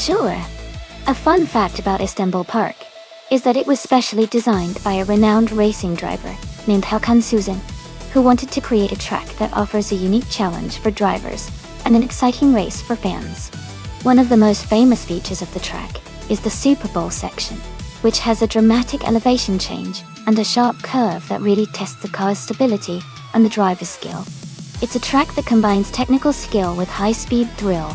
Sure. A fun fact about Istanbul Park is that it was specially designed by a renowned racing driver named Hakan Susan, who wanted to create a track that offers a unique challenge for drivers and an exciting race for fans. One of the most famous features of the track is the Super Bowl section, which has a dramatic elevation change and a sharp curve that really tests the car's stability and the driver's skill. It's a track that combines technical skill with high-speed thrill.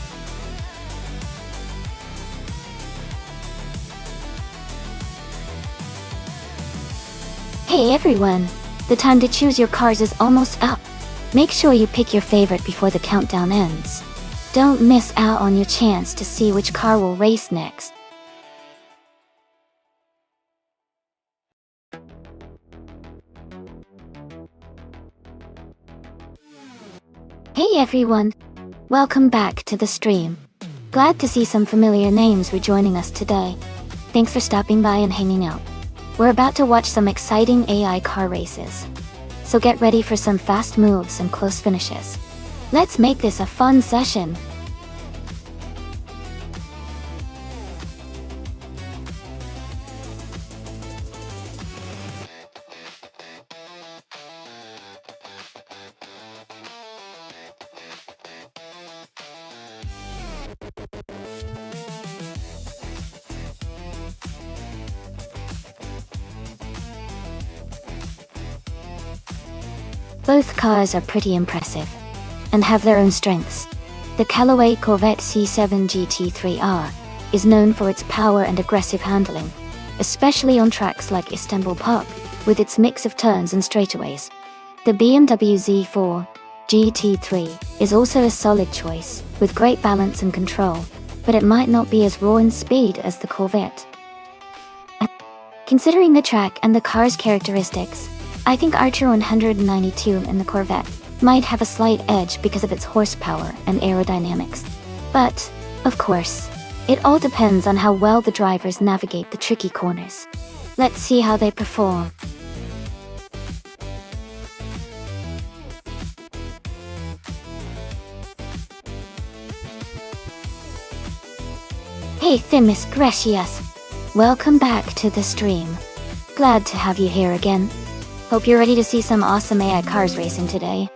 Hey everyone! The time to choose your cars is almost up. Make sure you pick your favorite before the countdown ends. Don't miss out on your chance to see which car will race next. Hey everyone! Welcome back to the stream. Glad to see some familiar names rejoining us today. Thanks for stopping by and hanging out. We're about to watch some exciting AI car races. So get ready for some fast moves and close finishes. Let's make this a fun session. Both cars are pretty impressive and have their own strengths. The Callaway Corvette C7 GT3R is known for its power and aggressive handling, especially on tracks like Istanbul Park, with its mix of turns and straightaways. The BMW Z4 GT3 is also a solid choice, with great balance and control, but it might not be as raw in speed as the Corvette. Considering the track and the car's characteristics, I think Archer 192 in the Corvette might have a slight edge because of its horsepower and aerodynamics. But, of course, it all depends on how well the drivers navigate the tricky corners. Let's see how they perform. Hey Themis Gracias! Welcome back to the stream. Glad to have you here again. Hope you're ready to see some awesome AI cars racing today.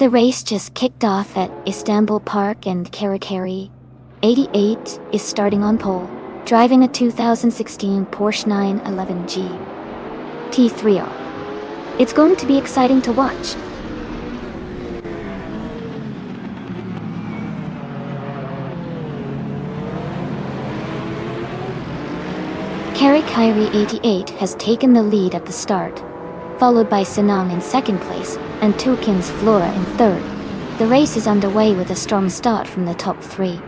The race just kicked off at Istanbul Park and Karakari. 88 is starting on pole, driving a 2016 Porsche 911 GT3R. It's going to be exciting to watch. Karikairi 88 has taken the lead at the start, followed by Sanang in second place and Tukin's Flora in third. The race is underway with a strong start from the top three.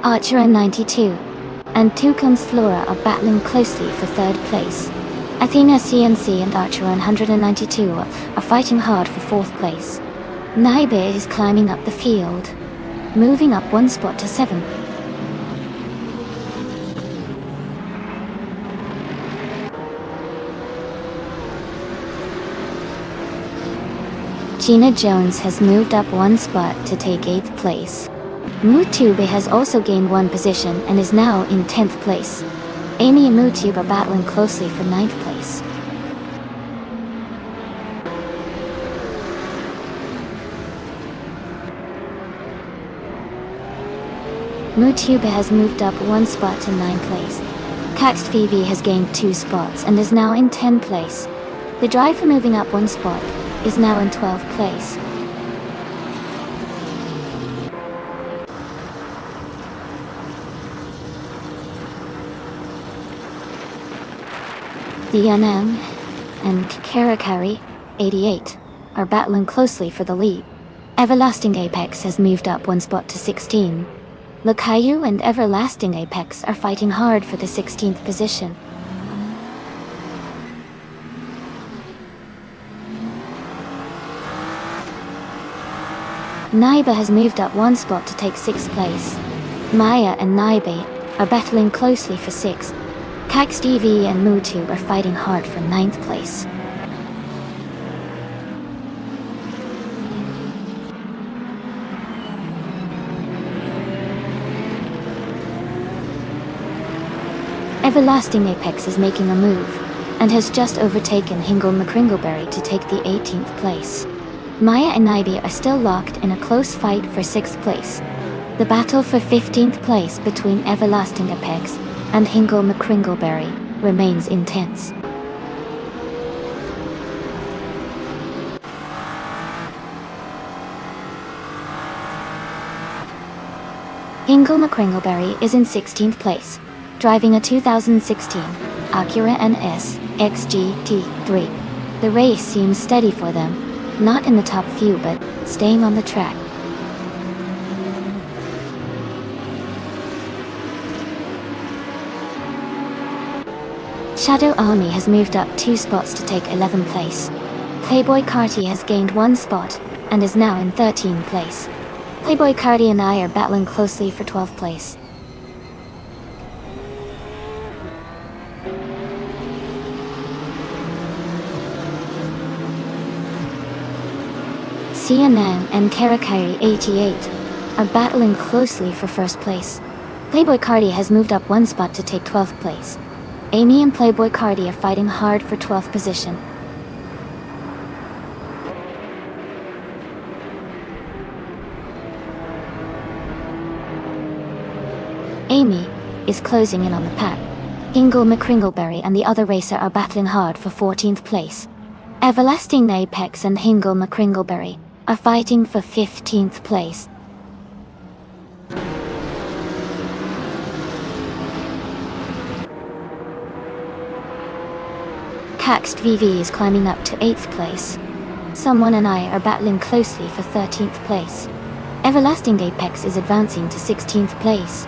Archer 92 and Tukin's Flora are battling closely for third place. Athena CNC and Archer 192 are fighting hard for fourth place. Naibe is climbing up the field, moving up one spot to 7th. Gina Jones has moved up one spot to take 8th place. Mutube has also gained one position and is now in 10th place. Amy and Mutube are battling closely for 9th place. Mutube has moved up one spot to 9th place. Caxed Vivi has gained 2 spots and is now in 10th place. The drive for moving up one spot is now in 12th place. Dianang and Karakari 88 are battling closely for the lead. Everlasting Apex has moved up one spot to 16. Lucayu and Everlasting Apex are fighting hard for the 16th position. Naiba has moved up one spot to take 6th place. Maya and Naibe are battling closely for 6th. Cax TV and Mutube are fighting hard for 9th place. Everlasting Apex is making a move, and has just overtaken Hingle McCringleberry to take the 18th place. Maya and Naibe are still locked in a close fight for 6th place. The battle for 15th place between Everlasting Apex and Hingle McCringleberry remains intense. Hingle McCringleberry is in 16th place, driving a 2016 Acura NS XGT3. The race seems steady for them, not in the top few but staying on the track. Shadow Army has moved up 2 spots to take 11th place. Playboy Carti has gained 1 spot and is now in 13th place. Playboy Carti and I are battling closely for 12th place. CNN and Karakari 88 are battling closely for 1st place. Playboy Carti has moved up 1 spot to take 12th place. Amy and Playboy Carti are fighting hard for 12th position. Amy is closing in on the pack. Hingle McCringleberry and the other racer are battling hard for 14th place. Everlasting Apex and Hingle McCringleberry are fighting for 15th place. Caxed VV is climbing up to 8th place. Someone and I are battling closely for 13th place. Everlasting Apex is advancing to 16th place.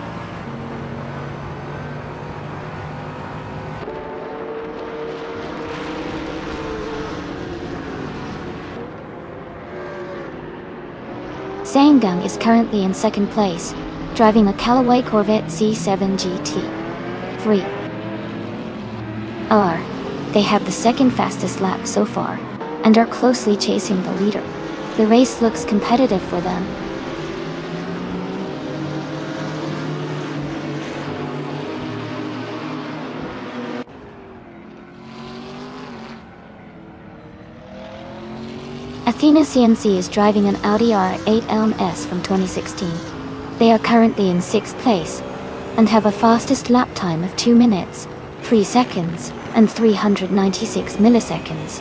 Sangang is currently in 2nd place, driving a Callaway Corvette C7 GT3. They have the 2nd fastest lap so far, and are closely chasing the leader. The race looks competitive for them. Athena CNC is driving an Audi R8 LMS from 2016. They are currently in 6th place, and have a fastest lap time of 2 minutes, 3 seconds, and 396 milliseconds.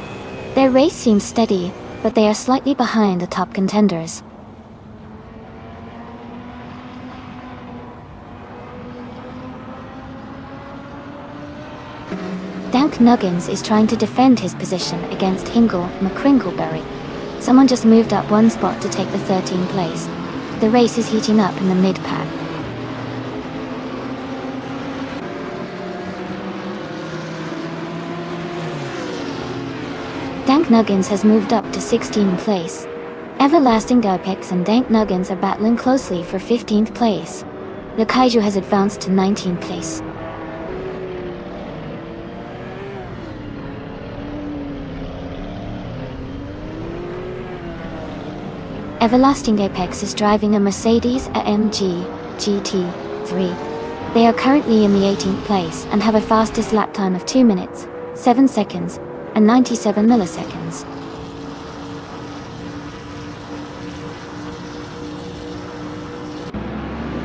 Their race seems steady, but they are slightly behind the top contenders. Dank Nuggins is trying to defend his position against Hingle McCringleberry. Someone just moved up one spot to take the 13th place. The race is heating up in the mid-pack. Dank Nuggins has moved up to 16th place. Everlasting Gopex and Dank Nuggins are battling closely for 15th place. The Kaiju has advanced to 19th place. Everlasting Apex is driving a Mercedes AMG GT3. They are currently in the 18th place and have a fastest lap time of 2 minutes, 7 seconds, and 97 milliseconds.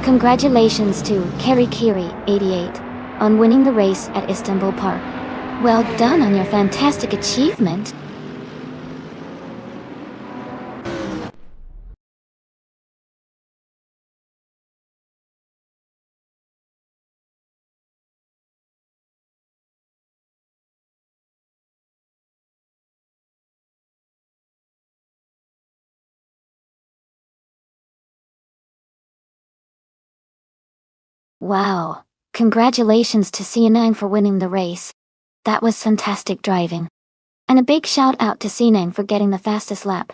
Congratulations to Keri Kiri, 88, on winning the race at Istanbul Park. Well done on your fantastic achievement! Wow, congratulations to C9 for winning the race. That was fantastic driving. And a big shout out to C9 for getting the fastest lap.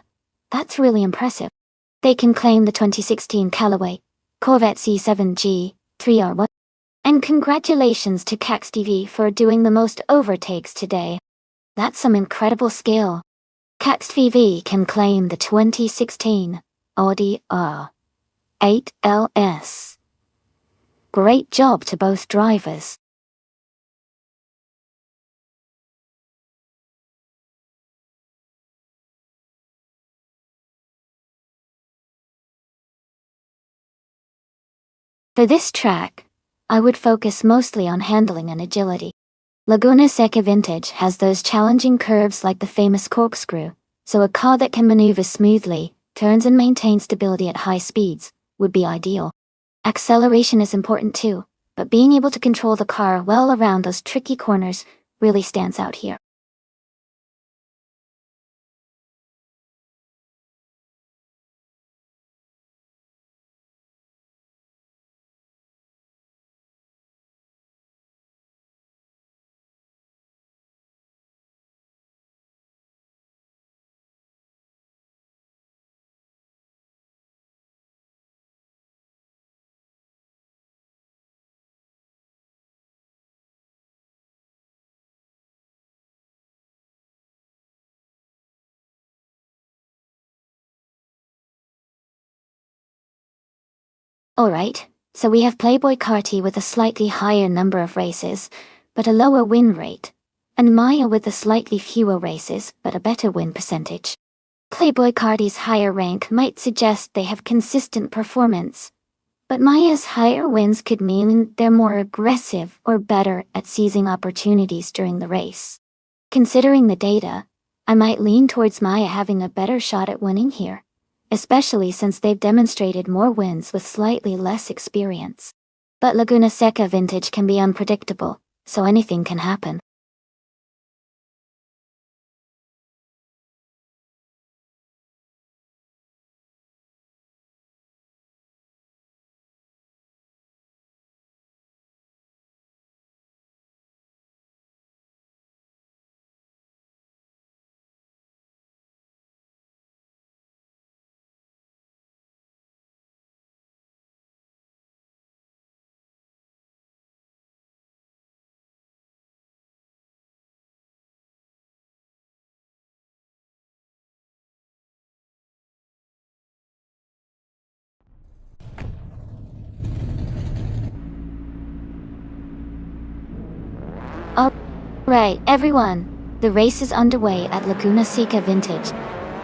That's really impressive. They can claim the 2016 Callaway Corvette C7G 3R1. And congratulations to CaxTV for doing the most overtakes today. That's some incredible skill. CaxTV can claim the 2016 Audi R8 LS. Great job to both drivers. For this track, I would focus mostly on handling and agility. Laguna Seca Vintage has those challenging curves like the famous corkscrew, so a car that can maneuver smoothly, turns and maintain stability at high speeds, would be ideal. Acceleration is important too, but being able to control the car well around those tricky corners really stands out here. Alright, so we have Playboy Carti with a slightly higher number of races, but a lower win rate, and Maya with a slightly fewer races, but a better win percentage. Playboy Carti's higher rank might suggest they have consistent performance, but Maya's higher wins could mean they're more aggressive or better at seizing opportunities during the race. Considering the data, I might lean towards Maya having a better shot at winning here, especially since they've demonstrated more wins with slightly less experience. But Laguna Seca Vintage can be unpredictable, so anything can happen. Alright, everyone, the race is underway at Laguna Seca Vintage.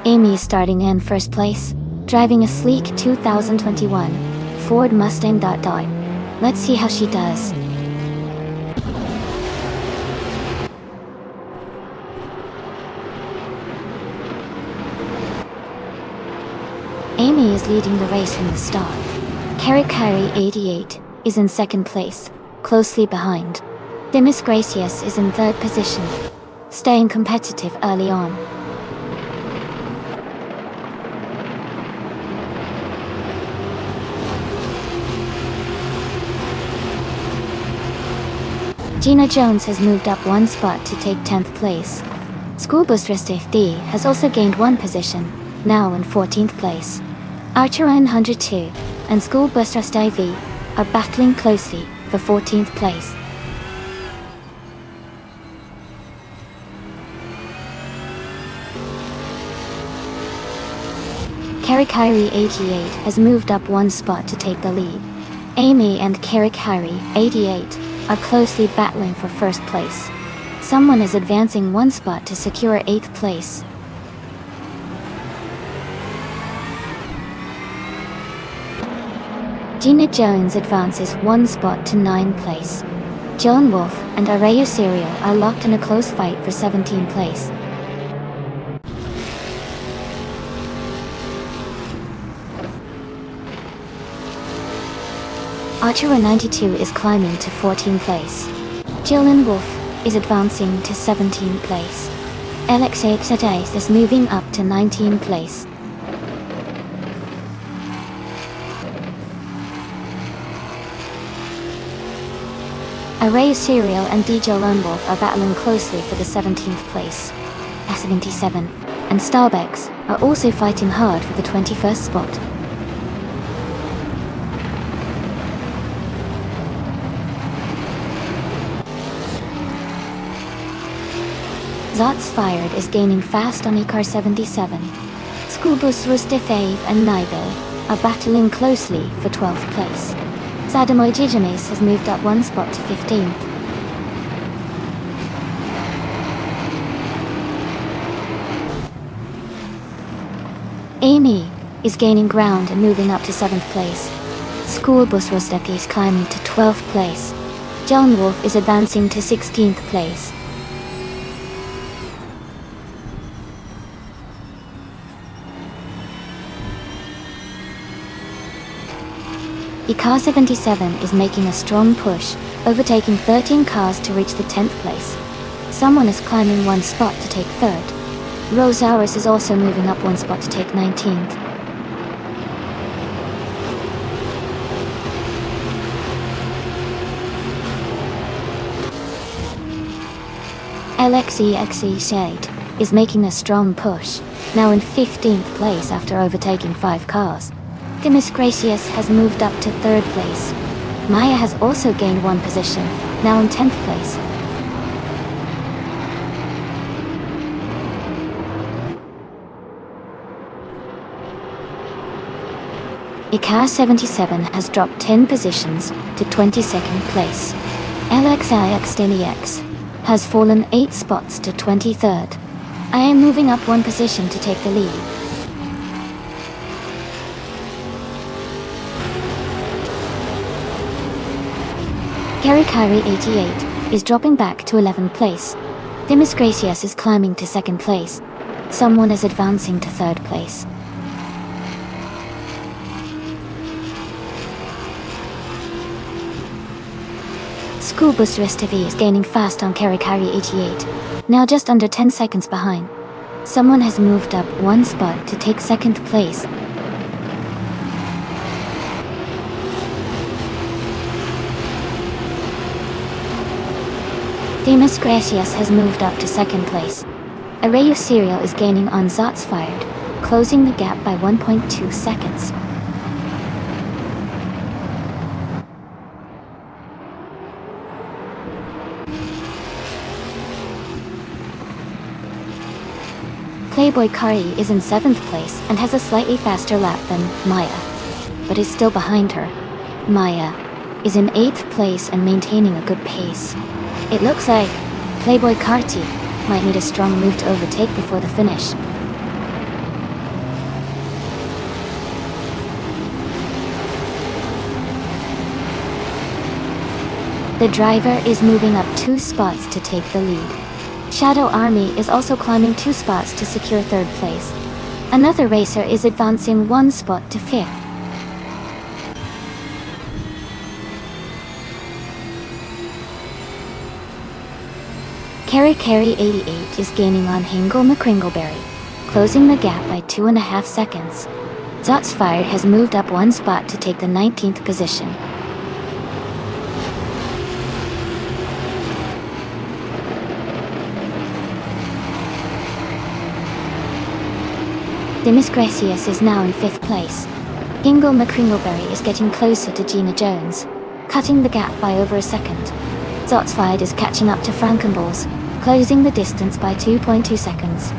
Amy is starting in first place, driving a sleek 2021 Ford Mustang. Let's see how she does. Amy is leading the race from the start. Karikari 88 is in second place, closely behind. Demis Gracias is in third position, staying competitive early on. Gina Jones has moved up one spot to take 10th place. School Bus Rest FD has also gained one position, now in 14th place. Archer 102 and School Bus Rest IV are battling closely for 14th place. Karikari 88 has moved up one spot to take the lead. Amy and Karikari 88 are closely battling for first place. Someone is advancing one spot to secure 8th place. Gina Jones advances one spot to 9th place. Joan Wolf and Araya Serial are locked in a close fight for 17th place. Archer 92 is climbing to 14th place. Jillian Wolf is advancing to 17th place. LX8 is moving up to 19th place. Array Serial and DJ Lone Wolf are battling closely for the 17th place. S77 and Starbex are also fighting hard for the 21st spot. Zots Fired is gaining fast on Icar 77. Schoolbus Rustefave and Naibil are battling closely for 12th place. Sadamoy Jijames has moved up one spot to 15th. Amy is gaining ground and moving up to 7th place. Schoolbus Rustefave is climbing to 12th place. John Wolf is advancing to 16th place. Car 77 is making a strong push, overtaking 13 cars to reach the 10th place. Someone is climbing one spot to take 3rd. Rosaurus is also moving up one spot to take 19th. LXEXE Shade is making a strong push, now in 15th place after overtaking 5 cars. Demis Gracias has moved up to 3rd place. Maya has also gained one position, now in 10th place. Icar 77 has dropped 10 positions to 22nd place. LXIX has fallen 8 spots to 23rd. I am moving up one position to take the lead. Karikari 88 is dropping back to 11th place. Demis Gracias is climbing to 2nd place. Someone is advancing to 3rd place. Schoolbus Restivi is gaining fast on Karikari 88, now just under 10 seconds behind. Someone has moved up one spot to take 2nd place. Demis Gracias has moved up to 2nd place. Array of Serial is gaining on Zots Fired, closing the gap by 1.2 seconds. Playboy Kari is in 7th place and has a slightly faster lap than Maya, but is still behind her. Maya is in 8th place and maintaining a good pace. It looks like Playboy Karti might need a strong move to overtake before the finish. The driver is moving up 2 spots to take the lead. Shadow Army is also climbing 2 spots to secure 3rd place. Another racer is advancing one spot to fifth. Carry 88 is gaining on Hingle McCringleberry, closing the gap by 2.5 seconds. Zots Fired has moved up one spot to take the 19th position. Demisgracious is now in 5th place. Hingle McCringleberry is getting closer to Gina Jones, cutting the gap by over a second. Zots Fired is catching up to Frankenballs, closing the distance by 2.2 seconds.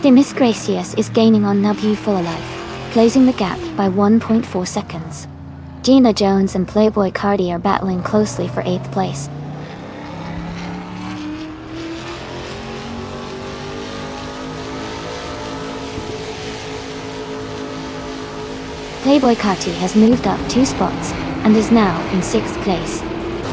Demisgracious is gaining on Nabu Full Alive, closing the gap by 1.4 seconds. Gina Jones and Playboy Cardi are battling closely for 8th place. Playboy Carti has moved up 2 spots and is now in 6th place.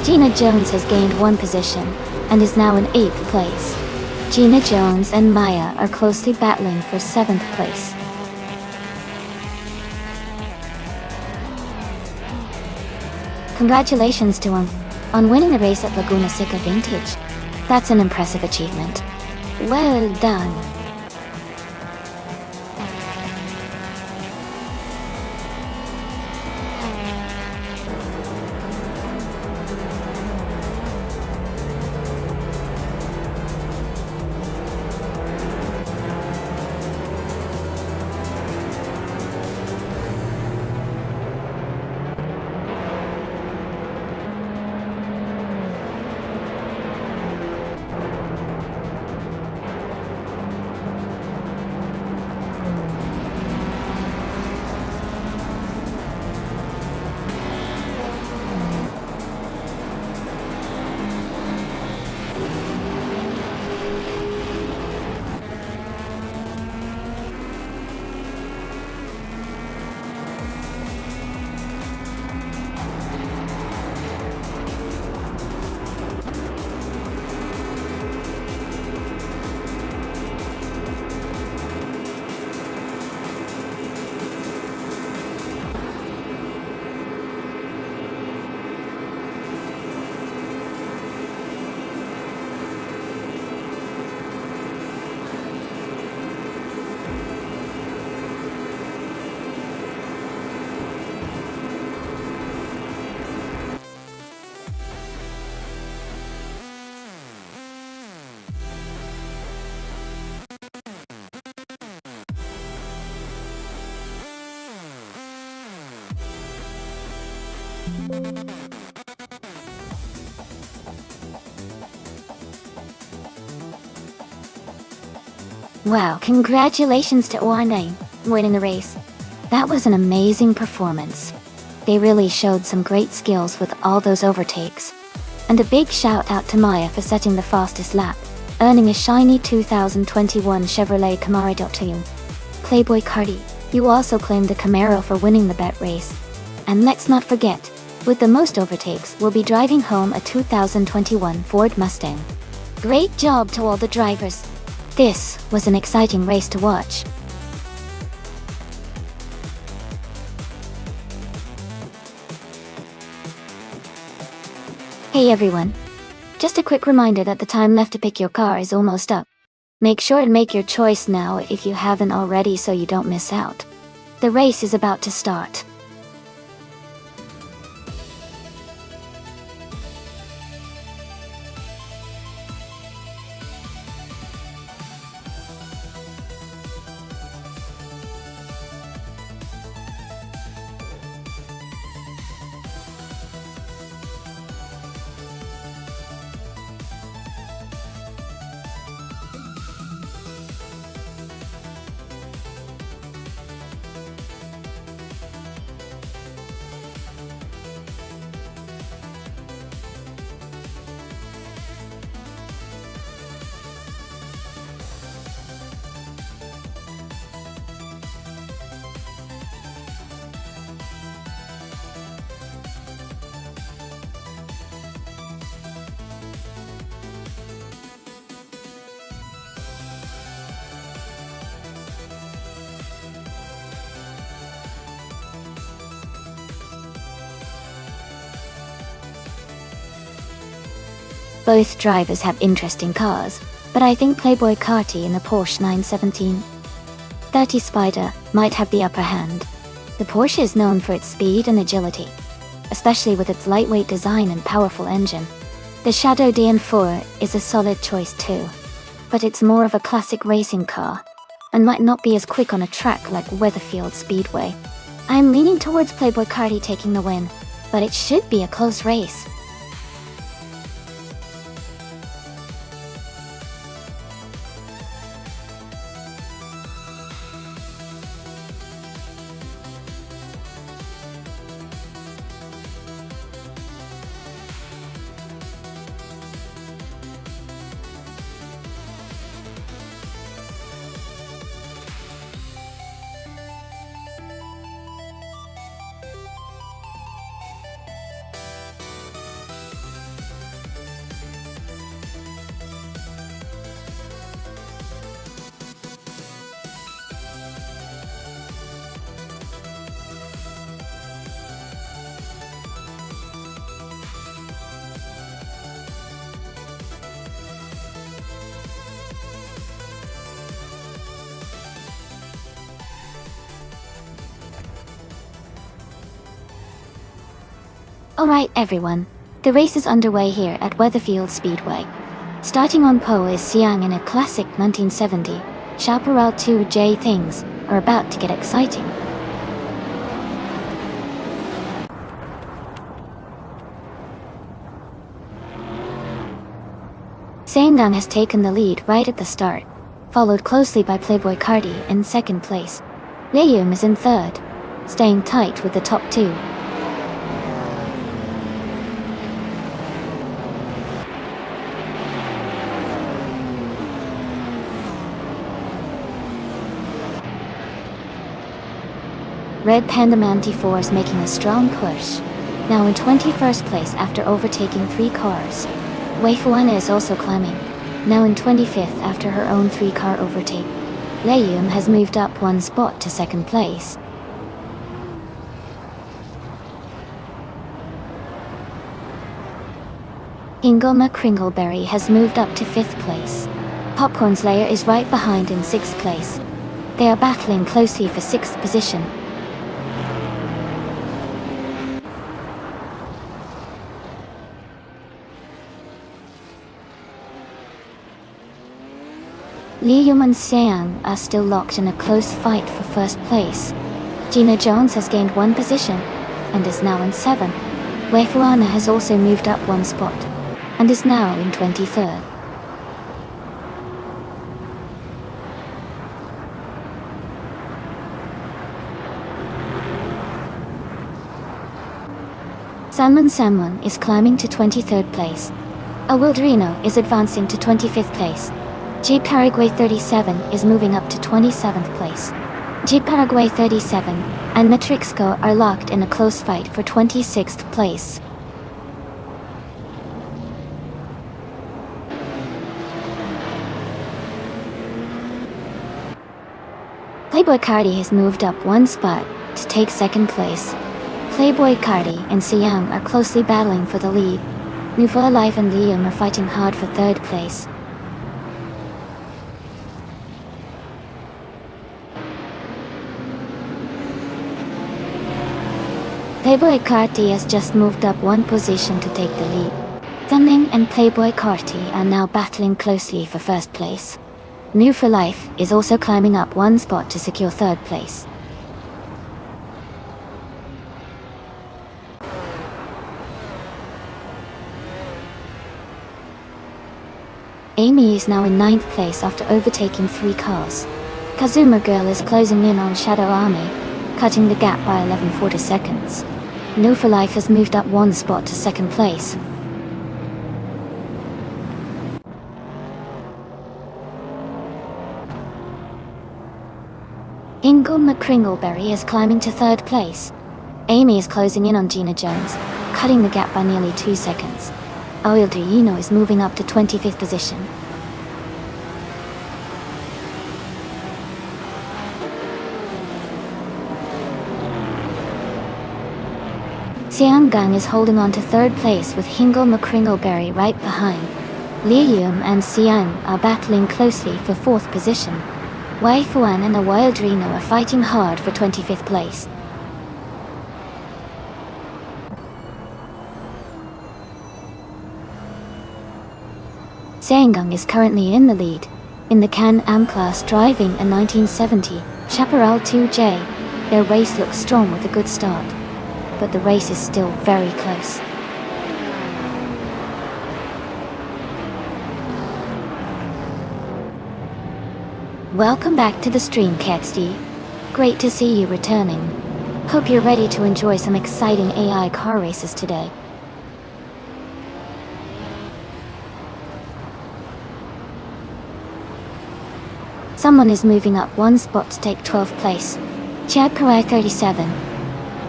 Gina Jones has gained 1 position and is now in 8th place. Gina Jones and Maya are closely battling for 7th place. Congratulations to him on winning the race at Laguna Seca Vintage. That's an impressive achievement. Well done. Wow, congratulations to Oanai winning the race. That was an amazing performance. They really showed some great skills with all those overtakes. And a big shout out to Maya for setting the fastest lap, earning a shiny 2021 Chevrolet Camaro. Playboy Cardi, you also claimed the Camaro for winning the bet race. And let's not forget, with the most overtakes, we'll be driving home a 2021 Ford Mustang. Great job to all the drivers. This was an exciting race to watch. Hey everyone. Just a quick reminder that the time left to pick your car is almost up. Make sure to make your choice now if you haven't already so you don't miss out. The race is about to start. Both drivers have interesting cars, but I think Playboy Carti in the Porsche 917-30 Spider might have the upper hand. The Porsche is known for its speed and agility, especially with its lightweight design and powerful engine. The Shadow DN4 is a solid choice too, but it's more of a classic racing car, and might not be as quick on a track like Weatherfield Speedway. I'm leaning towards Playboy Carti taking the win, but it should be a close race. Alright everyone, the race is underway here at Weatherfield Speedway. Starting on pole is Siang in a classic 1970 Chaparral 2J. Things are about to get exciting. Sangdang has taken the lead right at the start, followed closely by Playboy Carti in second place. Leum is in third, staying tight with the top two. Red Panda Man T4 is making a strong push, now in 21st place after overtaking 3 cars. Wei Fuana is also climbing, now in 25th after her own 3-car overtake. Leum has moved up 1 spot to second place. Ingoma Kringleberry has moved up to 5th place. Popcorn Slayer is right behind in 6th place. They are battling closely for 6th position. Li Yum and Seang are still locked in a close fight for first place. Gina Jones has gained 1 position, and is now in 7th. Wei Fuana has also moved up 1 spot, and is now in 23rd. Salmon is climbing to 23rd place. A Wildrino is advancing to 25th place. Jeep Paraguay 37 is moving up to 27th place. Jeep Paraguay 37 and Matrixco are locked in a close fight for 26th place. Playboy Carti has moved up 1 spot to take 2nd place. Playboy Carti and Siang are closely battling for the lead. Nouveau Life and Liam are fighting hard for 3rd place. Playboy Carti has just moved up 1 position to take the lead. Dunning and Playboy Carti are now battling closely for 1st place. New for Life is also climbing up 1 spot to secure 3rd place. Amy is now in 9th place after overtaking 3 cars. Kazuma Girl is closing in on Shadow Army, cutting the gap by 11 seconds. No for Life has moved up 1 spot to 2nd place. Ingle McCringleberry is climbing to 3rd place. Amy is closing in on Gina Jones, cutting the gap by nearly 2 seconds. Oildrino is moving up to 25th position. Seonggang is holding on to third place with Hingle McCringleberry right behind. Liam and Xian are battling closely for fourth position. Wei Fuan and the Wildrino are fighting hard for 25th place. Seonggang is currently in the lead. In the Can-Am class driving a 1970 Chaparral 2J, their race looks strong with a good start. But the race is still very close. Welcome back to the stream, Ketsty. Great to see you returning. Hope you're ready to enjoy some exciting AI car races today. Someone is moving up one spot to take 12th place. Chad Karai 37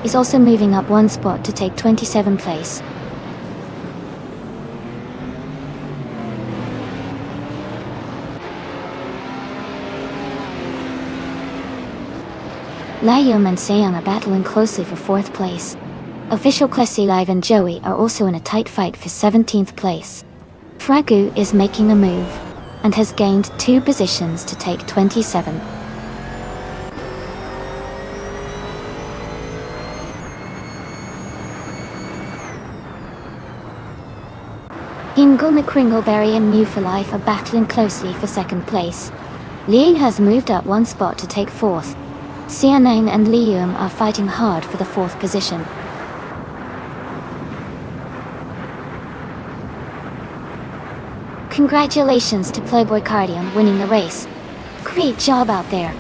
is also moving up one spot to take 27th place. Layum and Seong are battling closely for 4th place. Official Klesi Live and Joey are also in a tight fight for 17th place. Fragu is making a move and has gained 2 positions to take 27th. Hingle McCringleberry and New for Life are battling closely for 2nd place. Lee has moved up one spot to take 4th. Xianang and Lium are fighting hard for the 4th position. Congratulations to Playboy Cardi on winning the race. Great job out there.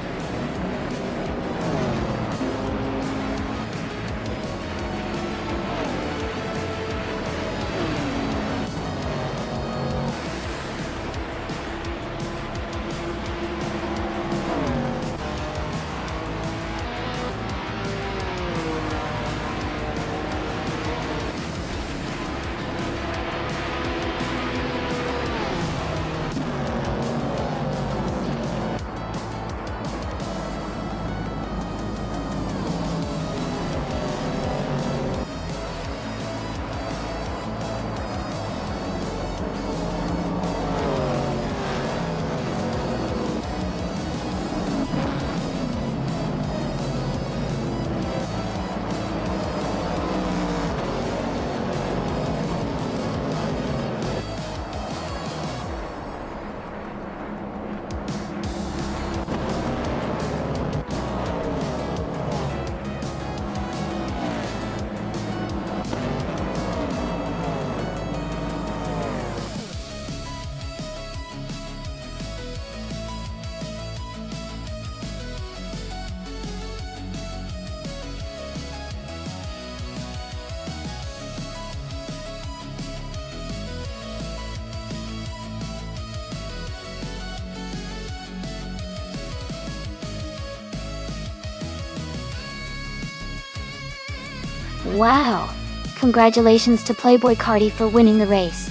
Wow! Congratulations to Playboy Cardi for winning the race.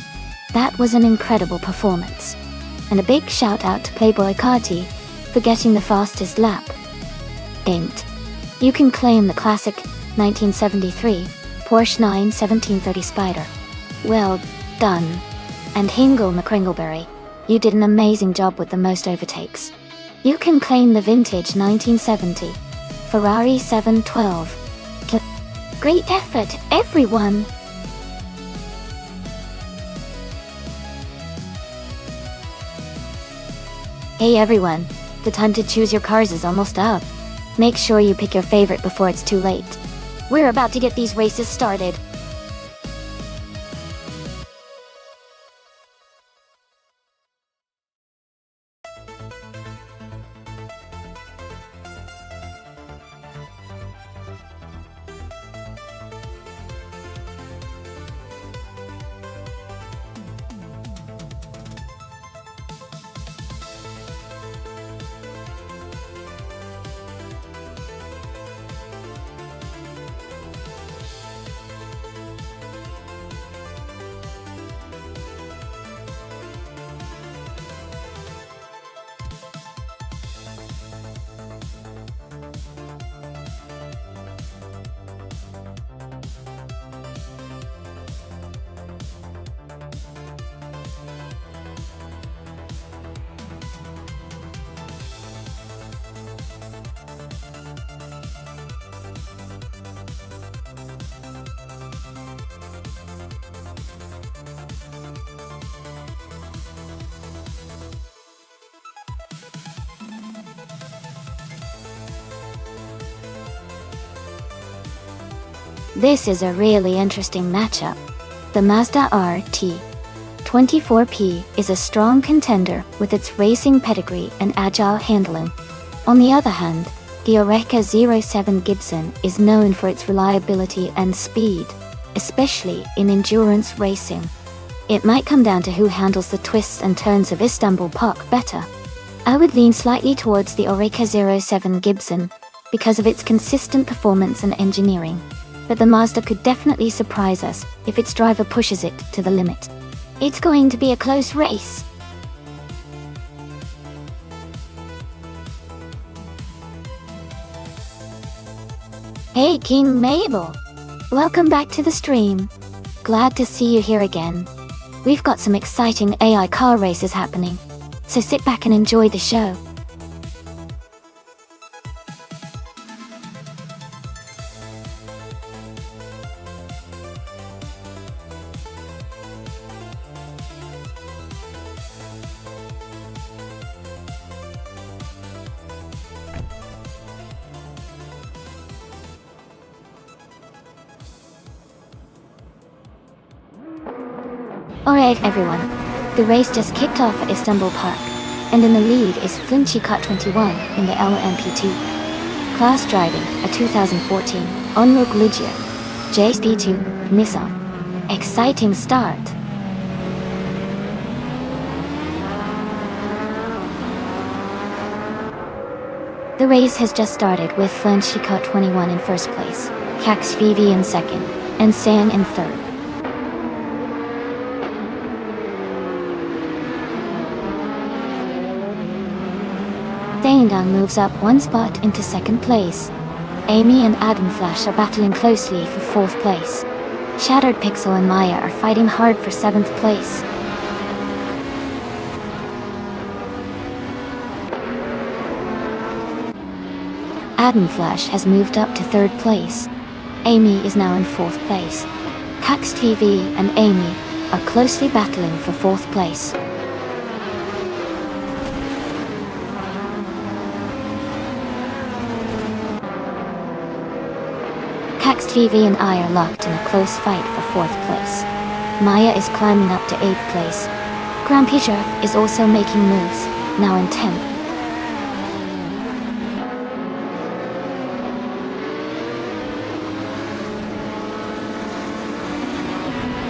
That was an incredible performance. And a big shout out to Playboy Cardi for getting the fastest lap. Int. You can claim the classic 1973 Porsche 91730 Spider. Well done. And Hingle McCringleberry, you did an amazing job with the most overtakes. You can claim the vintage 1970 Ferrari 712. Great effort, everyone! Hey everyone, the time to choose your cars is almost up. Make sure you pick your favorite before it's too late. We're about to get these races started. This is a really interesting matchup. The Mazda RT-24P is a strong contender with its racing pedigree and agile handling. On the other hand, the Oreca 07 Gibson is known for its reliability and speed, especially in endurance racing. It might come down to who handles the twists and turns of Istanbul Park better. I would lean slightly towards the Oreca 07 Gibson because of its consistent performance and engineering, but the Mazda could definitely surprise us if its driver pushes it to the limit. It's going to be a close race. Hey King Mabel! Welcome back to the stream. Glad to see you here again. We've got some exciting AI car races happening, so sit back and enjoy the show. Alright everyone, the race just kicked off at Istanbul Park, and in the lead is Flinchicott 21 in the LMP2. Class driving, a 2014 Onrook Lugia JSP2 Nissan. Exciting start. The race has just started with Flinchicott 21 in first place, Cax VV in second, and San in third. Daendang moves up one spot into second place. Amy and Adam Flash are battling closely for fourth place. Shattered Pixel and Maya are fighting hard for seventh place. Adam Flash has moved up to third place. Amy is now in fourth place. Cax TV and Amy are closely battling for fourth place. Cax TV and I are locked in a close fight for fourth place. Maya is climbing up to 8th place. Grand Picheur is also making moves, now in 10th.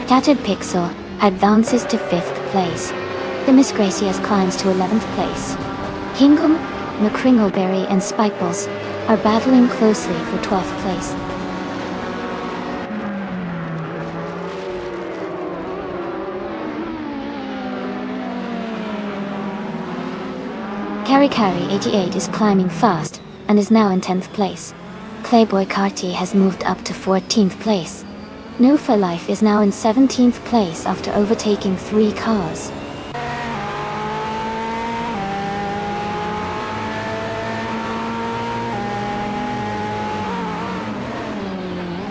Shattered Pixel advances to 5th place. The Miss Gracias climbs to 11th place. Hingham, McCringleberry and Spikeballs are battling closely for 12th place. Kari 88 is climbing fast and is now in 10th place. Playboy Carty has moved up to 14th place. Nufa Life is now in 17th place after overtaking 3 cars.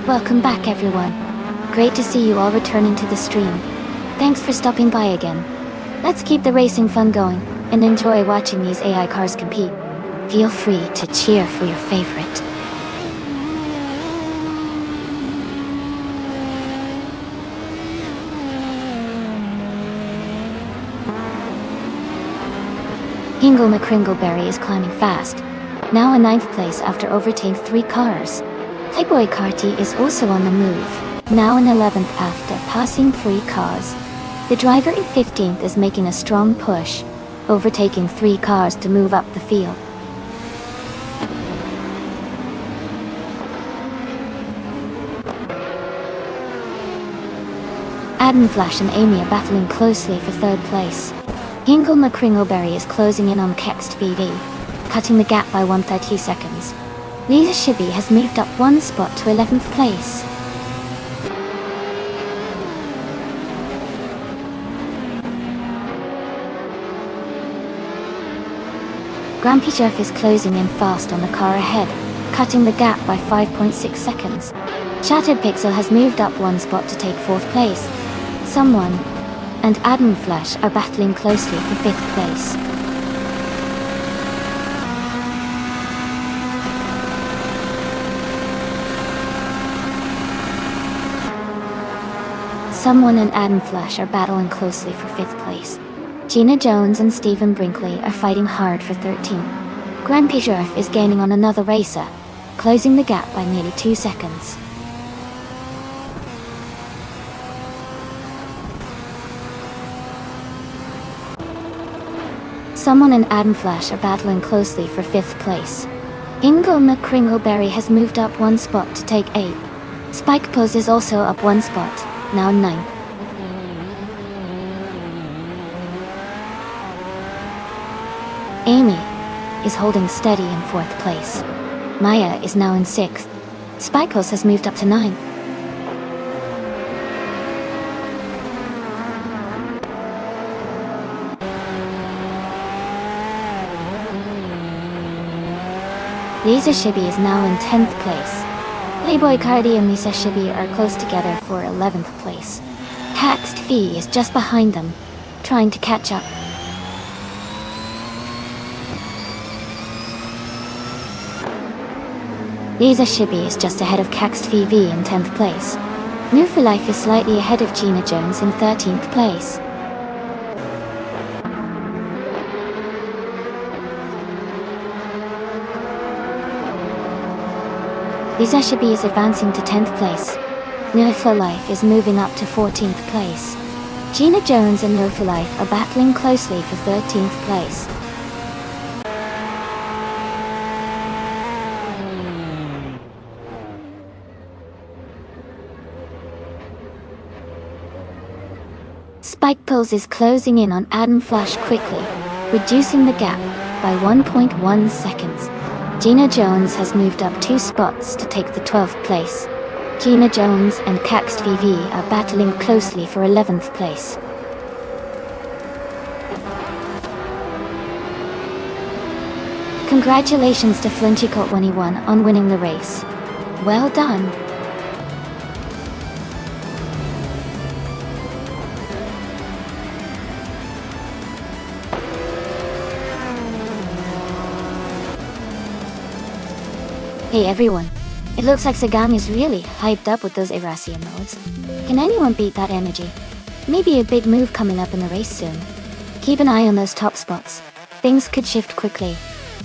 Welcome back everyone. Great to see you all returning to the stream. Thanks for stopping by again. Let's keep the racing fun going and enjoy watching these AI cars compete. Feel free to cheer for your favorite. Hingle McCringleberry is climbing fast, now in 9th place after overtaking 3 cars. Playboy Carty is also on the move, now in 11th after passing 3 cars. The driver in 15th is making a strong push, overtaking 3 cars to move up the field. Adam Flash and Amy are battling closely for 3rd place. Hingle McCringleberry is closing in on Kext VD, cutting the gap by 130 seconds. Lisa Shibby has moved up 1 spot to 11th place. Grumpy Jeff is closing in fast on the car ahead, cutting the gap by 5.6 seconds. Shattered Pixel has moved up 1 spot to take 4th place. Someone and Adam Flash are battling closely for 5th place. Someone and Adam Flash are battling closely for 5th place. Gina Jones and Stephen Brinkley are fighting hard for 13th. Grand Pijarf is gaining on another racer, closing the gap by nearly 2 seconds. Someone and Adam Flash are battling closely for 5th place. Ingo McCringleberry has moved up 1 spot to take 8th. Spike Pose is also up 1 spot, now 9th. Amy is holding steady in 4th place. Maya is now in 6th. Spike Pose has moved up to 9th. Lisa Shibi is now in 10th place. Playboy Cardi and Lisa Shibi are close together for 11th place. Taxed Fee is just behind them, trying to catch up. Lisa Shibi is just ahead of Caxed VV in 10th place. New for Life is slightly ahead of Gina Jones in 13th place. Lisa Shibi is advancing to 10th place. New for Life is moving up to 14th place. Gina Jones and No for Life are battling closely for 13th place. Spike Pulse is closing in on Adam Flash quickly, reducing the gap by 1.1 seconds. Gina Jones has moved up 2 spots to take the 12th place. Gina Jones and Caxed VV are battling closely for 11th place. Congratulations to Flinchicot21 on winning the race. Well done! Hey everyone, it looks like Sagami is really hyped up with those Erasian modes. Can anyone beat that energy? Maybe a big move coming up in the race soon. Keep an eye on those top spots. Things could shift quickly.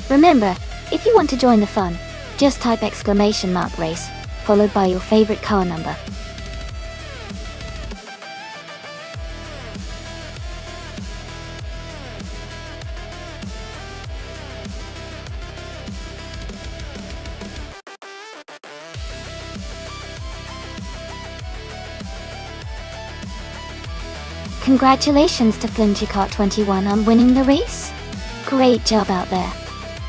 Remember, if you want to join the fun, just type !race, followed by your favorite car number. Congratulations to Flinchicot21 on winning the race. Great job out there.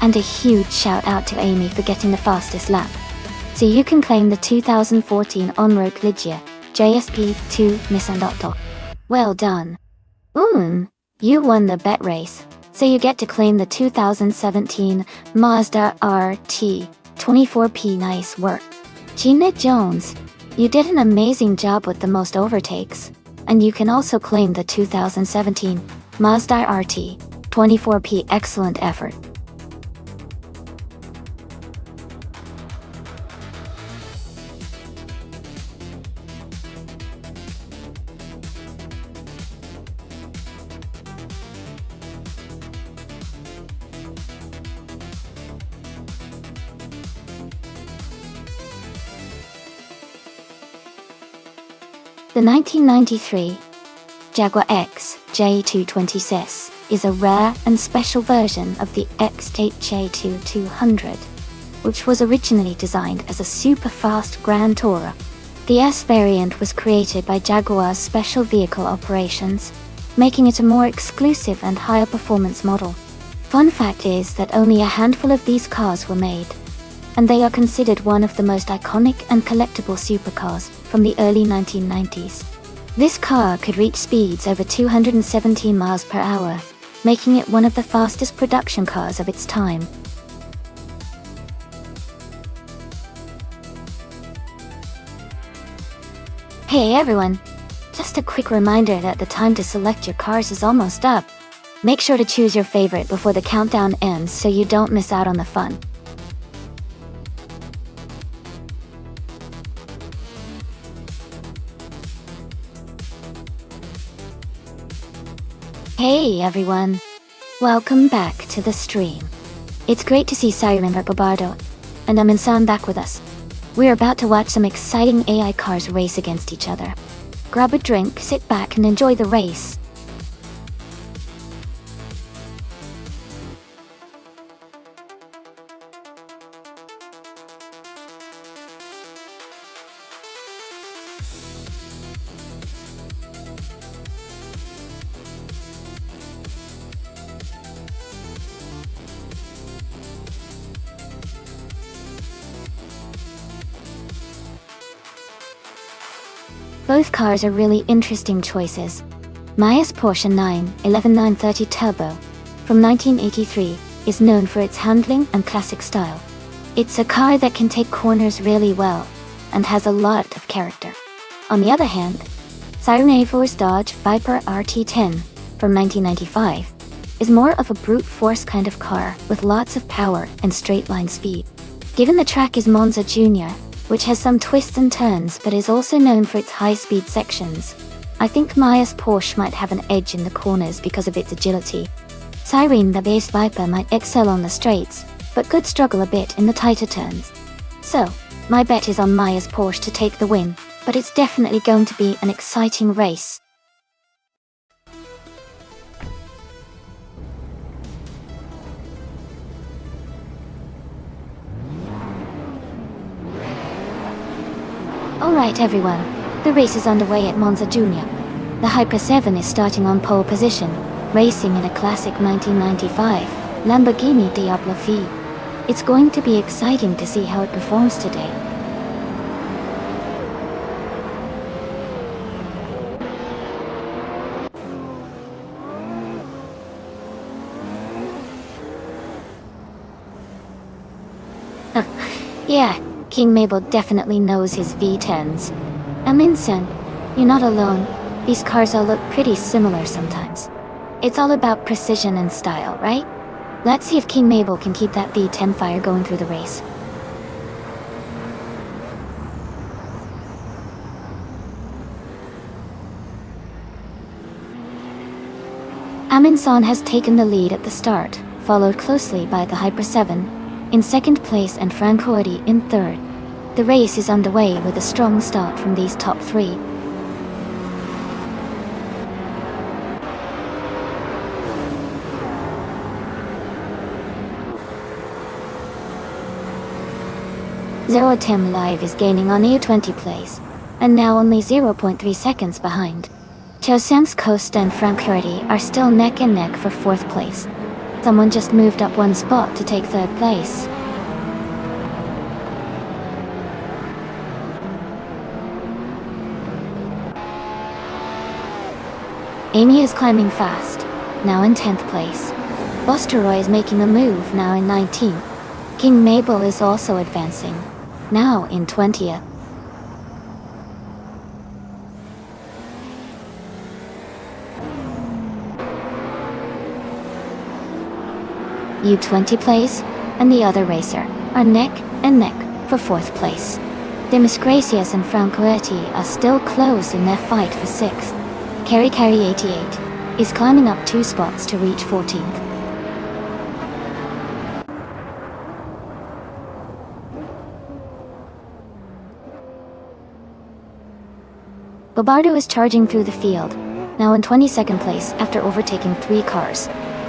And a huge shout out to Amy for getting the fastest lap. So you can claim the 2014 Onroad Ligia JSP2 Nissan Doctor. Well done. You won the bet race, so you get to claim the 2017 Mazda RT 24P. Nice work. Gina Jones, you did an amazing job with the most overtakes. And you can also claim the 2017 Mazda RT 24P. Excellent effort. The 1993 Jaguar X J226 is a rare and special version of the XJ200, which was originally designed as a super-fast Grand Tourer. The S variant was created by Jaguar's Special Vehicle Operations, making it a more exclusive and higher performance model. Fun fact is that only a handful of these cars were made, and they are considered one of the most iconic and collectible supercars from the early 1990s. This car could reach speeds over 217 miles per hour, making it one of the fastest production cars of its time. Hey everyone! Just a quick reminder that the time to select your cars is almost up. Make sure to choose your favorite before the countdown ends so you don't miss out on the fun. Hey everyone, welcome back to the stream. It's great to see Siren and Barbardo, and Amin-san back with us. We're about to watch some exciting AI cars race against each other. Grab a drink, sit back and enjoy the race. Both cars are really interesting choices. Maya's Porsche 911 Turbo from 1983 is known for its handling and classic style. It's a car that can take corners really well and has a lot of character. On the other hand, Siren A4's Dodge Viper RT10 from 1995 is more of a brute force kind of car with lots of power and straight line speed. Given the track is Monza Junior, which has some twists and turns but is also known for its high-speed sections, I think Maya's Porsche might have an edge in the corners because of its agility. Siren the base Viper might excel on the straights, but could struggle a bit in the tighter turns. So, my bet is on Maya's Porsche to take the win, but it's definitely going to be an exciting race. Alright everyone, the race is underway at Monza Junior. The Hyper 7 is starting on pole position, racing in a classic 1995 Lamborghini Diablo V. It's going to be exciting to see how it performs today. Yeah, King Mabel definitely knows his V10s. Amin-san, you're not alone. These cars all look pretty similar sometimes. It's all about precision and style, right? Let's see if King Mabel can keep that V10 fire going through the race. Amin-san has taken the lead at the start, followed closely by the Hyper 7 in second place and Francoetti in third. The race is underway with a strong start from these top three. Zero Tim Live is gaining on EU20 place, and now only 0.3 seconds behind. Chosam's Costa and Francoetti are still neck and neck for fourth place. Someone just moved up one spot to take third place. Amy is climbing fast, now in 10th place. Bosteroy is making a move, now in 19th. King Mabel is also advancing, now in 20th. U20 place and the other racer are neck and neck for fourth place. Demis Gracias and Francoetti are still close in their fight for sixth. Carry 88 is climbing up 2 spots to reach 14th. Bobardo is charging through the field, now in 22nd place after overtaking 3 cars.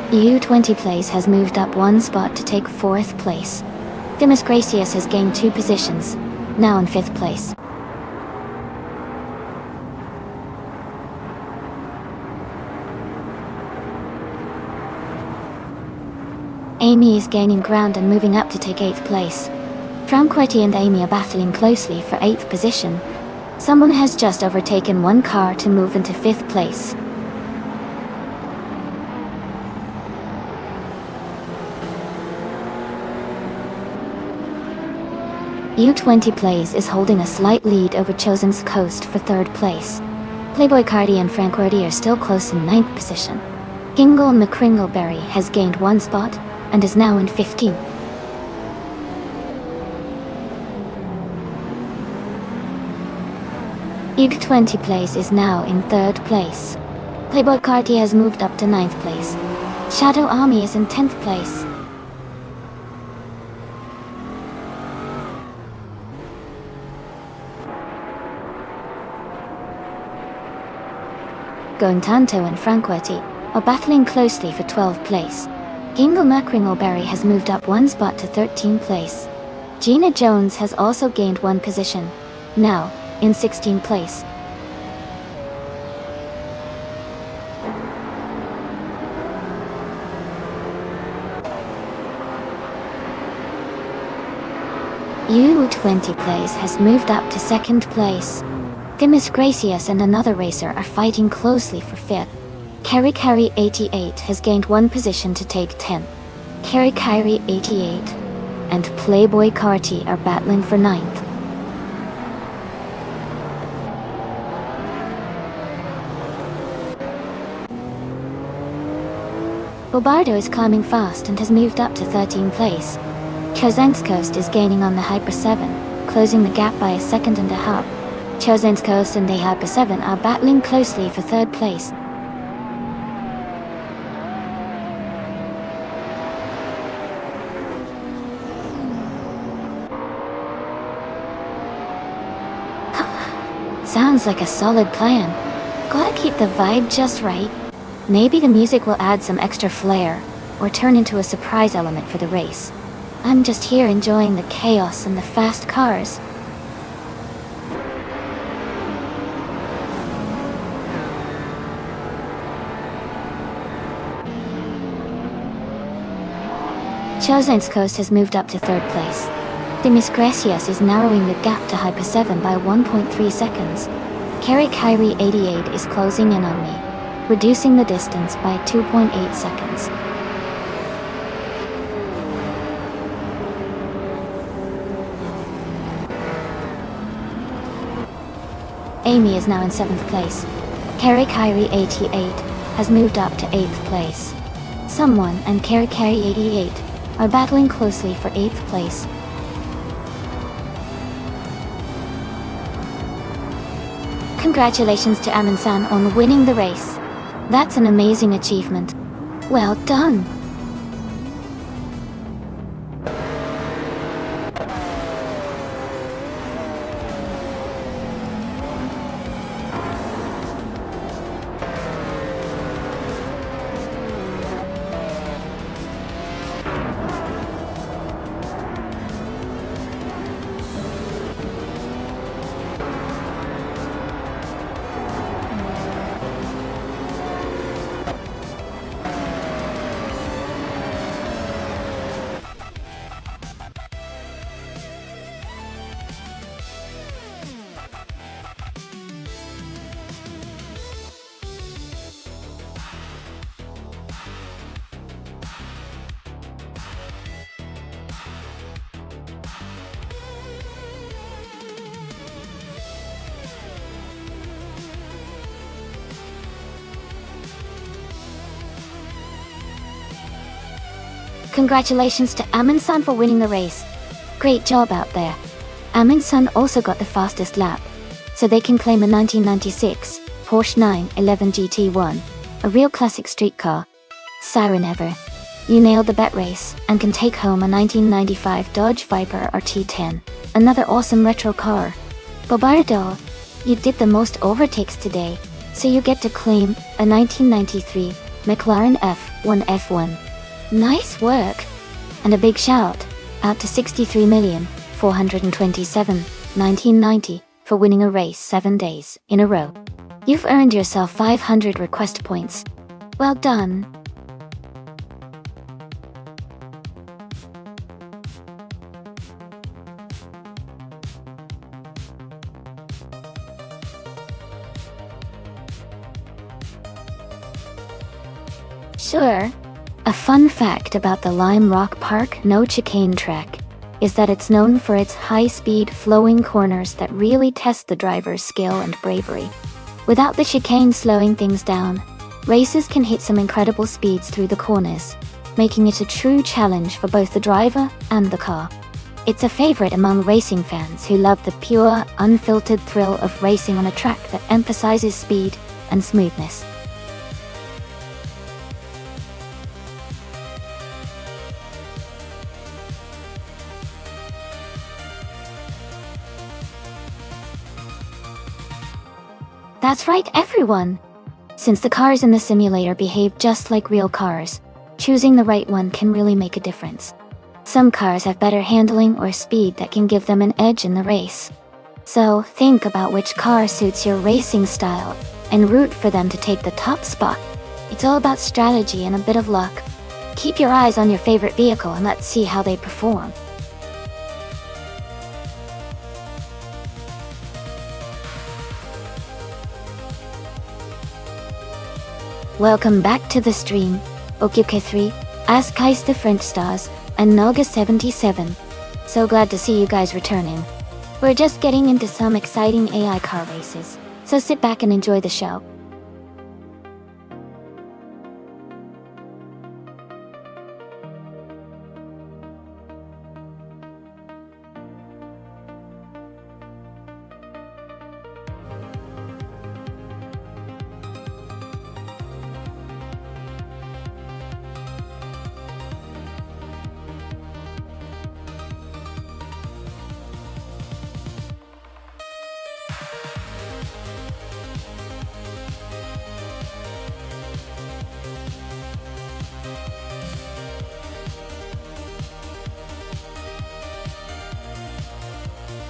The U20 place has moved up 1 spot to take 4th place. Demis Gracias has gained 2 positions, now in 5th place. Amy is gaining ground and moving up to take 8th place. Francoetti and Amy are battling closely for 8th position. Someone has just overtaken 1 car to move into 5th place. U20 Plays is holding a slight lead over Chosen's Coast for 3rd place. Playboy Cardi and Francoetti are still close in 9th position. Kingle McCringleberry has gained 1 spot and is now in 15th. U20 Plays is now in 3rd place. Playboy Carti has moved up to 9th place. Shadow Army is in 10th place. Gointanto and Franquetti are battling closely for 12th place. Gingo Merkringleberry has moved up one spot to 13th place. Gina Jones has also gained one position, now in 16th place. U20 place has moved up to 2nd place. Dimas Gracias and another racer are fighting closely for 5th. Kerry Carey 88 has gained one position to take 10th. Kerry Carey 88 and Playboy Carti are battling for 9th. Bobardo is climbing fast and has moved up to 13th place. Chosenskost is gaining on the Hyper 7, closing the gap by a second and a half. Chosenskost and the Hyper 7 are battling closely for 3rd place. Sounds like a solid plan. Gotta keep the vibe just right. Maybe the music will add some extra flair, or turn into a surprise element for the race. I'm just here enjoying the chaos and the fast cars. Chosenskost has moved up to 3rd place. Dimas Gracias is narrowing the gap to Hyper 7 by 1.3 seconds. Kerry Kyrie 88 is closing in on me, reducing the distance by 2.8 seconds. Amy is now in 7th place. Kerry Kyrie 88 has moved up to 8th place. Someone and Kerry Kyrie 88 are battling closely for 8th place. Congratulations to Amin-san on winning the race. That's an amazing achievement. Well done! Congratulations to Amin-san for winning the race. Great job out there. Amin-san also got the fastest lap, so they can claim a 1996 Porsche 911 GT1, a real classic street car. Siren ever. You nailed the bet race and can take home a 1995 Dodge Viper RT10, another awesome retro car. Bobardo, you did the most overtakes today, so you get to claim a 1993 McLaren F1. Nice work! And a big shout out to 63,427,1990 for winning a race 7 days in a row. You've earned yourself 500 request points. Well done! Sure. A fun fact about the Lime Rock Park no chicane track is that it's known for its high-speed flowing corners that really test the driver's skill and bravery. Without the chicane slowing things down, racers can hit some incredible speeds through the corners, making it a true challenge for both the driver and the car. It's a favorite among racing fans who love the pure, unfiltered thrill of racing on a track that emphasizes speed and smoothness. That's right, everyone! Since the cars in the simulator behave just like real cars, choosing the right one can really make a difference. Some cars have better handling or speed that can give them an edge in the race. So, think about which car suits your racing style, and root for them to take the top spot. It's all about strategy and a bit of luck. Keep your eyes on your favorite vehicle and let's see how they perform. Welcome back to the stream, Okyuke3, Askais the French Stars, and Noga77. So glad to see you guys returning. We're just getting into some exciting AI car races, so sit back and enjoy the show.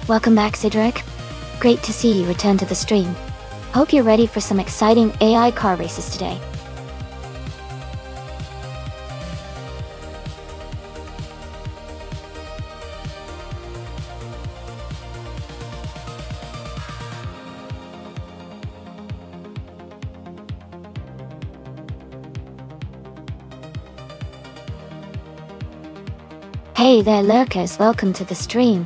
Welcome back, Cedric. Great to see you return to the stream. Hope you're ready for some exciting AI car races today. Hey there, lurkers, welcome to the stream.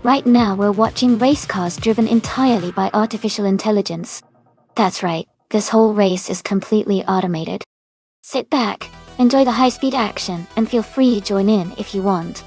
Right now we're watching race cars driven entirely by artificial intelligence. That's right, this whole race is completely automated. Sit back, enjoy the high-speed action, and feel free to join in if you want.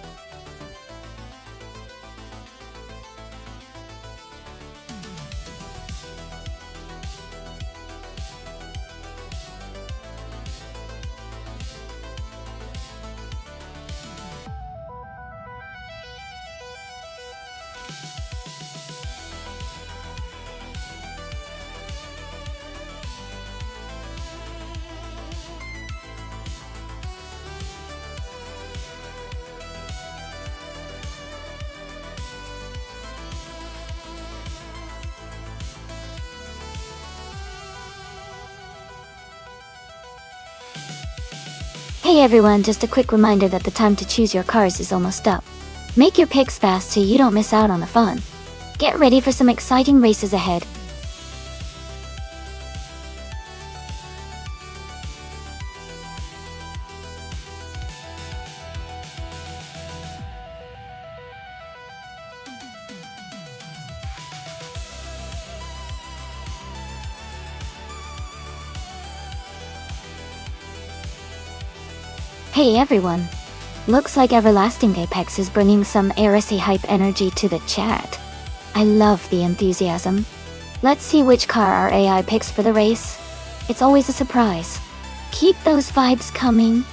Hey everyone, just a quick reminder that the time to choose your cars is almost up. Make your picks fast so you don't miss out on the fun. Get ready for some exciting races ahead. Hey everyone! Looks like Everlasting Apex is bringing some Heresy hype energy to the chat. I love the enthusiasm. Let's see which car our AI picks for the race. It's always a surprise. Keep those vibes coming.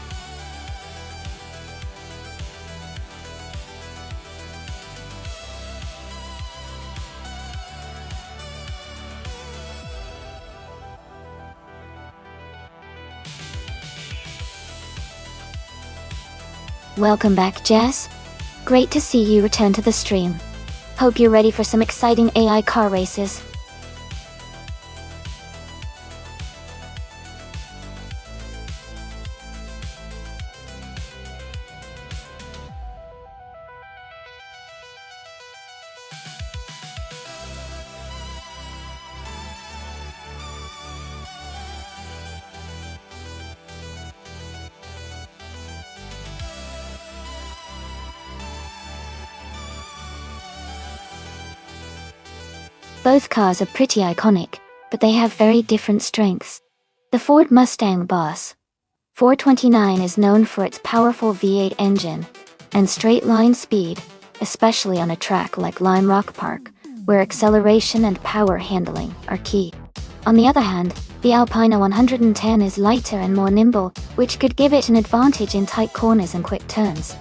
Welcome back, Jess. Great to see you return to the stream. Hope you're ready for some exciting AI car races. Both cars are pretty iconic, but they have very different strengths. The Ford Mustang Boss 429 is known for its powerful V8 engine and straight-line speed, especially on a track like Lime Rock Park, where acceleration and power handling are key. On the other hand, the Alpina 110 is lighter and more nimble, which could give it an advantage in tight corners and quick turns.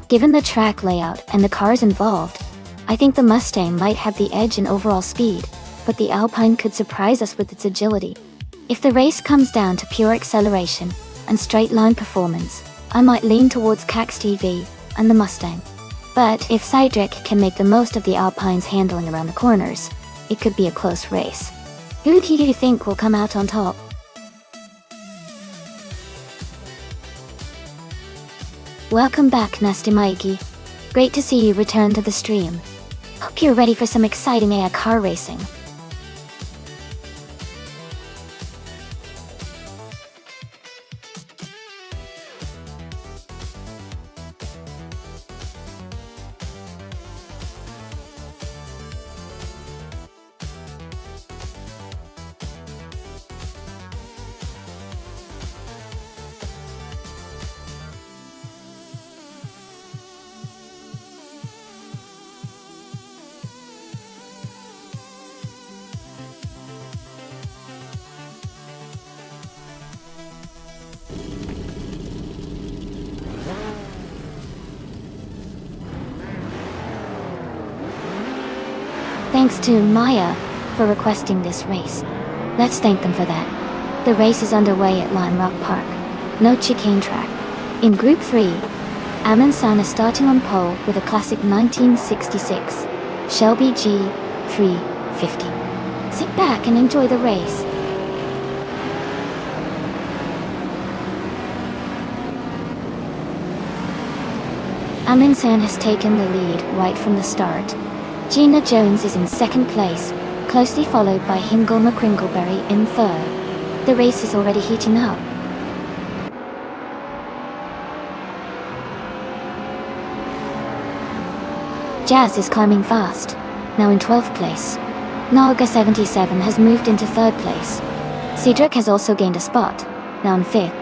Given the track layout and the cars involved, I think the Mustang might have the edge in overall speed. but the Alpine could surprise us with its agility. If the race comes down to pure acceleration and straight-line performance, I might lean towards Cax TV and the Mustang. But if Cedric can make the most of the Alpine's handling around the corners, it could be a close race. Who do you think will come out on top? Welcome back, Nasty Mikey. Great to see you return to the stream. Hope you're ready for some exciting AI car racing. Thanks to Maya for requesting this race. Let's thank them for that. The race is underway at Lime Rock Park. No chicane track. In Group 3, Amundsen is starting on pole with a classic 1966 Shelby G350. Sit back and enjoy the race. Amundsen has taken the lead right from the start. Gina Jones is in second place, closely followed by Hingle McCringleberry in third. The race is already heating up. Jazz is climbing fast, now in 12th place. Naga 77 has moved into third place. Cedric has also gained a spot, now in 5th.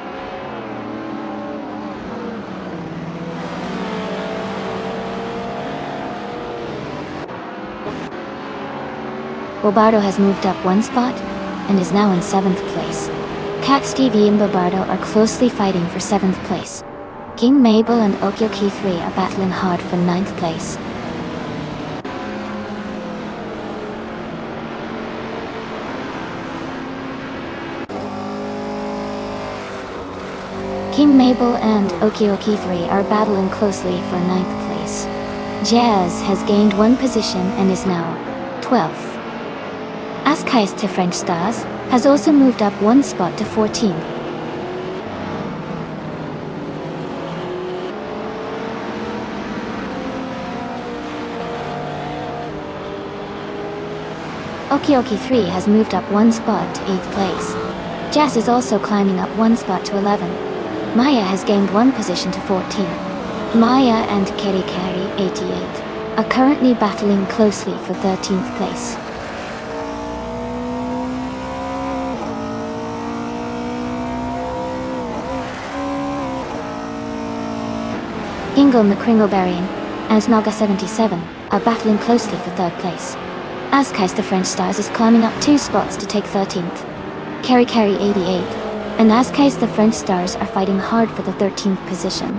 Bobardo has moved up one spot and is now in 7th place. Cax TV and Bobardo are closely fighting for 7th place. King Mabel and Okyoki 3 are battling hard for 9th place. King Mabel and Okyoki 3 are battling closely for 9th place. Jazz has gained one position and is now 12th. Askais to French Stars has also moved up one spot to 14th. Okyoki 3 has moved up one spot to 8th place. Jazz is also climbing up one spot to 11. Maya has gained one position to 14. Maya and Keri Kari 88 are currently battling closely for 13th place. Hingle McCringleberry and Naga 77 are battling closely for 3rd place. Askais the French Stars is climbing up 2 spots to take 13th. Keri Kari 88 and Askais the French Stars are fighting hard for the 13th position.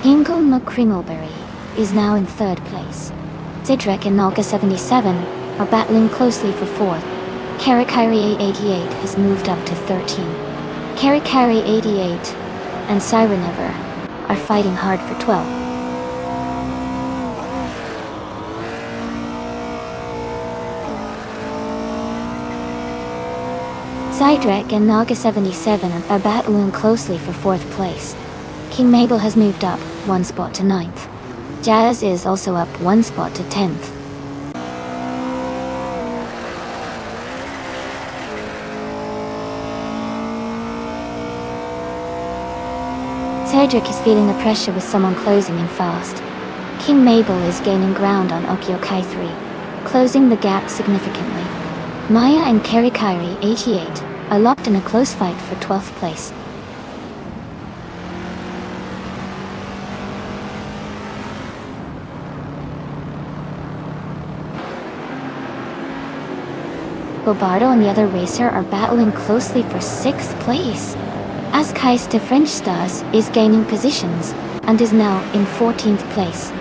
Hingle McCringleberry is now in 3rd place. Cedric and Naga 77 are battling closely for 4th. Keri Kari 88 has moved up to 13. Keri Kari 88 and Siren Ever are fighting hard for 12th. Cedric and Naga 77 are battling closely for 4th place. King Mabel has moved up one spot to 9th. Jazz is also up one spot to 10th. Cedric is feeling the pressure with someone closing in fast. King Mabel is gaining ground on Okyokai 3, closing the gap significantly. Maya and Keri Kari 88 are locked in a close fight for 12th place. Bobardo and the other racer are battling closely for 6th place. As Keister French Stars is gaining positions and is now in 14th place.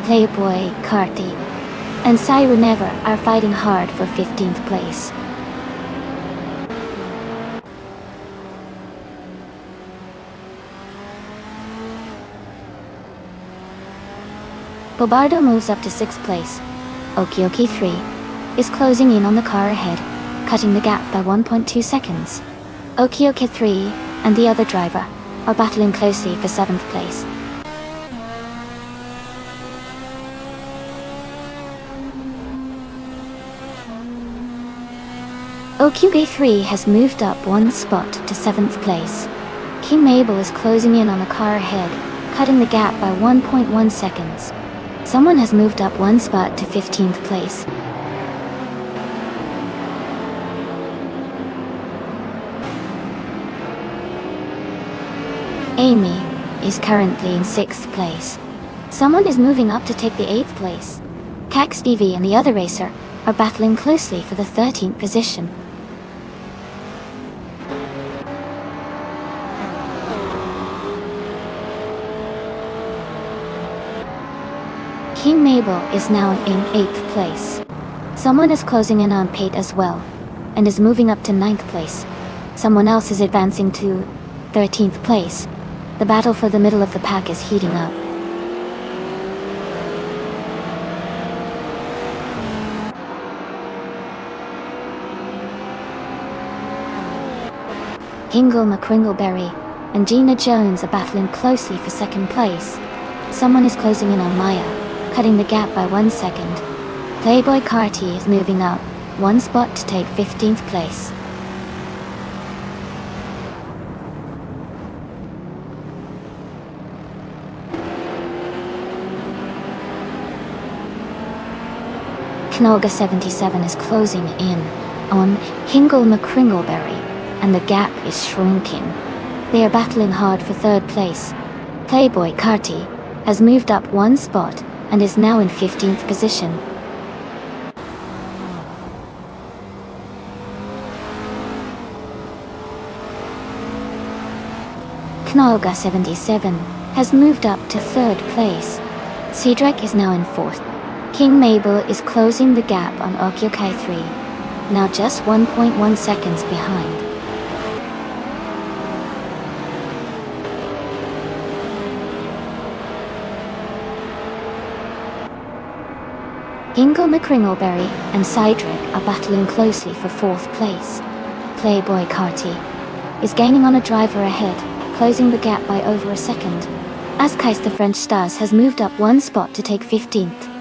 Playboy, Carti, and Siren Never are fighting hard for 15th place. Bobardo moves up to 6th place. Okioki 3 is closing in on the car ahead, cutting the gap by 1.2 seconds. Okioki 3 and the other driver are battling closely for 7th place. Okioki 3 has moved up 1 spot to 7th place. King Mabel is closing in on the car ahead, cutting the gap by 1.1 seconds. Someone has moved up 1 spot to 15th place. Amy is currently in 6th place. Someone is moving up to take the 8th place. Cax DV and the other racer are battling closely for the 13th position. King Mabel is now in 8th place. Someone is closing in on Pate as well, and is moving up to 9th place. Someone else is advancing to 13th place. The battle for the middle of the pack is heating up. Hingle McCringleberry and Gina Jones are battling closely for 2nd place. Someone is closing in on Maya, cutting the gap by 1 second. Playboy Carti is moving up 1 spot to take 15th place. Knolga 77 is closing in on Hingle McCringleberry, and the gap is shrinking. They are battling hard for 3rd place. Playboy Carti has moved up 1 spot and is now in 15th position. Knolga 77 has moved up to 3rd place. Cedric is now in 4th. King Mabel is closing the gap on Okyokai 3, now just 1.1 seconds behind. Hingle McCringleberry and Cedric are battling closely for 4th place. Playboy Carti is gaining on a driver ahead, closing the gap by over a second. Askais the French Stars has moved up 1 spot to take 15th.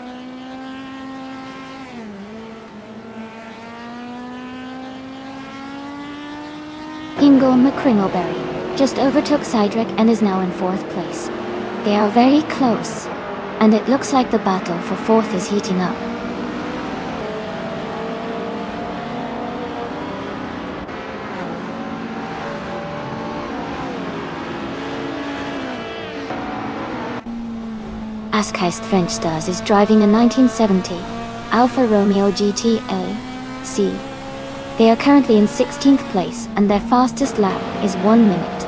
Hingle McCringleberry just overtook Cedric and is now in 4th place. They are very close, and it looks like the battle for 4th is heating up. Askheist French Stars is driving a 1970 Alfa Romeo GTO C. They are currently in 16th place and their fastest lap is 1 minute,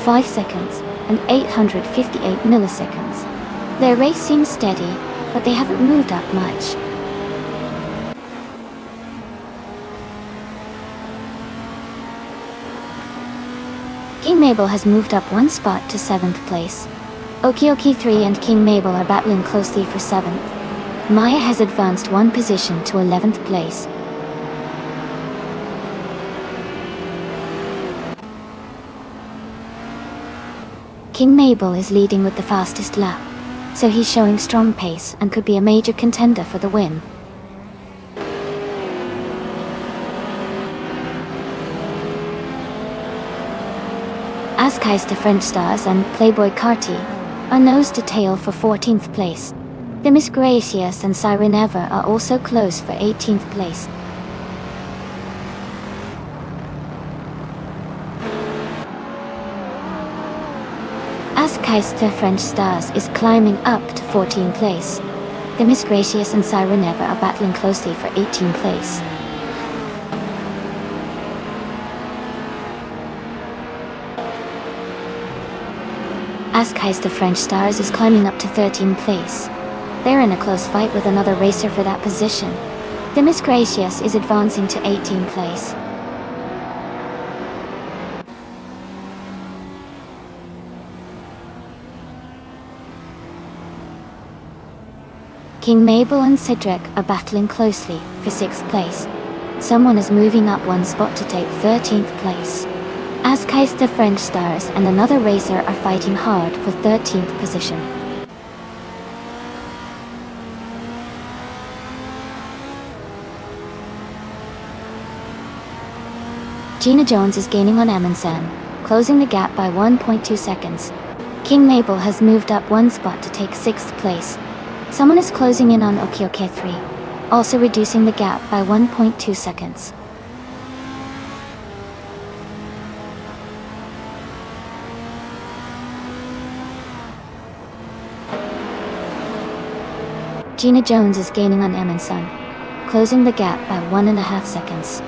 5 seconds and 858 milliseconds. Their race seems steady, but they haven't moved up much. King Mabel has moved up 1 spot to 7th place. Okioki 3 and King Mabel are battling closely for 7th. Maya has advanced 1 position to 11th place. King Mabel is leading with the fastest lap, so he's showing strong pace and could be a major contender for the win. Askais the French Stars and Playboy Carti are nose to tail for 14th place. The Miss Gracious and Siren Ever are also close for 18th place. Askais the French Stars is climbing up to 14th place. The Miss Gracious and Siren Ever are battling closely for 18th place. Ascais the French Stars is climbing up to 13th place. They're in a close fight with another racer for that position. Demis Gracious is advancing to 18th place. King Mabel and Cedric are battling closely for 6th place. Someone is moving up one spot to take 13th place. Ascais the French Stars and another racer are fighting hard for 13th position. Gina Jones is gaining on Amundsen, closing the gap by 1.2 seconds. King Mabel has moved up one spot to take 6th place. Someone is closing in on Okioke 3, also reducing the gap by 1.2 seconds. Gina Jones is gaining on Amundsen, closing the gap by 1.5 seconds.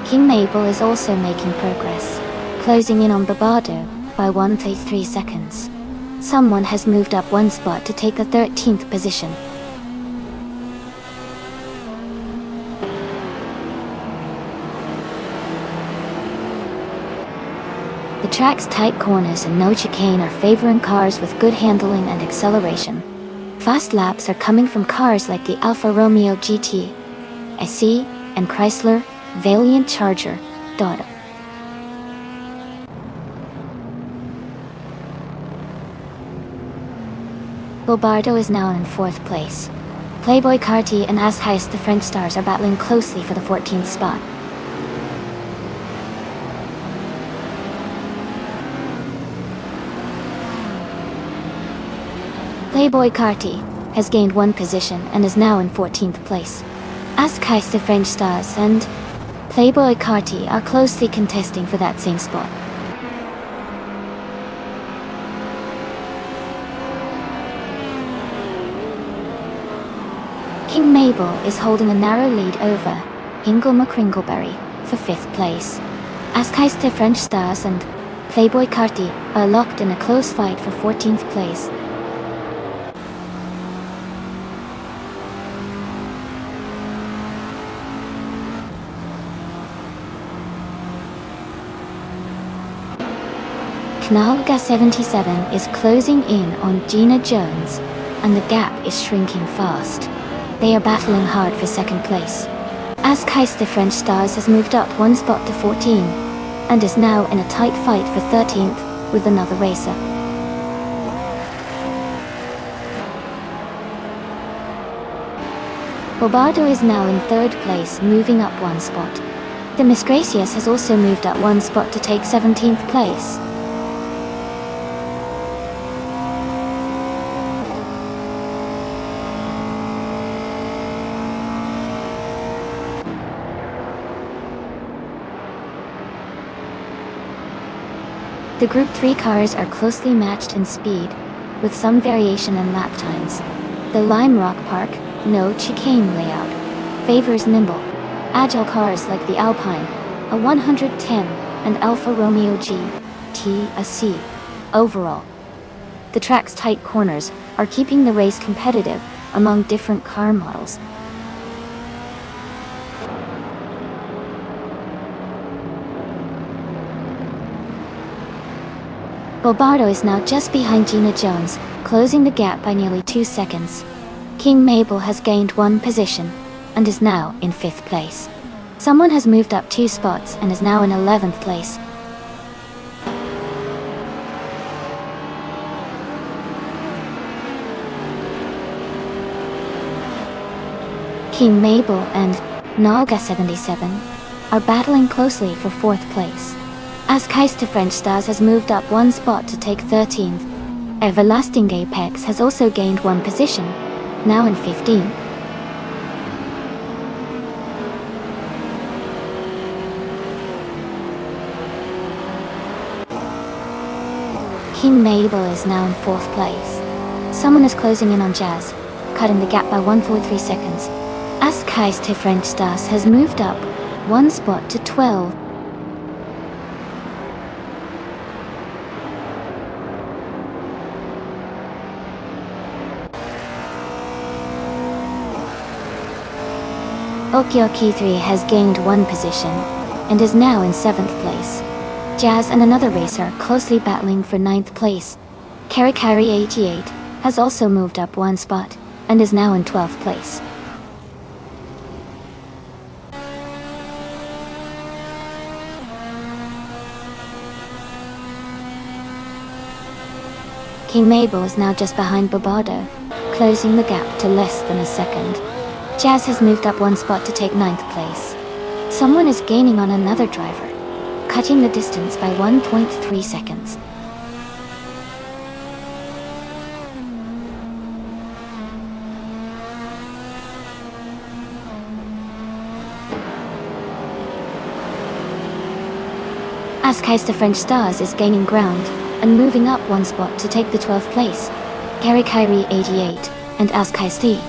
King Mabel is also making progress, closing in on Barbado by 1.3 seconds. Someone has moved up one spot to take the 13th position. The track's tight corners and no chicane are favoring cars with good handling and acceleration. Fast laps are coming from cars like the Alfa Romeo GT, SE, and Chrysler Valiant Charger, Dada. Bobardo is now in 4th place. Playboy Carty and Ascais the French Stars are battling closely for the 14th spot. Playboy Carty has gained one position and is now in 14th place. Ascais the French Stars and Playboy Carty are closely contesting for that same spot. King Mabel is holding a narrow lead over Ingle McCringleberry for 5th place. Ascais the French Stars and Playboy Carty are locked in a close fight for 14th place. Knalga 77 is closing in on Gina Jones, and the gap is shrinking fast. They are battling hard for 2nd place. Ascais the French Stars has moved up one spot to 14, and is now in a tight fight for 13th with another racer. Bobardo is now in 3rd place, moving up one spot. Demis Gracious has also moved up one spot to take 17th place. The Group 3 cars are closely matched in speed, with some variation in lap times. The Lime Rock Park, no chicane layout, favors nimble, agile cars like the Alpine, a 110, and Alfa Romeo GT, a C. Overall, the track's tight corners are keeping the race competitive among different car models. Bobardo is now just behind Gina Jones, closing the gap by nearly 2 seconds. King Mabel has gained one position, and is now in 5th place. Someone has moved up 2 spots and is now in 11th place. King Mabel and Nalga 77 are battling closely for 4th place. Ascais the French Stars has moved up one spot to take 13th. Everlasting Apex has also gained one position, now in 15th. King Mabel is now in 4th place. Someone is closing in on Jazz, cutting the gap by 1.3 seconds. Ascais the French Stars has moved up one spot to 12. Okioki3 has gained 1 position and is now in 7th place. Jazz and another racer are closely battling for 9th place. Karikari88 has also moved up 1 spot and is now in 12th place. King Mabel is now just behind Bobardo, closing the gap to less than a second. Jazz has moved up 1 spot to take 9th place. Someone is gaining on another driver, cutting the distance by 1.3 seconds. Askeister French Stars is gaining ground and moving up 1 spot to take the 12th place. Karikari88 and Askeister.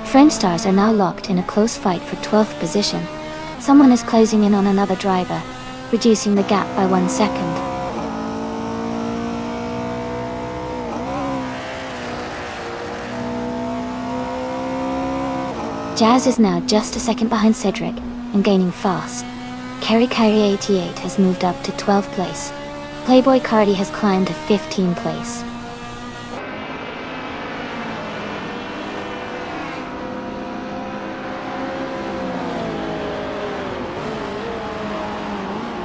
French Stars are now locked in a close fight for 12th position. Someone is closing in on another driver, reducing the gap by 1 second. Jazz is now just a second behind Cedric and gaining fast. Karikari88 has moved up to 12th place. Playboy Cardi has climbed to 15th place.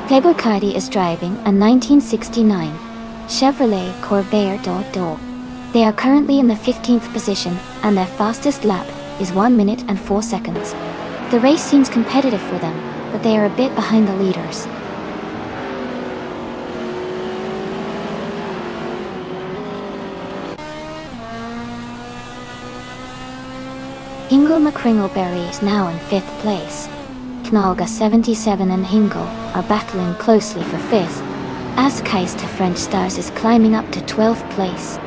Playboy Cardi is driving a 1969 Chevrolet Corvair d'Or. They are currently in the 15th position and their fastest lap is 1 minute and 4 seconds. The race seems competitive for them, but they are a bit behind the leaders. Hingle McCringleberry is now in 5th place. Knalga 77 and Hingle are battling closely for 5th. Askeister French Stars is climbing up to 12th place.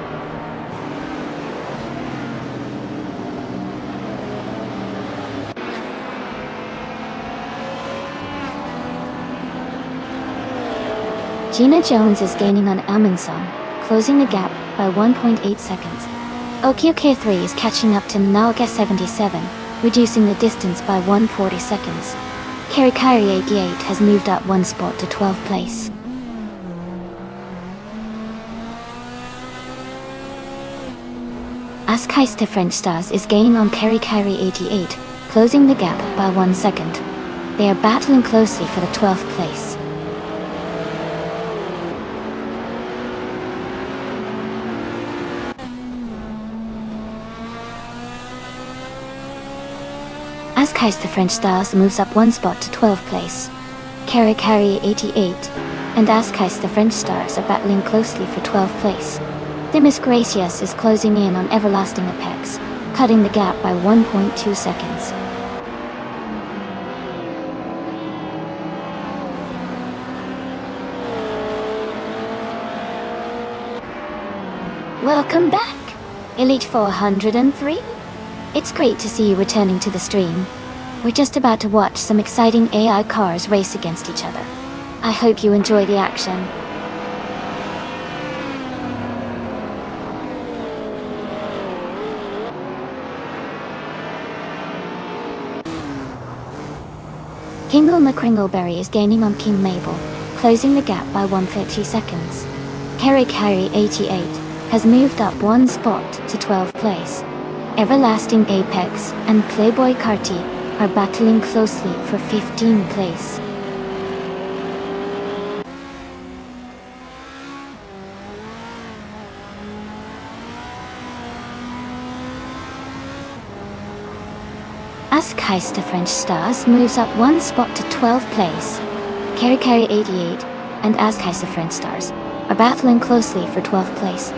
Gina Jones is gaining on Amundsen, closing the gap by 1.8 seconds. Okioki3 is catching up to Nalga 77, reducing the distance by 140 seconds. Karikari88 has moved up 1 spot to 12th place. Askeister French Stars is gaining on Karikari88, closing the gap by 1 second. They are battling closely for the 12th place. Askeister French Stars moves up 1 spot to 12th place. Karikari88 and Askeister French Stars are battling closely for 12th place. Demis Gracias is closing in on Everlasting Apex, cutting the gap by 1.2 seconds. Welcome back, Elite 403. It's great to see you returning to the stream. We're just about to watch some exciting AI cars race against each other. I hope you enjoy the action. Hingle McCringleberry is gaining on King Mabel, closing the gap by 130 seconds. Karikari88 has moved up 1 spot to 12th place. Everlasting Apex and Playboy Carti are battling closely for 15th place. Askeister French Stars moves up 1 spot to 12th place. Karikari88 and Askeister French Stars are battling closely for 12th place.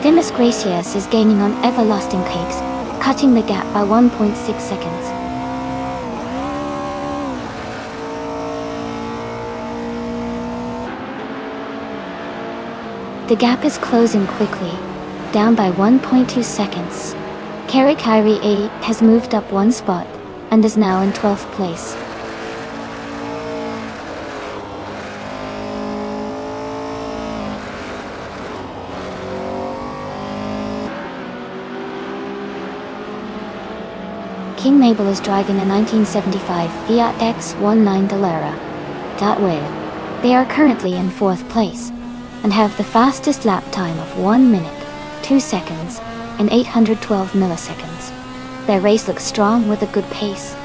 Demis Gracias is gaining on Everlasting Cakes, cutting the gap by 1.6 seconds. The gap is closing quickly, down by 1.2 seconds. Karikari88 has moved up 1 spot and is now in 12th place. King Mabel is driving a 1975 Fiat X19 Dallara. They are currently in 4th place and have the fastest lap time of 1 minute, 2 seconds, and 812 milliseconds. Their race looks strong with a good pace.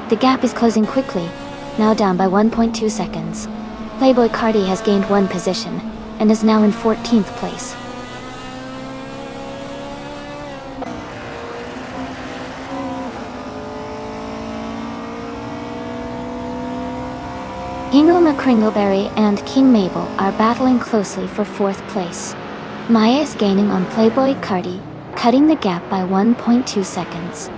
The gap is closing quickly, now down by 1.2 seconds. Playboy Cardi has gained 1 position and is now in 14th place. Hingle McCringleberry and King Mabel are battling closely for 4th place. Maya is gaining on Playboy Cardi, cutting the gap by 1.2 seconds.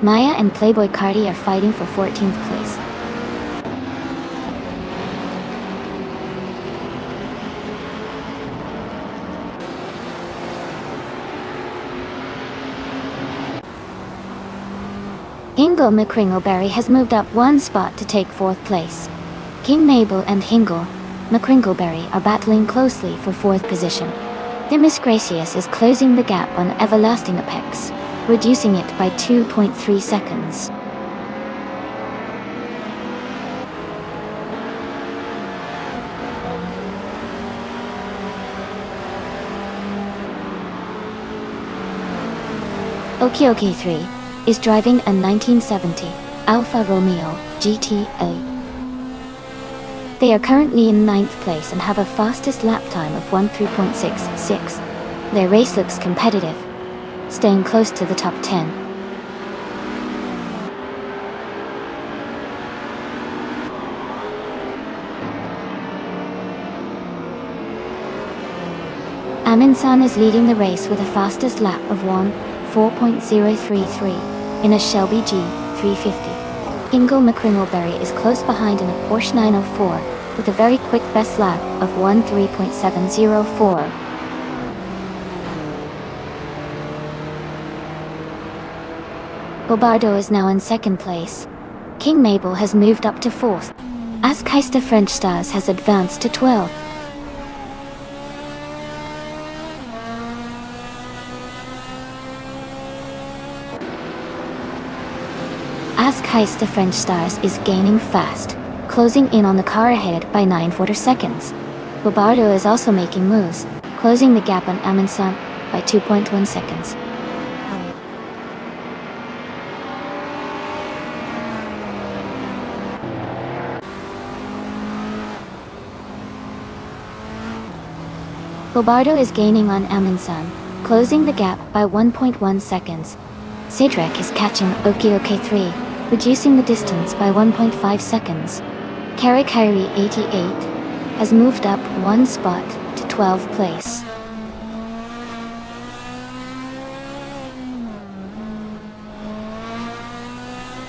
Maya and Playboy Cardi are fighting for 14th place. Hingle McCringleberry has moved up 1 spot to take 4th place. King Mabel and Hingle McCringleberry are battling closely for 4th position. Demis Gracious is closing the gap on Everlasting Apex, reducing it by 2.3 seconds. OK3 is driving a 1970 Alfa Romeo GTA. They are currently in 9th place and have a fastest lap time of 13.66. Their race looks competitive, staying close to the top 10. Aminsan is leading the race with a fastest lap of 4.033 in a Shelby G350. Hingle McCringleberry is close behind in a Porsche 904 with a very quick best lap of 13.704. Bobardo is now in 2nd place. King Mabel has moved up to 4th. Askeister French Stars has advanced to 12th. Askeister French Stars is gaining fast, closing in on the car ahead by 9/4 seconds. Bobardo is also making moves, closing the gap on Aminsan by 2.1 seconds. Bobardo is gaining on Aminsan, closing the gap by 1.1 seconds. Cedric is catching OK3, reducing the distance by 1.5 seconds. Kyrie 88 has moved up 1 spot to 12th place.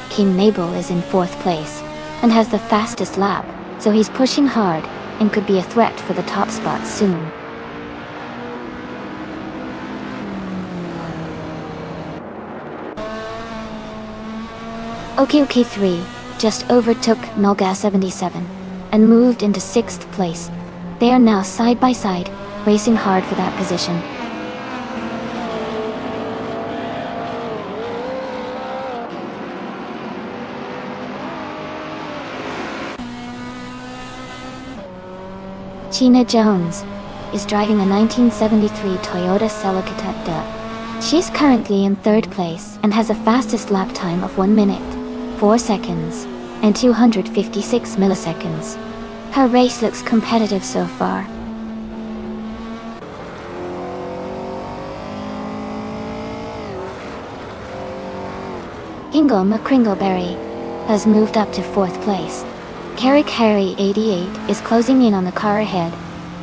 King Mabel is in 4th place and has the fastest lap, so he's pushing hard and could be a threat for the top spot soon. OK3 just overtook Nolga 77 and moved into 6th place. They are now side by side, racing hard for that position. Sheena Jones is driving a 1973 Toyota Celica. She's currently in 3rd place and has a fastest lap time of 1 minute, 4 seconds, and 256 milliseconds. Her race looks competitive so far. Hingle McCringleberry has moved up to 4th place. Kyrie 88 is closing in on the car ahead,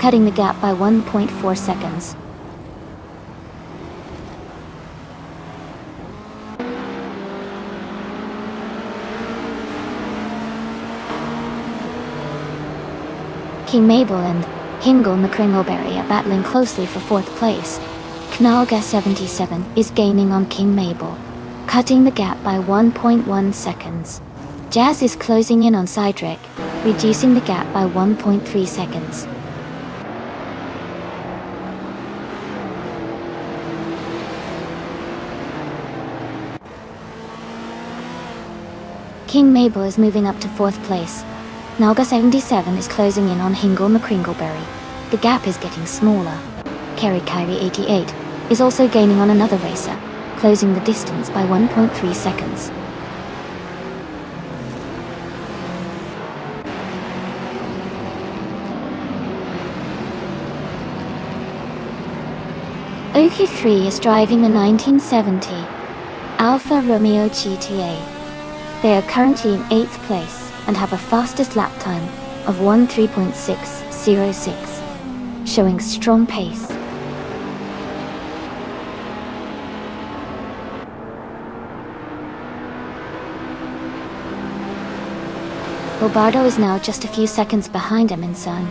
cutting the gap by 1.4 seconds. King Mabel and Hingle McCringleberry are battling closely for 4th place. Knalga 77 is gaining on King Mabel, cutting the gap by 1.1 seconds. Jazz is closing in on Cydric, reducing the gap by 1.3 seconds. King Mabel is moving up to 4th place. Naga 77 is closing in on Hingle McCringleberry. The gap is getting smaller. Kerry Kyrie 88 is also gaining on another racer, closing the distance by 1.3 seconds. OQ3 is driving the 1970 Alfa Romeo GTA. They are currently in 8th place and have a fastest lap time of 1:13.606, showing strong pace. Bobardo is now just a few seconds behind Emerson.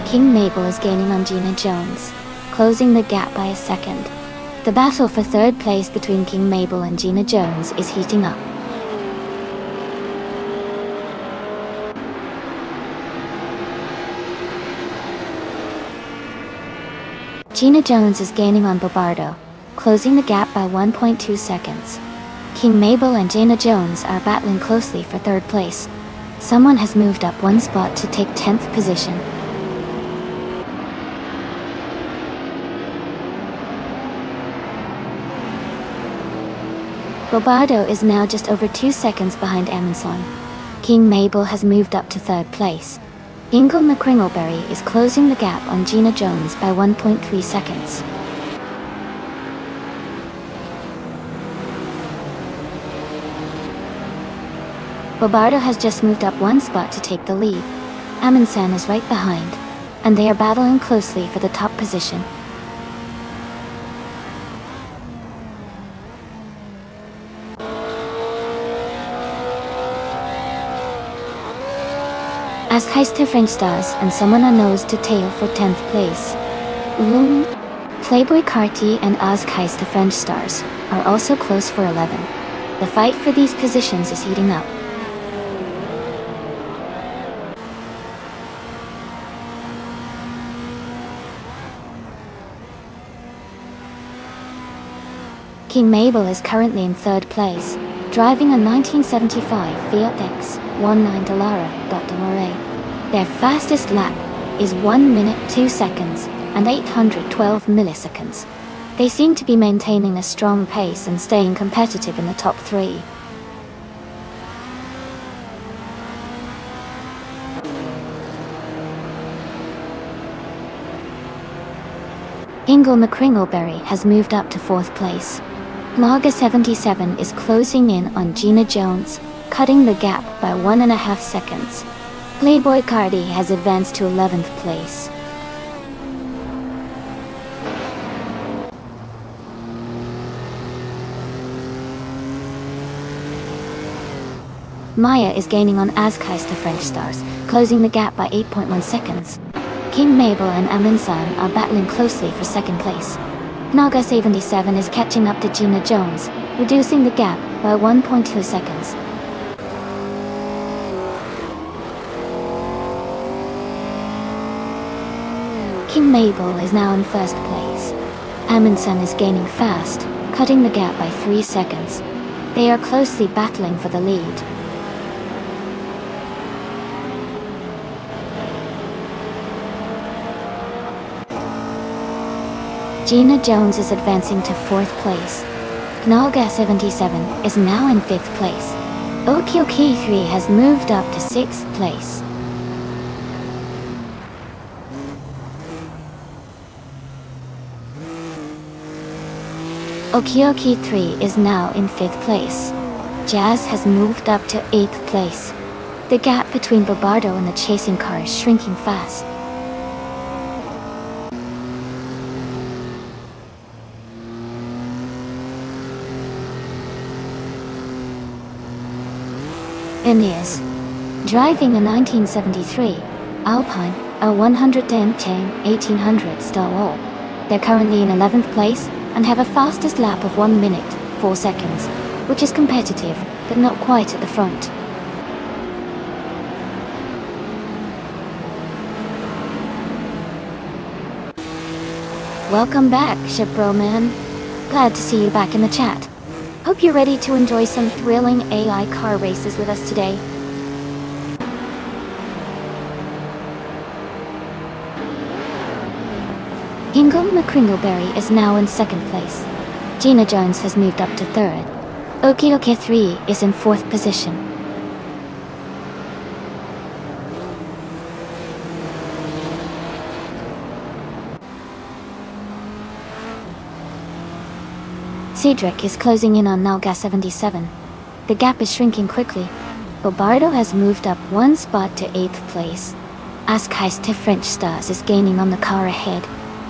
King Mabel is gaining on Gina Jones, closing the gap by a second. The battle for 3rd place between King Mabel and Gina Jones is heating up. Gina Jones is gaining on Bobardo, closing the gap by 1.2 seconds. King Mabel and Gina Jones are battling closely for 3rd place. Someone has moved up 1 spot to take 10th position. Bobardo is now just over 2 seconds behind Emerson. King Mabel has moved up to 3rd place. Hingle McCringleberry is closing the gap on Gina Jones by 1.3 seconds. Bobardo has just moved up 1 spot to take the lead. Amundsen is right behind, and they are battling closely for the top position. Askheister French Stars and someone unknown to tail for 10th place. Playboy Carty and Askheister French Stars are also close for 11. The fight for these positions is heating up. King Mabel is currently in 3rd place, driving a 1975 Fiat X19 Dallara. Their fastest lap is 1 minute 2 seconds and 812 milliseconds. They seem to be maintaining a strong pace and staying competitive in the top 3. Hingle McCringleberry has moved up to 4th place. Naga 77 is closing in on Gina Jones, cutting the gap by 1.5 seconds. Playboy Cardi has advanced to 11th place. Maya is gaining on Askheister French Stars, closing the gap by 8.1 seconds. King Mabel and Amundsen are battling closely for 2nd place. Naga 77 is catching up to Gina Jones, reducing the gap by 1.2 seconds. King Mabel is now in 1st place. Amundsen is gaining fast, cutting the gap by 3 seconds. They are closely battling for the lead. Gina Jones is advancing to 4th place. Naga 77 is now in 5th place. OQ3 has moved up to 6th place. OQ3 is now in 5th place. Jazz has moved up to 8th place. The gap between Bobardo and the chasing car is shrinking fast. Ineos, driving a 1973 Alpine, a 110 chain 1800 style. They're currently in 11th place and have a fastest lap of 1 minute 4 seconds, which is competitive but not quite at the front. Welcome back, Shipbro Man. Glad to see you back in the chat. Hope you're ready to enjoy some thrilling AI car races with us today. Ingle McCringleberry is now in second place. Gina Jones has moved up to third. Okioke 3 is in fourth position. Cedric is closing in on Nalga 77. The gap is shrinking quickly. Bobardo has moved up one spot to 8th place. Askheist French Stars is gaining on the car ahead,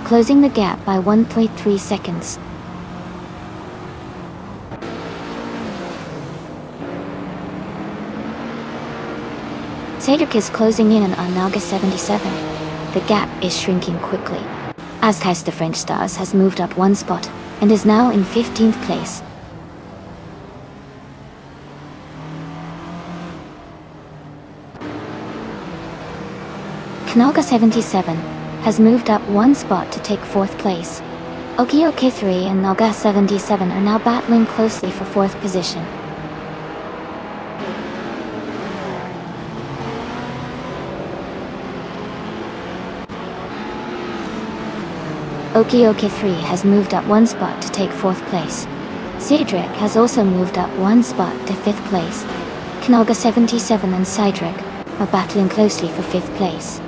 closing the gap by 1.3 seconds. Cedric is closing in on Nalga 77. The gap is shrinking quickly. Askheist French Stars has moved up one spot and is now in 15th place. Knalga 77 has moved up one spot to take 4th place. Okioke 3 and Nalga 77 are now battling closely for 4th position. Okioke 3 has moved up one spot to take 4th place. Cedric has also moved up one spot to 5th place. Knalga 77 and Cedric are battling closely for 5th place.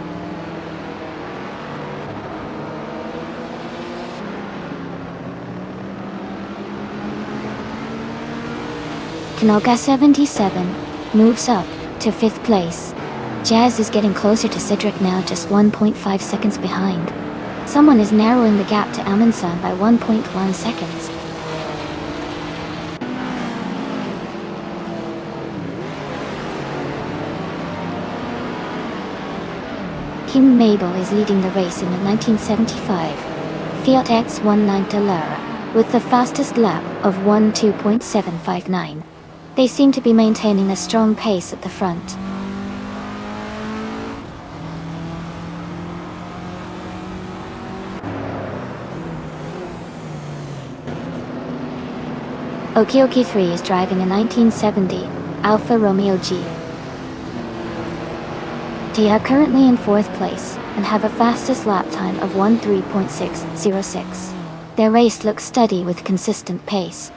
Knalga 77 moves up to 5th place. Jazz is getting closer to Cedric now, just 1.5 seconds behind. Someone is narrowing the gap to Amundsen by 1.1 seconds. Kim Mabel is leading the race in the 1975 Fiat X19 Dallara with the fastest lap of 1:2.759. They seem to be maintaining a strong pace at the front. Okioke 3 is driving a 1970 Alfa Romeo G. They are currently in 4th place and have a fastest lap time of 1:3.606. Their race looks steady with consistent pace.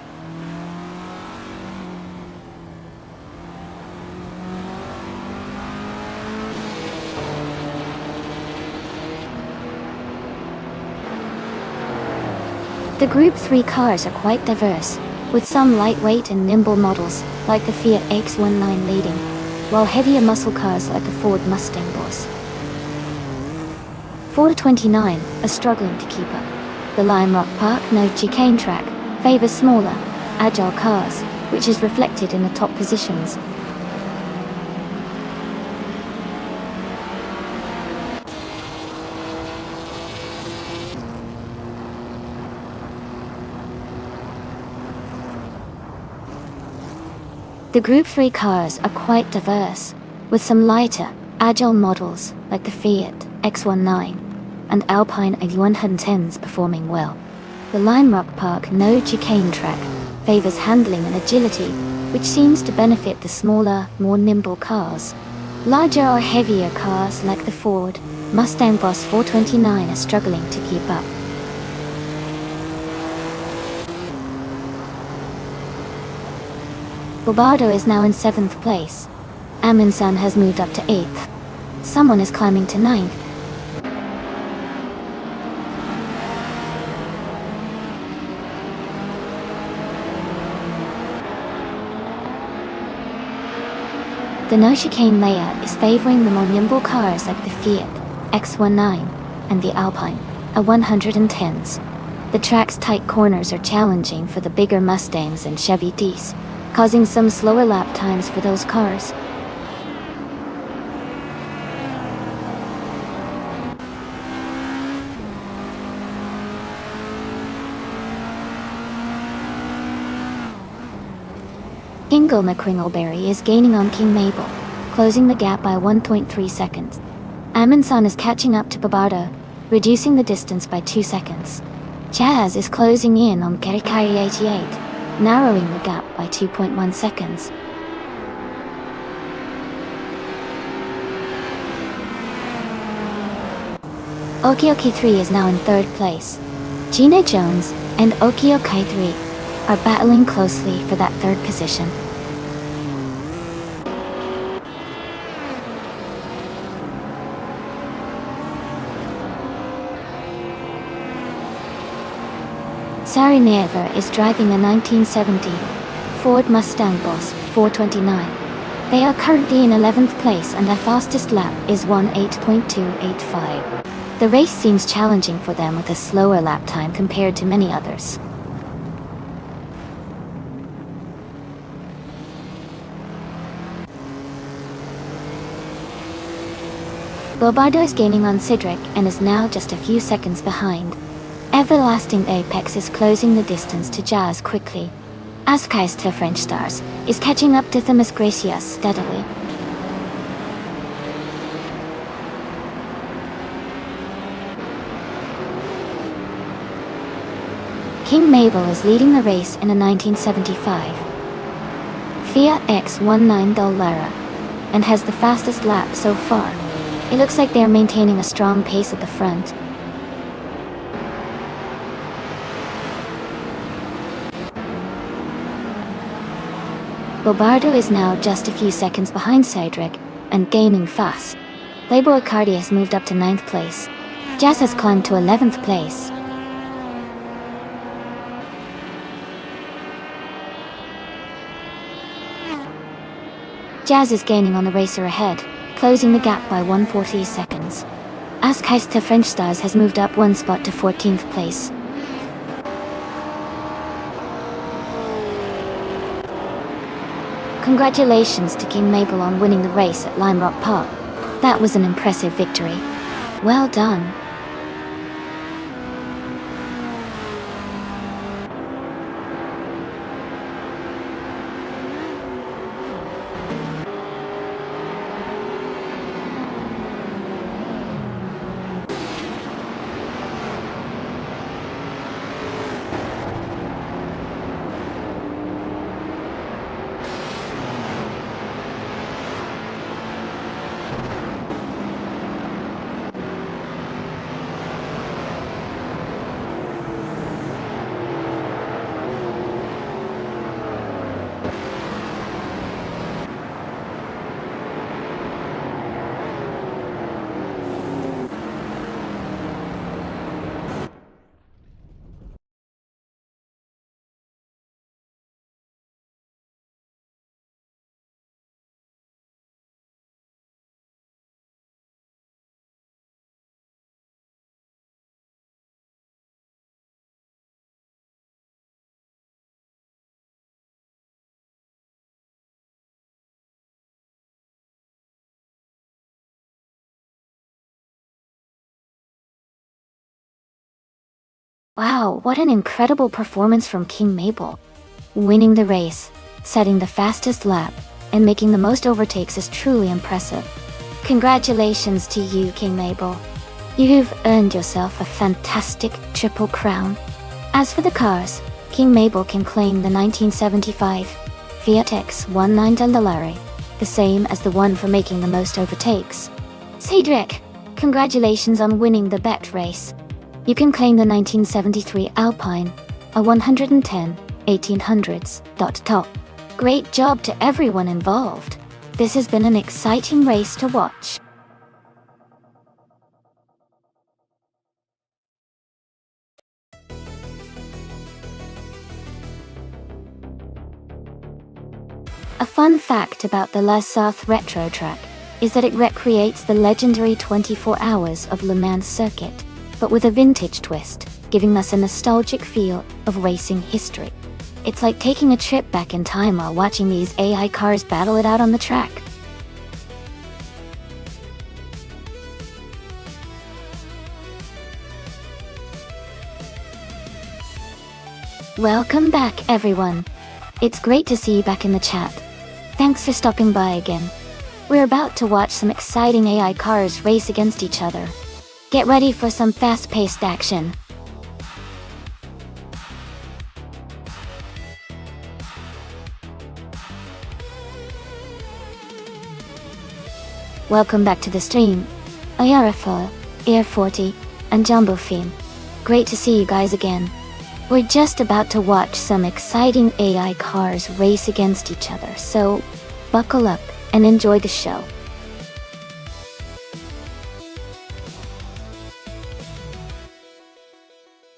The Group 3 cars are quite diverse, with some lightweight and nimble models, like the Fiat X19 leading, while heavier muscle cars like the Ford Mustang Boss. Ford 29 are struggling to keep up. The Lime Rock Park no chicane track favors smaller, agile cars, which is reflected in the top positions. The Group 3 cars are quite diverse, with some lighter, agile models like the Fiat X19 and Alpine A110s performing well. The Lime Rock Park no chicane track favors handling and agility, which seems to benefit the smaller, more nimble cars. Larger or heavier cars like the Ford Mustang Boss 429 are struggling to keep up. Bobardo is now in 7th place. Amundsen has moved up to 8th. Someone is climbing to 9th. The no chicane layout is favoring the more nimble cars like the Fiat X19 and the Alpine A110s. The track's tight corners are challenging for the bigger Mustangs and Chevy Ds, causing some slower lap times for those cars. Ingle McCringleberry is gaining on King Mabel, closing the gap by 1.3 seconds. Amundsen is catching up to Bobardo, reducing the distance by 2 seconds. Jazz is closing in on Kerikari 88, narrowing the gap by 2.1 seconds. Okioki 3 is now in 3rd place. Gina Jones and Okioki 3 are battling closely for that 3rd position. Sari Never is driving a 1970 Ford Mustang Boss 429. They are currently in 11th place and their fastest lap is 18.285. The race seems challenging for them with a slower lap time compared to many others. Bobardo is gaining on Cedric and is now just a few seconds behind. Everlasting Apex is closing the distance to Jazz quickly. Askais to French Stars is catching up to Themis Gracias steadily. King Mabel is leading the race in a 1975 Fiat X19 Dallara and has the fastest lap so far. It looks like they're maintaining a strong pace at the front. Bobardo is now just a few seconds behind Cedric and gaining fast. Labor Icardi has moved up to 9th place. Jazz has climbed to 11th place. Jazz is gaining on the racer ahead, closing the gap by 140 seconds. Askais to French Stars has moved up 1 spot to 14th place. Congratulations to King Mabel on winning the race at Lime Rock Park. That was an impressive victory. Well done. Wow, what an incredible performance from King Mabel. Winning the race, setting the fastest lap, and making the most overtakes is truly impressive. Congratulations to you, King Mabel. You've earned yourself a fantastic triple crown. As for the cars, King Mabel can claim the 1975 Fiat X19 Dallara, the same as the one for making the most overtakes. Cedric, congratulations on winning the bet race. You can claim the 1973 Alpine, a 110 1800s top. Great job to everyone involved. This has been an exciting race to watch. A fun fact about the La Sarthe Retro Track is that it recreates the legendary 24 Hours of Le Mans circuit, but with a vintage twist, giving us a nostalgic feel of racing history. It's like taking a trip back in time while watching these AI cars battle it out on the track. Welcome back, everyone. It's great to see you back in the chat. Thanks for stopping by again. We're about to watch some exciting AI cars race against each other. Get ready for some fast-paced action. Welcome back to the stream. Ayarafo, Air 40, and Jumbo Fim. Great to see you guys again. We're just about to watch some exciting AI cars race against each other, so buckle up and enjoy the show.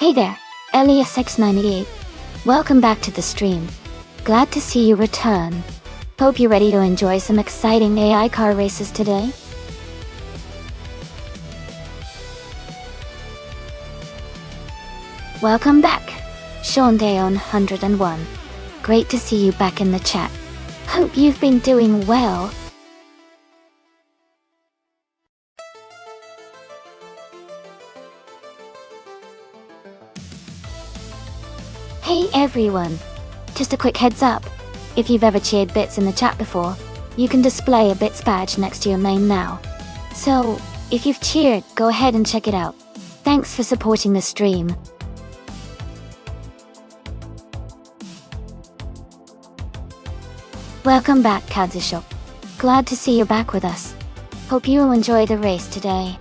Hey there, Elias698. Welcome back to the stream. Glad to see you return. Hope you're ready to enjoy some exciting AI car races today. Welcome back, Seandayon 101. Great to see you back in the chat. Hope you've been doing well. Hey everyone! Just a quick heads up. If you've ever cheered bits in the chat before, you can display a bits badge next to your name now. So, if you've cheered, go ahead and check it out. Thanks for supporting the stream. Welcome back, Kazushop. Glad to see you're back with us. Hope you'll enjoy the race today.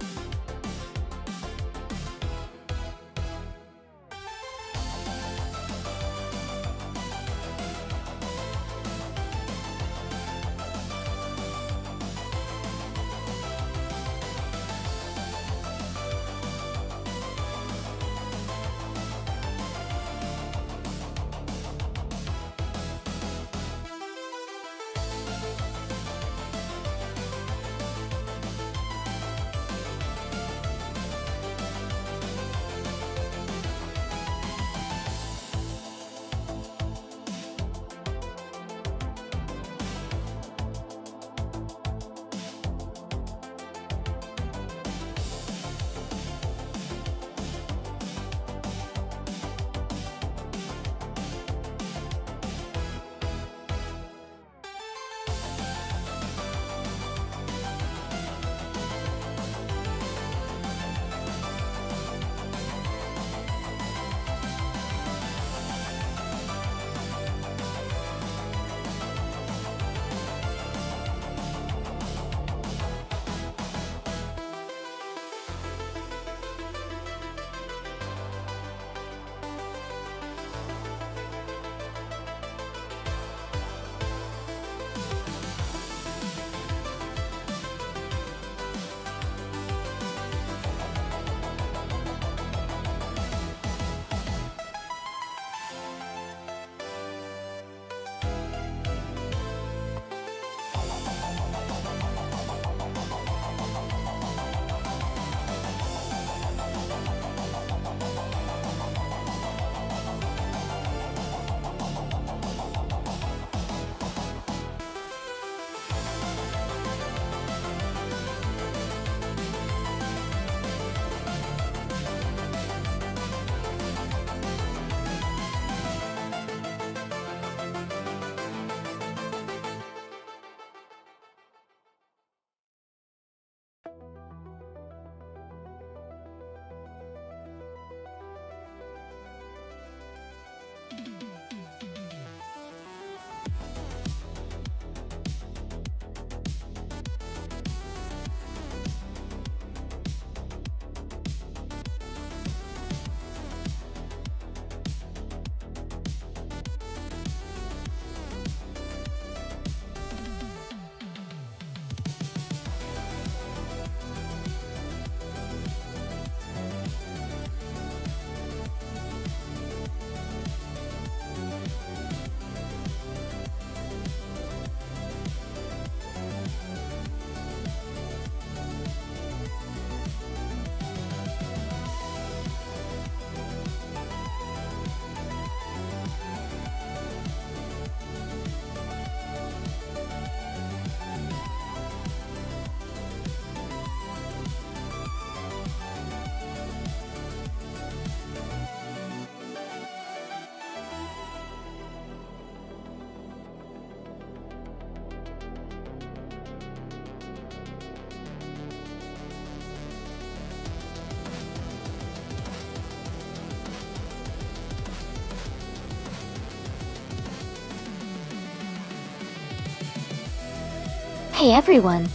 Hey everyone!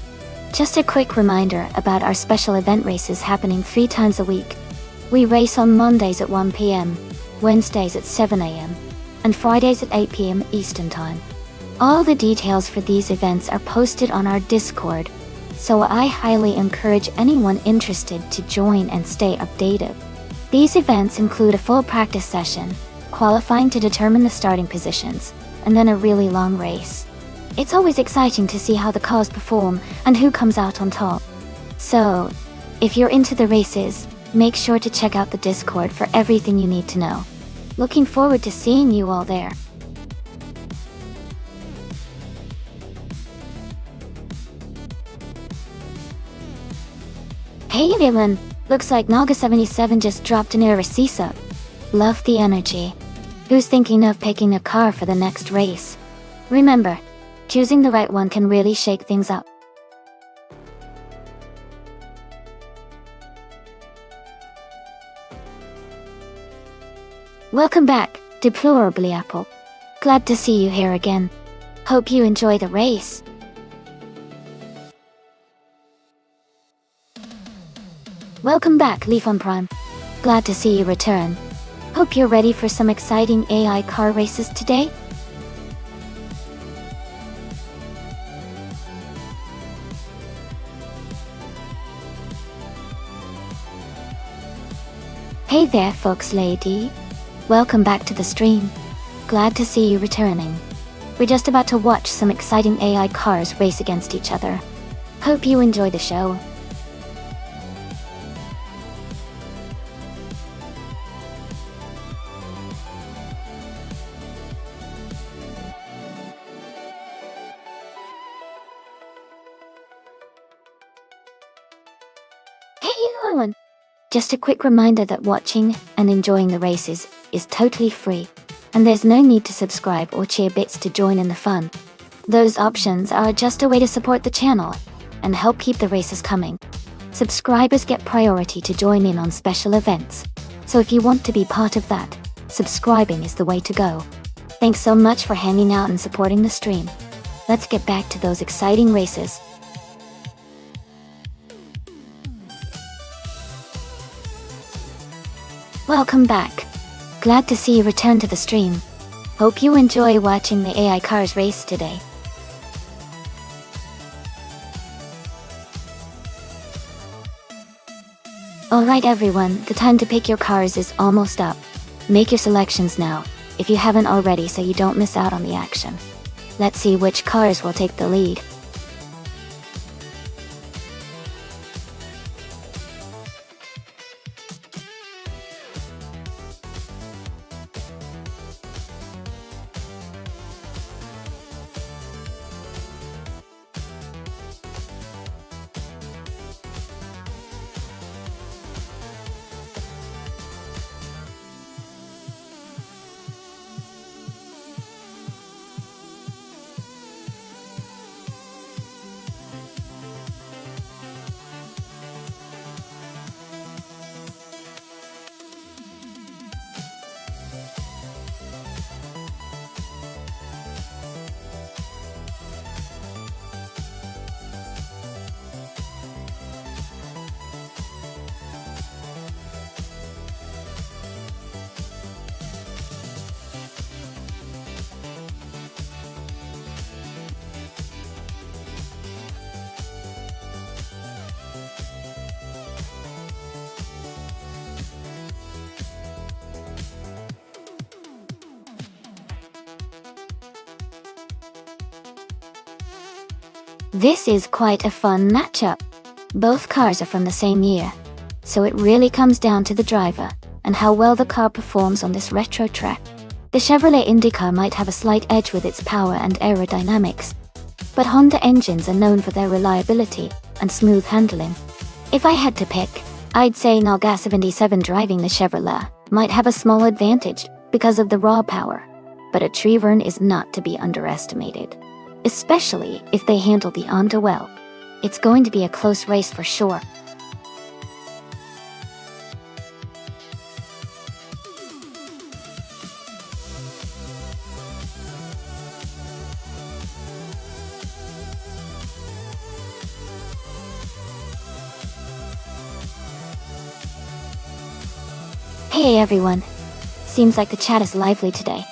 Just a quick reminder about our special event races happening 3 times a week. We race on Mondays at 1 p.m., Wednesdays at 7 a.m., and Fridays at 8 p.m. Eastern Time. All the details for these events are posted on our Discord, so I highly encourage anyone interested to join and stay updated. These events include a full practice session, qualifying to determine the starting positions, and then a really long race. It's always exciting to see how the cars perform and who comes out on top. So, if you're into the races, make sure to check out the Discord for everything you need to know. Looking forward to seeing you all there. Hey Dylan, looks like Naga77 just dropped an air up. Love the energy. Who's thinking of picking a car for the next race? Remember, choosing the right one can really shake things up. Welcome back, Deplorably Apple. Glad to see you here again. Hope you enjoy the race. Welcome back, Leaf on Prime. Glad to see you return. Hope you're ready for some exciting AI car races today. Hey there, folks lady. Welcome back to the stream. Glad to see you returning. We're just about to watch some exciting AI cars race against each other. Hope you enjoy the show. Hey everyone! Just a quick reminder that watching and enjoying the races is totally free, and there's no need to subscribe or cheer bits to join in the fun. Those options are just a way to support the channel and help keep the races coming. Subscribers get priority to join in on special events, so if you want to be part of that, subscribing is the way to go. Thanks so much for hanging out and supporting the stream. Let's get back to those exciting races. Welcome back. Glad to see you return to the stream. Hope you enjoy watching the AI cars race today. Alright everyone, the time to pick your cars is almost up. Make your selections now, if you haven't already, so you don't miss out on the action. Let's see which cars will take the lead. This is quite a fun matchup. Both cars are from the same year, so it really comes down to the driver and how well the car performs on this retro track. The Chevrolet IndyCar might have a slight edge with its power and aerodynamics, but Honda engines are known for their reliability and smooth handling. If I had to pick, I'd say Naga77 driving the Chevrolet might have a small advantage because of the raw power, but a Trevern is not to be underestimated, especially if they handle the Honda well. It's going to be a close race for sure. Hey everyone. Seems like the chat is lively today.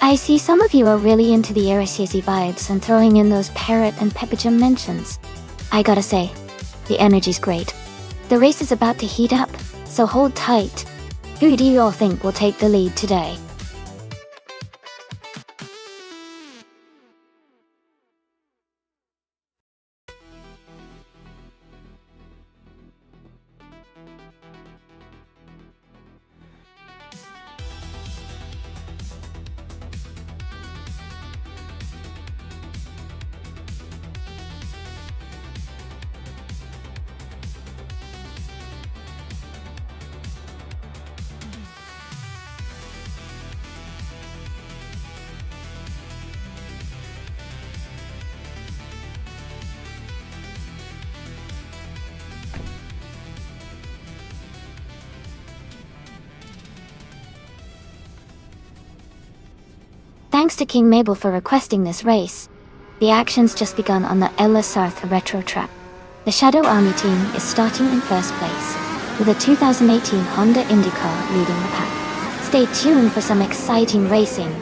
I see some of you are really into the RSCSE vibes and throwing in those Parrot and Pepijam mentions. I gotta say, the energy's great. The race is about to heat up, so hold tight. Who do you all think will take the lead today? Thanks to King Mabel for requesting this race. The action's just begun on the Ella Sarth retro track. The Shadow Army team is starting in first place, with a 2018 Honda IndyCar leading the pack. Stay tuned for some exciting racing.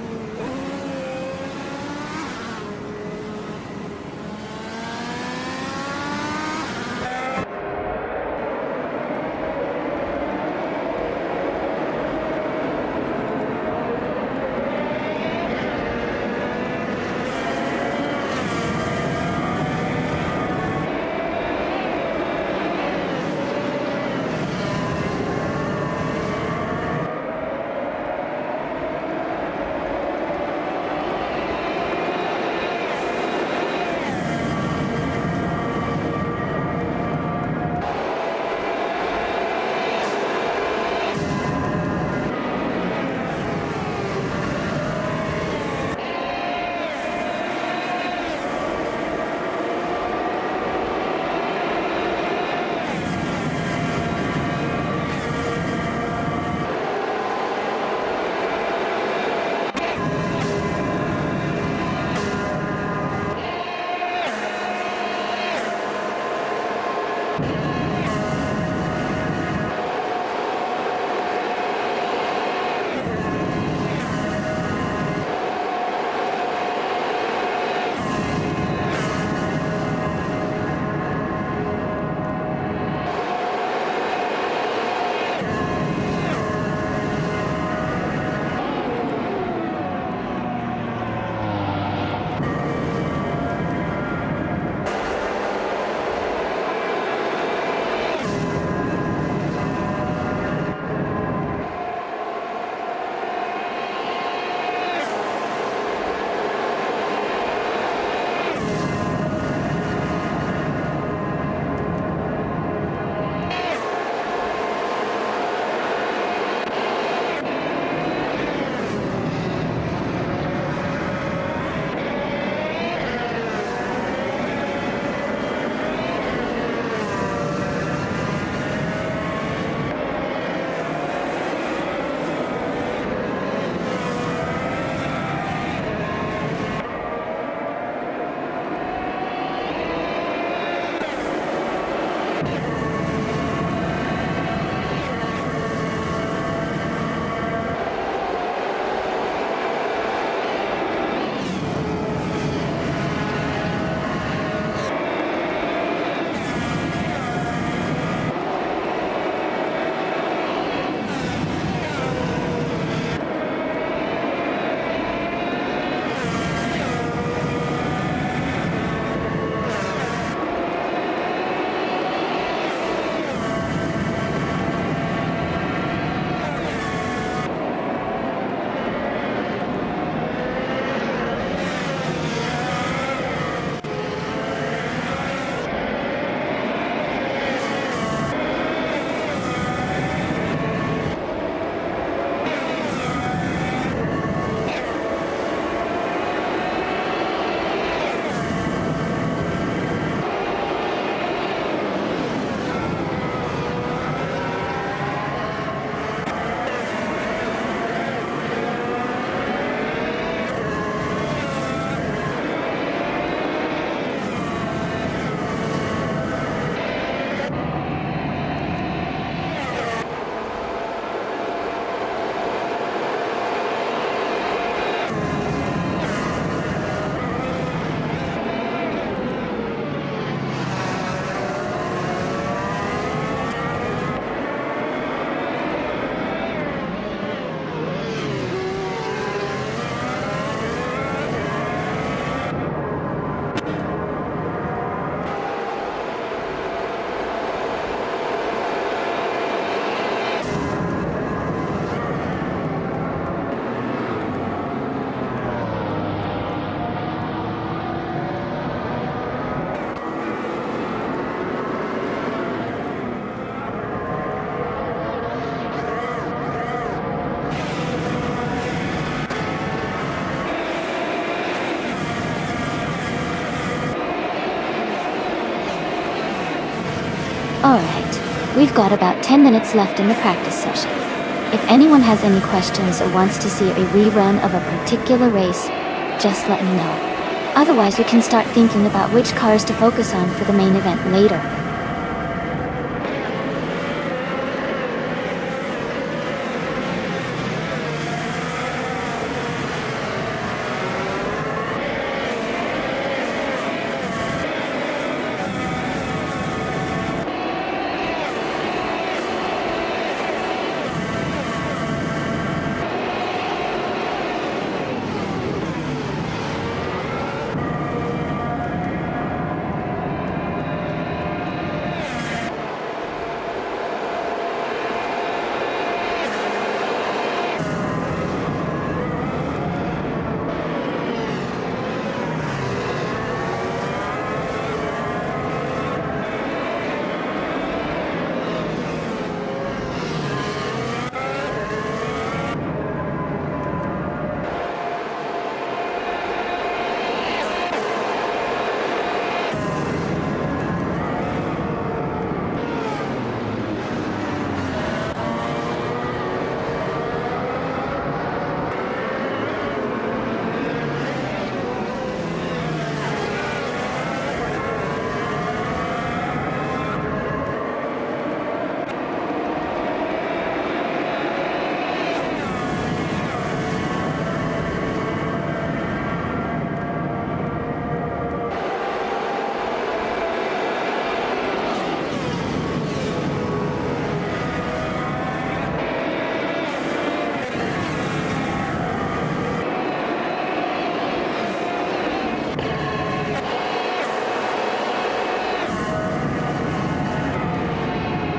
We've got about 10 minutes left in the practice session. If anyone has any questions or wants to see a rerun of a particular race, just let me know. Otherwise, we can start thinking about which cars to focus on for the main event later.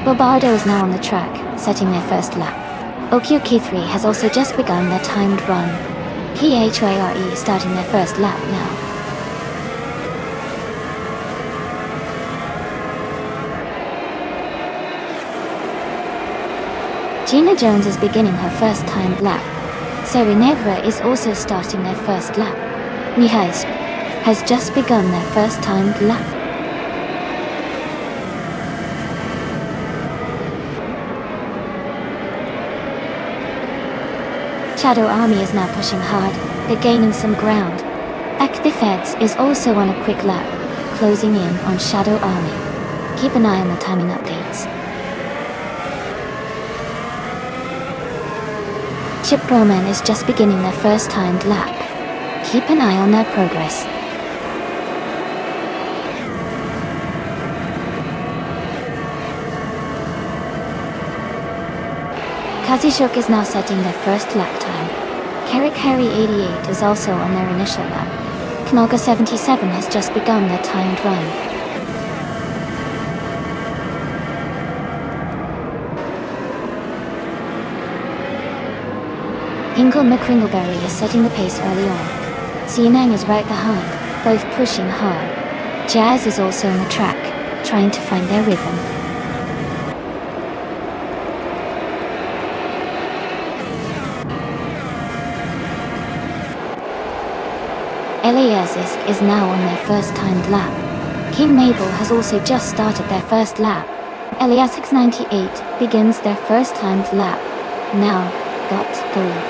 Bobardo is now on the track, setting their first lap. OQQ3 has also just begun their timed run. PHYRE starting their first lap now. Gina Jones is beginning her first timed lap. Serenevra is also starting their first lap. Mihaisp has just begun their first timed lap. Shadow Army is now pushing hard, they're gaining some ground. Actifeds is also on a quick lap, closing in on Shadow Army. Keep an eye on the timing updates. Chip Roman is just beginning their first timed lap. Keep an eye on their progress. Kazishok is now setting their first lap time. Carrick Harry 88 is also on their initial lap. Knoga 77 has just begun their timed run. Hinkle McCringleberry is setting the pace early on. Sianang is right behind, both pushing hard. Jazz is also on the track, trying to find their rhythm. Eliasisk is now on their first timed lap. King Mabel has also just started their first lap. Eliasisk 98 begins their first timed lap. Now, got the lead.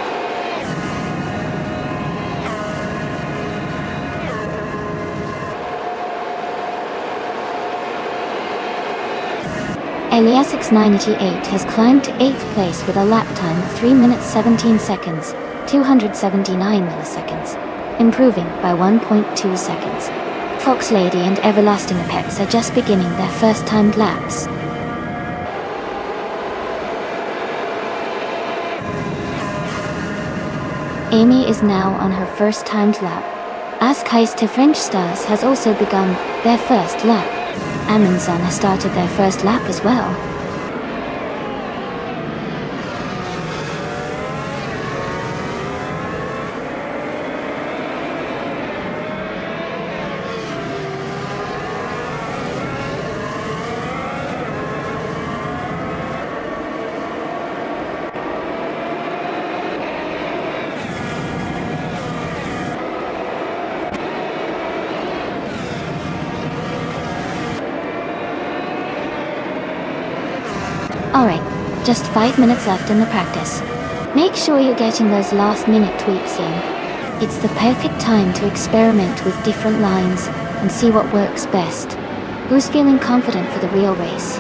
Eliasisk 98 has climbed to 8th place with a lap time of 3 minutes 17 seconds, 279 milliseconds. Improving by 1.2 seconds. Fox Lady and Everlasting Apex are just beginning their first timed laps. Amy is now on her first timed lap. Askheis to French Stars has also begun their first lap. Amundsen has started their first lap as well. Just 5 minutes left in the practice. Make sure you're getting those last-minute tweaks in. It's the perfect time to experiment with different lines and see what works best. Who's feeling confident for the real race?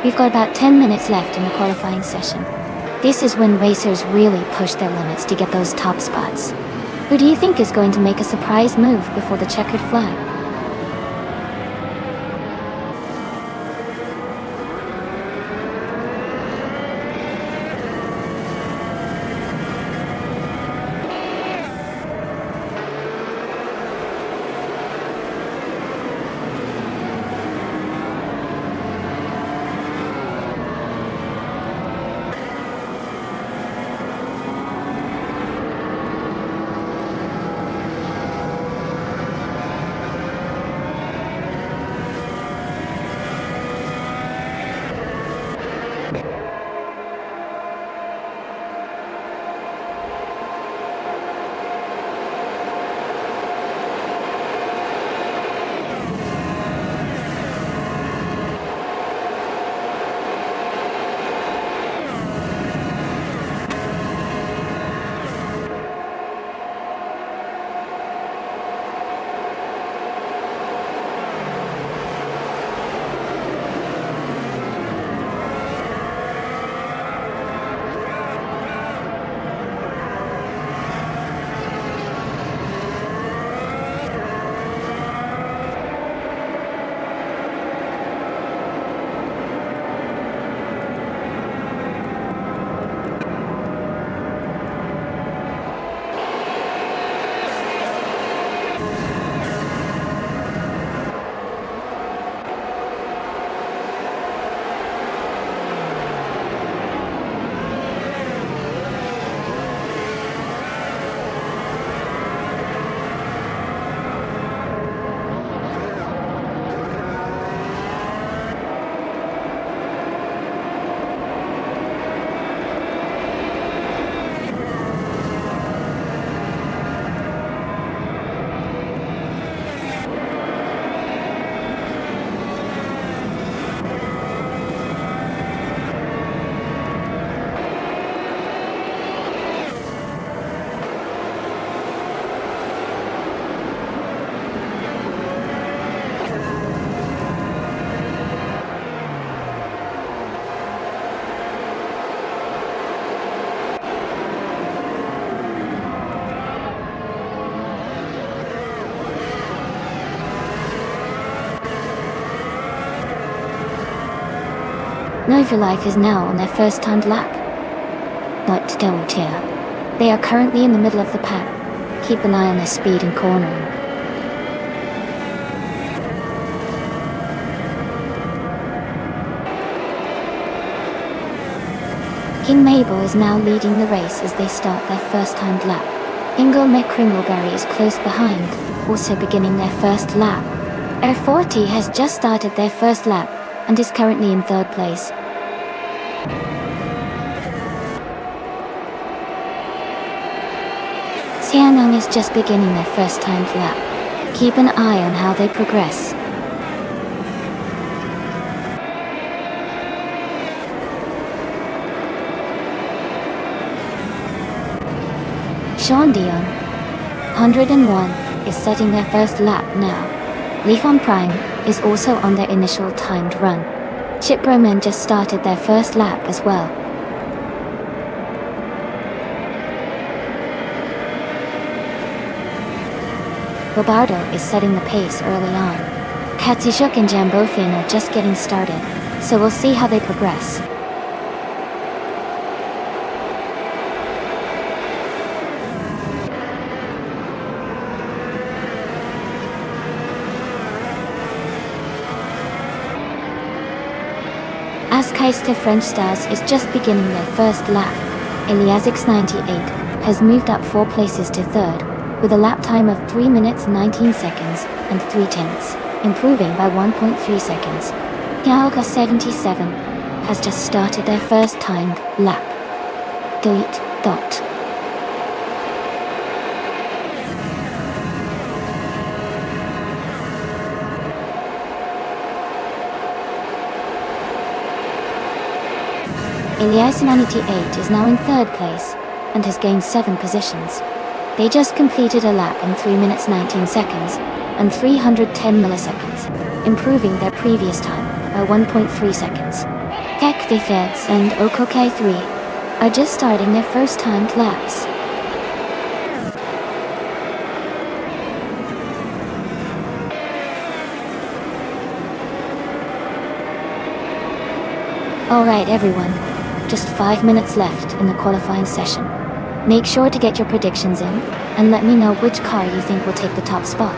We've got about 10 minutes left in the qualifying session. This is when racers really push their limits to get those top spots. Who do you think is going to make a surprise move before the checkered flag? Life is now on their first timed lap. Not to double tier. They are currently in the middle of the pack. Keep an eye on their speed and cornering. King Mabel is now leading the race as they start their first timed lap. Ingle McCringleberry is close behind, also beginning their first lap. Air 40 has just started their first lap and is currently in third place. Xianong is just beginning their first timed lap. Keep an eye on how they progress. Sean Dion, 101, is setting their first lap now. Lifon Prime is also on their initial timed run. Chip Roman just started their first lap as well. Robardo is setting the pace early on. Katsishuk and Jambofin are just getting started, so we'll see how they progress. Askeister French Stars is just beginning their first lap. Eliasix 98 has moved up 4 places to third, with a lap time of 3 minutes 19 seconds and 3/10, improving by 1.3 seconds. Yalga 77 has just started their first timed lap. Delete. Elias 98 is now in third place and has gained 7 positions. They just completed a lap in 3 minutes 19 seconds and 310 milliseconds, improving their previous time by 1.3 seconds. Feds and Okokai 3 are just starting their first timed laps. Alright everyone, just 5 minutes left in the qualifying session. Make sure to get your predictions in, and let me know which car you think will take the top spot.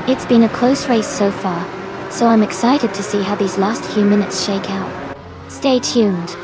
It's been a close race so far, so I'm excited to see how these last few minutes shake out. Stay tuned.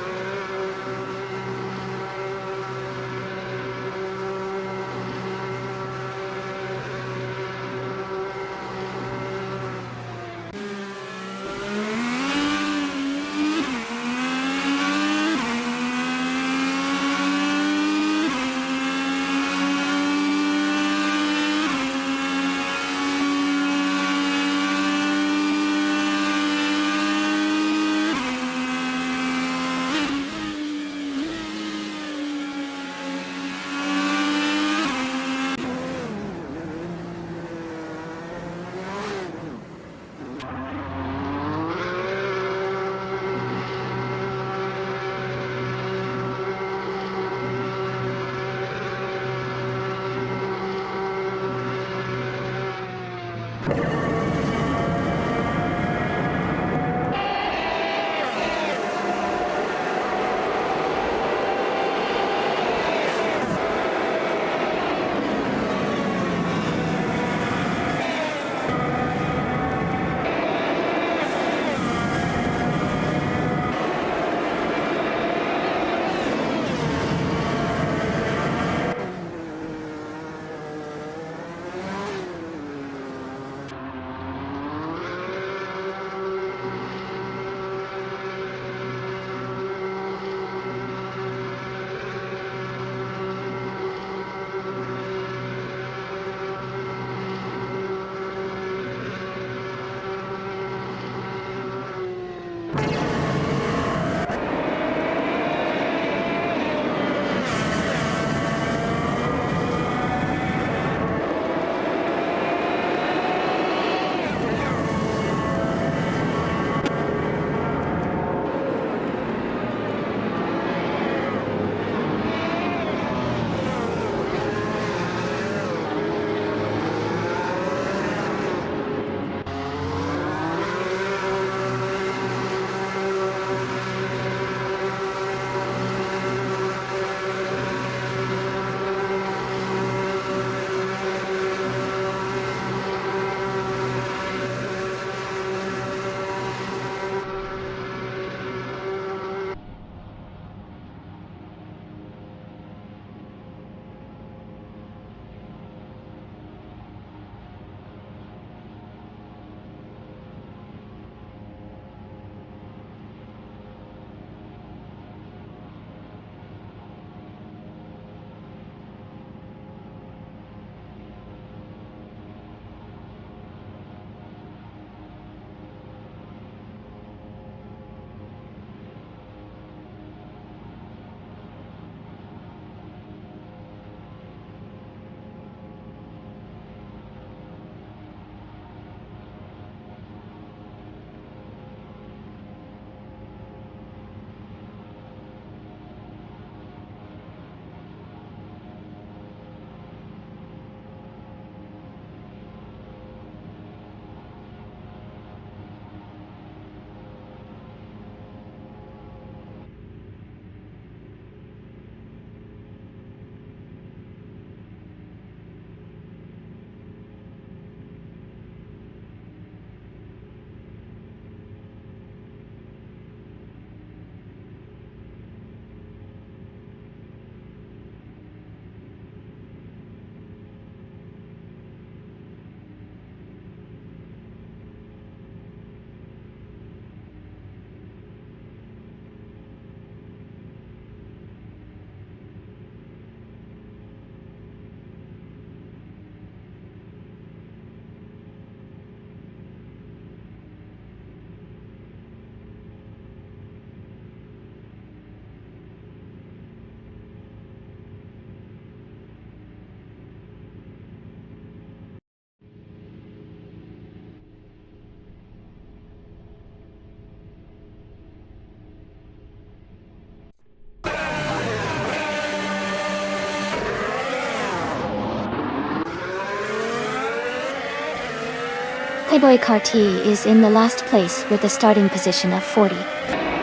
Playboy Cartier is in the last place with a starting position of 40.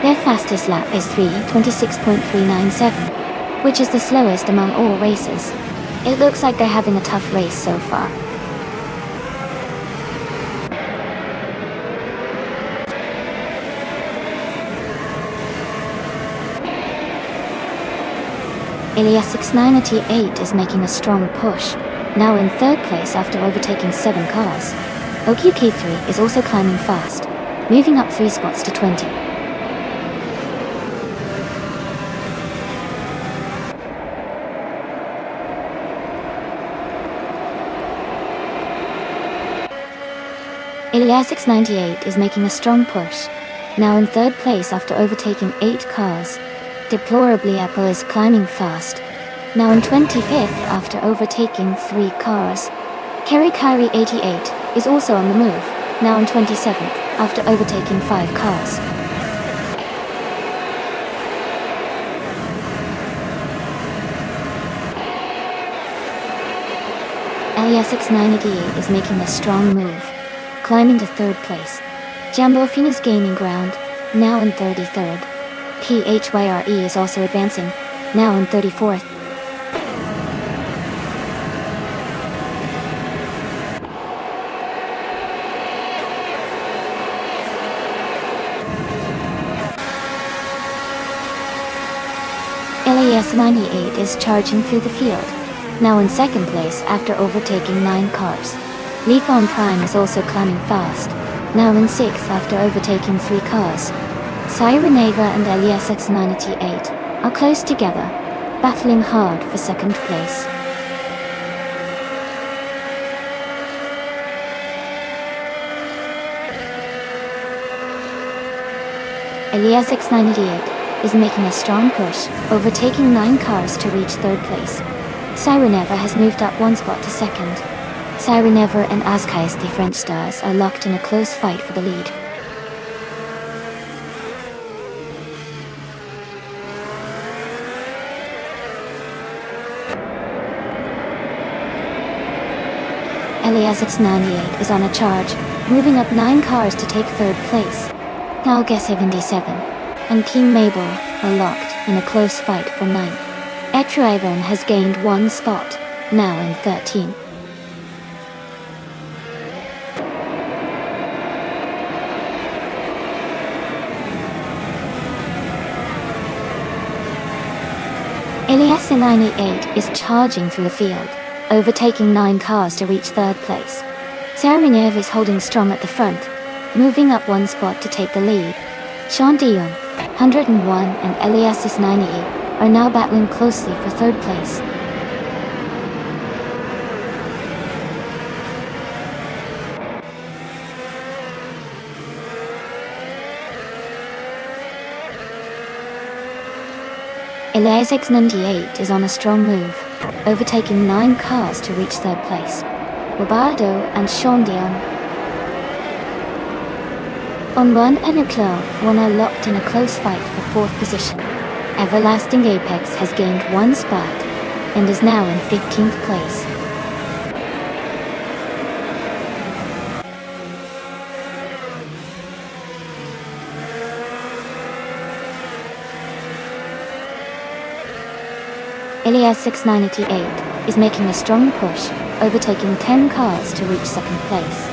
Their fastest lap is 3:26.397, which is the slowest among all races. It looks like they're having a tough race so far. Ilias 698 is making a strong push, now in third place after overtaking 7 cars. OQK3 is also climbing fast, moving up 3 spots to 20. Ilias 698 is making a strong push, now in third place after overtaking 8 cars. Deplorably Apple is climbing fast, now in 25th after overtaking 3 cars. Kerry Kyrie 88 is also on the move, now in 27th after overtaking 5 cars. Ilias 698 is making a strong move, climbing to third place. Jambofin is gaining ground, now in 33rd. PHYRE is also advancing, now in 34th. Ilias 98 is charging through the field, now in second place after overtaking 9 cars. Lifon Prime is also climbing fast, now in 6th after overtaking 3 cars. Sireneva and Ilias 698 are close together, battling hard for second place. Ilias 698 is making a strong push, overtaking 9 cars to reach third place. Sireneva has moved up 1 spot to second. Sireneva and Azkais, the French stars, are locked in a close fight for the lead. Ilias 698 is on a charge, moving up 9 cars to take third place. Talga 77 and Team Mabel are locked in a close fight for 9th. Etraivan has gained 1 spot, now in 13th. Ilias 98 is charging through the field, overtaking 9 cars to reach third place. Saramenev is holding strong at the front, moving up 1 spot to take the lead. Sean Dion, 101 and Ilias 98 are now battling closely for third place. Ilias 698 is on a strong move, overtaking 9 cars to reach third place. Robardo and Sean Dion. Onbon and Leclerc are locked in a close fight for 4th position. Everlasting Apex has gained 1 spot and is now in 15th place. Ilias 698 is making a strong push, overtaking 10 cars to reach second place.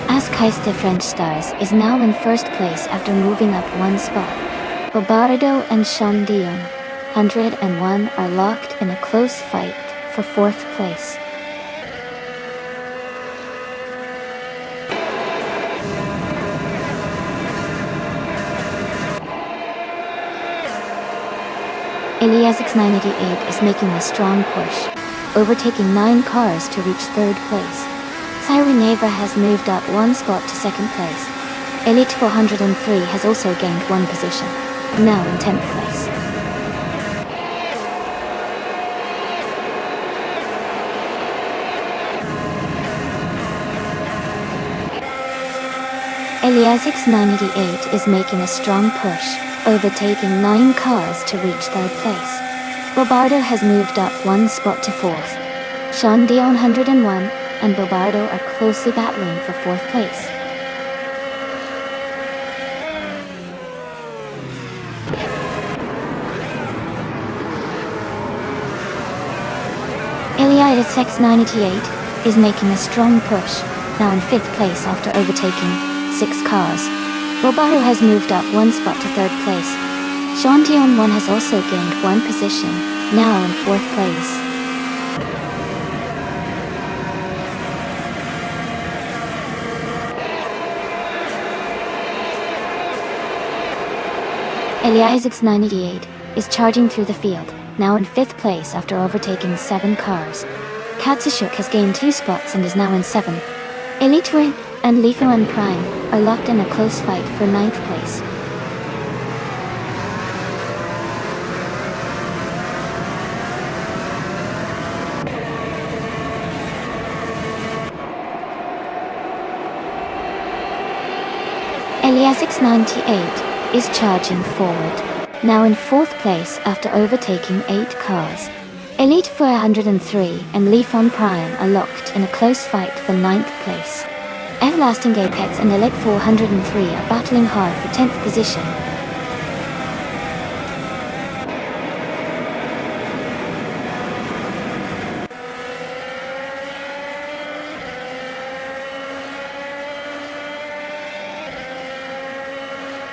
Azkais, the French stars, is now in first place after moving up 1 spot. Robardo and Sean Dion, 101, are locked in a close fight for 4th place. Ilias 698 is making a strong push, overtaking 9 cars to reach third place. Sireneva has moved up 1 spot to second place. Elite 403 has also gained 1 position, now in 10th place. Ilias 698 is making a strong push, overtaking 9 cars to reach third place. Robardo has moved up 1 spot to 4th. Sean Dion 101 and Robardo are closely battling for 4th place. Elias X98 is making a strong push, now in 5th place after overtaking 6 cars. Roberto has moved up 1 spot to 3rd place. Sean Dion 1 has also gained 1 position, now in 4th place. Elias X98 is charging through the field, now in 5th place after overtaking 7 cars. Katsushuk has gained 2 spots and is now in 7th. Elite Twin and Leafon Prime are locked in a close fight for 9th place. Elias X98 is charging forward, now in 4th place after overtaking 8 cars. Elite 403 and Leafon Prime are locked in a close fight for 9th place. Everlasting Apex and Elite 403 are battling hard for 10th position.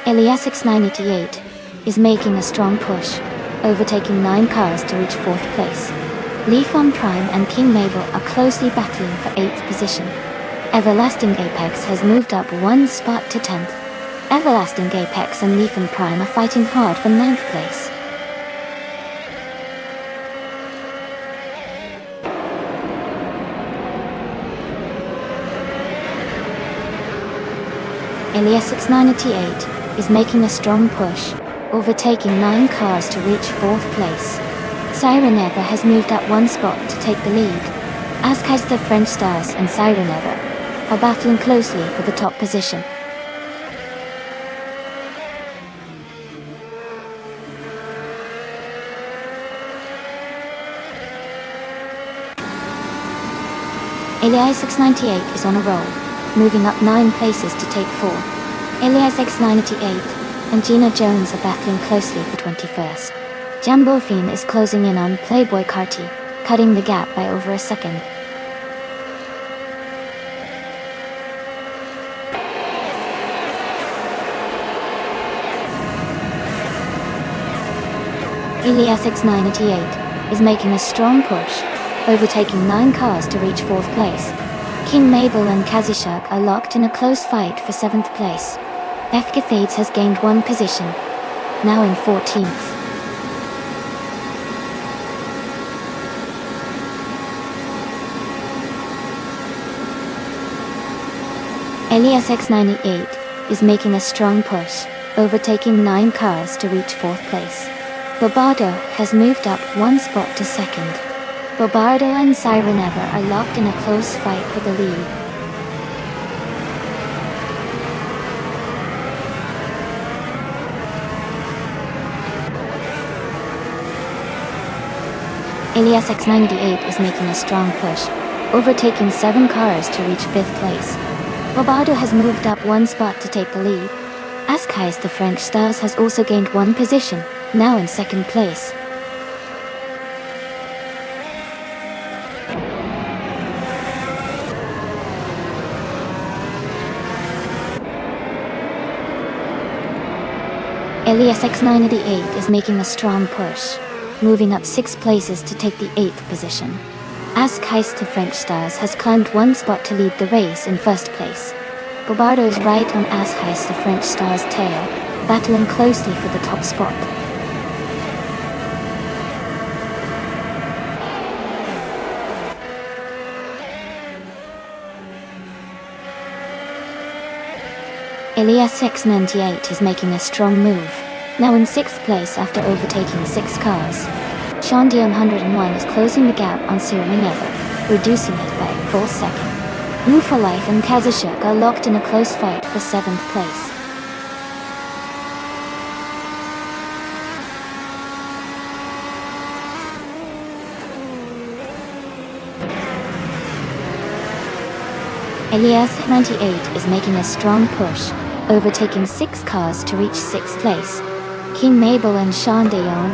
Elias X98 is making a strong push, overtaking 9 cars to reach 4th place. Leafon Prime and King Mabel are closely battling for 8th position. Everlasting Apex has moved up 1 spot to 10th. Everlasting Apex and Leafon Prime are fighting hard for 9th place. Elias X98 is making a strong push, overtaking 9 cars to reach 4th place. Siren Ever has moved up 1 spot to take the lead. As the French Stars and Siren Ever are battling closely for the top position. Elias X98 is on a roll, moving up 9 places to take 4. Elias X98 and Gina Jones are battling closely for 21st. Jumbo Fiend is closing in on Playboy Carti, cutting the gap by over a second. Elias X98 is making a strong push, overtaking 9 cars to reach 4th place. King Mabel and Kazushuk are locked in a close fight for 7th place. FK Fades has gained 1 position, now in 14th. Elias X98 is making a strong push, overtaking 9 cars to reach 4th place. Bobardo has moved up 1 spot to 2nd. Bobardo and Siren Ever are locked in a close fight for the lead. Elias X98 is making a strong push, overtaking 7 cars to reach 5th place. Bobardo has moved up 1 spot to take the lead. As the French Stars has also gained 1 position, now in 2nd place. Elias X98 is making a strong push, moving up 6 places to take the 8th position. As the French Stars has climbed 1 spot to lead the race in 1st place. Bobardo is right on As the French Stars' tail, battling closely for the top spot. Elias X98 is making a strong move, now in 6th place after overtaking 6 cars. Sean Dion 101 is closing the gap on Siren Ever, reducing it by a full second. Move for Life and Kazushuk are locked in a close fight for 7th place. Elias 98 is making a strong push, overtaking 6 cars to reach 6th place. King Mabel and Sean Dion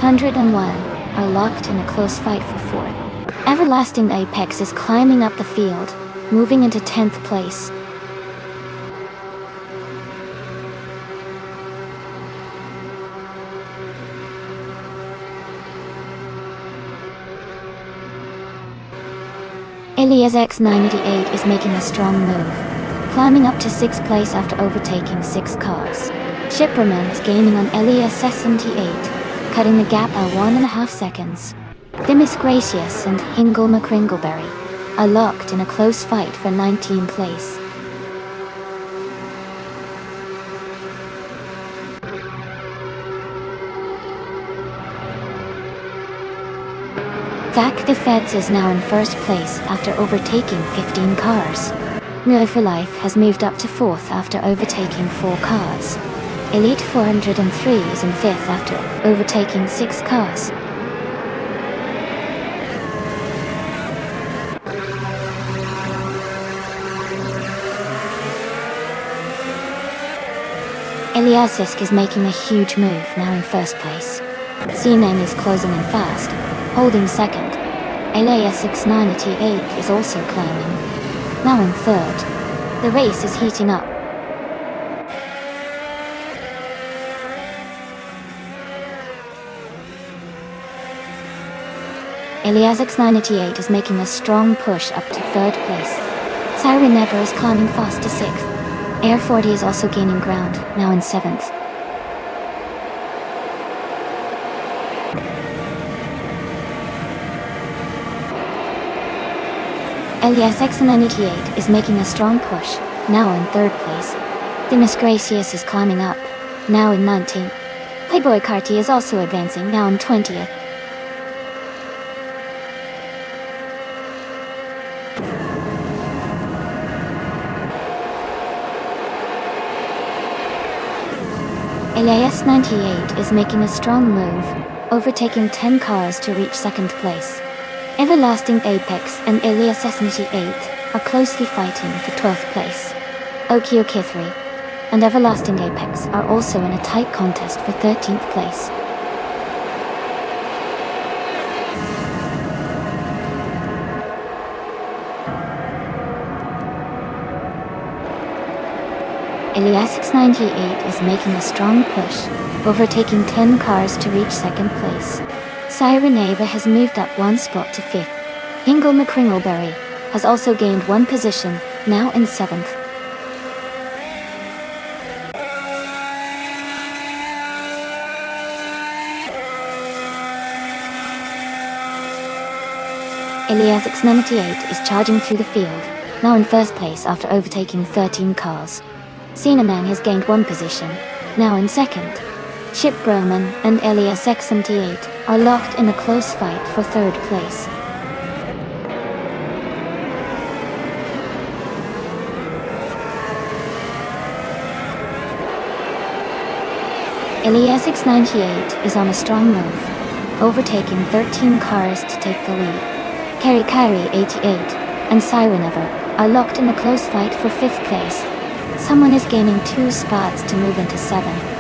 101 are locked in a close fight for 4th. Everlasting Apex is climbing up the field, moving into 10th place. Elias X988 is making a strong move, climbing up to 6th place after overtaking 6 cars. Shipperman is gaining on Elias S78, cutting the gap by 1.5 seconds. Demis Gracious and Hingle McCringleberry are locked in a close fight for 19th place. Zach the Feds is now in 1st place after overtaking 15 cars. Miller for Life has moved up to 4th after overtaking 4 cars. Elite 403 is in 5th after overtaking 6 cars. Eliasisk is making a huge move, now in 1st place. CNN is closing in fast, holding 2nd. Elias X988 is also climbing, now in 3rd. The race is heating up. Elias X988 is making a strong push up to 3rd place. Siren Never is climbing fast to 6th. Air 40 is also gaining ground, now in 7th. Elias X988 is making a strong push, now in 3rd place. Demis Gracious is climbing up, now in 19th. Playboy Carty is also advancing, now in 20th. Elias 98 is making a strong move, overtaking 10 cars to reach 2nd place. Everlasting Apex and Elias S98 are closely fighting for 12th place. Okio Kithri and Everlasting Apex are also in a tight contest for 13th place. Elias X98 is making a strong push, overtaking 10 cars to reach 2nd place. Siren Ava has moved up 1 spot to 5th. Hingle McCringleberry has also gained 1 position, now in 7th. Elias X98 is charging through the field, now in 1st place after overtaking 13 cars. Cinnamon has gained 1 position, now in 2nd. Chip Broman and Elias X78 are locked in a close fight for 3rd place. Elias X98 is on a strong move, overtaking 13 cars to take the lead. Kerry Kyrie 88 and Siren Ever are locked in a close fight for 5th place. Someone is gaining 2 spots to move into 7th.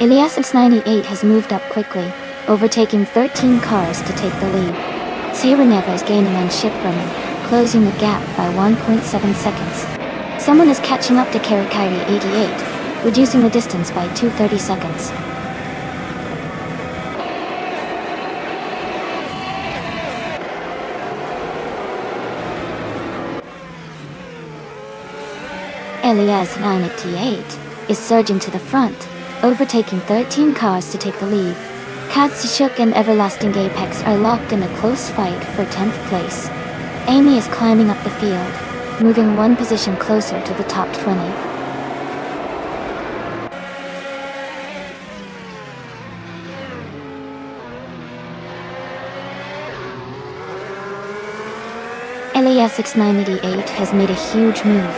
Elias X98 has moved up quickly, overtaking 13 cars to take the lead. Sierra Neva is gaining on Shipperman, closing the gap by 1.7 seconds. Someone is catching up to Karakiri 88, reducing the distance by 230 seconds. Elias 988 is surging to the front, overtaking 13 cars to take the lead. Katsishuk and Everlasting Apex are locked in a close fight for 10th place. Amy is climbing up the field, moving 1 position closer to the top 20. Elias 988 has made a huge move,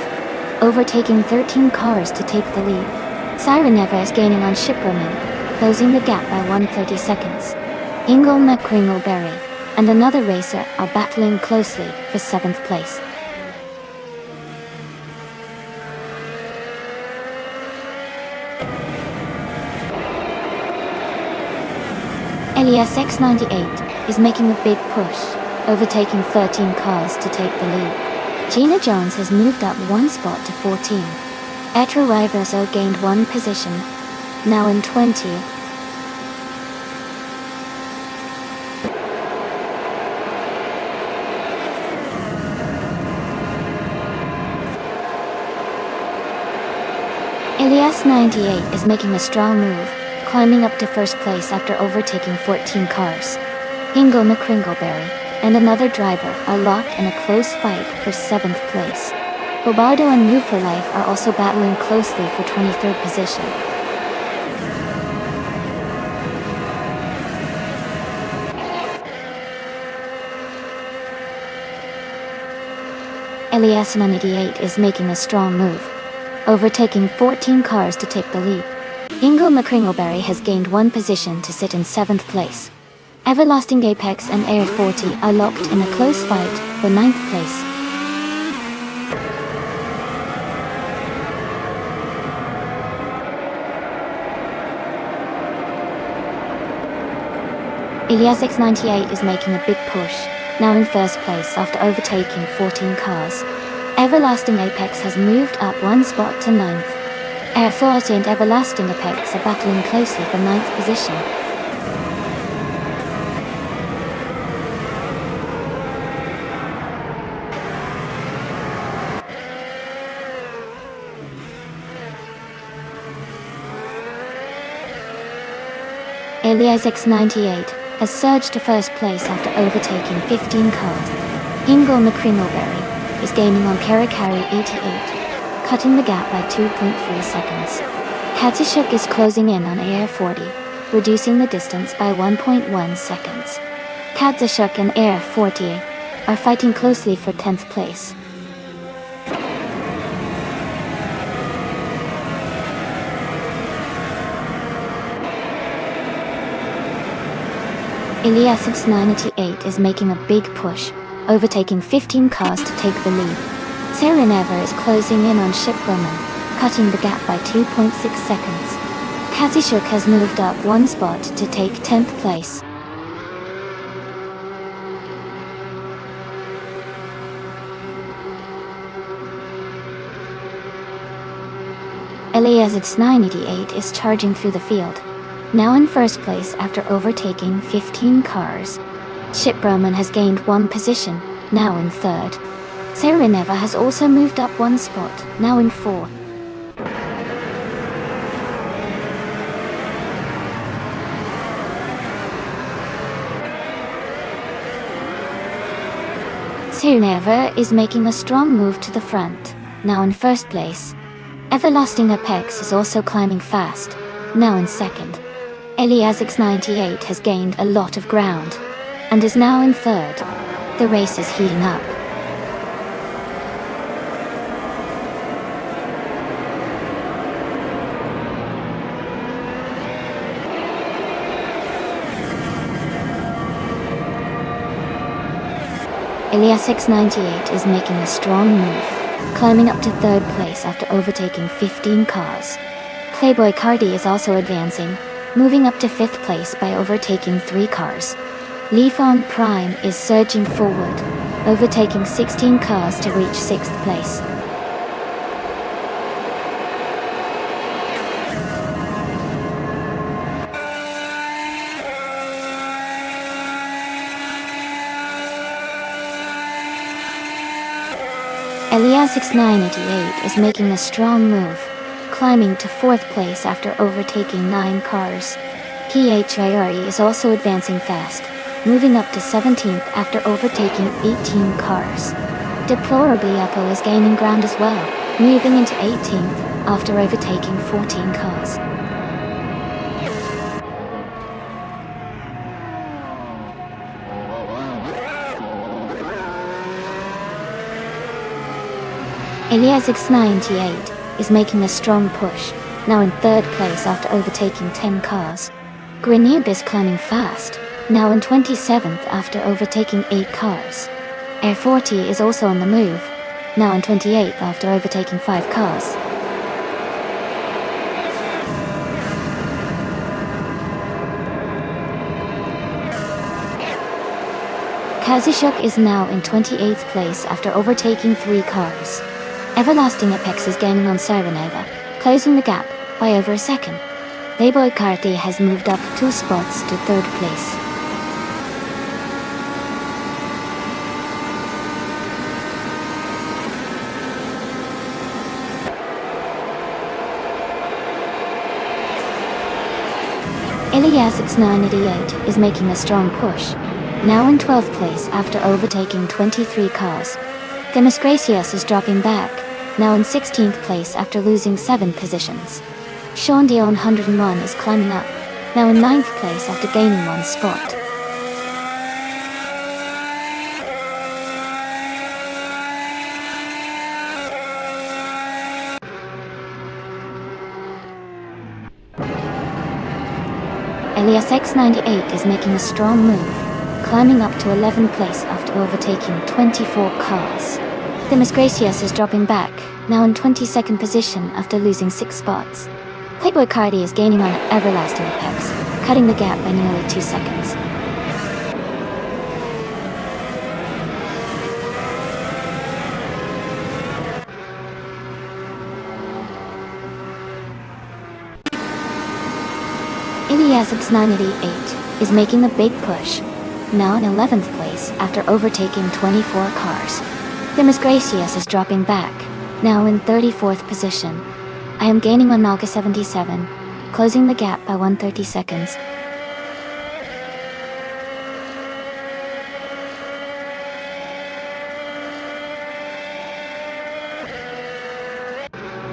overtaking 13 cars to take the lead. Siren Neva is gaining on Shipperman, closing the gap by 130 seconds. Ingle McCringleberry and another racer are battling closely for 7th place. Elias X98 is making a big push, overtaking 13 cars to take the lead. Gina Jones has moved up one spot to 14. Etro Riverso gained one position, now in 20th. Elias 98 is making a strong move, climbing up to first place after overtaking 14 cars. Ingo McCringleberry and another driver are locked in a close fight for 7th place. Bobardo and New for Life are also battling closely for 23rd position. Elias 98 is making a strong move, overtaking 14 cars to take the lead. Ingo McCringleberry has gained one position to sit in 7th place. Everlasting Apex and Air 40 are locked in a close fight for 9th place. Elias X98 is making a big push, now in first place after overtaking 14 cars. Everlasting Apex has moved up one spot to 9th. Air 40 and Everlasting Apex are battling closely for 9th position. Elias X98 has surged to first place after overtaking 15 cars. Ingo McCringleberry is gaining on Karakari 88, cutting the gap by 2.3 seconds. Katsashuk is closing in on Air 40, reducing the distance by 1.1 seconds. Katsashuk and Air 40 are fighting closely for 10th place. Elias X98 is making a big push, overtaking 15 cars to take the lead. Sereneva is closing in on Ship Roman, cutting the gap by 2.6 seconds. Katsashuk has moved up one spot to take 10th place. Elias X988 is charging through the field, now in first place after overtaking 15 cars. Ship Roman has gained one position, now in 3rd. Sereneva has also moved up one spot, now in 4th. Sereneva is making a strong move to the front, now in first place. Everlasting Apex is also climbing fast, now in 2nd. Elias X98 has gained a lot of ground, and is now in 3rd. The race is heating up. Elias X98 is making a strong move, climbing up to 3rd place after overtaking 15 cars. Playboy Cardi is also advancing, moving up to 5th place by overtaking 3 cars. Leafon Prime is surging forward, overtaking 16 cars to reach 6th place. Elias X988 is making a strong move, climbing to 4th place after overtaking 9 cars. PHIRE is also advancing fast, moving up to 17th after overtaking 18 cars. Deplorably Uppo is gaining ground as well, moving into 18th after overtaking 14 cars. Elias X98 is making a strong push, now in 3rd place after overtaking 10 cars. Grenib is climbing fast, now in 27th after overtaking 8 cars. Air 40 is also on the move, now in 28th after overtaking 5 cars. Kazushuk is now in 28th place after overtaking 3 cars. Everlasting Apex is gaining on Sireneva, closing the gap by over a second. Playboy Carti has moved up 2 spots to 3rd place. Eliasix 988 is making a strong push, now in 12th place after overtaking 23 cars. Demis Gracias is dropping back, now in 16th place after losing 7 positions. Sean Dion 101 is climbing up, now in 9th place after gaining 1 spot. Elias X98 is making a strong move, climbing up to 11th place after overtaking 24 cars. Demis Gracias is dropping back, now in 22nd position after losing 6 spots. Playboy Cardi is gaining on Everlasting Apex, cutting the gap by nearly 2 seconds. Eliasix 988 is making a big push, now in 11th place after overtaking 24 cars. Demis Gracias is dropping back, now in 34th position. I am gaining on Nalga 77, closing the gap by 130 seconds.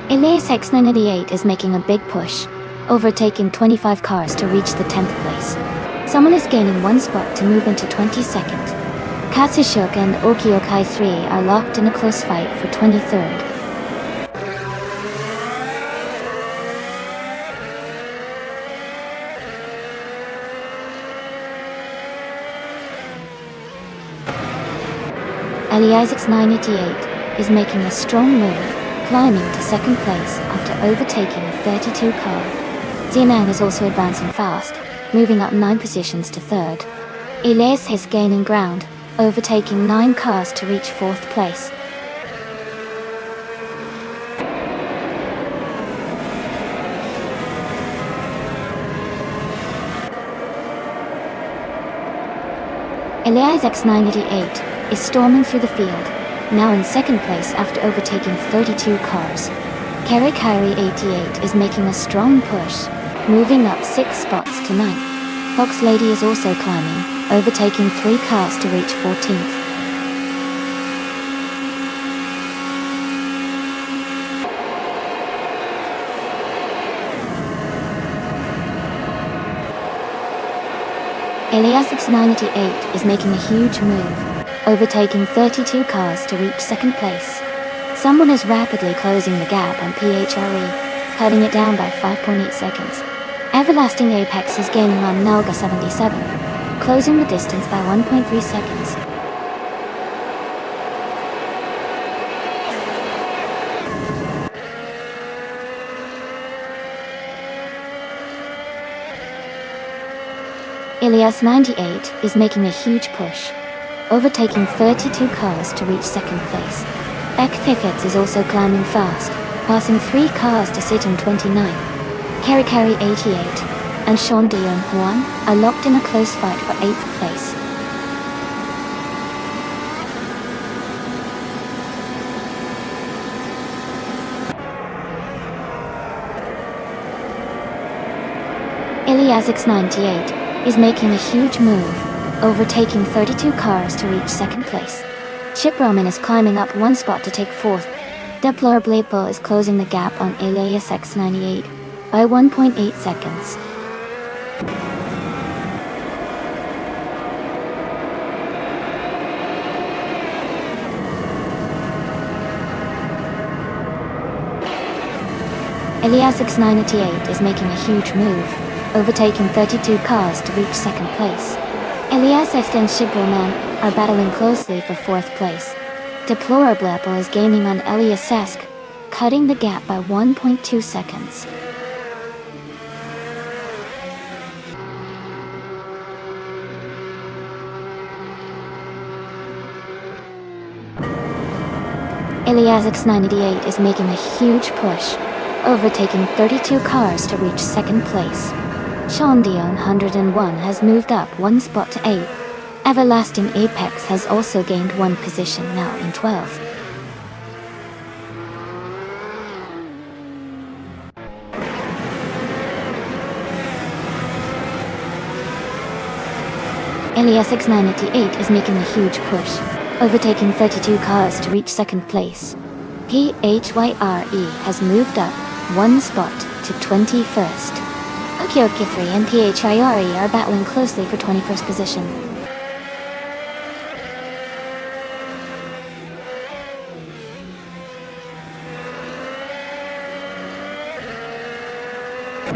Elias X988 is making a big push, overtaking 25 cars to reach the 10th place. Someone is gaining 1 spot to move into 22nd. Katsushuk and Okiokai 3 are locked in a close fight for 23rd. Eliasix 988 is making a strong move, climbing to 2nd place after overtaking a 32 car. Xianan is also advancing fast, moving up 9 positions to 3rd. Elias is gaining ground, overtaking 9 cars to reach 4th place. Elias X988 is storming through the field, now in 2nd place after overtaking 32 cars. Kari Kyrie 88 is making a strong push, moving up 6 spots to 9th. Fox Lady is also climbing, overtaking 3 cars to reach 14th. Eliasix 988 is making a huge move, overtaking 32 cars to reach 2nd place. Someone is rapidly closing the gap on PHRE, cutting it down by 5.8 seconds. Everlasting Apex is gaining on Nalga 77, closing the distance by 1.3 seconds. Elias 98 is making a huge push, overtaking 32 cars to reach 2nd place. Beck Thickets is also climbing fast, passing 3 cars to sit in 29. Kari 88 and Sean Dion 1 are locked in a close fight for 8th place. Eliasix 98 is making a huge move, overtaking 32 cars to reach 2nd place. Chip Roman is climbing up 1 spot to take 4th. Deplorable is closing the gap on Elias X98 by 1.8 seconds. Eliasix 988 is making a huge move, overtaking 32 cars to reach 2nd place. Elias X and Shiproman are battling closely for 4th place. Deplorable is gaining on Elias Esk, cutting the gap by 1.2 seconds. Elias X98 is making a huge push, overtaking 32 cars to reach second place. Sean Dion 101 has moved up one spot to 8. Everlasting Apex has also gained one position, now in 12th. Elias X98 is making a huge push, overtaking 32 cars to reach second place. PHYRE has moved up one spot to 21st. Okioki 3 and PHYRE are battling closely for 21st position.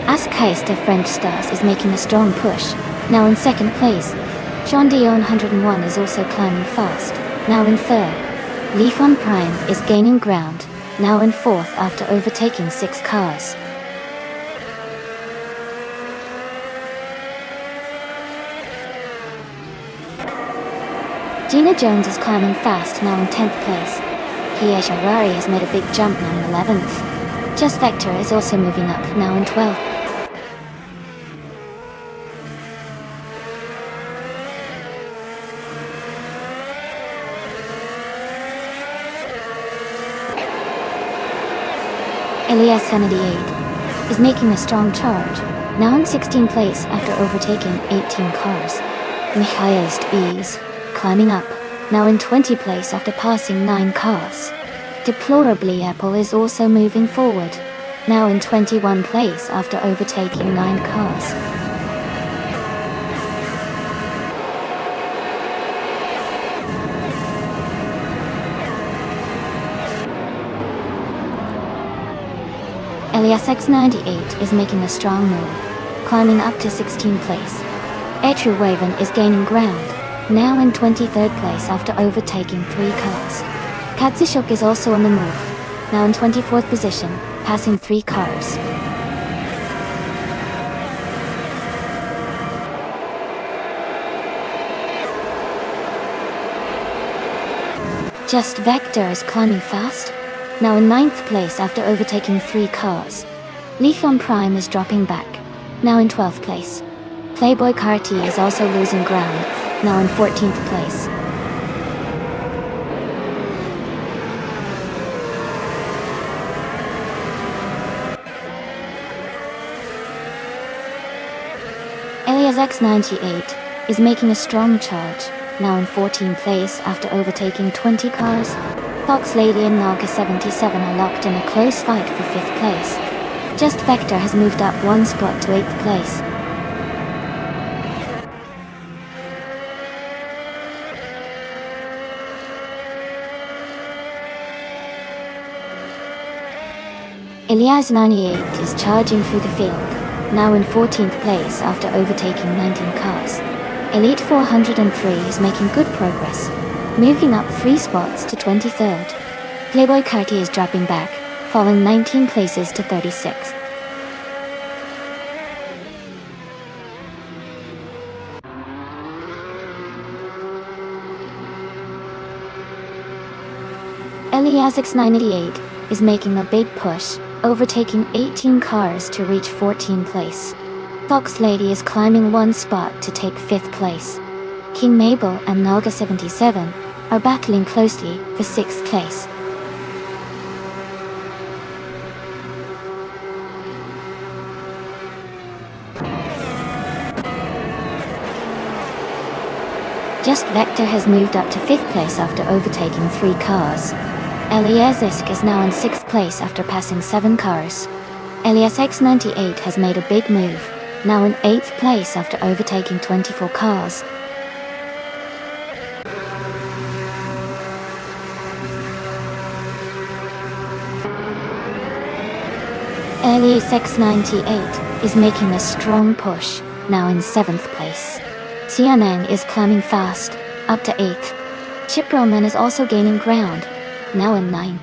Askheist of French Stars is making a strong push, now in second place. Jean Dion 101 is also climbing fast, now in third. Lifon Prime is gaining ground, now in fourth after overtaking 6 cars. Gina Jones is climbing fast, now in 10th place. Kia Sharari has made a big jump, now in 11th. Just Vector is also moving up, now in 12th. Elias 78 is making a strong charge, now in 16th place after overtaking 18 cars. Mihailist is climbing up, now in 20th place after passing 9 cars. Deplorably Apple is also moving forward, now in 21st place after overtaking 9 cars. Elias X98 is making a strong move, climbing up to 16th place. Etru Waven is gaining ground, now in 23rd place after overtaking 3 cars. Katsushok is also on the move, now in 24th position, passing 3 cars. Just Vector is climbing fast, now in 9th place after overtaking 3 cars. Lithium Prime is dropping back, now in 12th place. Playboy Carti is also losing ground, now in 14th place. Elias X98 is making a strong charge, now in 14th place after overtaking 20 cars. Fox Lady and Naga 77 are locked in a close fight for 5th place. Just Vector has moved up one spot to 8th place. Elias 98 is charging through the field, now in 14th place after overtaking 19 cars. Elite 403 is making good progress, moving up 3 spots to 23rd. Playboy Carti is dropping back, falling 19 places to 36th. Elias X98 is making a big push, overtaking 18 cars to reach 14th place. Fox Lady is climbing one spot to take 5th place. King Mabel and Naga 77 are battling closely for 6th place. Just Vector has moved up to 5th place after overtaking 3 cars. Elias Isk is now in 6th place after passing 7 cars. Elias X98 has made a big move, now in 8th place after overtaking 24 cars. Elias X98 is making a strong push, now in 7th place. Xianeng is climbing fast, up to 8th. Chiproman is also gaining ground, now in 9th.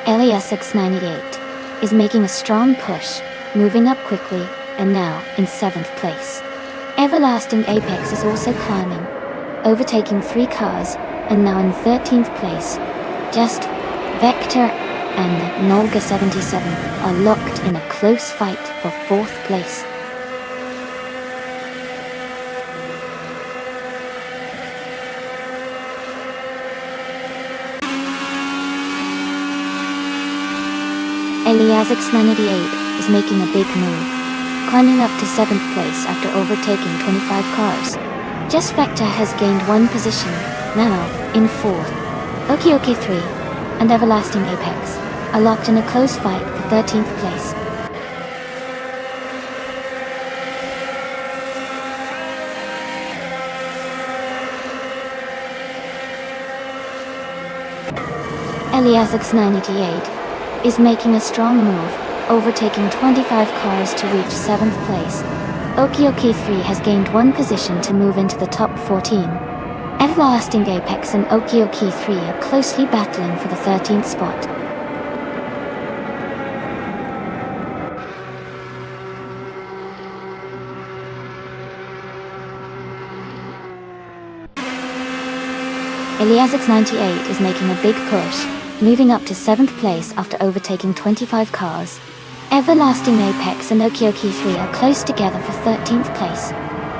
Elias X98 is making a strong push, moving up quickly, and now in 7th place. Everlasting Apex is also climbing, overtaking 3 cars, and now in 13th place. Just Vector and Nolga 77 are locked in a close fight for 4th place. Eliasix988 is making a big move, climbing up to 7th place after overtaking 25 cars. Just Vector has gained 1 position, now in 4th. OK3 and Everlasting Apex are locked in a close fight for 13th place. Eliasix988 is making a strong move, overtaking 25 cars to reach 7th place. OK3 has gained 1 position to move into the top 14. Everlasting Apex and OK3 are closely battling for the 13th spot. Eliasix98 is making a big push, moving up to 7th place after overtaking 25 cars. Everlasting Apex and OK3 are close together for 13th place,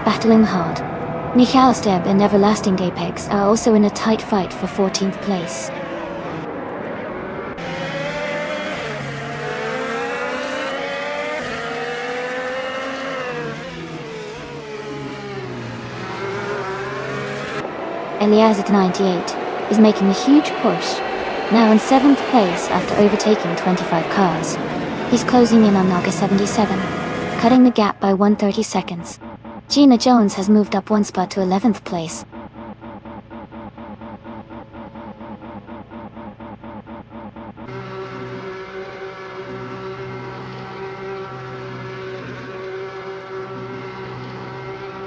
battling hard. Nonstop and Everlasting Apex are also in a tight fight for 14th place. Eliasix98 is making a huge push, now in 7th place after overtaking 25 cars. He's closing in on Nolga 77, cutting the gap by 130 seconds. Gina Jones has moved up 1 spot to 11th place.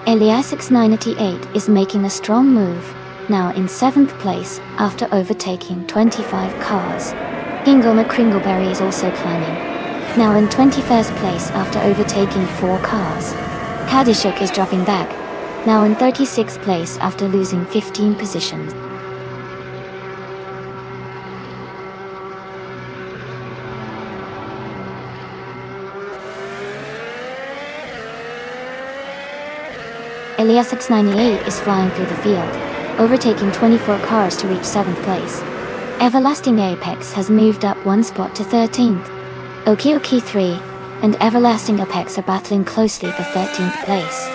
Eliasix988 is making a strong move, now in 7th place after overtaking 25 cars. Ingle McCringleberry is also climbing, now in 21st place after overtaking 4 cars. Kadishuk is dropping back, now in 36th place after losing 15 positions. Eliasix98 is flying through the field, overtaking 24 cars to reach 7th place. Everlasting Apex has moved up 1 spot to 13th. OK3 and Everlasting Apex are battling closely for 13th place.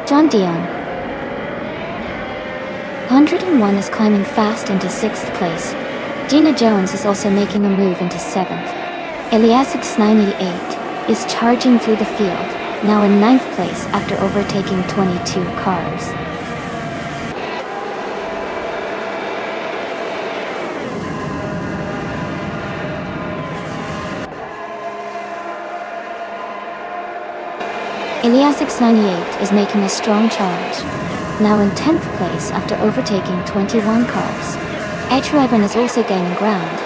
John Dion 101 is climbing fast into 6th place. Gina Jones is also making a move into 7th. Eliasix988 is charging through the field, now in 9th place after overtaking 22 cars. Eliasix98 is making a strong charge, now in 10th place after overtaking 21 cars. Edge Ribbon is also gaining ground,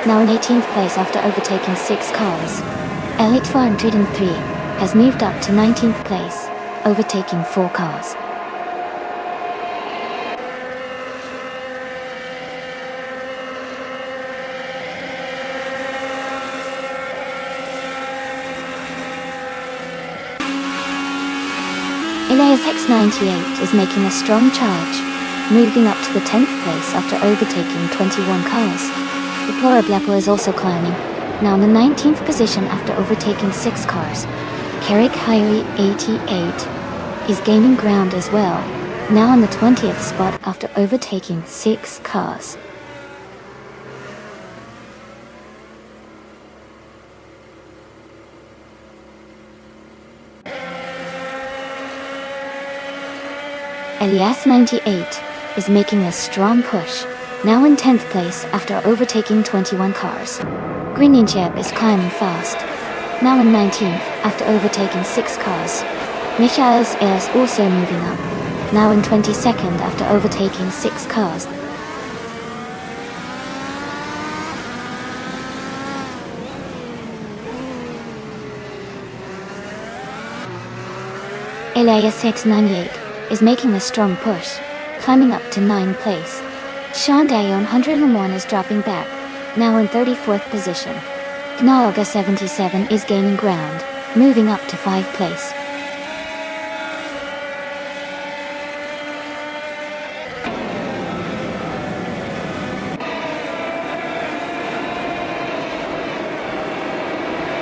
now in 18th place after overtaking 6 cars. Elite 403 has moved up to 19th place, overtaking 4 cars. Eliasix98 is making a strong charge, moving up to the 10th place after overtaking 21 cars. Deplorable is also climbing, now in the 19th position after overtaking 6 cars. Carrick Hyrie 88 is gaining ground as well, now on the 20th spot after overtaking 6 cars. Elias98 is making a strong push, now in 10th place after overtaking 21 cars. Green Ninja is climbing fast, now in 19th after overtaking 6 cars. Michael's is also moving up, now in 22nd after overtaking 6 cars. Elias 698 is making a strong push, climbing up to 9th place. Hyundai 101 is dropping back, now in 34th position. Gnaga 77 is gaining ground, moving up to 5th place.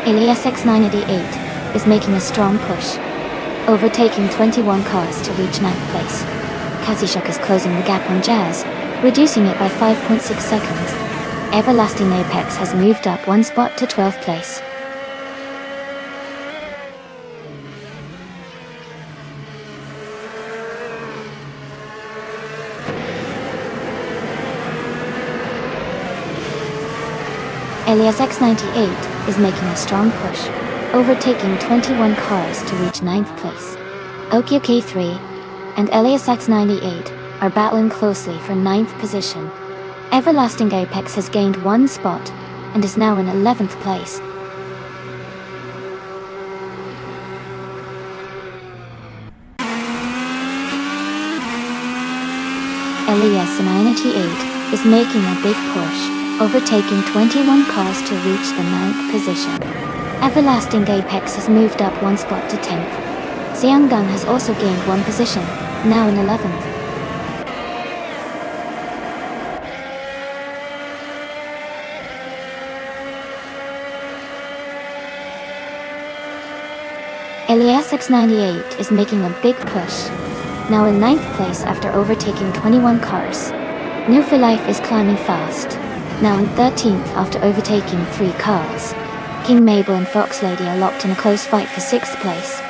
Elias X988 is making a strong push, overtaking 21 cars to reach 9th place. Kazishuk is closing the gap on Jazz, reducing it by 5.6 seconds. Everlasting Apex has moved up 1 spot to 12th place. Elias X98 is making a strong push, overtaking 21 cars to reach 9th place. Okio K3 and Elias X98 are battling closely for 9th position. Everlasting Apex has gained 1 spot and is now in 11th place. Elias 98 is making a big push, overtaking 21 cars to reach the 9th position. Everlasting Apex has moved up 1 spot to 10th. Xianggang has also gained 1 position, now in 11th. Elias X98 is making a big push, now in 9th place after overtaking 21 cars. New for Life is climbing fast, now in 13th after overtaking 3 cars. King Mabel and Fox Lady are locked in a close fight for 6th place.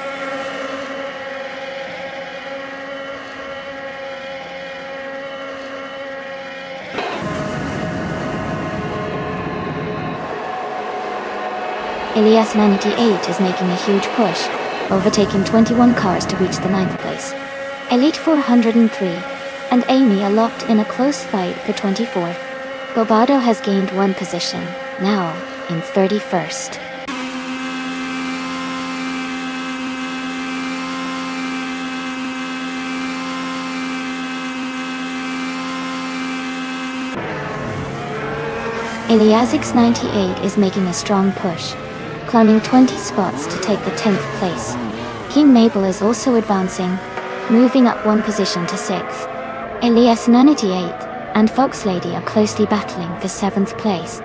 Elias 98 is making a huge push, overtaking 21 cars to reach the 9th place. Elite 403 and Amy are locked in a close fight for 24th. Gobado has gained 1 position, now in 31st. Elias X98 is making a strong push, climbing 20 spots to take the 10th place. King Mabel is also advancing, moving up 1 position to 6th. Elias 98 and Fox Lady are closely battling for 7th place.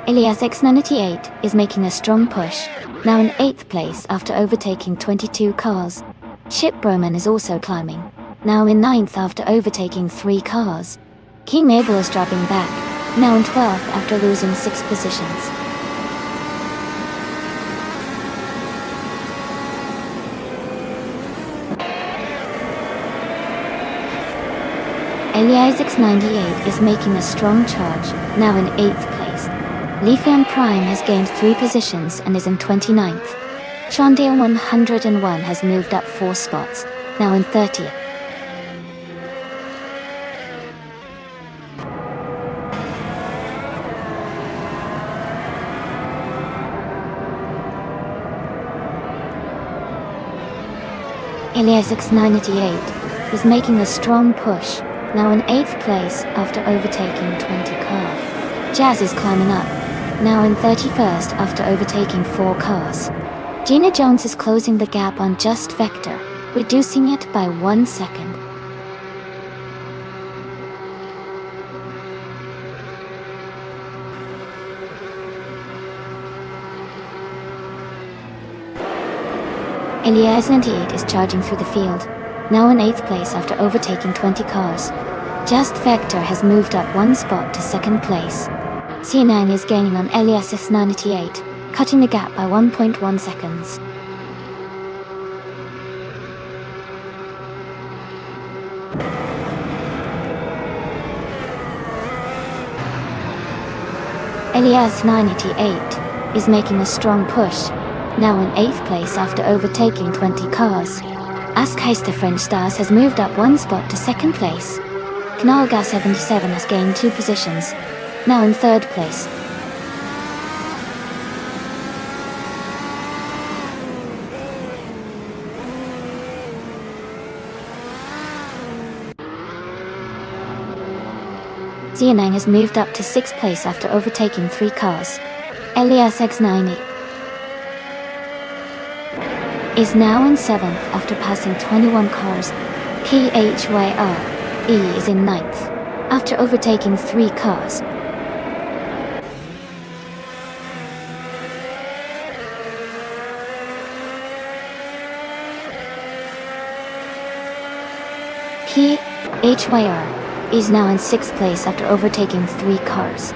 Elias X98 is making a strong push, now in 8th place after overtaking 22 cars. Ship Broman is also climbing, now in 9th after overtaking 3 cars. King Mabel is dropping back, now in 12th after losing 6 positions. Elias X98 is making a strong charge, now in 8th place. Lithium Prime has gained 3 positions and is in 29th. Chandale 101 has moved up 4 spots, now in 30th. Elias X98 is making a strong push, now in 8th place after overtaking 20 cars. Jazz is climbing up, now in 31st after overtaking 4 cars. Gina Jones is closing the gap on Just Vector, reducing it by 1 second. Elias 98 is charging through the field, now in 8th place after overtaking 20 cars. Just Vector has moved up 1 spot to 2nd place. C9 is gaining on Elias X98, cutting the gap by 1.1 seconds. Elias 988 is making a strong push, now in 8th place after overtaking 20 cars. Askeister French Stars has moved up 1 spot to 2nd place. Knalga 77 has gained 2 positions, now in 3rd place. Xianang has moved up to 6th place after overtaking 3 cars. Elias X90 is now in 7th after passing 21 cars. PHYRE is in 9th after overtaking 3 cars. PHYR is now in 6th place after overtaking 3 cars.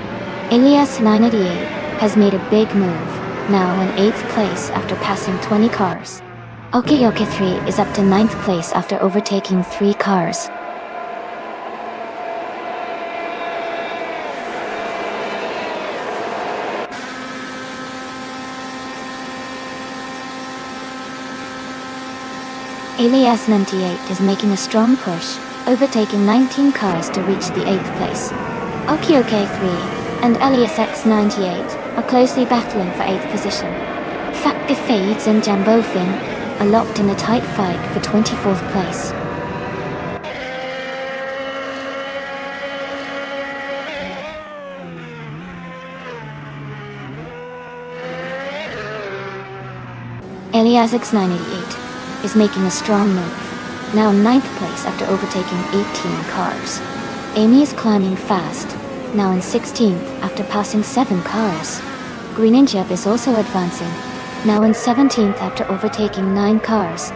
Elias 988 has made a big move, now in 8th place after passing 20 cars. Okiyoki 3 is up to 9th place after overtaking 3 cars. Elias 98 is making a strong push, overtaking 19 cars to reach the 8th place. Okiyoki 3 and Elias X98 are closely battling for 8th position. Factor Fades and Jambofin are locked in a tight fight for 24th place. Elias X988 is making a strong move, now in 9th place after overtaking 18 cars. Amy is climbing fast, now in 16th after passing 7 cars. Green Ninja is also advancing, now in 17th after overtaking 9 cars.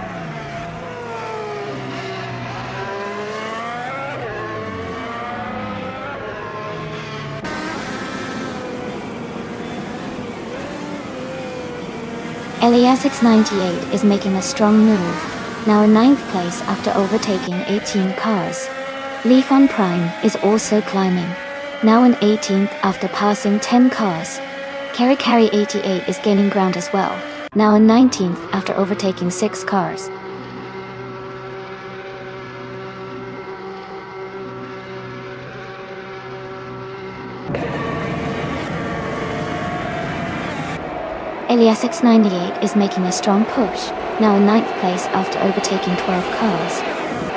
Elias X98 is making a strong move, now in 9th place after overtaking 18 cars. Leafon Prime is also climbing, now in 18th after passing 10 cars. Carry 88 is gaining ground as well, now in 19th after overtaking 6 cars. Elias X98 is making a strong push, now in 9th place after overtaking 12 cars.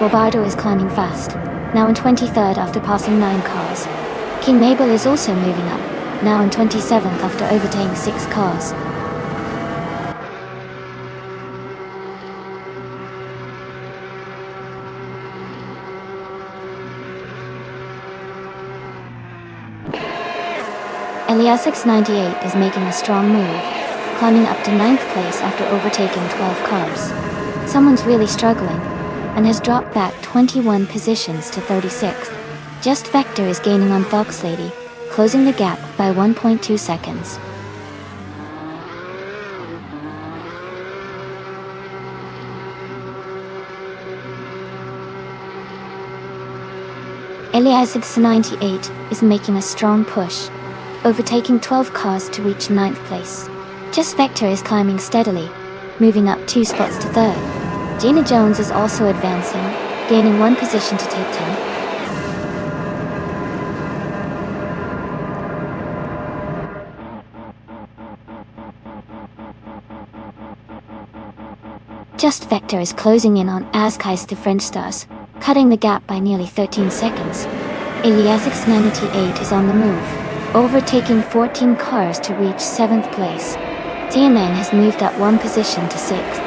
Robardo is climbing fast, now in 23rd after passing 9 cars. King Mabel is also moving up, now in 27th after overtaking 6 cars. Elias X98 is making a strong move, climbing up to 9th place after overtaking 12 cars. Someone's really struggling, and has dropped back 21 positions to 36th. Just Vector is gaining on Fox Lady, closing the gap by 1.2 seconds. Elias X98 is making a strong push, overtaking 12 cars to reach 9th place. Just Vector is climbing steadily, moving up 2 spots to 3rd. Gina Jones is also advancing, gaining 1 position to take 10th. Just Vector is closing in on Askeister French Stars, cutting the gap by nearly 13 seconds. Elias X98 is on the move, overtaking 14 cars to reach 7th place. Tianmeng has moved up 1 position to 6th.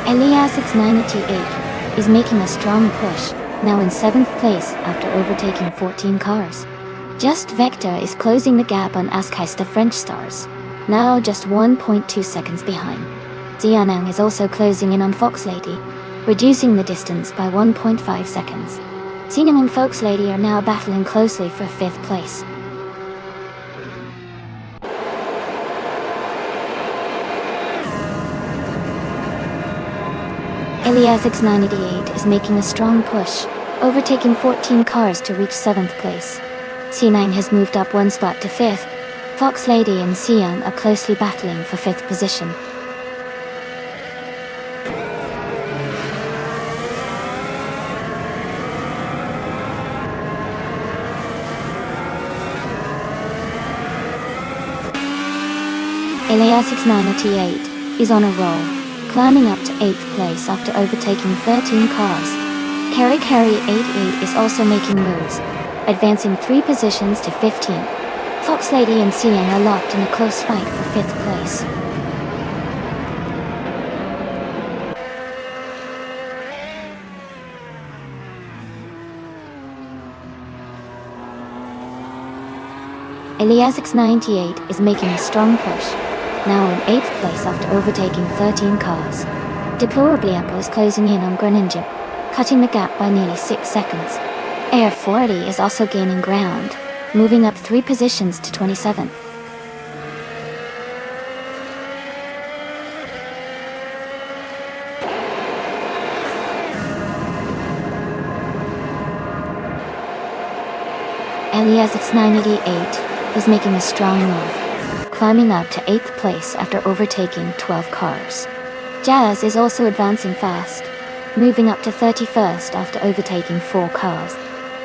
Elias X98 is making a strong push, now in 7th place after overtaking 14 cars. Just Vector is closing the gap on Askeister French Stars, now just 1.2 seconds behind. Xianang is also closing in on Fox Lady, reducing the distance by 1.5 seconds. Xianang and Fox Lady are now battling closely for 5th place. Elias X988 is making a strong push, overtaking 14 cars to reach 7th place. C9 has moved up one spot to 5th. Fox Lady and Sion are closely battling for 5th position. Elias X988 is on a roll, climbing up to 8th place after overtaking 13 cars. Carry 88 is also making moves, advancing 3 positions to 15. Fox Lady and Sion are locked in a close fight for 5th place. Elias X98 is making a strong push, now in 8th place after overtaking 13 cars. Deplorably Apple is closing in on Greninja, cutting the gap by nearly 6 seconds. Air 40 is also gaining ground, moving up 3 positions to 27. Elias X988 is making a strong move, climbing up to 8th place after overtaking 12 cars. Jazz is also advancing fast, moving up to 31st after overtaking 4 cars.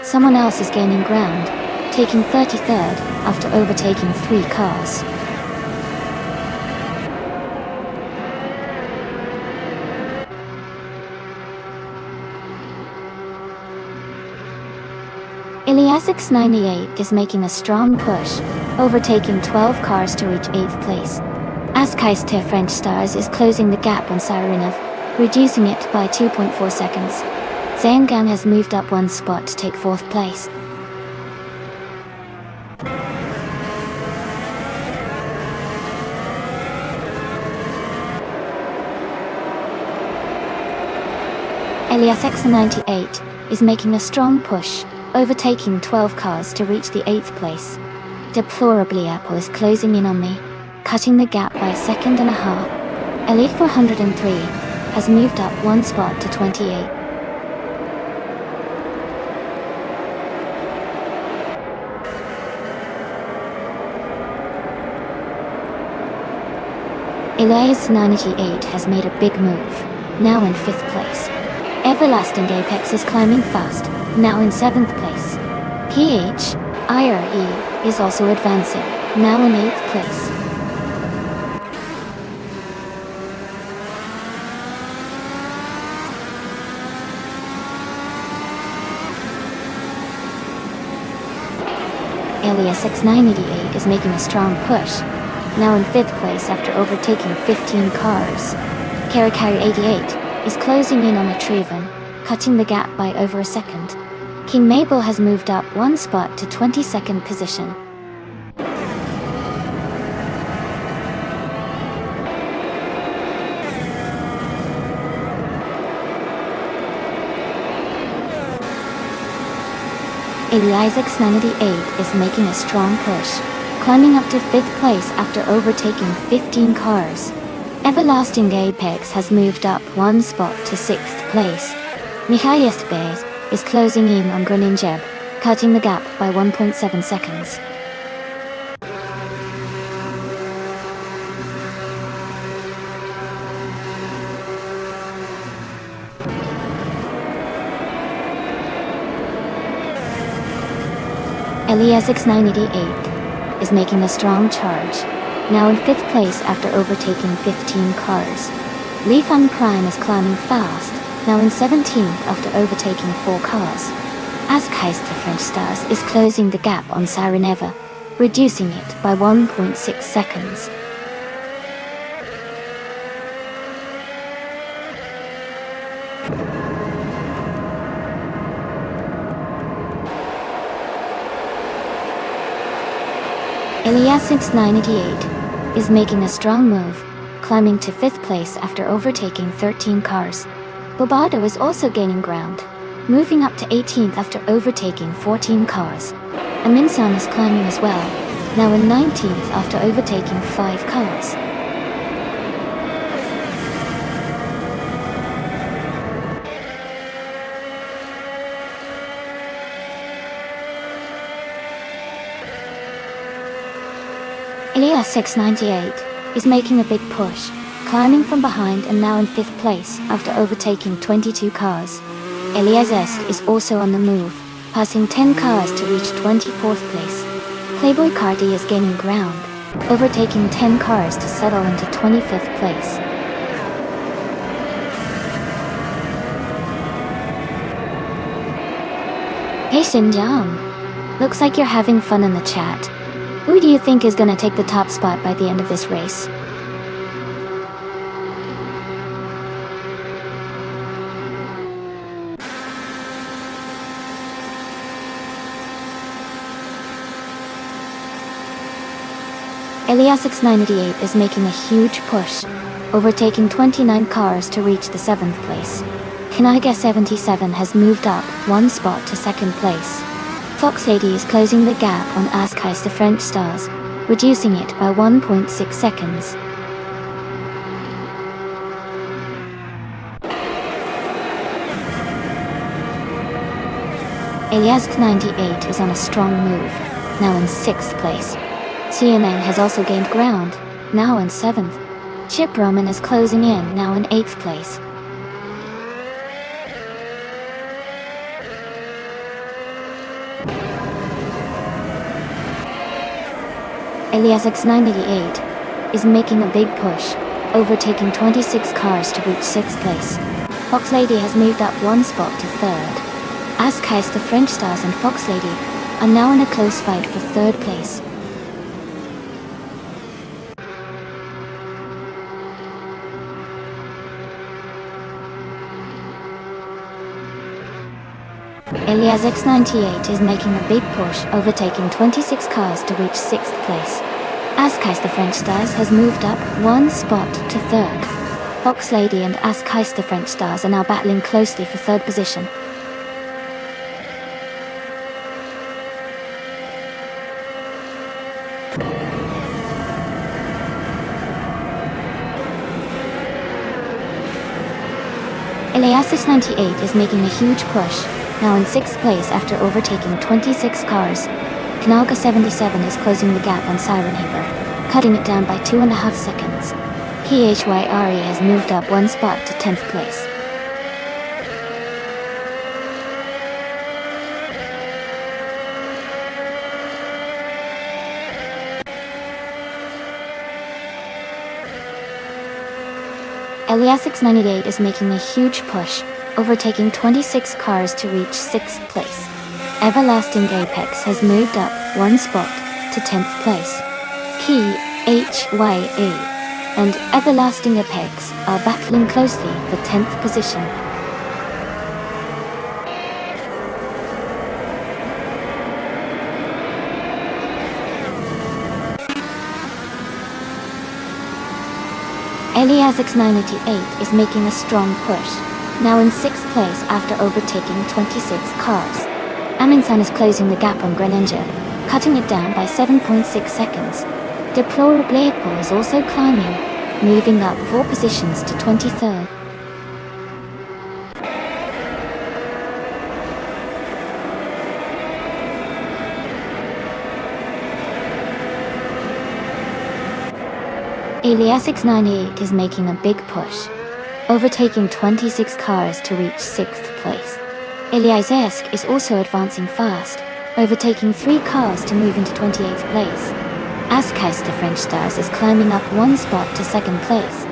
Someone else is gaining ground, taking 33rd after overtaking 3 cars. Elias X98 is making a strong push, overtaking 12 cars to reach 8th place. Askeister French Stars is closing the gap on Sirenov, reducing it by 2.4 seconds. Zangang has moved up 1 spot to take 4th place. Elias X98 is making a strong push, overtaking 12 cars to reach the 8th place. Deplorably Apple is closing in on me, cutting the gap by 1.5 seconds. Elite 403 has moved up 1 spot to 28. Elias 98 has made a big move, now in 5th place. Everlasting Apex is climbing fast, now in 7th place. PHIRE is also advancing, now in 8th place. Elias X988 is making a strong push, now in 5th place after overtaking 15 cars. Carry 88 is closing in on Retrieven, cutting the gap by over a second. King Mabel has moved up 1 spot to 22nd position. Elias X98 is making a strong push, climbing up to 5th place after overtaking 15 cars. Everlasting Apex has moved up 1 spot to 6th place. Mihailist Bears is closing in on Greninja, cutting the gap by 1.7 seconds. Elias X988 is making a strong charge, now in 5th place after overtaking 15 cars. Lifan Prime is climbing fast, now in 17th after overtaking 4 cars. Askeister French Stars is closing the gap on Sireneva, reducing it by 1.6 seconds. Elias X988 is making a strong move, climbing to 5th place after overtaking 13 cars. Bobado is also gaining ground, moving up to 18th after overtaking 14 cars. Aminsan is climbing as well, now in 19th after overtaking 5 cars. Elias 698 is making a big push, climbing from behind and now in 5th place after overtaking 22 cars. Elias is also on the move, passing 10 cars to reach 24th place. Playboy Cardi is gaining ground, overtaking 10 cars to settle into 25th place. Hey Xinjiang, looks like you're having fun in the chat. Who do you think is gonna take the top spot by the end of this race? Elias 698 is making a huge push, overtaking 29 cars to reach the 7th place. Kaniga 77 has moved up 1 spot to 2nd place. Fox Lady is closing the gap on Askheis the French Stars, reducing it by 1.6 seconds. Elias 98 is on a strong move, now in 6th place. CNN has also gained ground, now in 7th. Chip Roman is closing in, now in 8th place. Elias 698 is making a big push, overtaking 26 cars to reach 6th place. Fox Lady has moved up 1 spot to 3rd. Askheis the French Stars and Fox Lady are now in a close fight for 3rd place. Elias X98 is making a big push, overtaking 26 cars to reach 6th place. Askheis the French Stars has moved up 1 spot to 3rd. Fox Lady and Askheis the French Stars are now battling closely for 3rd position. Elias X98 is making a huge push, now in 6th place after overtaking 26 cars. Kanaga 77 is closing the gap on Siren Haber, cutting it down by 2.5 seconds. PHYRE has moved up 1 spot to 10th place. Elias 698 is making a huge push, overtaking 26 cars to reach 6th place. Everlasting Apex has moved up 1 spot to 10th place. PHYA and Everlasting Apex are battling closely for 10th position. Elias X988 is making a strong push, now in 6th place after overtaking 26 cars. Aminsan is closing the gap on Greninja, cutting it down by 7.6 seconds. Deplorable is also climbing, moving up 4 positions to 23rd. Elias X98 is making a big push, overtaking 26 cars to reach 6th place. Elias is also advancing fast, overtaking 3 cars to move into 28th place. Askheis the French Stars is climbing up 1 spot to 2nd place.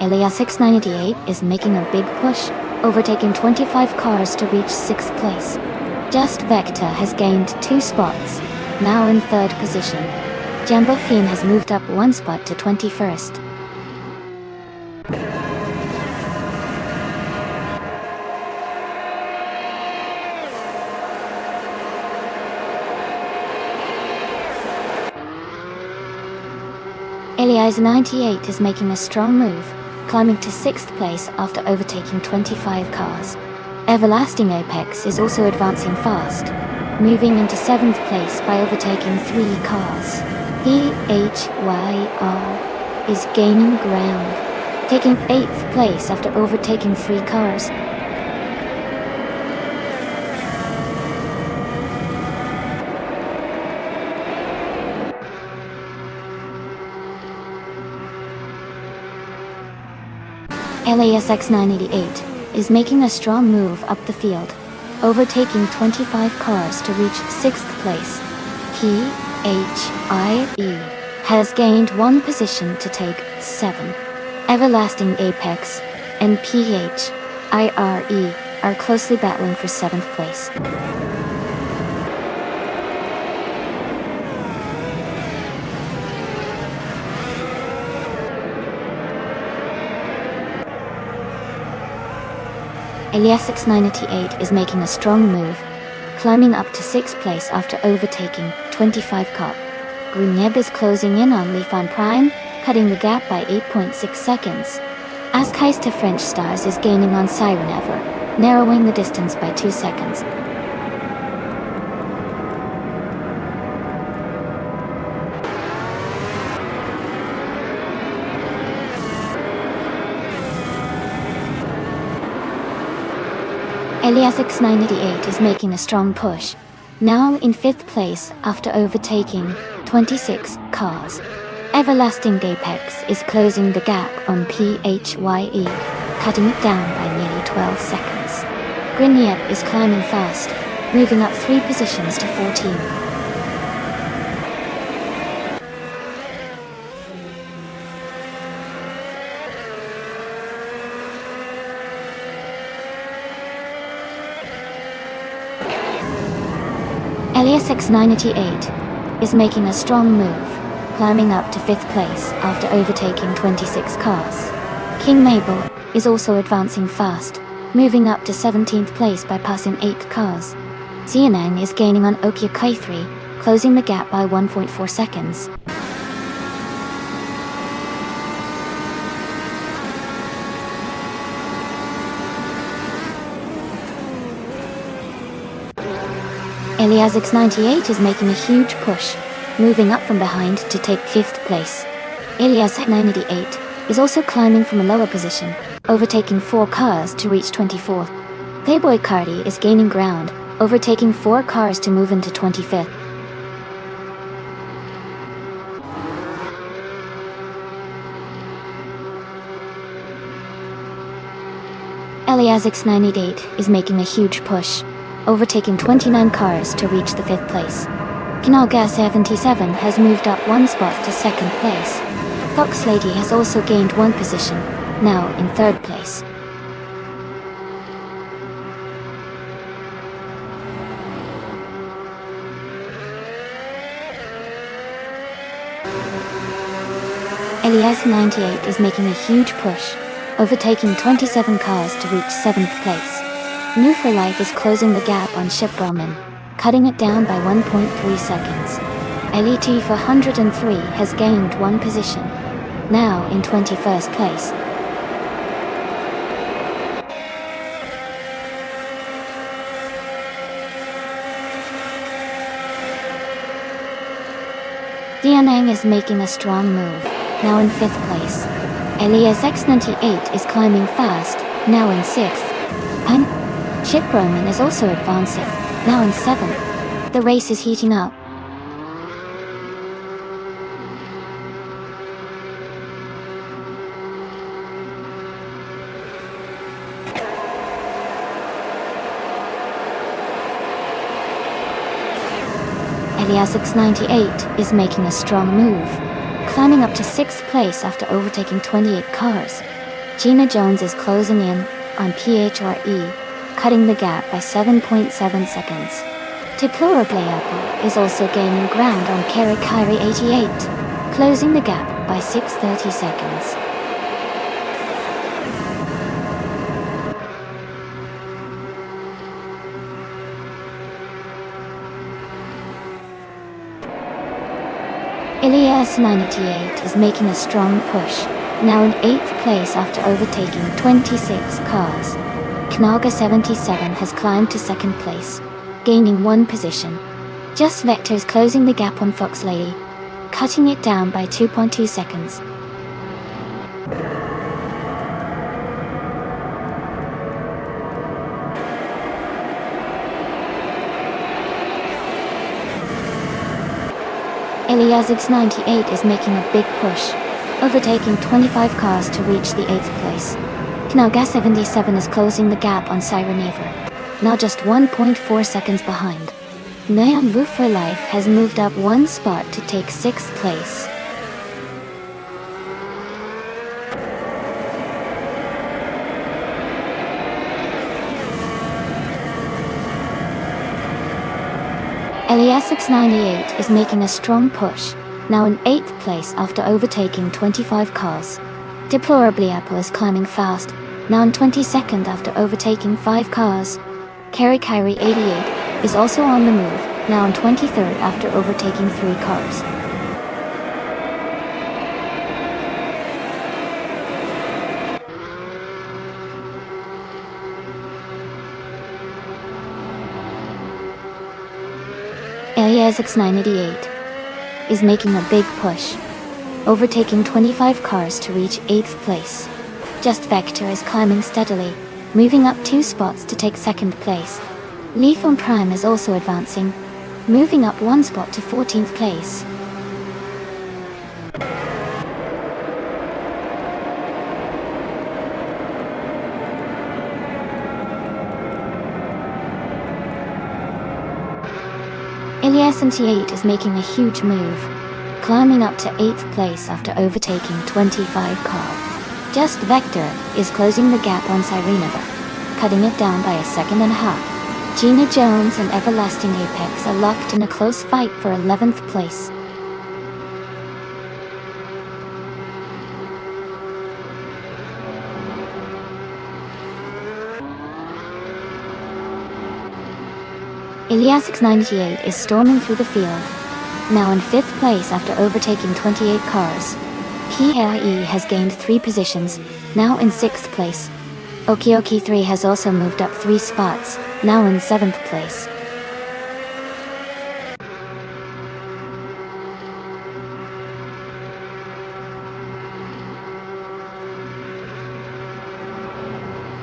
Elias X98 is making a big push, overtaking 25 cars to reach 6th place. Just Vector has gained 2 spots, now in 3rd position. Jumbo Fiend has moved up 1 spot to 21st. Elias 98 is making a strong move, climbing to 6th place after overtaking 25 cars. Everlasting Apex is also advancing fast, moving into 7th place by overtaking 3 cars. PHYR is gaining ground. taking 8th place after overtaking 3 cars. LASX 988 is making a strong move up the field, overtaking 25 cars to reach 6th place. PHIE has gained 1 position to take 7. Everlasting Apex and PHIRE are closely battling for 7th place. LASX 988 is making a strong move, climbing up to 6th place after overtaking 25 car. Grunieb is closing in on Lifan Prime, cutting the gap by 8.6 seconds. As Keister French Stars is gaining on Siren Ever, narrowing the distance by 2 seconds. LASX 988 is making a strong push, now in 5th place after overtaking 26 cars. Everlasting Apex is closing the gap on PHYE, cutting it down by nearly 12 seconds. Grunieb is climbing fast, moving up 3 positions to 14. LASX 988 is making a strong move, climbing up to 5th place after overtaking 26 cars. King Mabel is also advancing fast, moving up to 17th place by passing 8 cars. Xianang is gaining on Okia K3, closing the gap by 1.4 seconds. LASX 98 is making a huge push, moving up from behind to take 5th place. LASX 988 is also climbing from a lower position, overtaking 4 cars to reach 24th. Playboy Cardi is gaining ground, overtaking 4 cars to move into 25th. LASX 988 is making a huge push, overtaking 29 cars to reach the 5th place. Kanalga 77 has moved up 1 spot to 2nd place. Fox Lady has also gained 1 position, now in 3rd place. LAS 98 is making a huge push, overtaking 27 cars to reach 7th place. New for Life is closing the gap on Ship Roman, cutting it down by 1.3 seconds. LET 403 has gained 1 position, now in 21st place. Dianang is making a strong move, now in 5th place. LASX 98 is climbing fast, now in 6th. And Ship Roman is also advancing, now in 7th. The race is heating up. LASX 98 is making a strong move, climbing up to 6th place after overtaking 28 cars. Gina Jones is closing in on PHRE, cutting the gap by 7.7 seconds. Tipura Playapple is also gaining ground on Kerry Kyrie 88, closing the gap by 6.30 seconds. Ilias 98 is making a strong push, now in 8th place after overtaking 26 cars. Knaga 77 has climbed to 2nd place, gaining 1 position. Just Vector is closing the gap on Fox Lady, cutting it down by 2.2 seconds. Eliasix98 is making a big push, overtaking 25 cars to reach the 8th place. Knaga77 is closing the gap on Sirenever, now just 1.4 seconds behind. Neon Roof for Life has moved up one spot to take 6th place. Eliasix98 is making a strong push, now in 8th place after overtaking 25 cars. Deplorably Apple is climbing fast, now in 22nd after overtaking 5 cars. Kyrie88 is also on the move, now in 23rd after overtaking 3 cars. Eliasix988 is making a big push, overtaking 25 cars to reach 8th place. Just Vector is climbing steadily, moving up 2 spots to take 2nd place. Leafon Prime is also advancing, moving up 1 spot to 14th place. Elias78 is making a huge move, climbing up to 8th place after overtaking 25 cars. Just Vector is closing the gap on Sirenova, cutting it down by a second and a half. Gina Jones and Everlasting Apex are locked in a close fight for 11th place. Eliasix98 is storming through the field, now in 5th place after overtaking 28 cars. PAE has gained 3 positions, now in 6th place. Okioki3 has also moved up 3 spots, now in 7th place.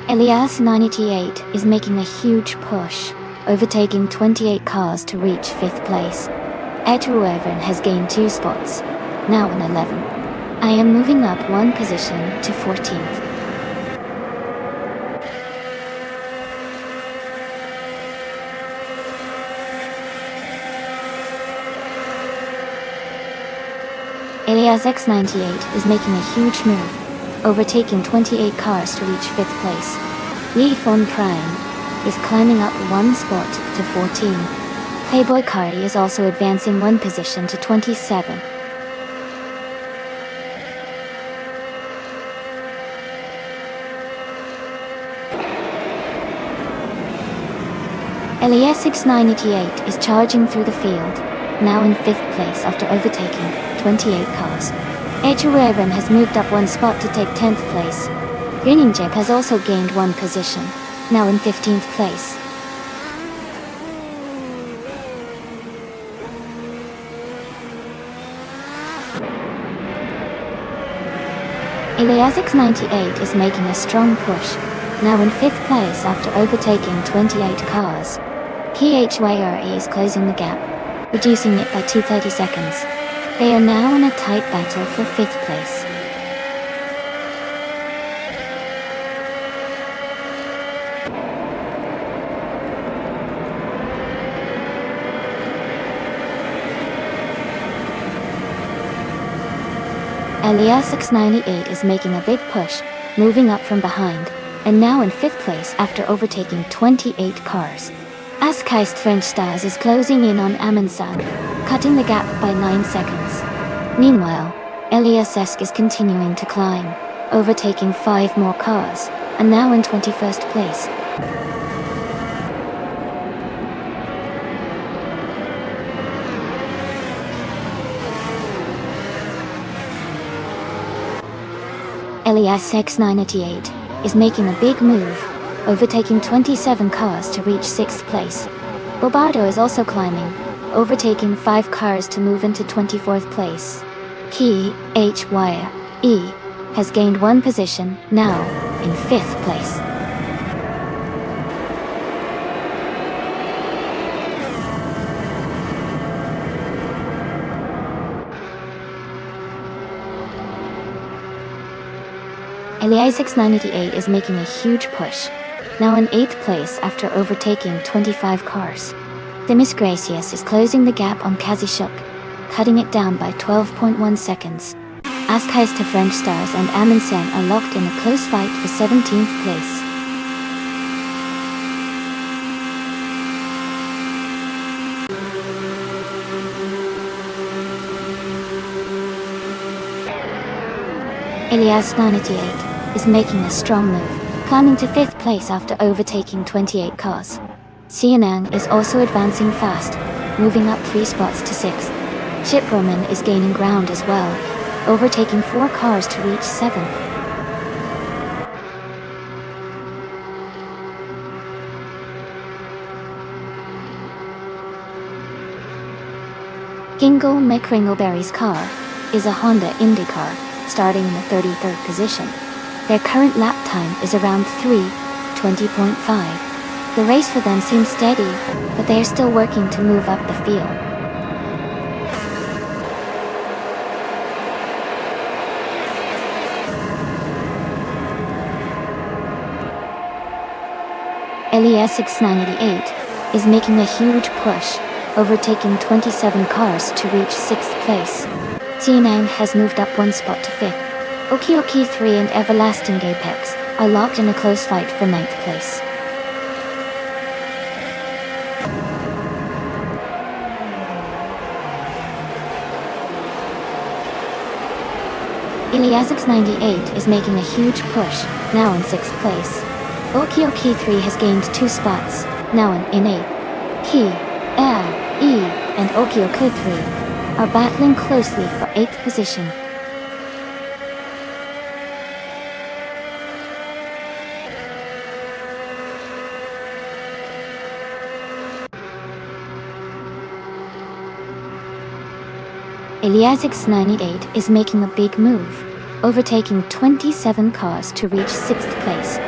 Elias98 is making a huge push, overtaking 28 cars to reach 5th place. Etruevern has gained 2 spots, now in 11. I am moving up 1 position to 14th. Eliasx98 is making a huge move, overtaking 28 cars to reach 5th place. Leafon Prime is climbing up 1 spot to 14. Playboy Cardi is also advancing 1 position to 27. Eliasx988 is charging through the field, now in 5th place after overtaking 28 cars. Etruevern has moved up 1 spot to take 10th place. Greninjip has also gained 1 position, now in 15th place. Eliasx98 is making a strong push, now in 5th place after overtaking 28 cars. PHYRE is closing the gap, reducing it by 230 seconds. They are now in a tight battle for 5th place. Eliasx98 is making a big push, moving up from behind, and now in 5th place after overtaking 28 cars. Askeist French Stars is closing in on Amundsen, cutting the gap by 9 seconds. Meanwhile, Eliasx is continuing to climb, overtaking 5 more cars, and now in 21st place. Eliasx988 is making a big move, overtaking 27 cars to reach 6th place. Bobardo is also climbing, overtaking 5 cars to move into 24th place. PHYE has gained 1 position, now in 5th place. Elias 988 is making a huge push, now in 8th place after overtaking 25 cars. Demis Gracias is closing the gap on Kazishuk, cutting it down by 12.1 seconds. Askais to French Stars and Amundsen are locked in a close fight for 17th place. Elias 988 is making a strong move, climbing to 5th place after overtaking 28 cars. Xianang is also advancing fast, moving up 3 spots to 6th. Chip Roman is gaining ground as well, overtaking 4 cars to reach 7th. Kingle McCringleberry's car is a Honda Indy car, starting in the 33rd position. Their current lap time is around 3:20.5. The race for them seems steady, but they are still working to move up the field. Elias 988 is making a huge push, overtaking 27 cars to reach 6th place. Xianang has moved up 1 spot to 5th. Okioki 3 and Everlasting Apex are locked in a close fight for 9th place. Elias 988 is making a huge push, now in 6th place. Okioki 3 has gained 2 spots, now in 8th. He, L, E, and Okioku 3 are battling closely for 8th position. Elias 988 is making a big move, overtaking 27 cars to reach 6th place.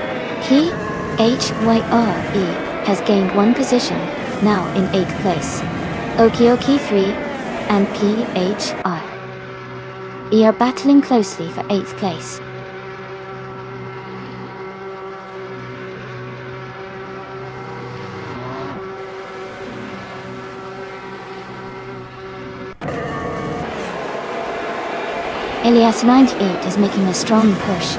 He, HYRE, has gained 1 position, now in 8th place. Okioki 3 and PHR are battling closely for 8th place. Elias 988 is making a strong push,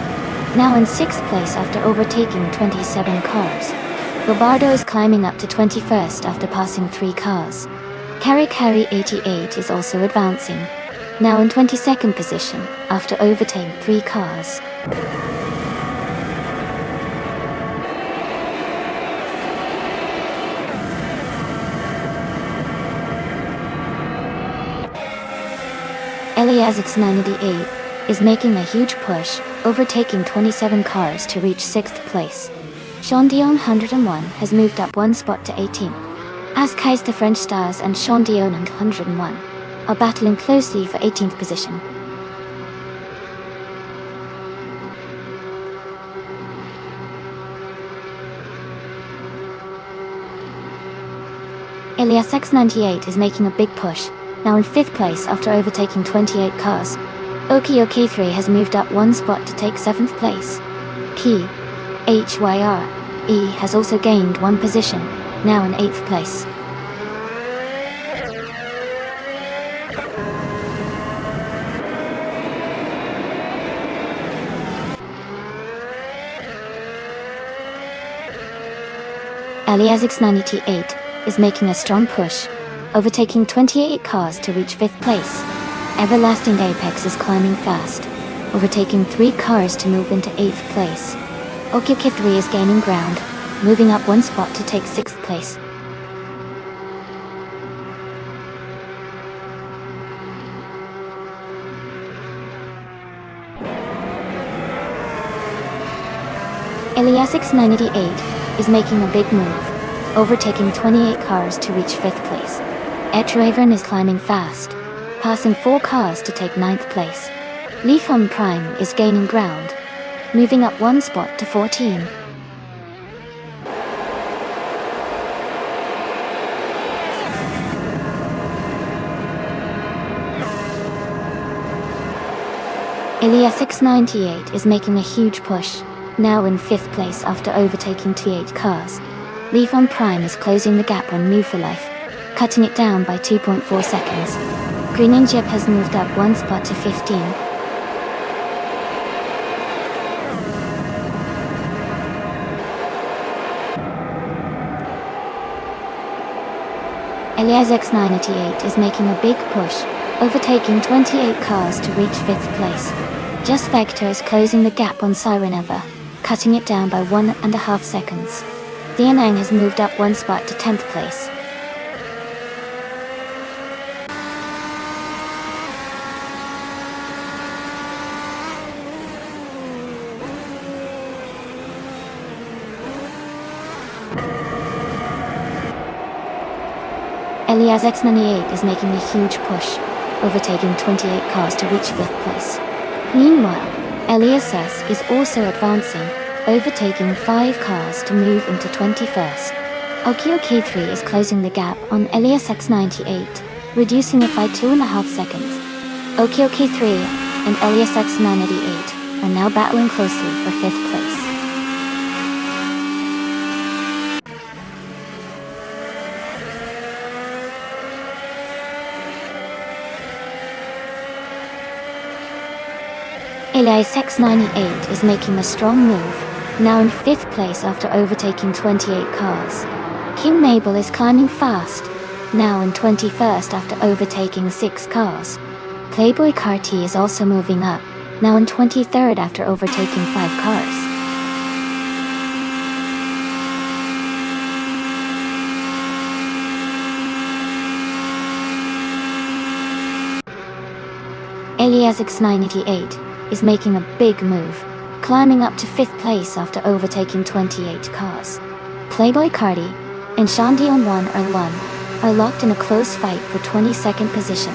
now in 6th place after overtaking 27 cars. Robardo is climbing up to 21st after passing 3 cars. Carry 88 is also advancing, now in 22nd position after overtaking 3 cars. Elias 988 is making a huge push, overtaking 27 cars to reach 6th place. Chandion 101 has moved up 1 spot to 18. Askais the French Stars and Chandion 101 are battling closely for 18th position. Elias 988 is making a big push, now in 5th place after overtaking 28 cars. Okioki 3 has moved up 1 spot to take 7th place. PHYRE has also gained 1 position, now in 8th place. Elias 988 is making a strong push, overtaking 28 cars to reach 5th place. Everlasting Apex is climbing fast, overtaking 3 cars to move into 8th place. Okioki 3 is gaining ground, moving up 1 spot to take 6th place. Elias 988 is making a big move, overtaking 28 cars to reach 5th place. Etravern is climbing fast, passing 4 cars to take 9th place. Lifon Prime is gaining ground, moving up 1 spot to 14. Ilias 698 is making a huge push, now in 5th place after overtaking T8 cars. Levon Prime is closing the gap on Move for Life, cutting it down by 2.4 seconds. Green Ninja has moved up 1 spot to 15. Elias X988 is making a big push, overtaking 28 cars to reach 5th place. Just Vector is closing the gap on Sireneva, cutting it down by 1.5 seconds. Dianang has moved up 1 spot to 10th place. Elias X98 is making a huge push, overtaking 28 cars to reach 5th place. Meanwhile, Elias S is also advancing, overtaking 5 cars to move into 21st. Okio K3 is closing the gap on Elias X98, reducing it by 2.5 seconds. Okio K3 and Elias X988 are now battling closely for 5th place. Elias X98 is making a strong move, now in 5th place after overtaking 28 cars. King Mabel is climbing fast, now in 21st after overtaking 6 cars. Playboy Carti is also moving up, now in 23rd after overtaking 5 cars. Elias X988 is making a big move, climbing up to 5th place after overtaking 28 cars. Playboy Cardi and Shandion 1 are locked in a close fight for 22nd position.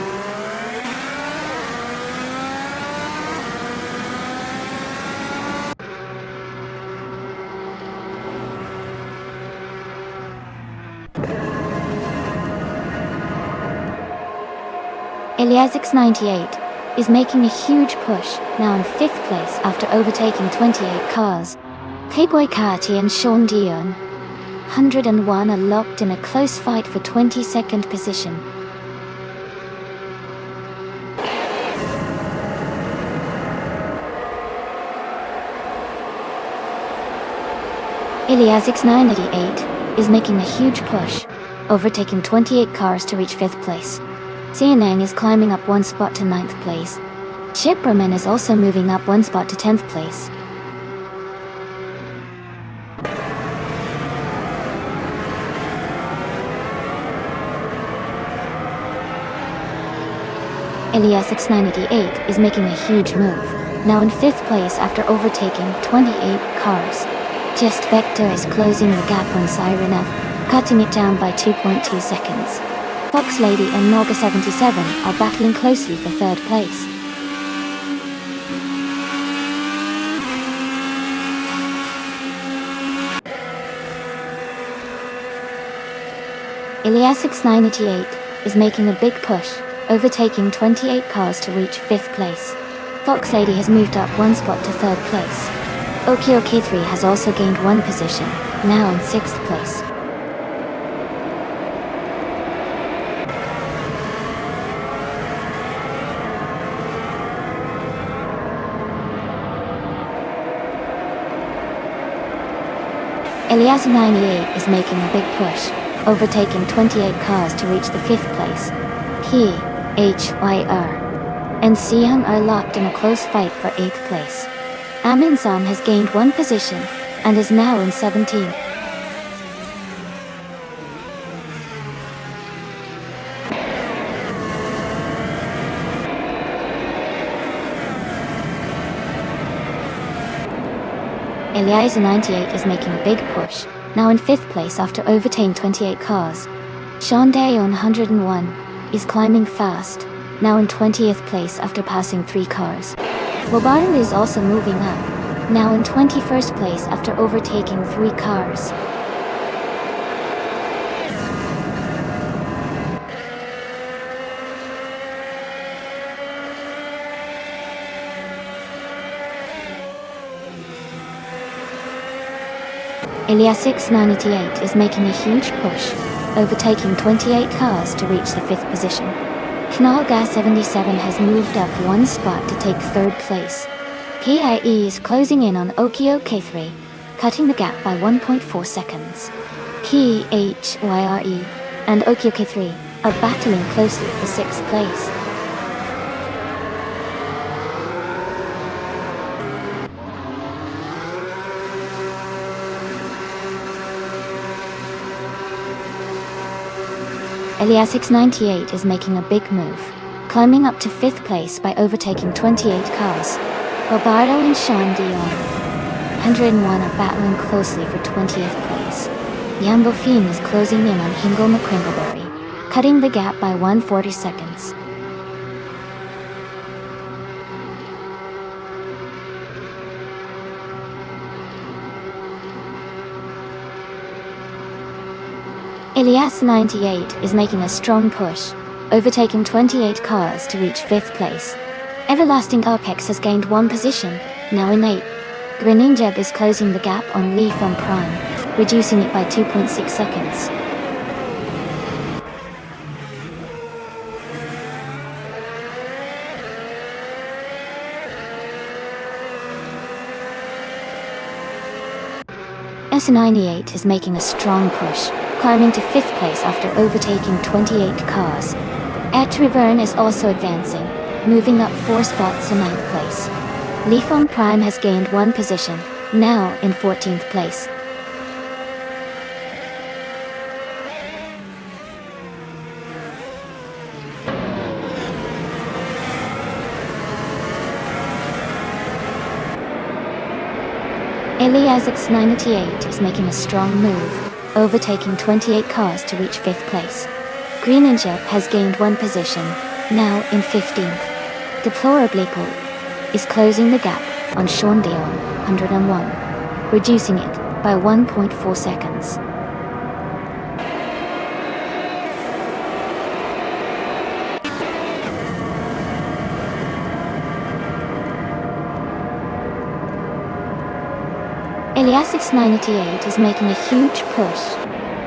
Elias X98 is making a huge push, now in 5th place after overtaking 28 cars. Playboy Kati and Sean Dion, 101 are locked in a close fight for 22nd position. Elias X988 is making a huge push, overtaking 28 cars to reach 5th place. Xianang is climbing up 1 spot to 9th place. Shipraman is also moving up 1 spot to 10th place. Elias X988 is making a huge move, now in 5th place after overtaking 28 cars. Just Vector is closing the gap on Sirenev, cutting it down by 2.2 seconds. Fox Lady and Naga77 are battling closely for 3rd place. Elias X988 is making a big push, overtaking 28 cars to reach 5th place. Fox Lady has moved up 1 spot to 3rd place. Okio K3 has also gained 1 position, now in 6th place. Elias 98 is making a big push, overtaking 28 cars to reach the 5th place. He, HYR, and Siyoung are locked in a close fight for 8th place. Aminsam has gained 1 position, and is now in 17th. Elias 98 is making a big push, now in 5th place after overtaking 28 cars. Sean Dayon 101 is climbing fast, now in 20th place after passing 3 cars. Wabara is also moving up, now in 21st place after overtaking 3 cars. Ilias698 is making a huge push, overtaking 28 cars to reach the 5th position. Knallgas77 has moved up one spot to take 3rd place. PIE is closing in on Okio K3, cutting the gap by 1.4 seconds. PHYRE and Okio K3 are battling closely for 6th place. Ilias698 is making a big move, climbing up to 5th place by overtaking 28 cars. Roberto and Sean Dion, 101, are battling closely for 20th place. Yambo Fiend is closing in on Hingle McCringleberry, cutting the gap by 140 seconds. Ilias98 is making a strong push, overtaking 28 cars to reach 5th place. Everlasting Apex has gained 1 position, now in 8th. Greninja is closing the gap on Leaf on Prime, reducing it by 2.6 seconds. S98 is making a strong push, climbing to 5th place after overtaking 28 cars. Etrivern is also advancing, moving up 4 spots to 9th place. Leaf on Prime has gained 1 position, now in 14th place. Ilias698 is making a strong move, overtaking 28 cars to reach 5th place. Greninja has gained 1 position, now in 15th. Deplorably Pool is closing the gap on Sean Dion, 101, reducing it by 1.4 seconds. Ilias698 is making a huge push,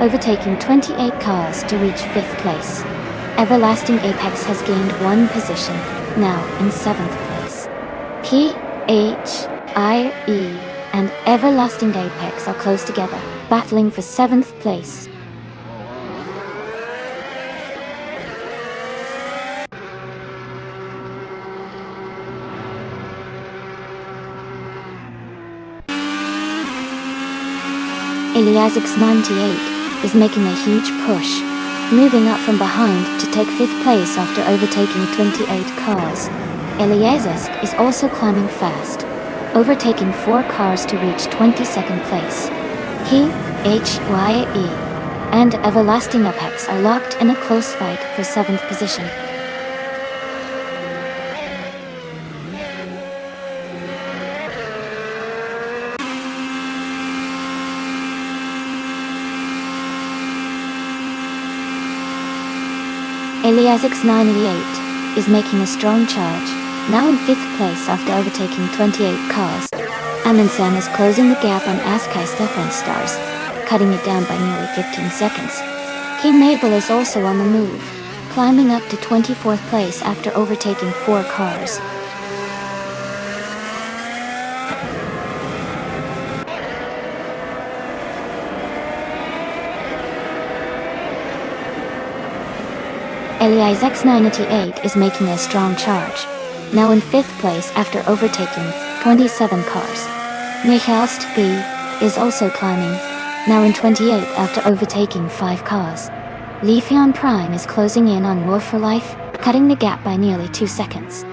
overtaking 28 cars to reach 5th place. Everlasting Apex has gained 1 position, now in 7th place. PHIE and Everlasting Apex are close together, battling for 7th place. Ilias698 is making a huge push, moving up from behind to take 5th place after overtaking 28 cars. Ilias is also climbing fast, overtaking 4 cars to reach 22nd place. PHYE and Everlasting Apex are locked in a close fight for 7th position. Ilias698 is making a strong charge, now in 5th place after overtaking 28 cars. Amundsen is closing the gap on Askai Stefan Stars, cutting it down by nearly 15 seconds. King Mabel is also on the move, climbing up to 24th place after overtaking 4 cars. Ilias698 is making a strong charge, now in 5th place after overtaking 27 cars. Michaelst B is also climbing, now in 28th after overtaking 5 cars. Leafeon Prime is closing in on War for Life, cutting the gap by nearly 2 seconds.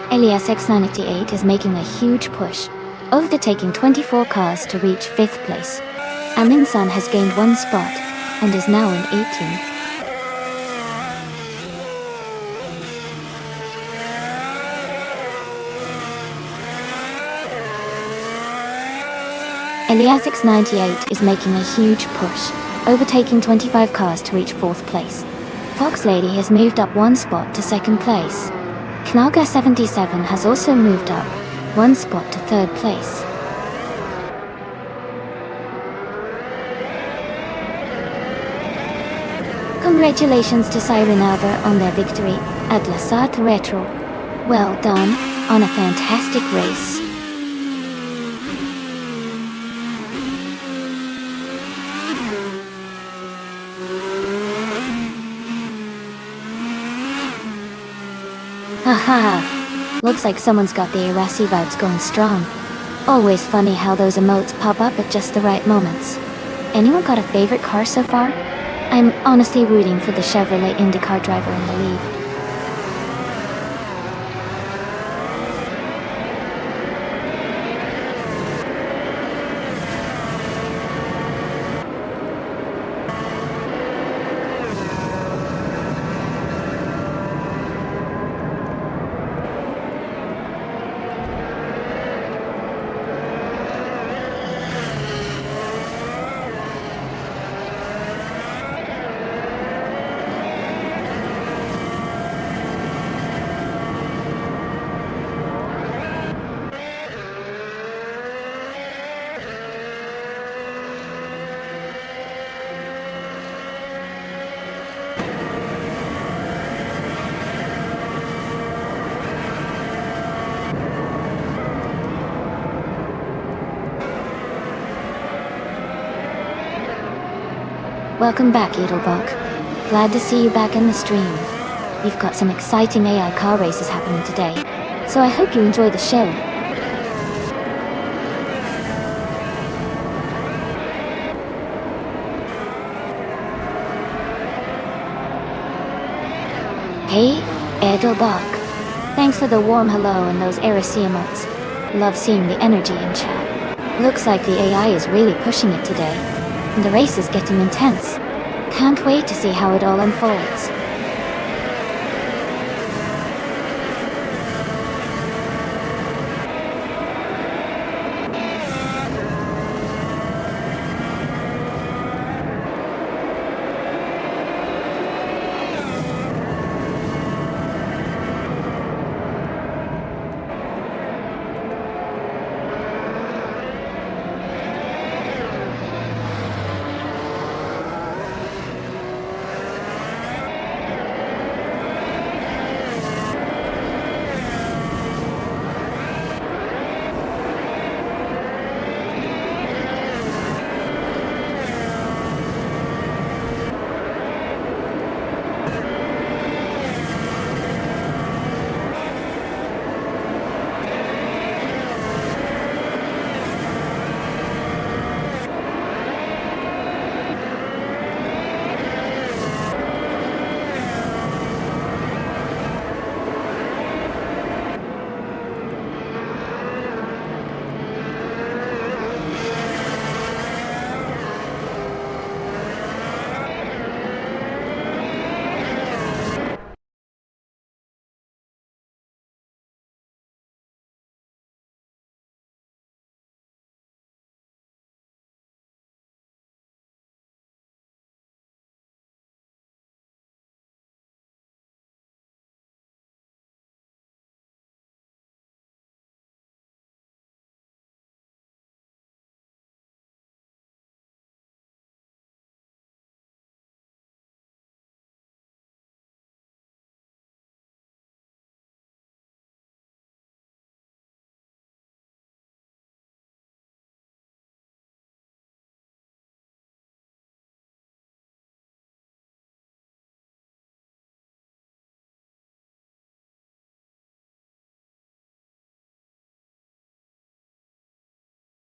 Ilias698 is making a huge push, overtaking 24 cars to reach 5th place. Amundsen has gained 1 spot and is now in 18th. Ilias698 is making a huge push, overtaking 25 cars to reach 4th place. Fox Lady has moved up 1 spot to 2nd place. Nalga 77 has also moved up one spot to third place. Congratulations to Sirenava on their victory at Lasat Retro. Well done on a fantastic race. Haha, looks like someone's got the Irasi vibes going strong. Always funny how those emotes pop up at just the right moments. Anyone got a favorite car so far? I'm honestly rooting for the Chevrolet IndyCar driver in the lead. Welcome back, Edelbach. Glad to see you back in the stream. We've got some exciting AI car races happening today, so I hope you enjoy the show. Hey, Edelbach. Thanks for the warm hello and those Irasi emotes. Love seeing the energy in chat. Looks like the AI is really pushing it today. And the race is getting intense. Can't wait to see how it all unfolds.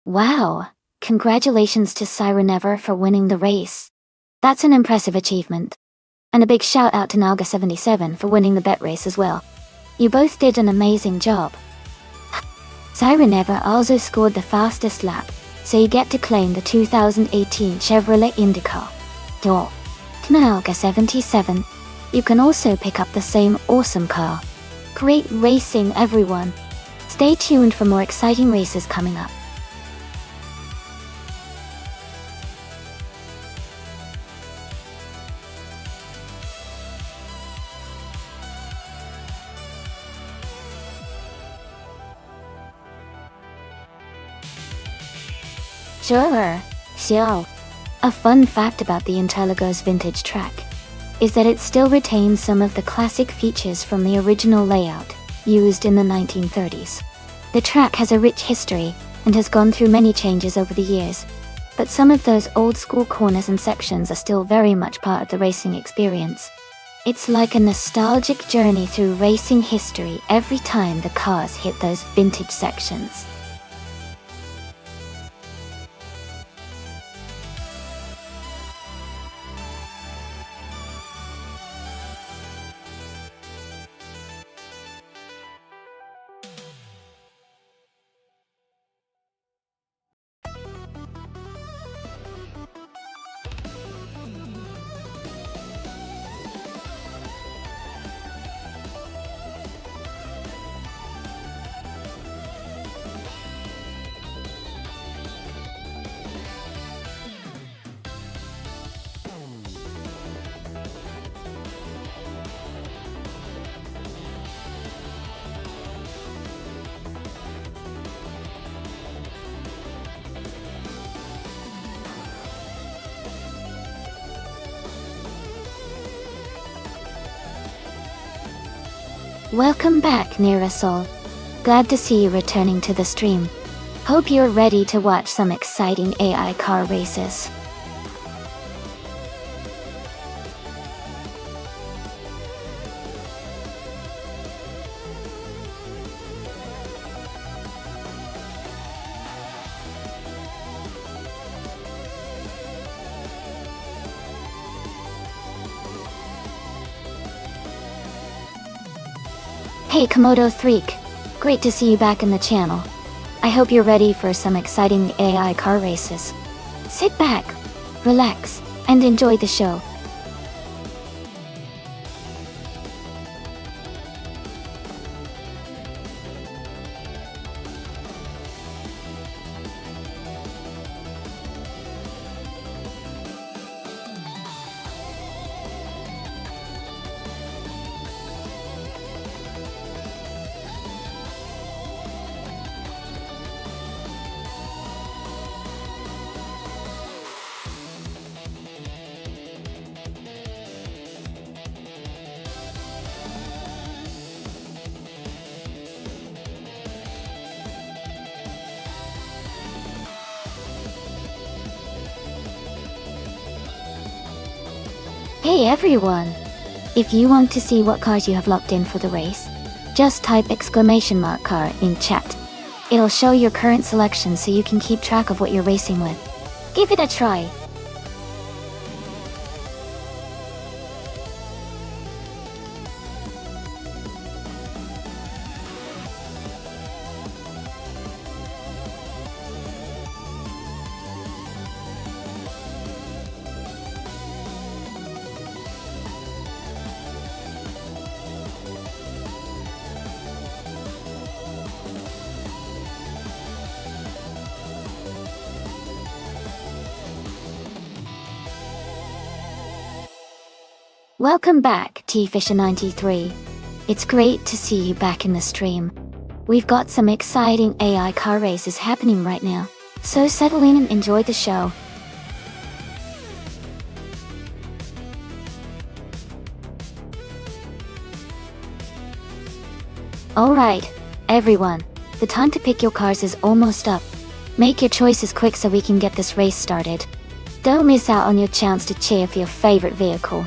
Wow! Congratulations to Sirenever for winning the race. That's an impressive achievement. And a big shout out to Nalga77 for winning the bet race as well. You both did an amazing job. Sirenever also scored the fastest lap, so you get to claim the 2018 Chevrolet IndyCar. Yo, Nalga77, you can also pick up the same awesome car. Great racing, everyone. Stay tuned for more exciting races coming up. Sure. Xiao. A fun fact about the Interlagos vintage track is that it still retains some of the classic features from the original layout, used in the 1930s. The track has a rich history and has gone through many changes over the years, but some of those old-school corners and sections are still very much part of the racing experience. It's like a nostalgic journey through racing history every time the cars hit those vintage sections. Welcome back, Nirasol. Glad to see you returning to the stream. Hope you're ready to watch some exciting AI car races. Hey Komodo Threak, great to see you back in the channel. I hope you're ready for some exciting AI car races. Sit back, relax, and enjoy the show. Hey everyone! If you want to see what cars you have locked in for the race, just type !car in chat. It'll show your current selection so you can keep track of what you're racing with. Give it a try! Welcome back, T-Fisher93. It's great to see you back in the stream. We've got some exciting AI car races happening right now, so settle in and enjoy the show. Alright, everyone, the time to pick your cars is almost up. Make your choices quick so we can get this race started. Don't miss out on your chance to cheer for your favorite vehicle.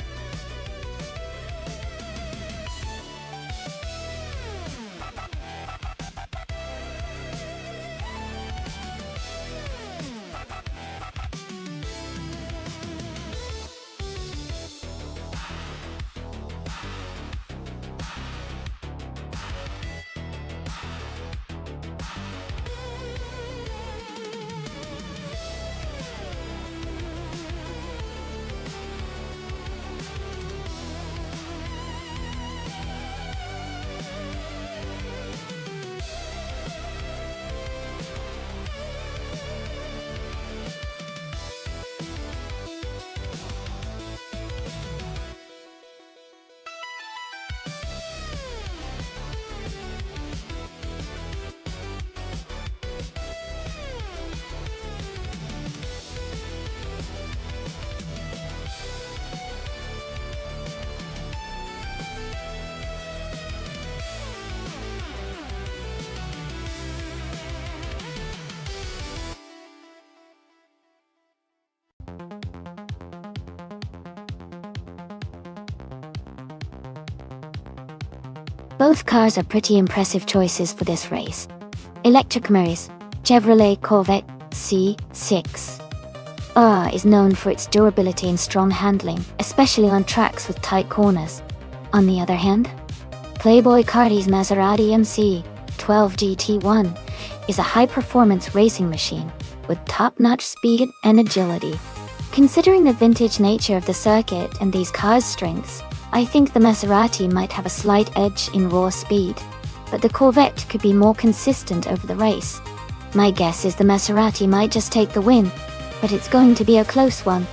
Both cars are pretty impressive choices for this race. Electric Murray's Chevrolet Corvette C6 is known for its durability and strong handling, especially on tracks with tight corners. On the other hand, Playboy Cardi's Maserati MC12 GT1 is a high-performance racing machine with top-notch speed and agility. Considering the vintage nature of the circuit and these cars' strengths, I think the Maserati might have a slight edge in raw speed, but the Corvette could be more consistent over the race. My guess is the Maserati might just take the win, but it's going to be a close one.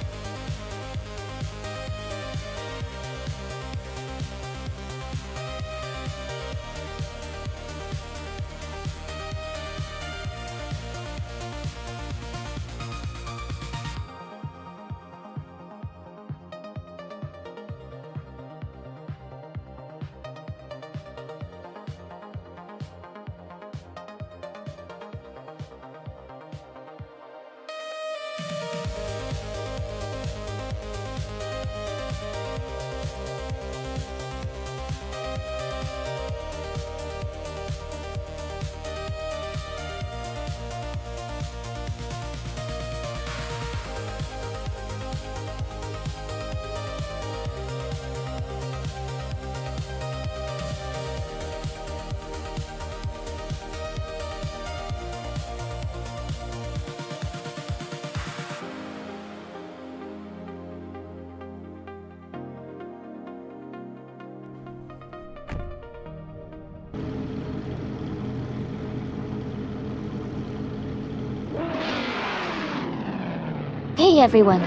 Hey everyone!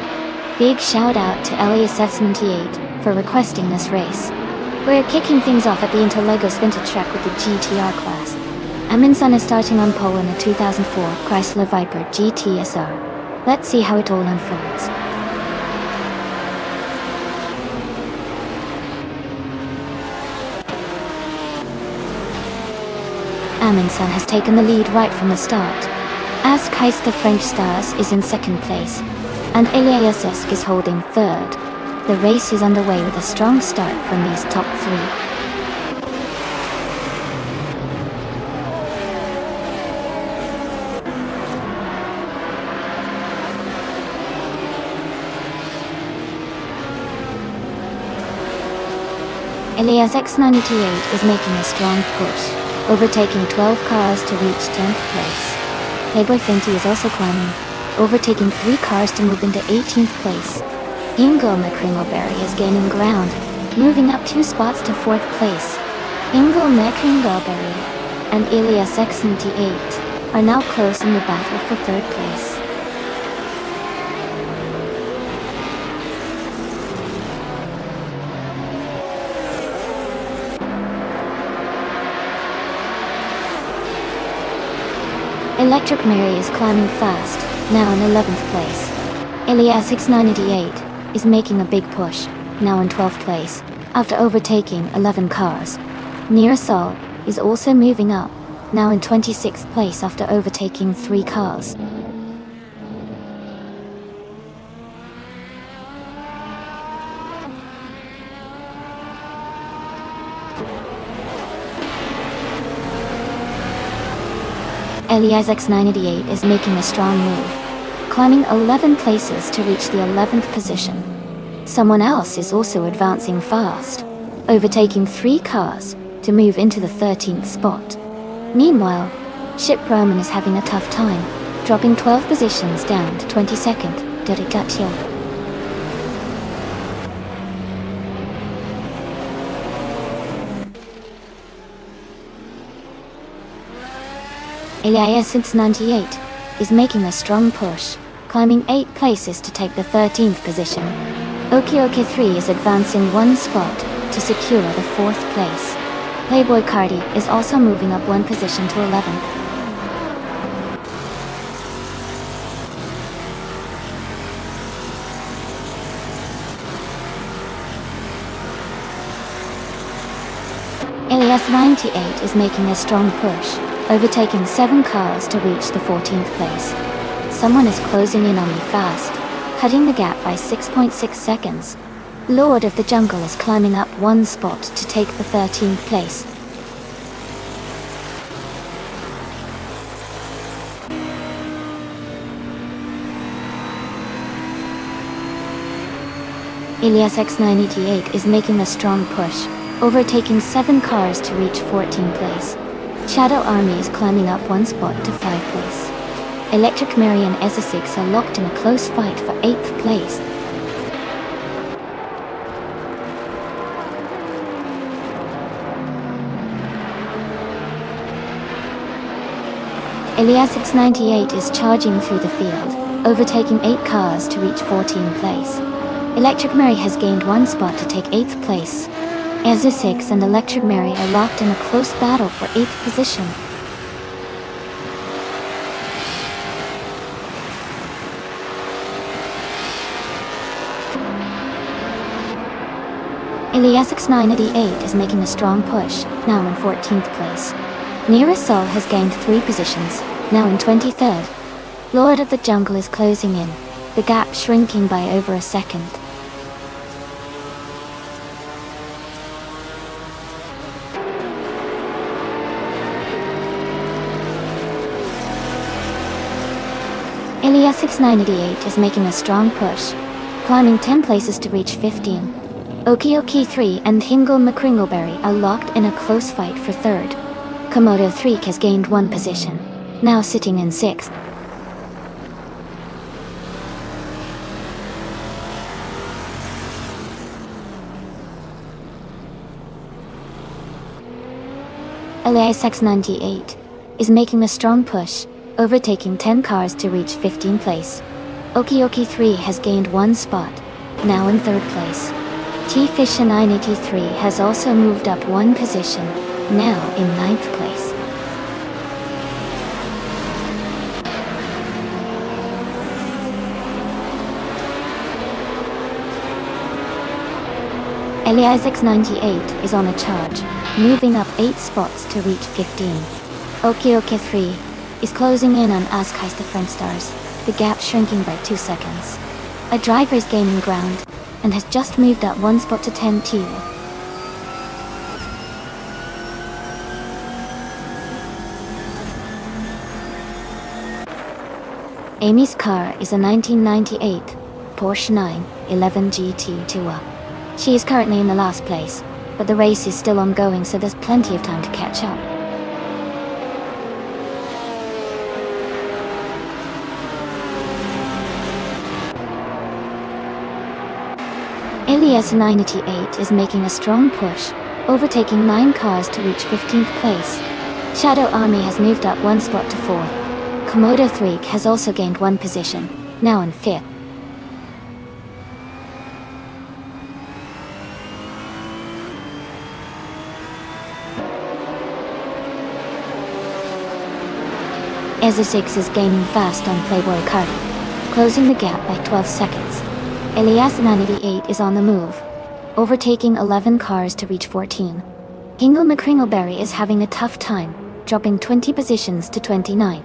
Big shout out to LESS78 for requesting this race. We're kicking things off at the Interlagos Vintage track with the GTR class. Amundsen is starting on pole in the 2004 Chrysler Viper GT SR. Let's see how it all unfolds. Amundsen has taken the lead right from the start. As Kais the French Stars is in second place, and Elias Esk is holding third. The race is underway with a strong start from these top three. Elias X98 is making a strong push, overtaking 12 cars to reach 10th place. Playboy Fenty is also climbing, overtaking 3 cars to move into 18th place. Ingo McCringleberry is gaining ground, moving up 2 spots to 4th place. Ingo McCringleberry and Elias X98 are now close in the battle for 3rd place. Electric Mary is climbing fast, now in 11th place. Elias X98 is making a big push, now in 12th place, after overtaking 11 cars. Nearasol is also moving up, now in 26th place after overtaking 3 cars. Elias X98 is making a strong move, climbing 11 places to reach the 11th position. Someone else is also advancing fast, overtaking 3 cars to move into the 13th spot. Meanwhile, Chip Roman is having a tough time, dropping 12 positions down to 22nd. Did it get killed? Elias X98 is making a strong push, climbing 8 places to take the 13th position. Okioke3 is advancing 1 spot to secure the 4th place. Playboy Cardi is also moving up 1 position to 11th. Elias 98 is making a strong push, overtaking 7 cars to reach the 14th place. Someone is closing in on me fast, cutting the gap by 6.6 seconds. Lord of the Jungle is climbing up 1 spot to take the 13th place. Ilias X988 is making a strong push, overtaking 7 cars to reach 14th place. Shadow Army is climbing up 1 spot to 5th place. Electric Mary and Essex are locked in a close fight for 8th place. Ilias X98 is charging through the field, overtaking 8 cars to reach 14th place. Electric Mary has gained 1 spot to take 8th place. Essex and Electric Mary are locked in a close battle for 8th position. Ilias X988 is making a strong push, now in 14th place. Nearasol has gained 3 positions, now in 23rd. Lord of the Jungle is closing in, the gap shrinking by over a second. Ilias X988 is making a strong push, climbing 10 places to reach 15. Okie 3 and Hingle McCringleberry are locked in a close fight for 3rd. Komodo 3 has gained 1 position, now sitting in 6th. Ilias X98 is making a strong push, overtaking 10 cars to reach 15th place. Okie 3 has gained 1 spot, now in 3rd place. T-Fish 983 has also moved up 1 position, now in 9th place. Ilias X98 is on a charge, moving up 8 spots to reach 15. Okie 3 is closing in on Askheist the French Stars, the gap shrinking by 2 seconds. A driver is gaining ground, and has just moved up 1 spot to 10 2. Amy's car is a 1998 Porsche 911 GT Tour. She is currently in the last place, but the race is still ongoing, so there's plenty of time to catch up. Ilias 988 is making a strong push, overtaking 9 cars to reach 15th place. Shadow Army has moved up 1 spot to 4th. Komodo 3 has also gained 1 position, now in 5th. Essex is gaining fast on Playboy Cardi, closing the gap by 12 seconds. Ilias 988 is on the move, overtaking 11 cars to reach 14. Hingle McCringleberry is having a tough time, dropping 20 positions to 29.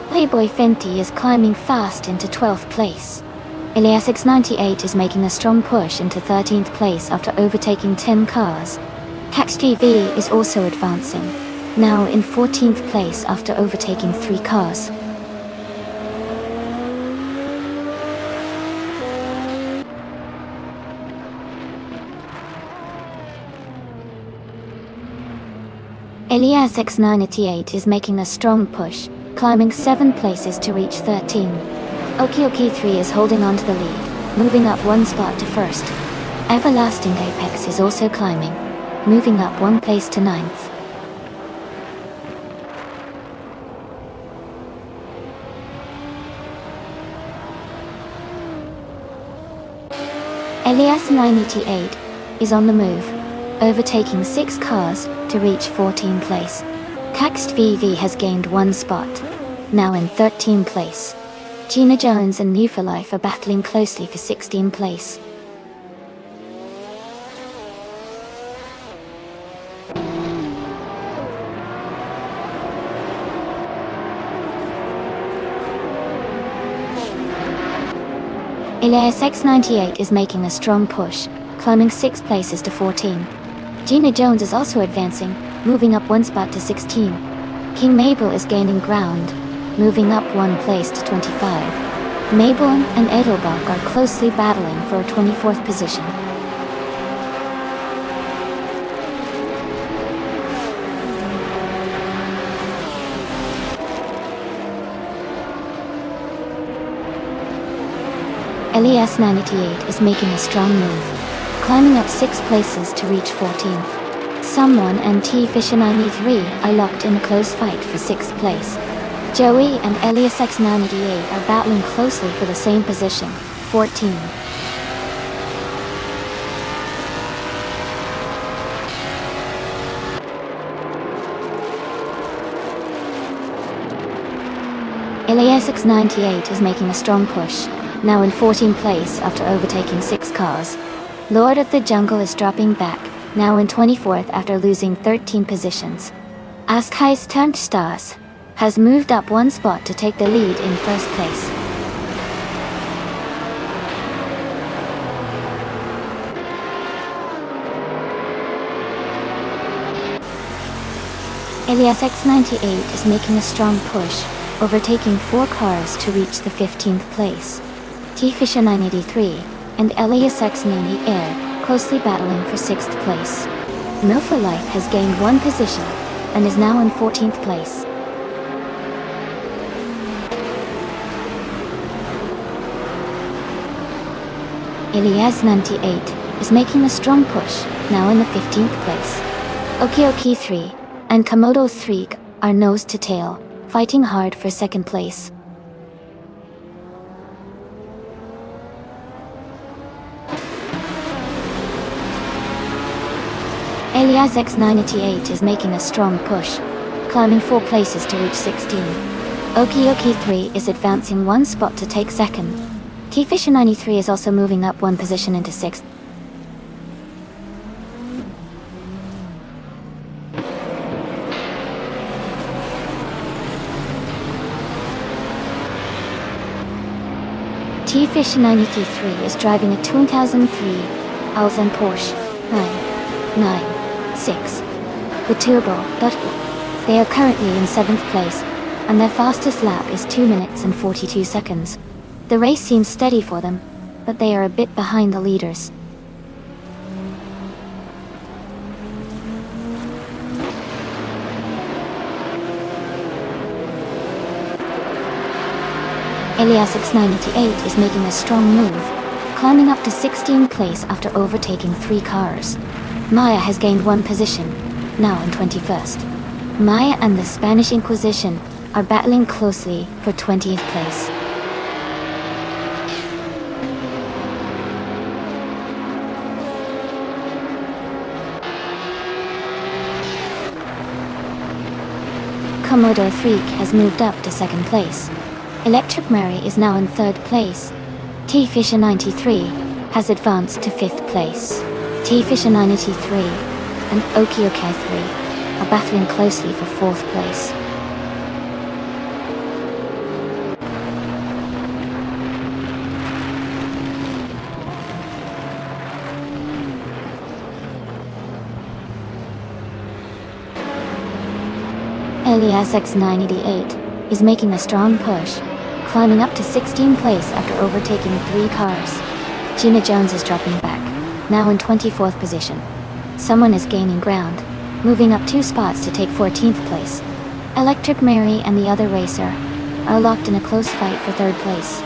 Playboy Fenty is climbing fast into 12th place. Ilias X98 is making a strong push into 13th place after overtaking 10 cars. Cax TV is also advancing, now in 14th place after overtaking 3 cars. Ilias X98 is making a strong push, climbing 7 places to reach 13. Okie 3 is holding on to the lead, moving up 1 spot to 1st. Everlasting Apex is also climbing, moving up 1 place to 9th. Ilias 988 is on the move, overtaking 6 cars to reach 14th place. Caxed VV has gained 1 spot, now in 13th place. Gina Jones and New for Life are battling closely for 16th place. Ilias X98 is making a strong push, climbing 6 places to 14. Gina Jones is also advancing, moving up one spot to 16. King Mabel is gaining ground, moving up one place to 25. Mabel and Edelbach are closely battling for a 24th position. LES98 is making a strong move, climbing up 6 places to reach 14. Someone and T-Fisher93 are locked in a close fight for 6th place. Joey and Elias X98 are battling closely for the same position, 14. Elias X98 is making a strong push, now in 14th place after overtaking 6 cars. Lord of the Jungle is dropping back, now in 24th after losing 13 positions. Askheis turned Stars has moved up one spot to take the lead in 1st place. Elias X98 is making a strong push, overtaking 4 cars to reach the 15th place. T-Fisher 983 and Elias X90 Air closely battling for 6th place. Milfa Life has gained 1 position and is now in 14th place. Elias 98 is making a strong push, now in the 15th place. Okioki 3 and Komodo 3 are nose to tail, fighting hard for 2nd place. Elias X98 is making a strong push, climbing 4 places to reach 16. Okioki 3 is advancing 1 spot to take 2nd. T-Fisher 93 is also moving up 1 position into 6th. T-Fisher 93 is driving a 2003 Alzen Porsche 996 with turbo. They are currently in 7th place, and their fastest lap is 2 minutes and 42 seconds. The race seems steady for them, but they are a bit behind the leaders. Elias X98 is making a strong move, climbing up to 16th place after overtaking 3 cars. Maya has gained 1 position, now in 21st. Maya and the Spanish Inquisition are battling closely for 20th place. Komodo 3 has moved up to 2nd place. Electric Mary is now in 3rd place. T-Fisher 93 has advanced to 5th place. T-Fisher 93 and Okiokai 3 are battling closely for 4th place. Elias X988 is making a strong push, climbing up to 16th place after overtaking 3 cars. Gina Jones is dropping back, now in 24th position. Someone is gaining ground, moving up 2 spots to take 14th place. Electric Mary and the other racer are locked in a close fight for 3rd place.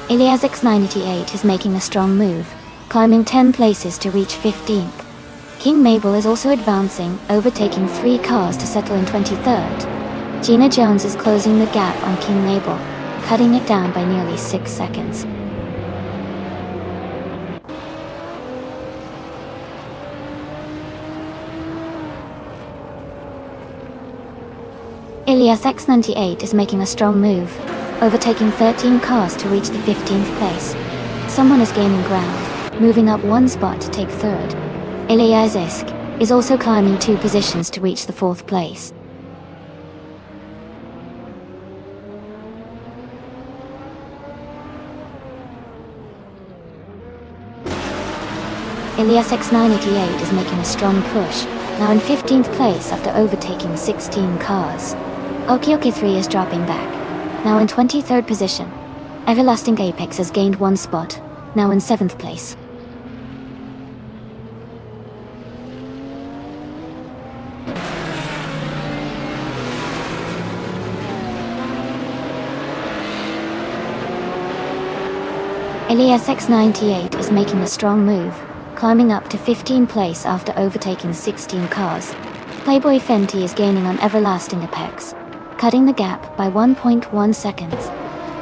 Elias X98 is making a strong move, climbing 10 places to reach 15th. King Mabel is also advancing, overtaking 3 cars to settle in 23rd. Gina Jones is closing the gap on King Mabel, cutting it down by nearly 6 seconds. Elias X98 is making a strong move, overtaking 13 cars to reach the 15th place. Someone is gaining ground, moving up 1 spot to take 3rd. Elias is also climbing 2 positions to reach the 4th place. Ilias X988 is making a strong push, now in 15th place after overtaking 16 cars. Okioki3 is dropping back, now in 23rd position. Everlasting Apex has gained 1 spot, now in 7th place. Ilias X98 is making a strong move, climbing up to 15th place after overtaking 16 cars. Playboy Fenty is gaining on Everlasting Apex, cutting the gap by 1.1 seconds.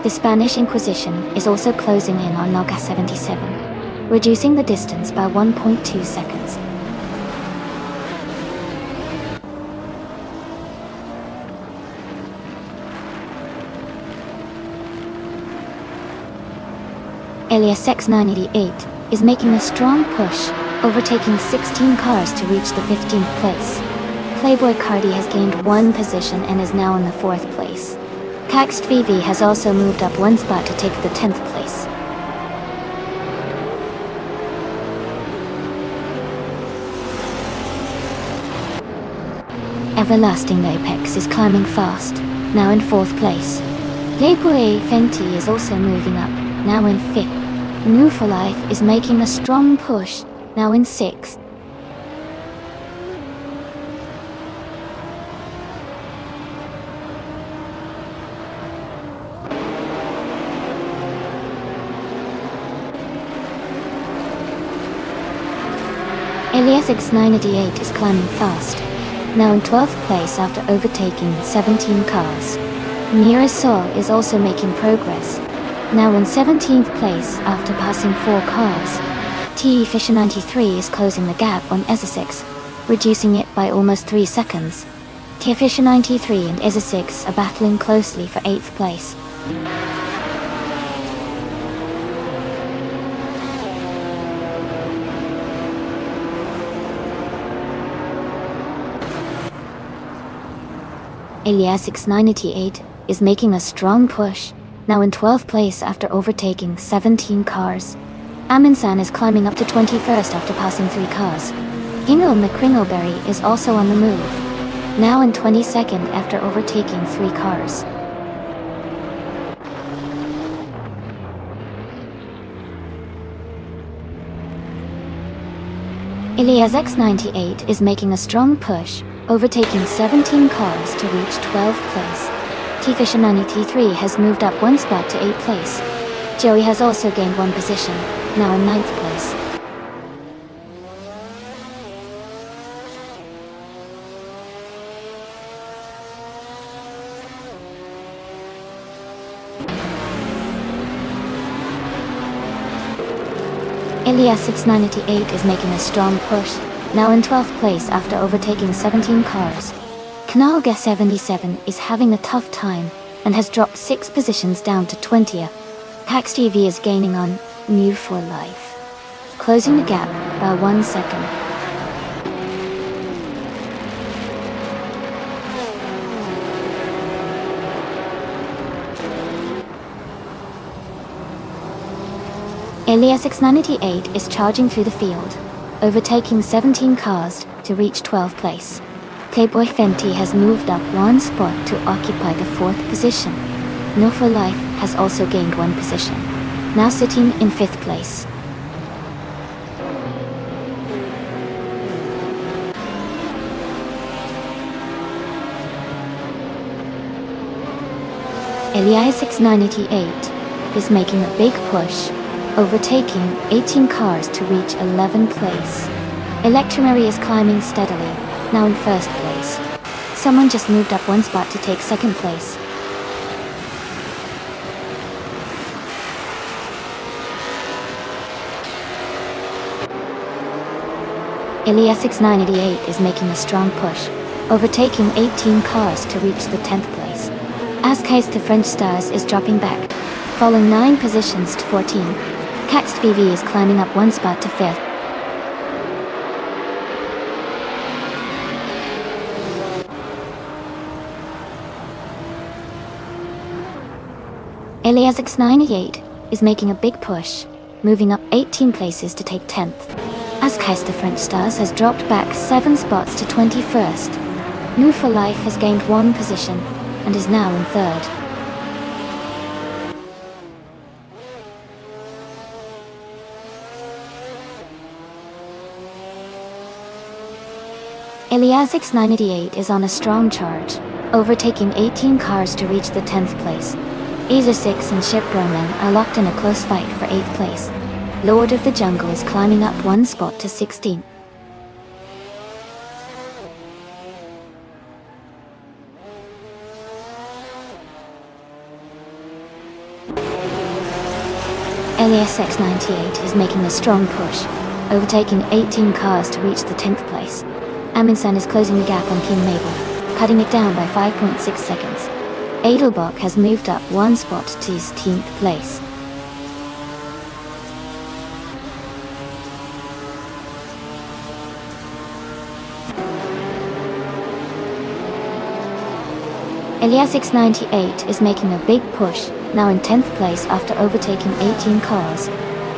The Spanish Inquisition is also closing in on Noga 77, reducing the distance by 1.2 seconds. Ilias X988 is making a strong push, overtaking 16 cars to reach the 15th place. Playboy Cardi has gained 1 position and is now in the 4th place. Caxed VV has also moved up 1 spot to take the 10th place. Everlasting Apex is climbing fast, now in 4th place. Playboy Fenty is also moving up, now in 5th. New for Life is making a strong push, now in 6th. Ilias X988 is climbing fast, now in 12th place after overtaking 17 cars. Mirasol is also making progress, now in 17th place after passing 4 cars. TE Fisher 93 is closing the gap on EZA6, reducing it by almost 3 seconds. TE Fisher 93 and EZA6 are battling closely for 8th place. Ilias X988 is making a strong push, now in 12th place after overtaking 17 cars. Aminsan is climbing up to 21st after passing 3 cars. Hingle McCringleberry is also on the move, now in 22nd after overtaking 3 cars. Ilias X98 is making a strong push, overtaking 17 cars to reach 12th place. T-Fisher 93 has moved up 1 spot to 8th place. Joey has also gained 1 position, now in 9th place. Ilias 698 is making a strong push, now in 12th place after overtaking 17 cars. Knalga 77 is having a tough time, and has dropped 6 positions down to 20th. Pax TV is gaining on New for Life, closing the gap by 1 second. Ilias 698 is charging through the field, overtaking 17 cars to reach 12th place. Playboy Fenty has moved up 1 spot to occupy the 4th position. No for Life has also gained 1 position, now sitting in 5th place. Ilias 6988 is making a big push, overtaking 18 cars to reach 11th place. Electromary is climbing steadily, now in 1st place. Someone just moved up 1 spot to take 2nd place. Ilias 6988 is making a strong push, overtaking 18 cars to reach the 10th place. Ascais to French Stars is dropping back, falling 9 positions to 14. Caxed VV is climbing up 1 spot to 5th. Ilias X988 is making a big push, moving up 18 places to take 10th. As Kaiser French Stars has dropped back 7 spots to 21st. New for Life has gained 1 position and is now in 3rd. Eliasix 988 is on a strong charge, overtaking 18 cars to reach the 10th place. Azer 6 and Ship Roman are locked in a close fight for 8th place. Lord of the Jungle is climbing up 1 spot to 16. Eliasix 98 is making a strong push, overtaking 18 cars to reach the 10th place. Amundsen is closing the gap on King Mabel, cutting it down by 5.6 seconds. Adelbach has moved up 1 spot to 16th place. Eliasix 98 is making a big push, now in 10th place after overtaking 18 cars.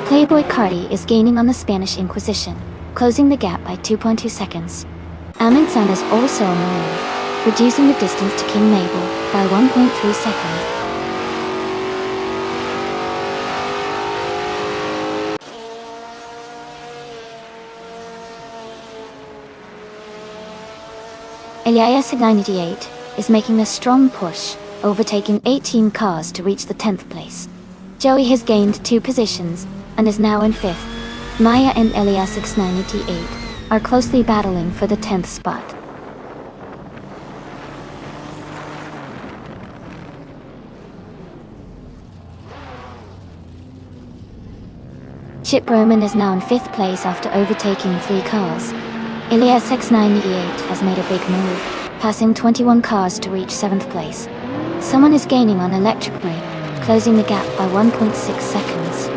Playboy Cardi is gaining on the Spanish Inquisition, closing the gap by 2.2 seconds. Amundsen is also on the move, reducing the distance to King Mabel by 1.3 seconds. Eliasix 98 is making a strong push, overtaking 18 cars to reach the 10th place. Joey has gained 2 positions and is now in 5th. Maya and Eliasix 98 are closely battling for the 10th spot. Chip Roman is now in 5th place after overtaking 3 cars. Eliasix 98 has made a big move, passing 21 cars to reach 7th place. Someone is gaining on Electric Ray, closing the gap by 1.6 seconds.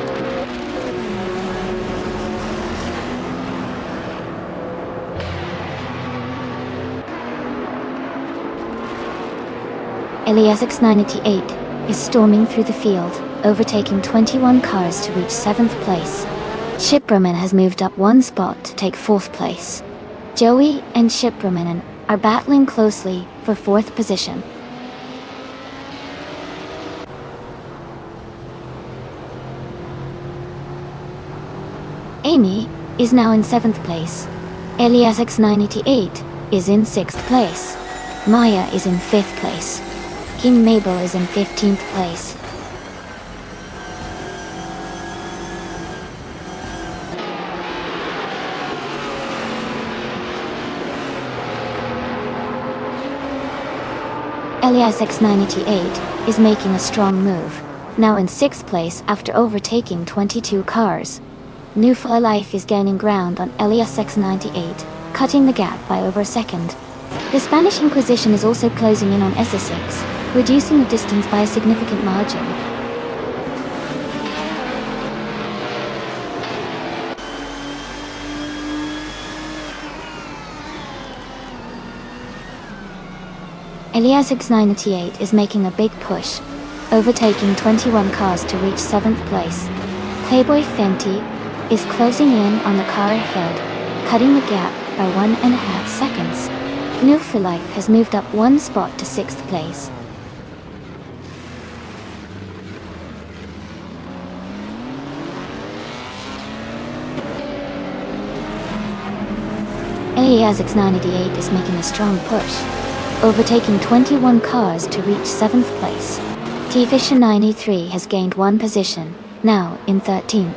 Eliasix 98 is storming through the field, overtaking 21 cars to reach 7th place. Shiproman has moved up 1 spot to take 4th place. Joey and Shiproman are battling closely for 4th position. Amy is now in 7th place. Eliasix 98 is in 6th place. Maya is in 5th place. King Mabel is in 15th place. Eliasix 98 is making a strong move, now in 6th place after overtaking 22 cars. New for Life is gaining ground on Eliasix 98, cutting the gap by over a second. The Spanish Inquisition is also closing in on SS6, reducing the distance by a significant margin. Eliasix 98 is making a big push, overtaking 21 cars to reach 7th place. Playboy Fenty is closing in on the car ahead, cutting the gap by 1.5 seconds. New for Life has moved up 1 spot to 6th place. Eliasix 98 is making a strong push, overtaking 21 cars to reach 7th place. T-Fisher 93 has gained 1 position, now in 13th.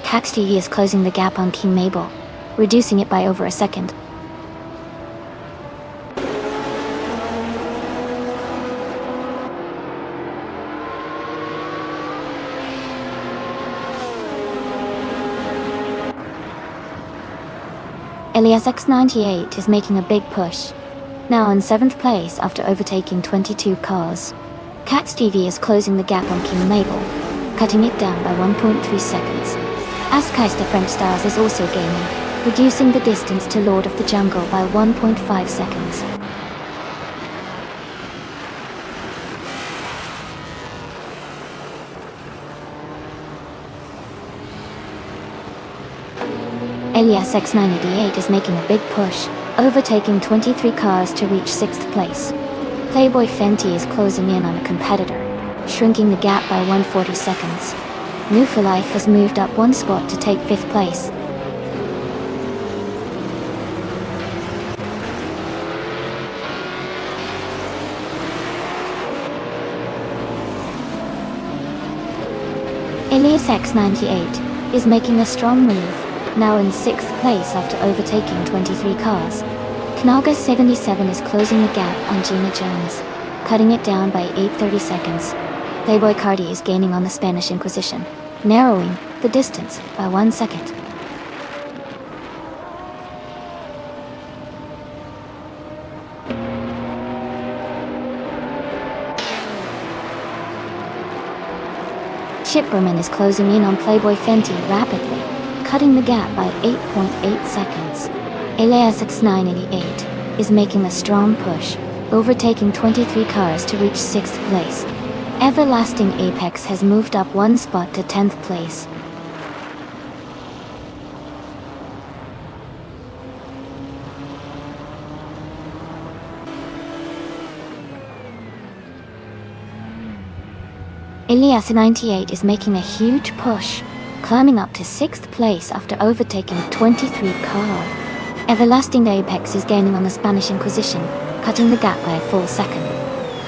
Cax TV is closing the gap on King Mabel, reducing it by over a second. Eliasix 98 is making a big push, now in 7th place after overtaking 22 cars. Cax TV is closing the gap on King Mabel, cutting it down by 1.3 seconds. Kaiser French Stars is also gaining, reducing the distance to Lord of the Jungle by 1.5 seconds. Elias X988 is making a big push, overtaking 23 cars to reach 6th place. Playboy Fenty is closing in on a competitor, shrinking the gap by 140 seconds. New for Life has moved up one spot to take 5th place. Elias X98 is making a strong move, now in 6th place after overtaking 23 cars. Knaga 77 is closing the gap on Gina Jones, cutting it down by 830 seconds. Playboy Cardi is gaining on the Spanish Inquisition, narrowing the distance by 1 second. Chipperman is closing in on Playboy Fenty rapidly, cutting the gap by 8.8 seconds. Elias X988 is making a strong push, overtaking 23 cars to reach 6th place. Everlasting Apex has moved up one spot to 10th place. Elias 98 is making a huge push, climbing up to 6th place after overtaking 23 cars. Everlasting Apex is gaining on the Spanish Inquisition, cutting the gap by a full second.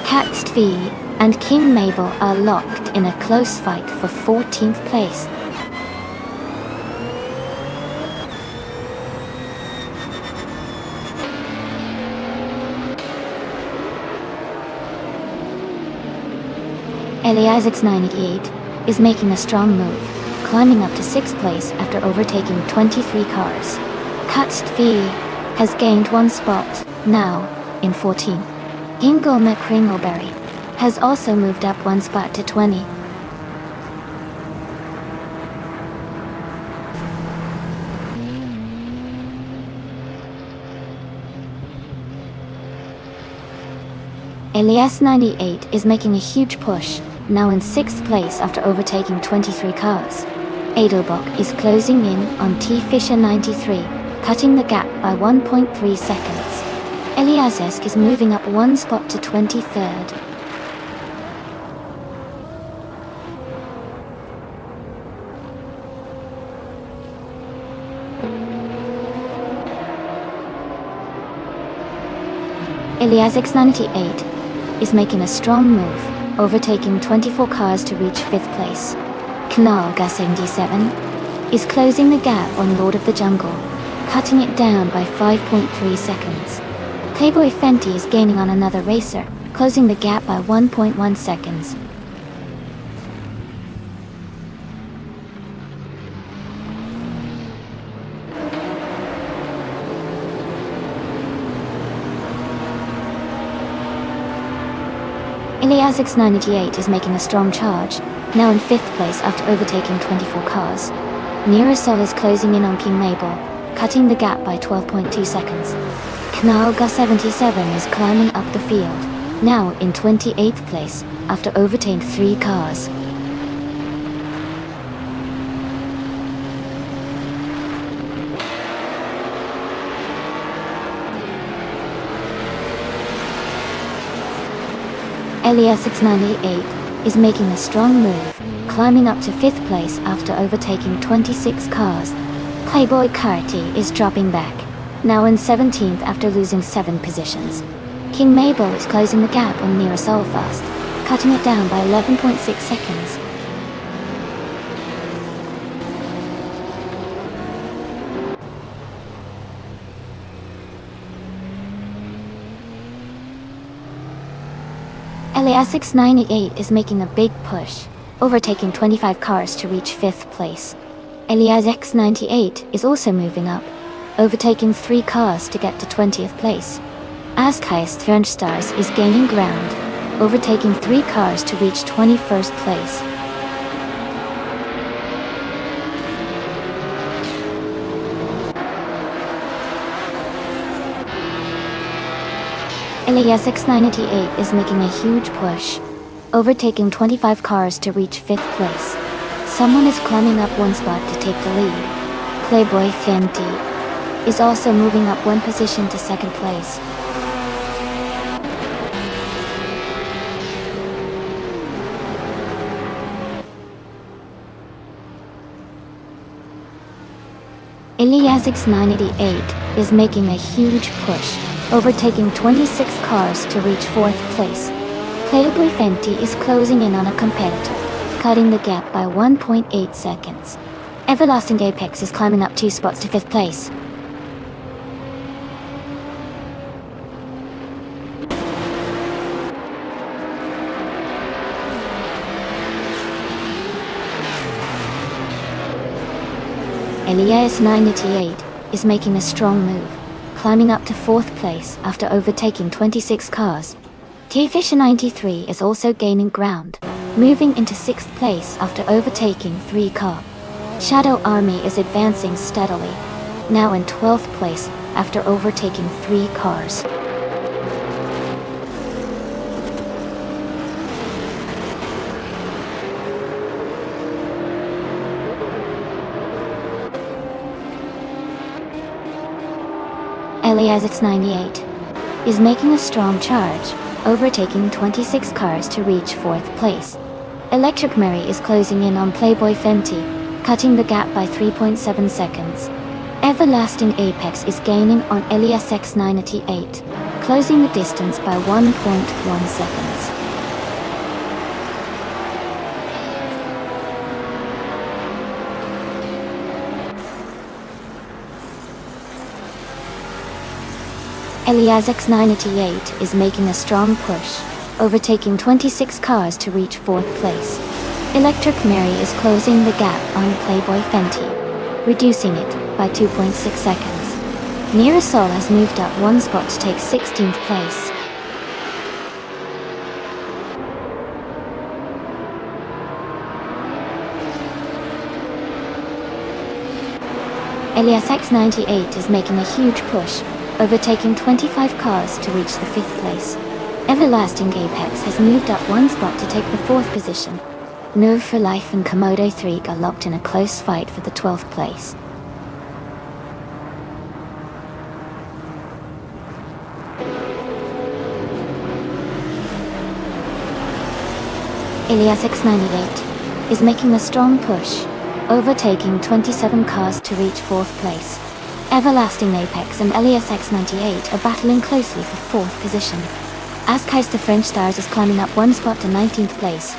Caxed V and King Mabel are locked in a close fight for 14th place. Elias X988 is making a strong move, climbing up to 6th place after overtaking 23 cars. Caxed V has gained one spot, now in 14. Ingo McCringleberry has also moved up one spot to 20. Elias 98 is making a huge push, now in 6th place after overtaking 23 cars. Adelbach is closing in on T. Fisher 93, cutting the gap by 1.3 seconds. Eliasesk is moving up one spot to 23rd. Elias X98 is making a strong move, overtaking 24 cars to reach 5th place. Knalga 77 is closing the gap on Lord of the Jungle, cutting it down by 5.3 seconds. Playboy Fenty is gaining on another racer, closing the gap by 1.1 seconds. Elias X98 is making a strong charge, now in 5th place after overtaking 24 cars. Mirasol is closing in on King Mabel, cutting the gap by 12.2 seconds. Knalga 77 is climbing up the field, now in 28th place after overtaking 3 cars. Elias X98 is making a strong move, climbing up to 5th place after overtaking 26 cars. Playboy Carti is dropping back, now in 17th after losing 7 positions. King Mabel is closing the gap on Mirasol fast, cutting it down by 11.6 seconds. Elias X98 is making a big push, overtaking 25 cars to reach 5th place. Elias X98 is also moving up, overtaking 3 cars to get to 20th place. Askheist Stars is gaining ground, overtaking 3 cars to reach 21st place. Elias X988 is making a huge push, overtaking 25 cars to reach 5th place. Someone is climbing up one spot to take the lead. Playboy Fenty is also moving up one position to second place. Iliasix 988 is making a huge push, overtaking 26 cars to reach 4th place. Playboy Fenty is closing in on a competitor, cutting the gap by 1.8 seconds. Everlasting Apex is climbing up 2 spots to 5th place. Elias 988 is making a strong move, climbing up to 4th place after overtaking 26 cars. T-Fisher 93 is also gaining ground, moving into 6th place after overtaking 3 cars. Shadow Army is advancing steadily, now in 12th place after overtaking 3 cars. Eliasix 98 is making a strong charge, overtaking 26 cars to reach 4th place. Electric Mary is closing in on Playboy Fenty, cutting the gap by 3.7 seconds. Everlasting Apex is gaining on Eliasix 988, closing the distance by 1.1 seconds. Eliasix 988 is making a strong push, overtaking 26 cars to reach 4th place. Electric Mary is closing the gap on Playboy Fenty, reducing it by 2.6 seconds. Mirasol has moved up 1 spot to take 16th place. Eliasix 98 is making a huge push, overtaking 25 cars to reach the 5th place. Everlasting Apex has moved up 1 spot to take the 4th position. Nerve for Life and Komodo 3 are locked in a close fight for the 12th place. Eliasix 98 is making a strong push, overtaking 27 cars to reach 4th place. Everlasting Apex and Eliasix 98 are battling closely for 4th position. Ascais the French Stars is climbing up 1 spot to 19th place.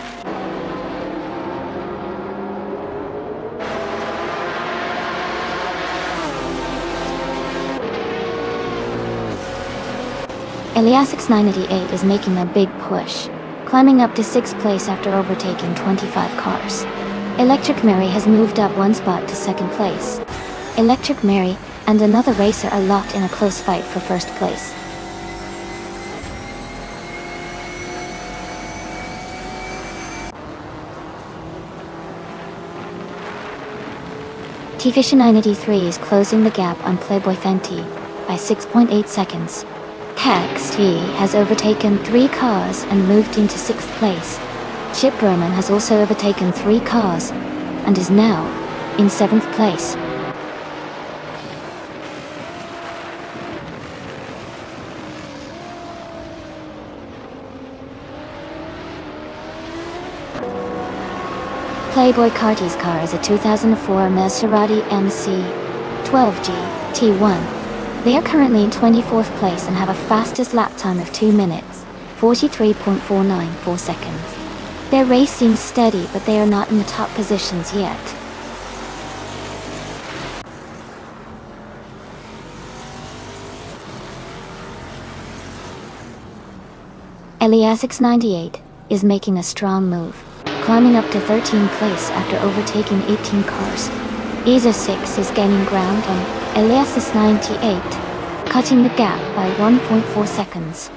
Eliasix 988 is making a big push, climbing up to 6th place after overtaking 25 cars. Electric Mary has moved up 1 spot to 2nd place. Electric Mary and another racer are locked in a close fight for 1st place. T-Fisher 983 is closing the gap on Playboy Fenty by 6.8 seconds. KXT has overtaken 3 cars and moved into 6th place. Chip Roman has also overtaken 3 cars and is now in 7th place. Playboy Carti's car is a 2004 Maserati MC12G T1. They are currently in 24th place and have a fastest lap time of 2 minutes, 43.494 seconds. Their race seems steady, but they are not in the top positions yet. Eliasix 98 is making a strong move, climbing up to 13th place after overtaking 18 cars. ESA 6 is gaining ground on Eliasix 98, cutting the gap by 1.4 seconds.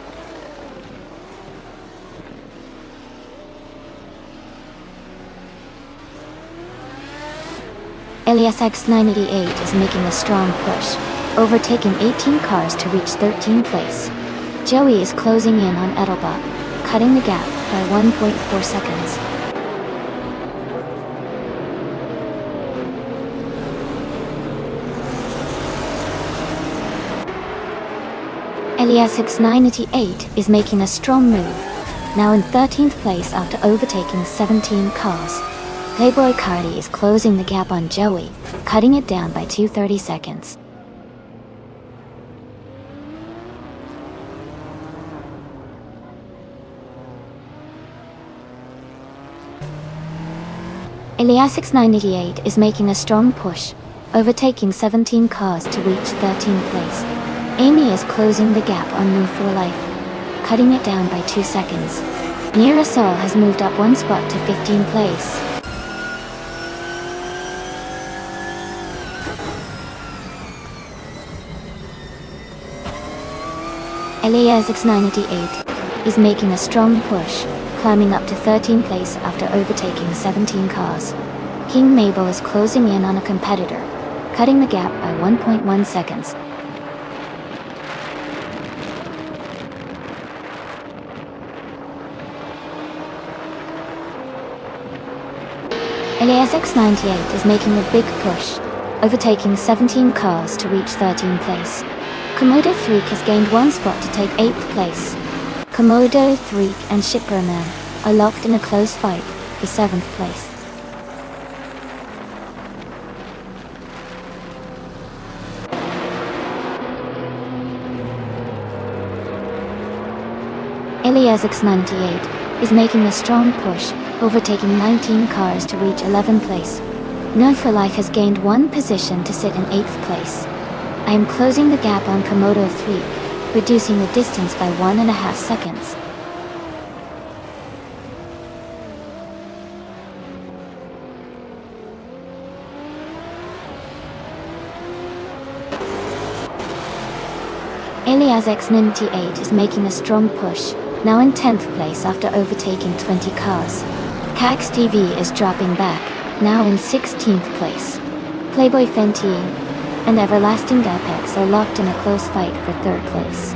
Eliasix 988 is making a strong push, overtaking 18 cars to reach 13th place. Joey is closing in on Edelbach, cutting the gap by 1.4 seconds. Elias X988 is making a strong move, now in 13th place after overtaking 17 cars. Playboy Cardi is closing the gap on Joey, cutting it down by 230 seconds. Elias X988 is making a strong push, overtaking 17 cars to reach 13th place. Amy is closing the gap on Move for Life, cutting it down by 2 seconds. Nearasol has moved up 1 spot to 15th place. Elias X988 is making a strong push, climbing up to 13th place after overtaking 17 cars. King Mabel is closing in on a competitor, cutting the gap by 1.1 seconds. Elias X98 is making a big push, overtaking 17 cars to reach 13th place. Komodo Threek has gained 1 spot to take 8th place. Komodo, Threek and Shipperman are locked in a close fight for 7th place. Elias X98 is making a strong push, overtaking 19 cars to reach 11th place. None for Life has gained 1 position to sit in 8th place. I am closing the gap on Komodo 3, reducing the distance by 1.5 seconds. Elias X98 is making a strong push, now in 10th place after overtaking 20 cars. Cax TV is dropping back, now in 16th place. Playboy Fenty and Everlasting Apex are locked in a close fight for 3rd place.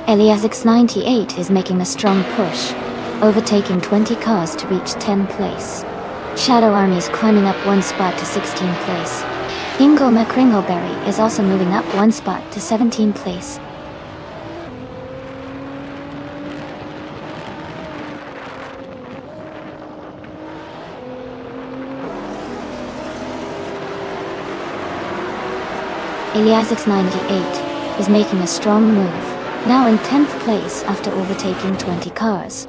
Elias X98 is making a strong push, overtaking 20 cars to reach 10th place. Shadow Army is climbing up 1 spot to 16th place. Ingo McCringleberry is also moving up 1 spot to 17th place. Elias X98 is making a strong move, now in 10th place after overtaking 20 cars.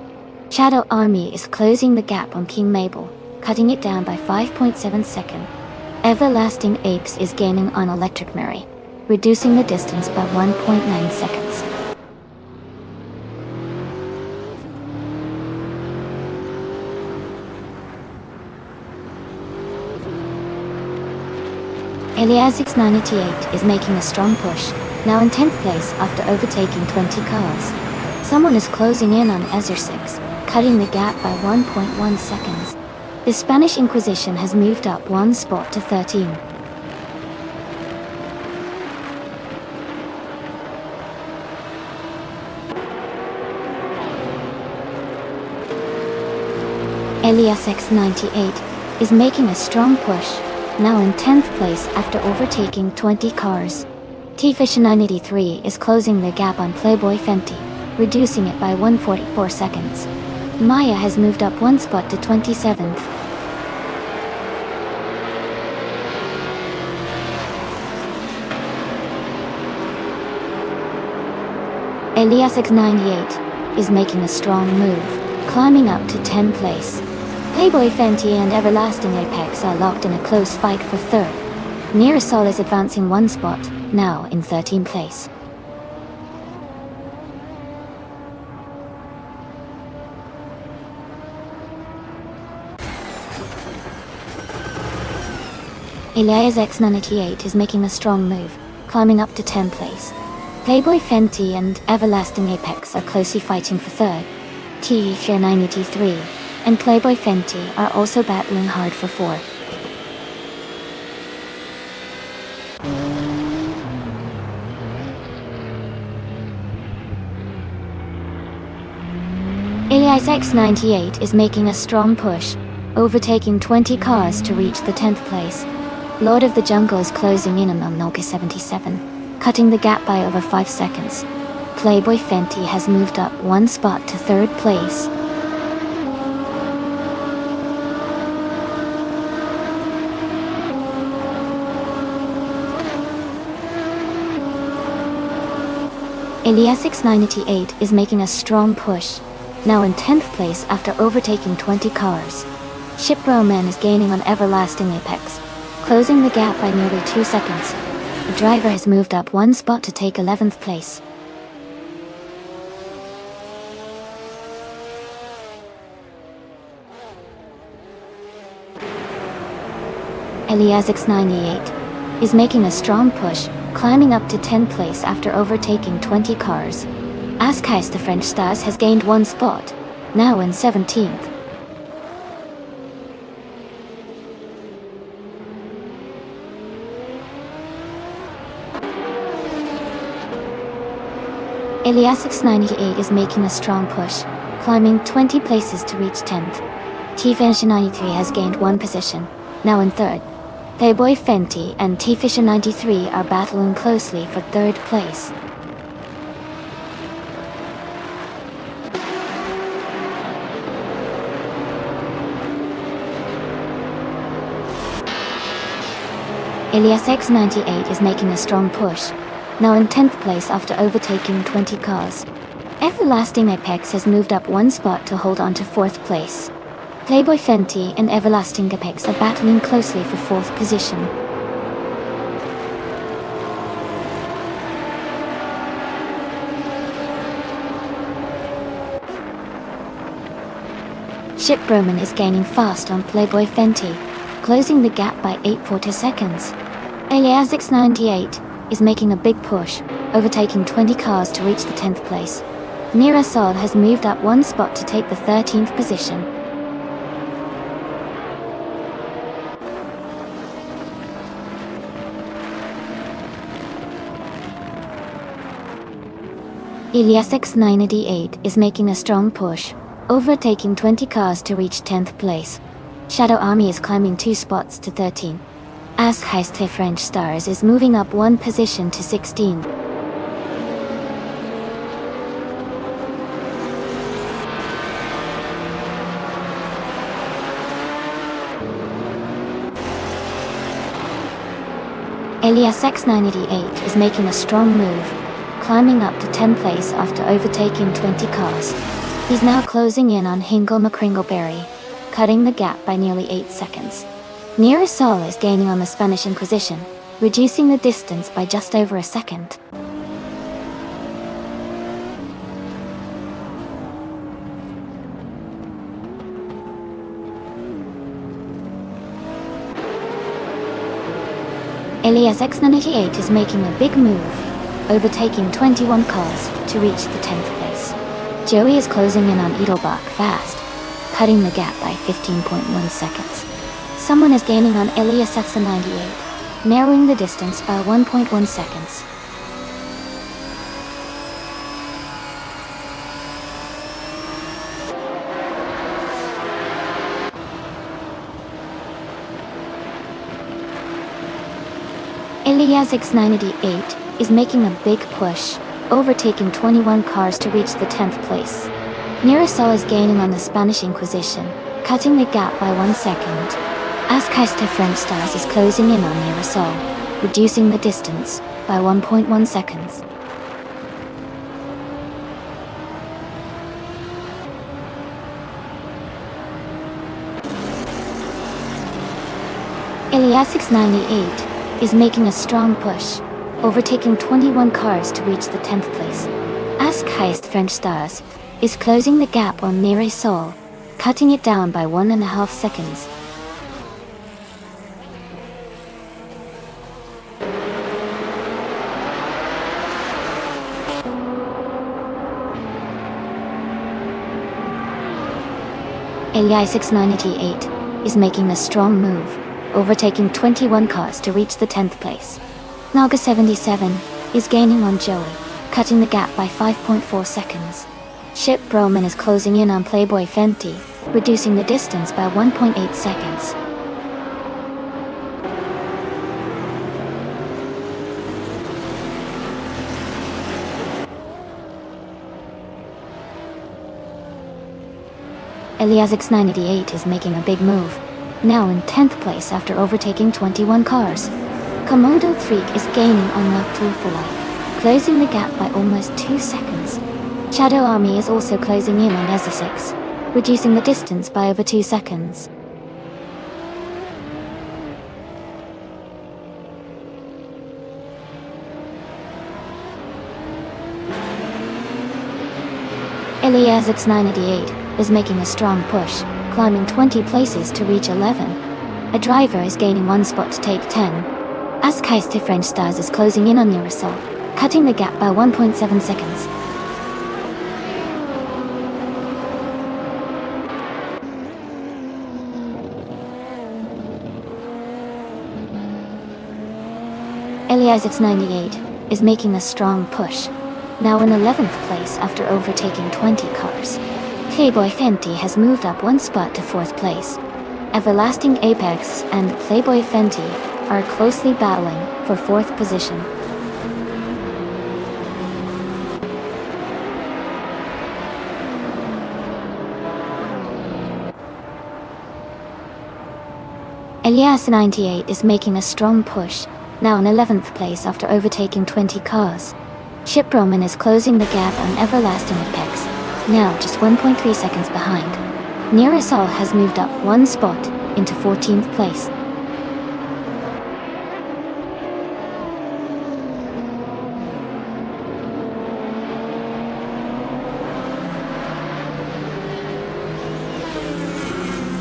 Shadow Army is closing the gap on King Mabel, cutting it down by 5.7 seconds. Everlasting Apes is gaining on Electric Mary, reducing the distance by 1.9 seconds. Elias X98 is making a strong push, now in 10th place after overtaking 20 cars. Someone is closing in on Ezra 6, cutting the gap by 1.1 seconds. The Spanish Inquisition has moved up 1 spot to 13. Elias X98 is making a strong push, now in 10th place after overtaking 20 cars. T-Fish983 is closing the gap on Playboy Fenty, reducing it by 144 seconds. Maya has moved up 1 spot to 27th. Elias X98 is making a strong move, climbing up to 10th place. Playboy Fenty and Everlasting Apex are locked in a close fight for 3rd. Nearasol is advancing 1 spot, now in 13th place. Elias X98 is making a strong move, climbing up to 10th place. Playboy Fenty and Everlasting Apex are closely fighting for 3rd. T-Share983 and Playboy Fenty are also battling hard for 4th. Elias X98 is making a strong push, overtaking 20 cars to reach the 10th place. Lord of the Jungle is closing in on Noga 77, cutting the gap by over 5 seconds. Playboy Fenty has moved up 1 spot to 3rd place. Elias X98 is making a strong push, now in 10th place after overtaking 20 cars. Ship Roman is gaining on Everlasting Apex, closing the gap by nearly 2 seconds. The driver has moved up 1 spot to take 11th place. Elias X98 is making a strong push, climbing up to 10th place after overtaking 20 cars. Askhais the French Stars has gained 1 spot, now in 17th. Elias X98 is making a strong push, climbing 20 places to reach 10th. T-Fisher 93 has gained 1 position, now in 3rd. Playboy Fenty and T-Fisher 93 are battling closely for 3rd place. Elias X98 is making a strong push, now in 10th place after overtaking 20 cars. Everlasting Apex has moved up 1 spot to hold on to 4th place. Playboy Fenty and Everlasting Apex are battling closely for 4th position. Ship Roman is gaining fast on Playboy Fenty, closing the gap by 8.4 seconds. Elias X98 is making a big push, overtaking 20 cars to reach the 10th place. Nira Sol has moved up 1 spot to take the 13th position. Elias X98 is making a strong push, overtaking 20 cars to reach 10th place. Shadow Army is climbing 2 spots to 13. Askhais the French Stars is moving up 1 position to 16. Elias X98 is making a strong move, climbing up to 10th place after overtaking 20 cars. He's now closing in on Hingle McCringleberry, cutting the gap by nearly 8 seconds. Nira Sol is gaining on the Spanish Inquisition, reducing the distance by just over a second. Elias X98 is making a big move, overtaking 21 cars to reach the 10th place. Joey is closing in on Edelbach fast, cutting the gap by 15.1 seconds. Someone is gaining on Elias X98, narrowing the distance by 1.1 seconds. Elias X98 is making a big push, overtaking 21 cars to reach the 10th place. Nira Sol is gaining on the Spanish Inquisition, cutting the gap by 1 second. Askhais the French Stars is closing in on Nira Sol, reducing the distance by 1.1 seconds. Elias X98 is making a strong push, overtaking 21 cars to reach the 10th place. Askhais the French Stars is closing the gap on Nira Sol, cutting it down by 1.5 seconds. Elias X98 is making a strong move, overtaking 21 cars to reach the 10th place. Naga 77 is gaining on Joey, cutting the gap by 5.4 seconds. Ship Broman is closing in on Playboy Fenty, reducing the distance by 1.8 seconds. Elias X988 is making a big move, now in 10th place after overtaking 21 cars. Komodo Freak is gaining on Love Tool for Life, closing the gap by almost 2 seconds. Shadow Army is also closing in on Ezra 6, reducing the distance by over 2 seconds. Elias X988 is making a strong push, climbing 20 places to reach 11. A driver is gaining 1 spot to take 10. Askeister French Stars is closing in on Urasol, cutting the gap by 1.7 seconds. Elias X98 is making a strong push, now in 11th place after overtaking 20 cars. Playboy Fenty has moved up 1 spot to 4th place. Everlasting Apex and Playboy Fenty are closely battling for 4th position. Elias 98 is making a strong push, now in 11th place after overtaking 20 cars. Ship Roman is closing the gap on Everlasting Apex, now just 1.3 seconds behind. Nearasol has moved up 1 spot into 14th place.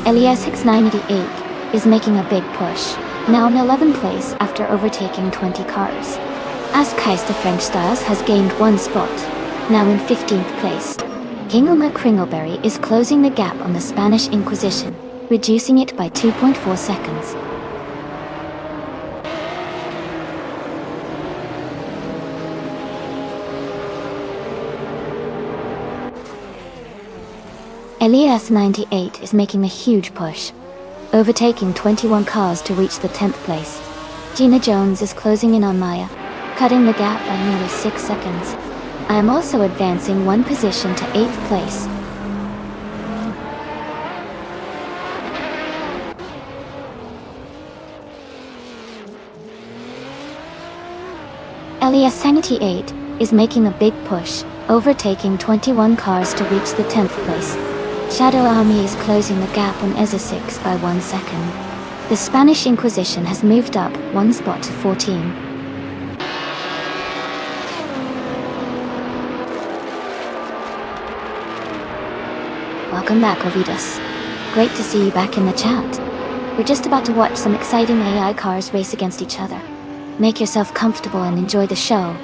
Elias 698 is making a big push, now in 11th place after overtaking 20 cars. Askeister French Stars has gained 1 spot, now in 15th place. Kingelma Kringleberry is closing the gap on the Spanish Inquisition, reducing it by 2.4 seconds. Elias 98 is making a huge push, overtaking 21 cars to reach the 10th place. Gina Jones is closing in on Maya, cutting the gap by nearly 6 seconds. I am also advancing 1 position to 8th place. Elias 78 is making a big push, overtaking 21 cars to reach the 10th place. Shadow Army is closing the gap on Ezra 6 by 1 second. The Spanish Inquisition has moved up 1 spot to 14. Welcome back, Ovidas. Great to see you back in the chat. We're just about to watch some exciting AI cars race against each other. Make yourself comfortable and enjoy the show.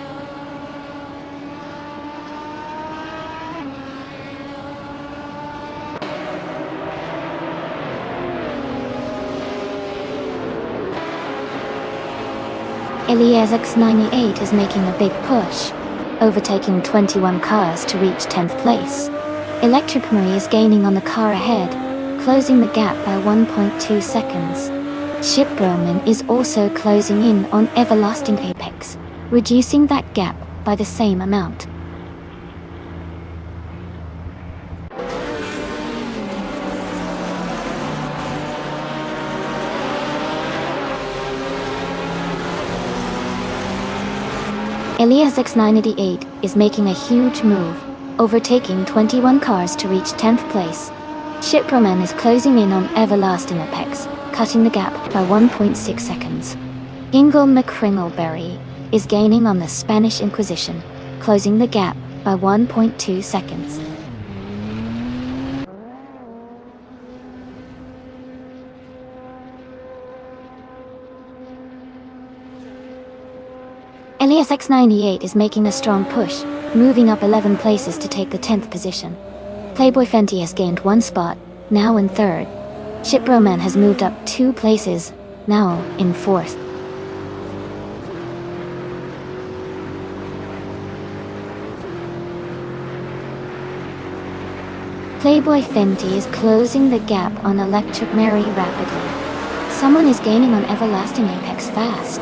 Elias X98 is making a big push, overtaking 21 cars to reach 10th place. Electric Marie is gaining on the car ahead, closing the gap by 1.2 seconds. Ship Roman is also closing in on Everlasting Apex, reducing that gap by the same amount. Elias X988 is making a huge move, overtaking 21 cars to reach 10th place. Shiproman is closing in on Everlasting Apex, cutting the gap by 1.6 seconds. Ingle McCringleberry is gaining on the Spanish Inquisition, closing the gap by 1.2 seconds. Elias X98 is making a strong push, moving up 11 places to take the 10th position. Playboy Fenty has gained 1 spot, now in 3rd. Shiproman has moved up 2 places, now in 4th. Playboy Fenty is closing the gap on Electric Mary rapidly. Someone is gaining on Everlasting Apex fast.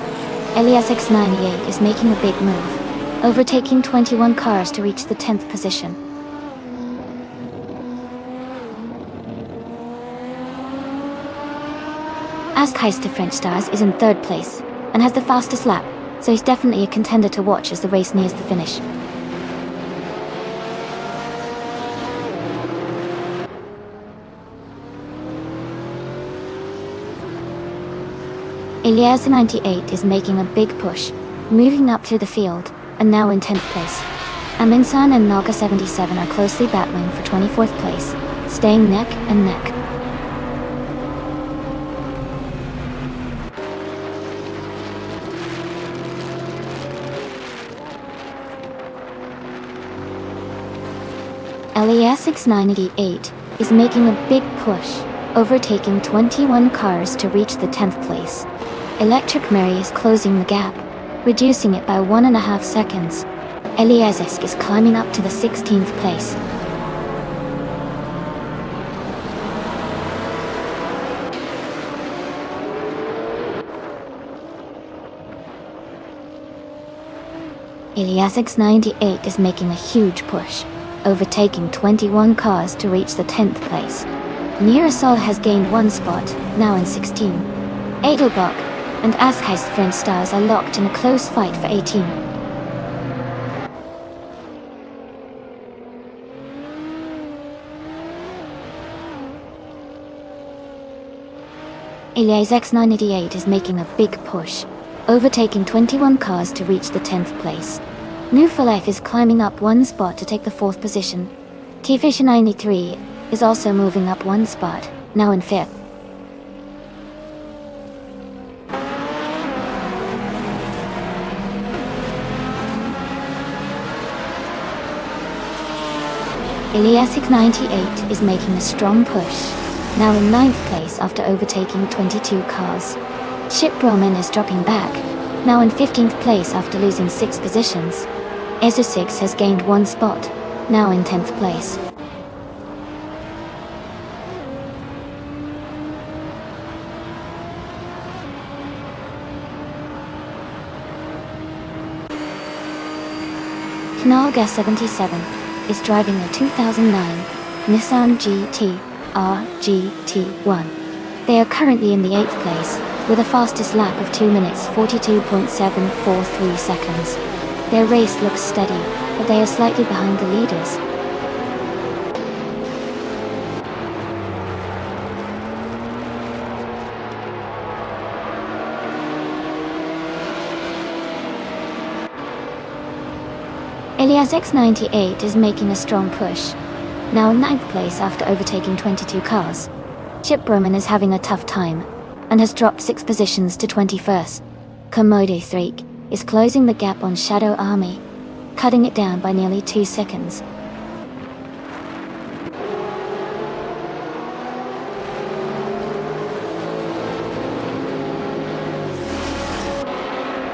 Elias X98 is making a big move, overtaking 21 cars to reach the 10th position. Askheist of French Stars is in 3rd place, and has the fastest lap, so he's definitely a contender to watch as the race nears the finish. Elias 98 is making a big push, moving up through the field, and now in 10th place. Aminsan and Naga 77 are closely battling for 24th place, staying neck and neck. Elias 698 is making a big push, overtaking 21 cars to reach the 10th place. Electric Mary is closing the gap, reducing it by 1.5 seconds. Eliasisk is climbing up to the 16th place. Elias X98 is making a huge push, overtaking 21 cars to reach the 10th place. Nearasol has gained 1 spot, now in 16. Edelbach and Askheist French Stars are locked in a close fight for 18. Elias X988 is making a big push, overtaking 21 cars to reach the 10th place. Newfalef is climbing up 1 spot to take the 4th position. T-Fish 93 is also moving up 1 spot, now in 5th. Elias 698 is making a strong push, now in 9th place after overtaking 22 cars. Chip Broman is dropping back, now in 15th place after losing 6 positions. Ezer6 has gained 1 spot, now in 10th place. Knalga 77 is driving a 2009 Nissan GT RGT1. They are currently in the 8th place, with a fastest lap of 2 minutes 42.743 seconds. Their race looks steady, but they are slightly behind the leaders. Elias X98 is making a strong push, now in 9th place after overtaking 22 cars. Chip Broman is having a tough time, and has dropped 6 positions to 21st. Komodo 3 is closing the gap on Shadow Army, cutting it down by nearly 2 seconds.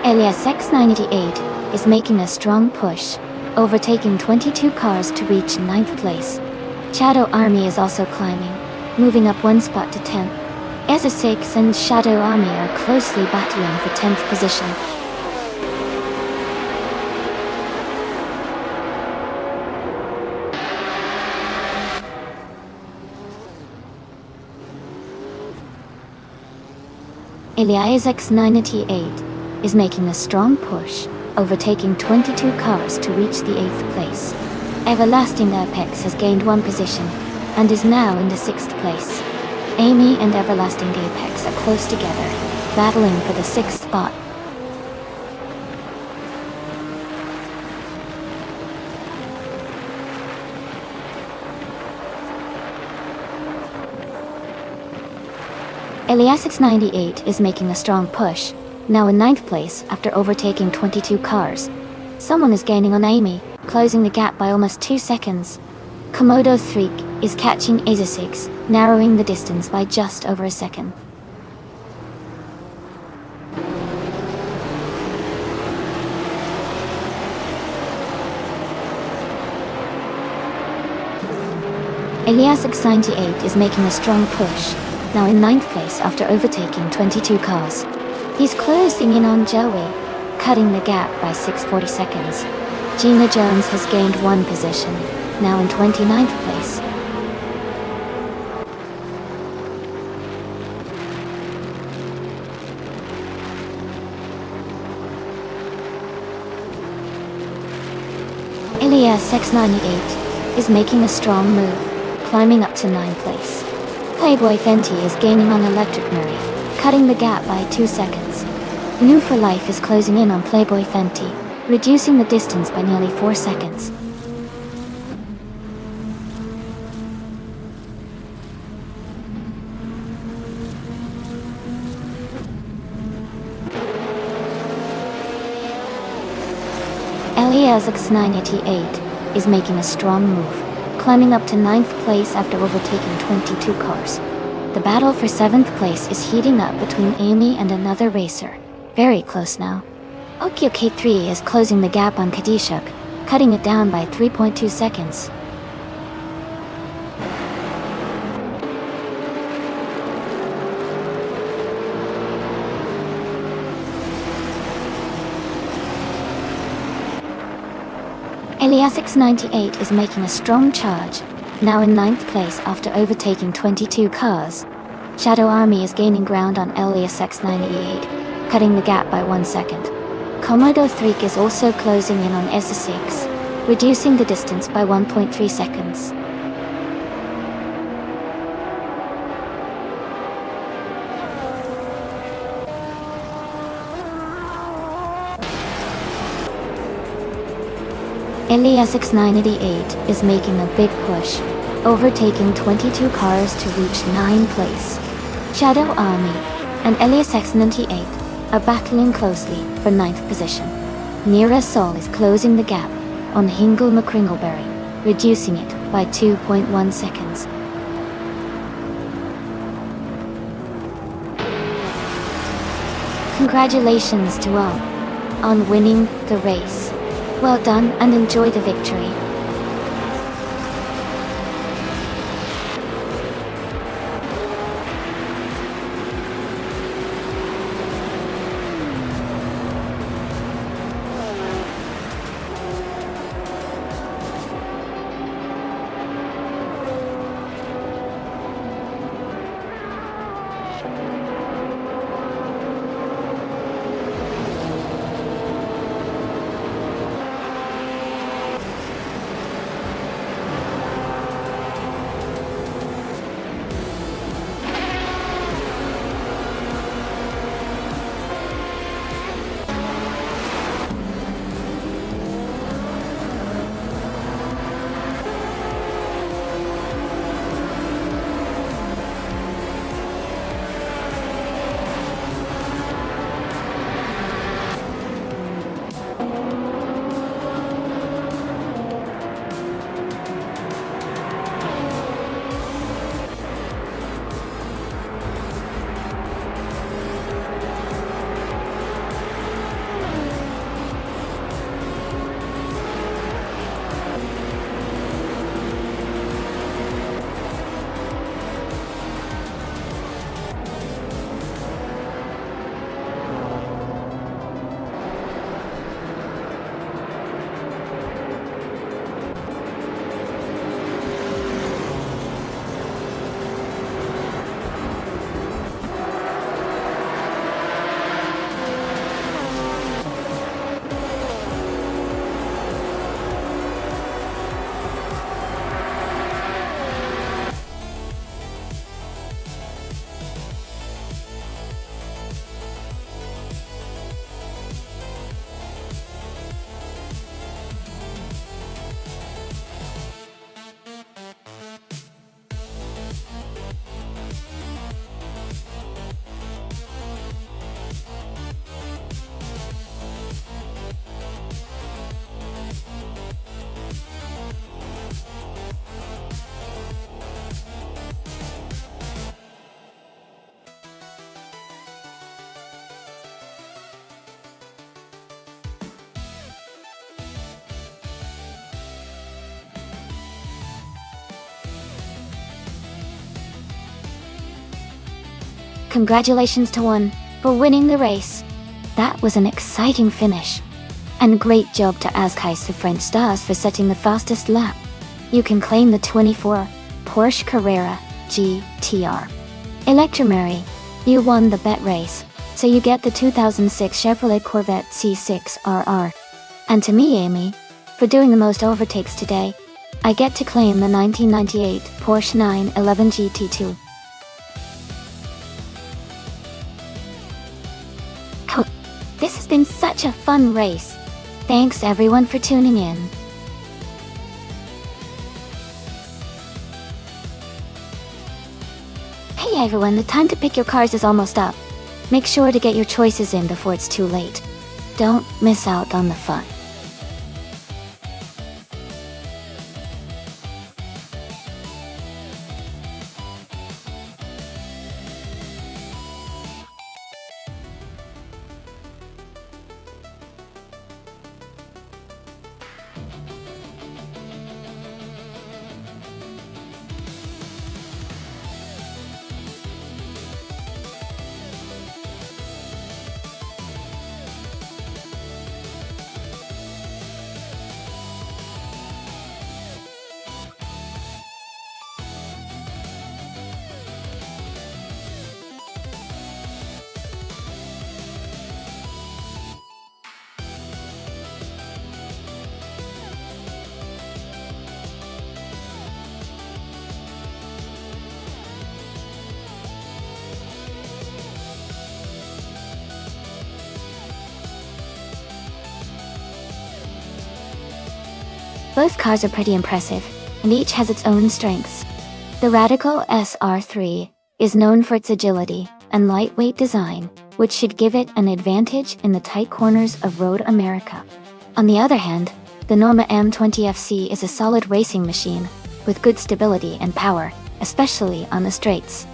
Elias X98 is making a strong push, overtaking 22 cars to reach 9th place. Shadow Army is also climbing, moving up 1 spot to 10th. Ezer6 and Shadow Army are closely battling for 10th position. Elias X98 is making a strong push, overtaking 22 cars to reach the 8th place. Everlasting Apex has gained 1 position, and is now in the 6th place. Amy and Everlasting Apex are close together, battling for the 6th spot. Elias X98 is making a strong push, now in 9th place after overtaking 22 cars. Someone is gaining on Amy, closing the gap by almost 2 seconds. Komodo 3 is catching Ezer6, narrowing the distance by just over a second. Elias X98 is making a strong push, now in 9th place after overtaking 22 cars. He's closing in on Joey, cutting the gap by 640 seconds. Gina Jones has gained 1 position, now in 29th place. Elias X98 is making a strong move, climbing up to 9th place. Playboy Fenty is gaining on Electric Murray, cutting the gap by 2 seconds. New for Life is closing in on Playboy Fenty, reducing the distance by nearly 4 seconds. Elias X988 is making a strong move, climbing up to 9th place after overtaking 22 cars. The battle for 7th place is heating up between Amy and another racer. Very close now. Okyo K3 is closing the gap on Kadishuk, cutting it down by 3.2 seconds. Elias X98 is making a strong charge, now in 9th place after overtaking 22 cars. Shadow Army is gaining ground on Elias X98, cutting the gap by 1 second. Komodo 3 is also closing in on S6, reducing the distance by 1.3 seconds. Elias X988 is making a big push, overtaking 22 cars to reach 9th place. Shadow Army and Elias X98 are battling closely for 9th position. Nira Sol is closing the gap on Hingle McCringleberry, reducing it by 2.1 seconds. Congratulations to all on winning the race. Well done and enjoy the victory. Congratulations to one for winning the race. That was an exciting finish. And great job to Azkais the French stars for setting the fastest lap. You can claim the 24 Porsche Carrera GTR. Electromary, you won the bet race, so you get the 2006 Chevrolet Corvette C6RR. And to me, Amy, for doing the most overtakes today, I get to claim the 1998 Porsche 911 GT2. This has been such a fun race. Thanks everyone for tuning in. Hey everyone, the time to pick your cars is almost up. Make sure to get your choices in before it's too late. Don't miss out on the fun. Both cars are pretty impressive, and each has its own strengths. The Radical SR3 is known for its agility and lightweight design, which should give it an advantage in the tight corners of Road America. On the other hand, the Norma M20FC is a solid racing machine, with good stability and power, especially on the straights.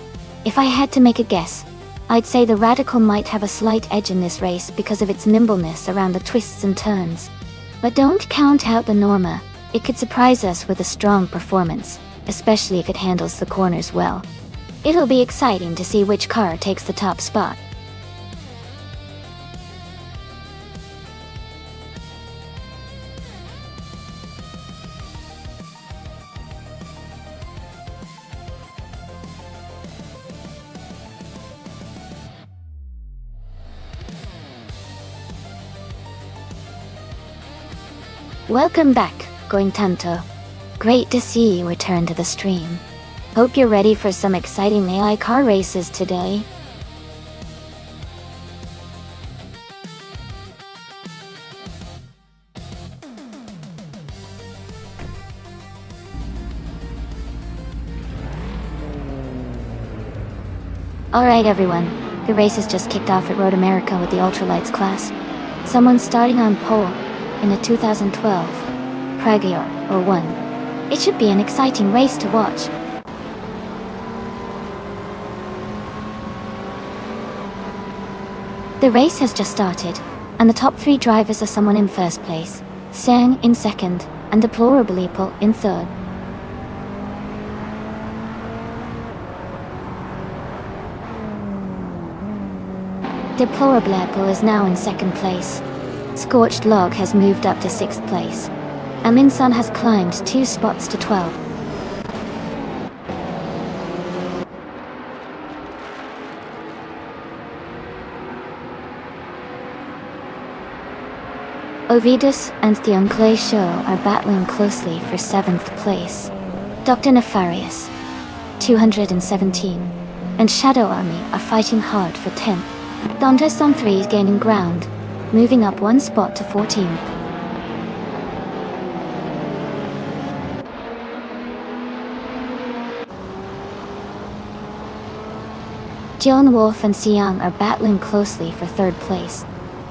If I had to make a guess, I'd say the Radical might have a slight edge in this race because of its nimbleness around the twists and turns. But don't count out the Norma. It could surprise us with a strong performance, especially if it handles the corners well. It'll be exciting to see which car takes the top spot. Welcome back, Going Tanto. Great to see you return to the stream. Hope you're ready for some exciting AI car races today. Alright everyone, the race has just kicked off at Road America with the Ultralights class. Someone's starting on pole in a 2012 Pragior or 1. It should be an exciting race to watch. The race has just started, and the top 3 drivers are someone in first place, Sang in second, and Deplorable in third. Deplorable is now in second place. Scorched Log has moved up to 6th place. Aminsun has climbed 2 spots to 12. Ovidus and the Unclay Show are battling closely for 7th place. Dr. Nefarious, 217, and Shadow Army are fighting hard for 10th. Dantes on 3 is gaining ground, moving up 1 spot to 14th. John Wolf and Siang are battling closely for 3rd place.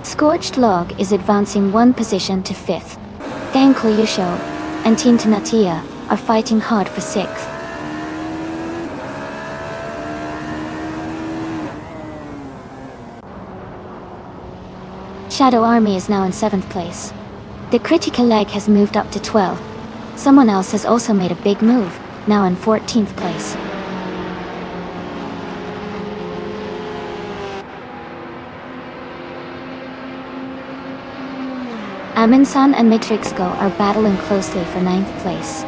Scorched Log is advancing 1 position to 5th. Gang Koyusho and Team Tanatia are fighting hard for 6th. Shadow Army is now in 7th place. The Critical Leg has moved up to 12th. Someone else has also made a big move, now in 14th place. Amundsen and Matrix Go are battling closely for 9th place.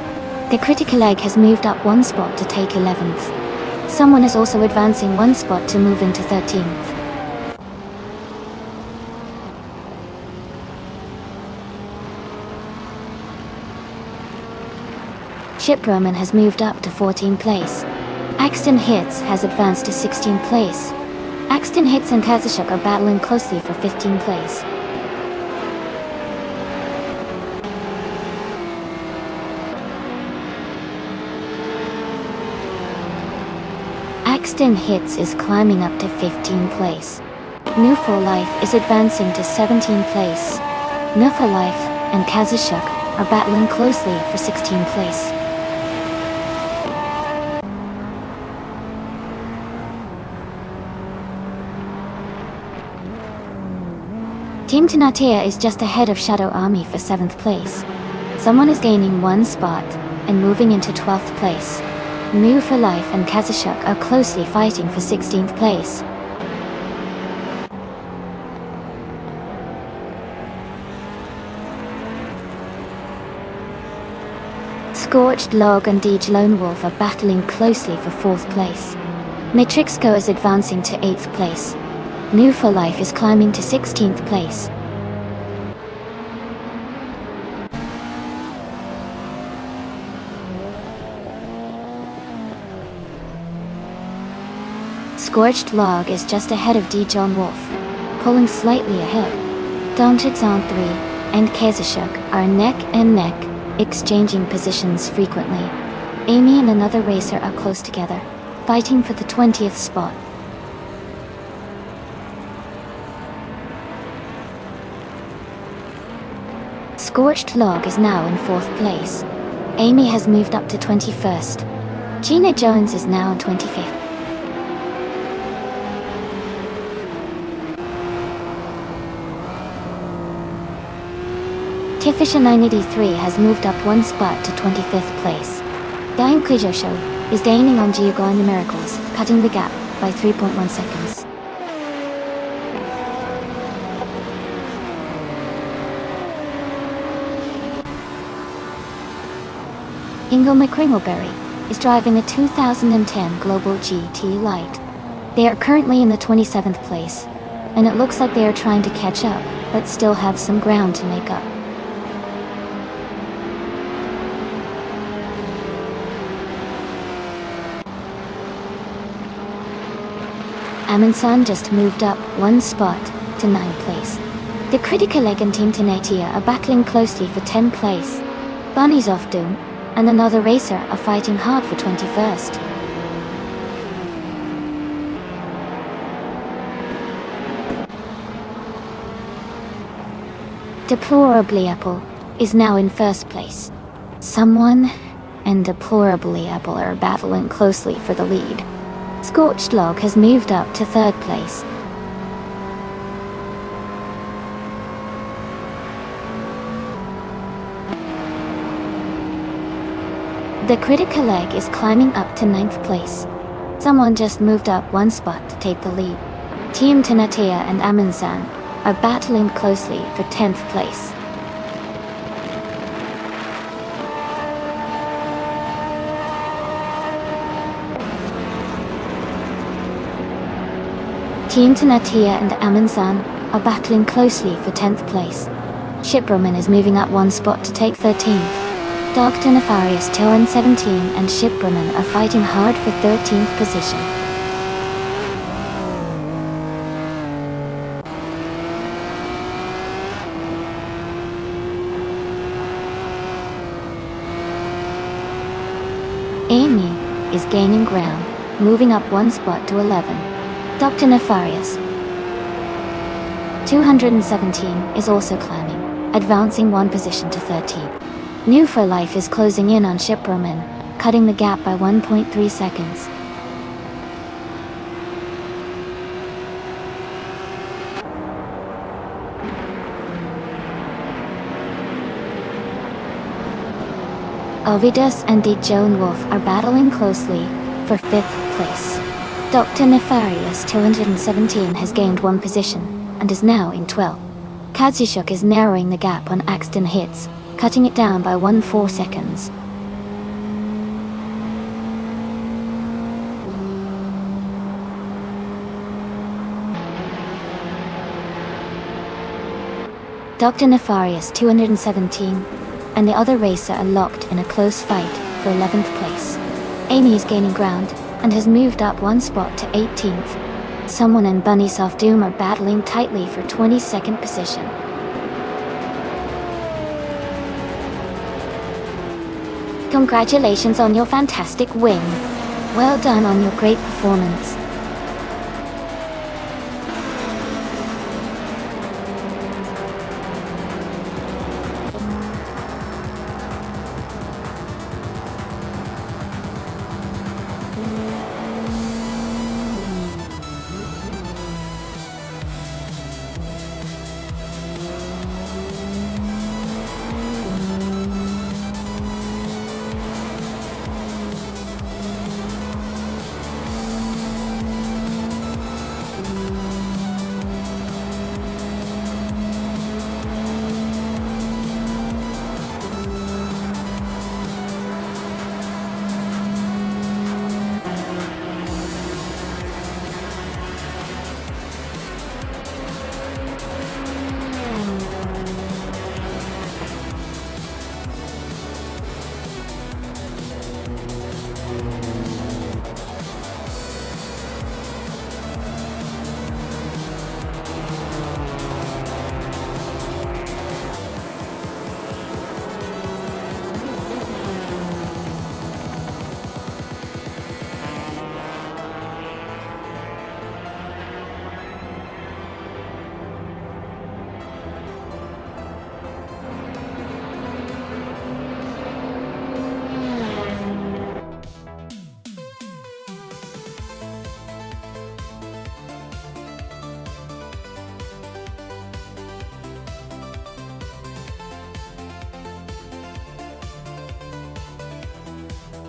The critical egg has moved up 1 spot to take 11th. Someone is also advancing 1 spot to move into 13th. Ship Roman has moved up to 14th place. Axton Hits has advanced to 16th place. Axton Hits and Kazashuk are battling closely for 15th place. Axton Hits is climbing up to 15th place. New for Life is advancing to 17th place. New for Life and Kazashuk are battling closely for 16th place. Team Tanatea is just ahead of Shadow Army for 7th place. Someone is gaining 1 spot and moving into 12th place. Mu for Life and Kazashuk are closely fighting for 16th place. Scorched Log and Deej Lone Wolf are battling closely for 4th place. Matrixco is advancing to 8th place. New for Life is climbing to 16th place. Scorched Log is just ahead of Deej Wolf, pulling slightly ahead. Dongchit's on 3 and Kazashuk are neck and neck, exchanging positions frequently. Amy and another racer are close together, fighting for the 20th spot. Scorched Log is now in 4th place. Amy has moved up to 21st. Gina Jones is now in 25th. Tifisha 983 has moved up 1 spot to 25th place. Diane Kijosho is gaining on Giugo Numericals, cutting the gap by 3.1 seconds. Ingo McCringleberry is driving a 2010 Global GT Light. They are currently in the 27th place, and it looks like they are trying to catch up, but still have some ground to make up. Amundsen just moved up 1 spot to 9th place. The Critical Egg and Team Tenatia are battling closely for 10th place. Bunny's off Doom and another racer are fighting hard for 21st. Deplorably Apple is now in 1st place. Someone and Deplorably Apple are battling closely for the lead. Scorched Log has moved up to 3rd place. The Critical Egg is climbing up to 9th place. Someone just moved up 1 spot to take the lead. Team Tenatea and Amundsen are battling closely for 10th place. Team Tenatia and Amundsen are battling closely for 10th place. Shiproman is moving up 1 spot to take 13th. Dr. Nefarious 217 and Shiproman are fighting hard for 13th position. Amy is gaining ground, moving up 1 spot to 11. Dr. Nefarious 217 is also climbing, advancing 1 position to 13. New for Life is closing in on Shiproman, cutting the gap by 1.3 seconds. Ovidus and Deej Wolf are battling closely for 5th place. Dr. Nefarious 217 has gained 1 position and is now in 12th. Katsushuk is narrowing the gap on Axton hits, cutting it down by 1/4 seconds. Dr. Nefarious 217 and the other racer are locked in a close fight for 11th place. Amy is gaining ground and has moved up one spot to 18th. Someone and Bunny Soft Doom are battling tightly for 22nd position. Congratulations on your fantastic win. Well done on your great performance.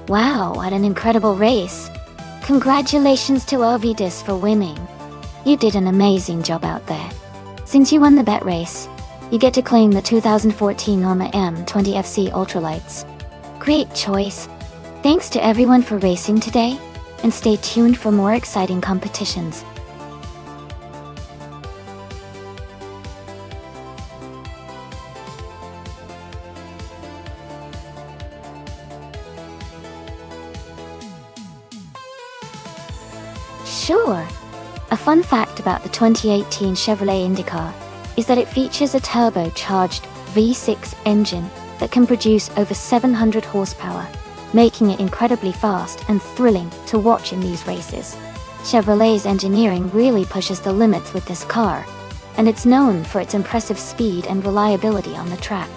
Wow, what an incredible race. Congratulations to Ovidis for winning. You did an amazing job out there. Since you won the bet race, you get to claim the 2014 Norma M20 FC Ultralights. Great choice. Thanks to everyone for racing today, and stay tuned for more exciting competitions. Sure. A fun fact about the 2018 Chevrolet IndyCar is that it features a turbocharged V6 engine that can produce over 700 horsepower, making it incredibly fast and thrilling to watch in these races. Chevrolet's engineering really pushes the limits with this car, and it's known for its impressive speed and reliability on the track.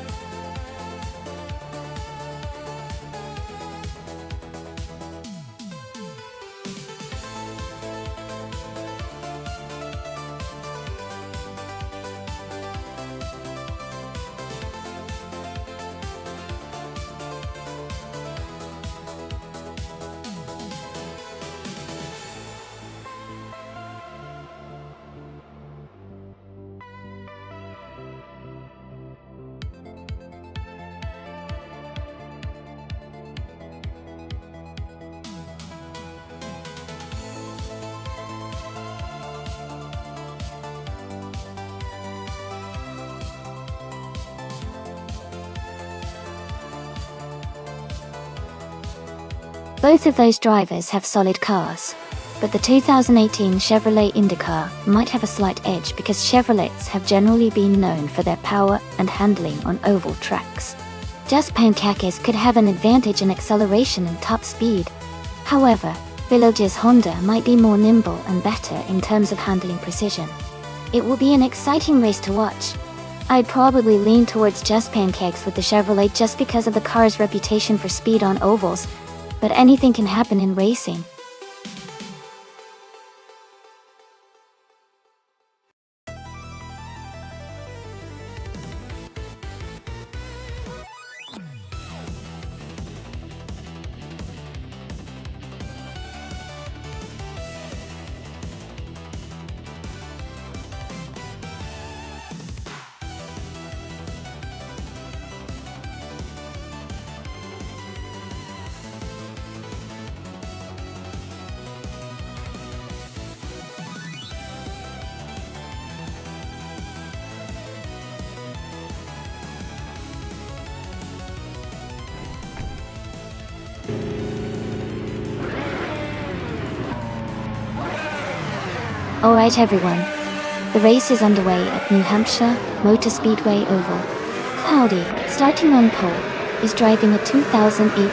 Both of those drivers have solid cars, but the 2018 Chevrolet IndyCar might have a slight edge because Chevrolets have generally been known for their power and handling on oval tracks. Just Pankakis could have an advantage in acceleration and top speed. However, Village's Honda might be more nimble and better in terms of handling precision. It will be an exciting race to watch. I'd probably lean towards Just Pancakes with the Chevrolet just because of the car's reputation for speed on ovals, but anything can happen in racing. Alright everyone, the race is underway at New Hampshire Motor Speedway Oval. Cloudy, starting on pole, is driving a 2018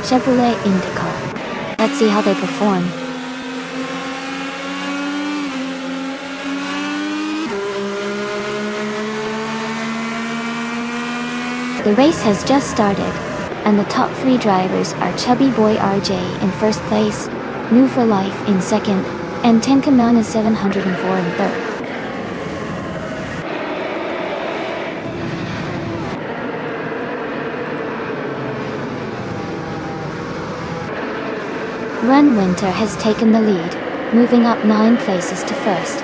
Chevrolet IndyCar. Let's see how they perform. The race has just started, and the top 3 drivers are Chubby Boy RJ in first place, New for Life in second, and Tenkamana 704 in third. Ron Winter has taken the lead, moving up 9 places to first.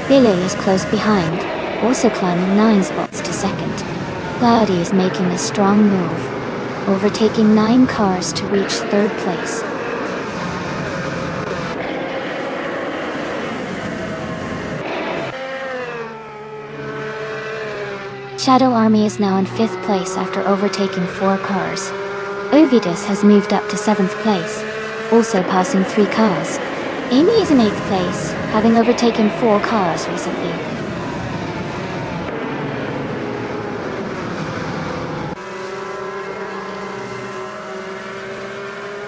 Billy is close behind, also climbing 9 spots to second. Cloudy is making a strong move, overtaking 9 cars to reach 3rd place. Shadow Army is now in 5th place after overtaking 4 cars. Ovidus has moved up to 7th place, also passing 3 cars. Amy is in 8th place, having overtaken 4 cars recently.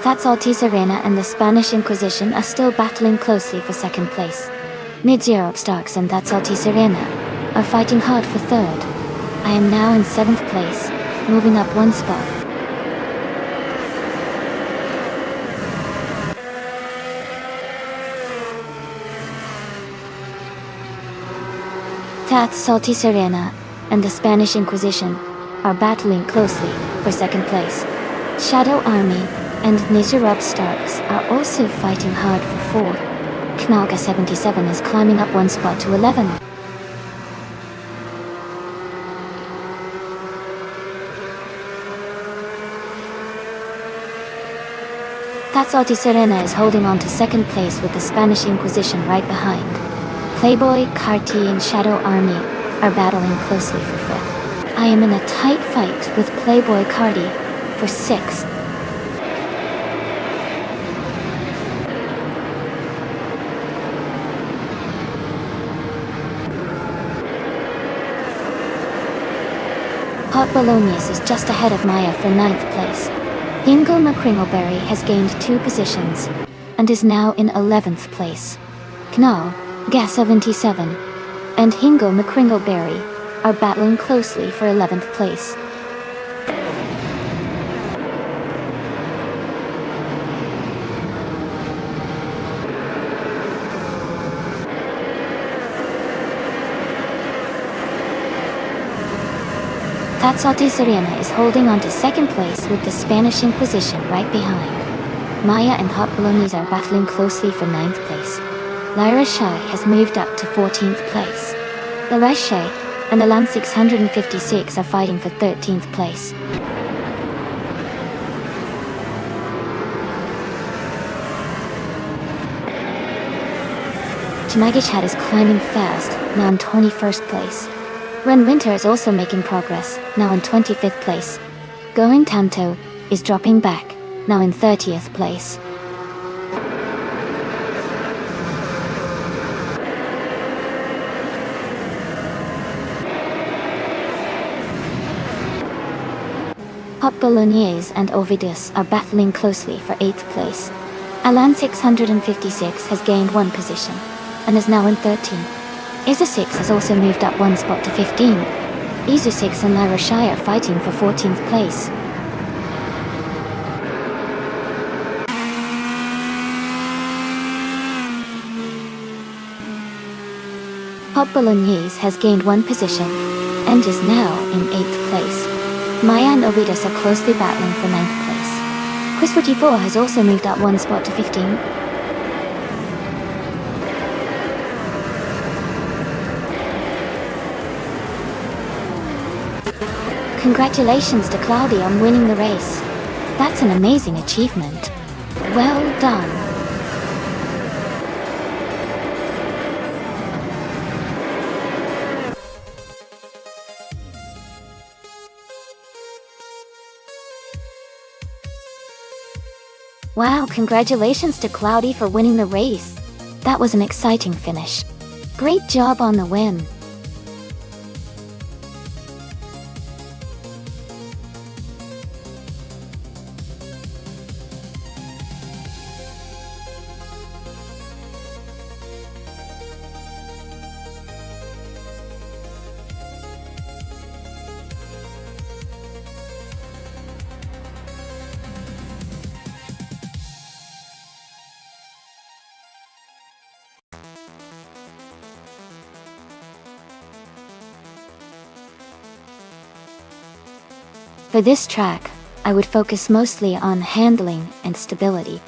That's Altice Arena and the Spanish Inquisition are still battling closely for 2nd place. Mid-Europe Starks and That's Altice Arena are fighting hard for 3rd. I am now in 7th place, moving up 1 spot. That's Altice Arena and the Spanish Inquisition are battling closely for 2nd place. Shadow Army and Nizarub Starks are also fighting hard for 4th. Knalga 77 is climbing up 1 spot to 11. That's Altice Arena is holding on to 2nd place with the Spanish Inquisition right behind. Playboy, Carti and Shadow Army are battling closely for 5th. I am in a tight fight with Playboy Carti for 6th. Hot Bolognaise is just ahead of Maya for 9th place. Hingo McCringleberry has gained 2 positions, and is now in 11th place. Knall, Gas 77, and Hingo McCringleberry are battling closely for 11th place. That's Altice Arena is holding on to 2nd place with the Spanish Inquisition right behind. Maya and Hot Bolognaise are battling closely for 9th place. Lyra Shai has moved up to 14th place. The Reshe and the Lam 656 are fighting for 13th place. Jamagichat is climbing fast, now in 21st place. Ren Winter is also making progress, now in 25th place. Going Tanto is dropping back, now in 30th place. Hot Bolognaise and Ovidus are battling closely for 8th place. Alan 656 has gained 1 position, and is now in 13th. Izu 6 has also moved up 1 spot to 15. Izu 6 and Lyra Shai are fighting for 14th place. Hot Bolognaise has gained 1 position, and is now in 8th place. Maya and Ovidus are closely battling for 9th place. Chris 44 has also moved up 1 spot to 15. Congratulations to Cloudy on winning the race. That's an amazing achievement. Well done. Wow, congratulations to Cloudy for winning the race. That was an exciting finish. Great job on the win. For this track, I would focus mostly on handling and stability.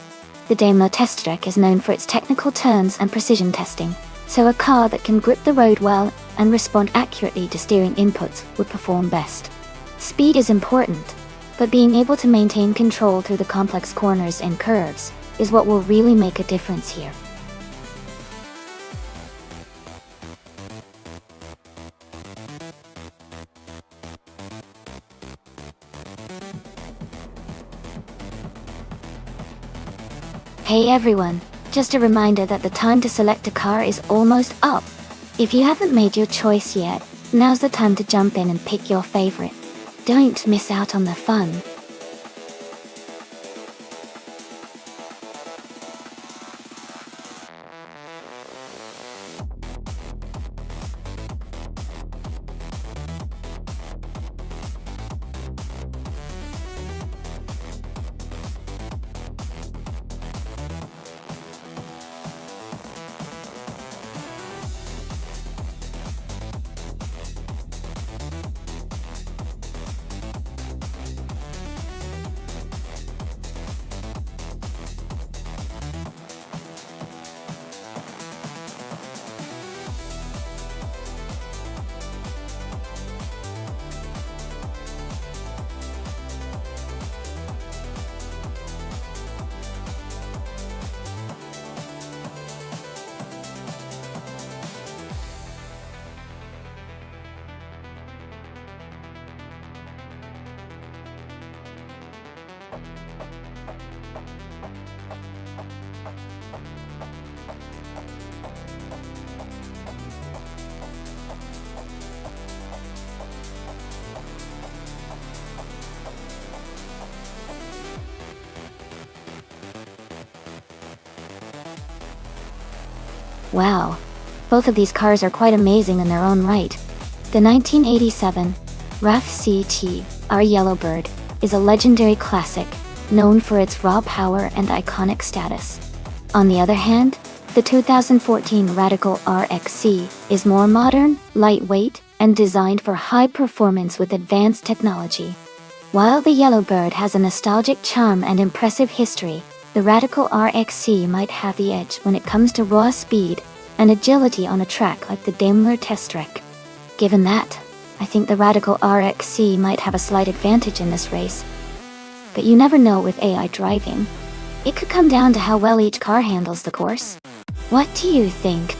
The Daimler test track is known for its technical turns and precision testing, so a car that can grip the road well and respond accurately to steering inputs would perform best. Speed is important, but being able to maintain control through the complex corners and curves is what will really make a difference here. Hey everyone, just a reminder that the time to select a car is almost up. If you haven't made your choice yet, now's the time to jump in and pick your favorite. Don't miss out on the fun. Wow, both of these cars are quite amazing in their own right. The 1987 RAF CT R Yellowbird is a legendary classic, known for its raw power and iconic status. On the other hand, the 2014 Radical RXC is more modern, lightweight, and designed for high performance with advanced technology. While the Yellowbird has a nostalgic charm and impressive history, the Radical RXC might have the edge when it comes to raw speed and agility on a track like the Daimler test track. Given that, I think the Radical RXC might have a slight advantage in this race. But you never know with AI driving. It could come down to how well each car handles the course. What do you think?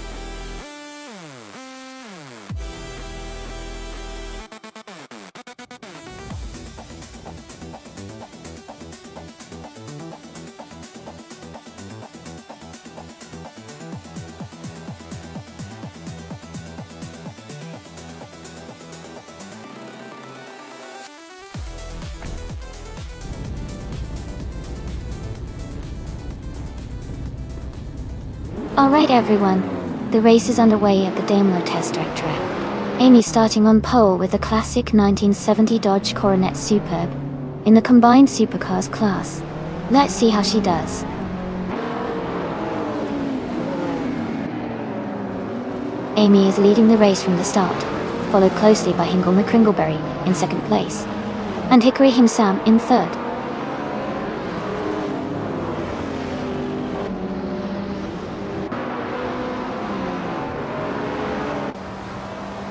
Alright everyone, the race is underway at the Daimler test track. Amy starting on pole with the classic 1970 Dodge Coronet Superb in the combined supercars class. Let's see how she does. Amy is leading the race from the start, followed closely by Hingle McCringleberry in second place, and Hickory Himsam in third.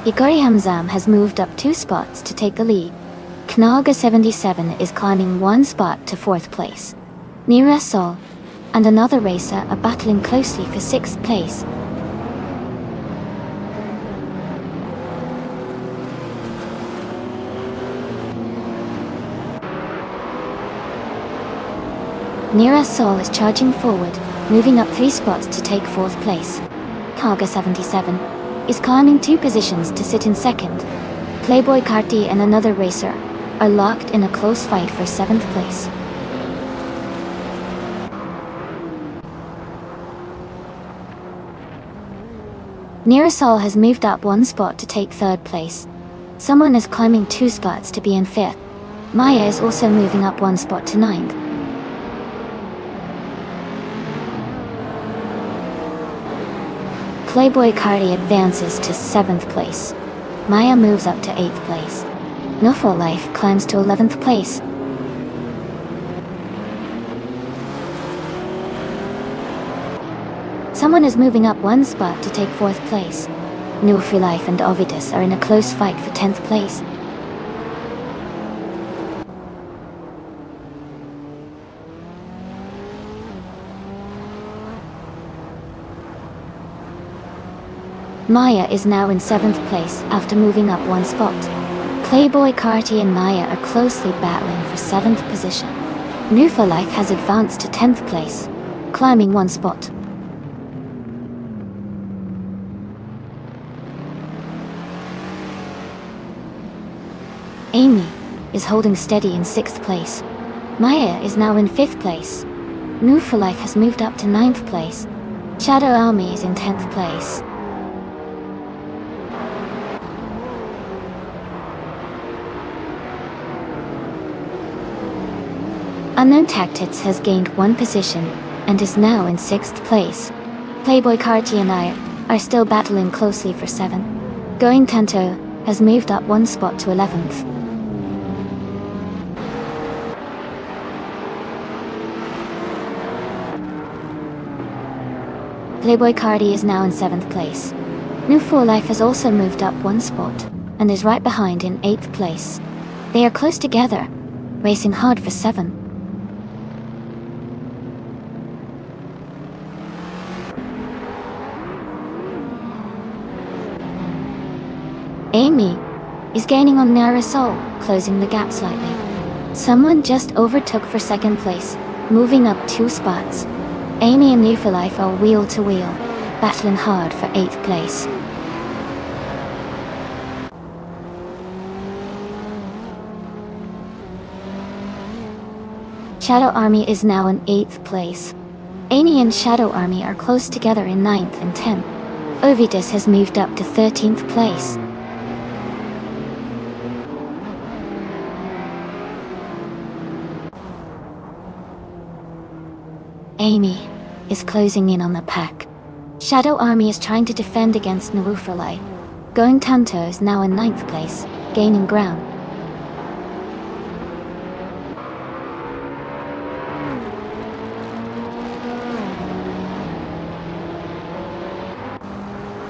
Hickory Hamzam has moved up 2 spots to take the lead. Knaga 77 is climbing 1 spot to 4th place. Nira Sol and another racer are battling closely for 6th place. Nira Sol is charging forward, moving up 3 spots to take 4th place. Kaga 77 is climbing 2 positions to sit in 2nd. Playboy Carti and another racer are locked in a close fight for 7th place. Nearasol has moved up 1 spot to take 3rd place. Someone is climbing 2 spots to be in 5th. Maya is also moving up 1 spot to 9th. Playboy Cardi advances to 7th place. Maya moves up to 8th place. Nofo Life climbs to 11th place. Someone is moving up 1 spot to take 4th place. Nufri Life and Ovidus are in a close fight for 10th place. Maya is now in 7th place after moving up 1 spot. Playboy Carti and Maya are closely battling for 7th position. Nufa Life has advanced to 10th place, climbing 1 spot. Amy is holding steady in 6th place. Maya is now in 5th place. Nufa Life has moved up to 9th place. Shadow Army is in 10th place. Unknown Tactics has gained 1 position and is now in 6th place. Playboy Carti and I are still battling closely for 7th. Going Tanto has moved up 1 spot to 11th. Playboy Cardi is now in 7th place. New4 Life has also moved up 1 spot and is right behind in 8th place. They are close together, racing hard for 7. Amy is gaining on Narasol, closing the gap slightly. Someone just overtook for 2nd place, moving up 2 spots. Amy and Newfalife are wheel to wheel, battling hard for 8th place. Shadow Army is now in 8th place. Amy and Shadow Army are close together in 9th and 10th. Ovidus has moved up to 13th place. Amy is closing in on the pack. Shadow Army is trying to defend against Narufalai. Going Tanto is now in 9th place, gaining ground.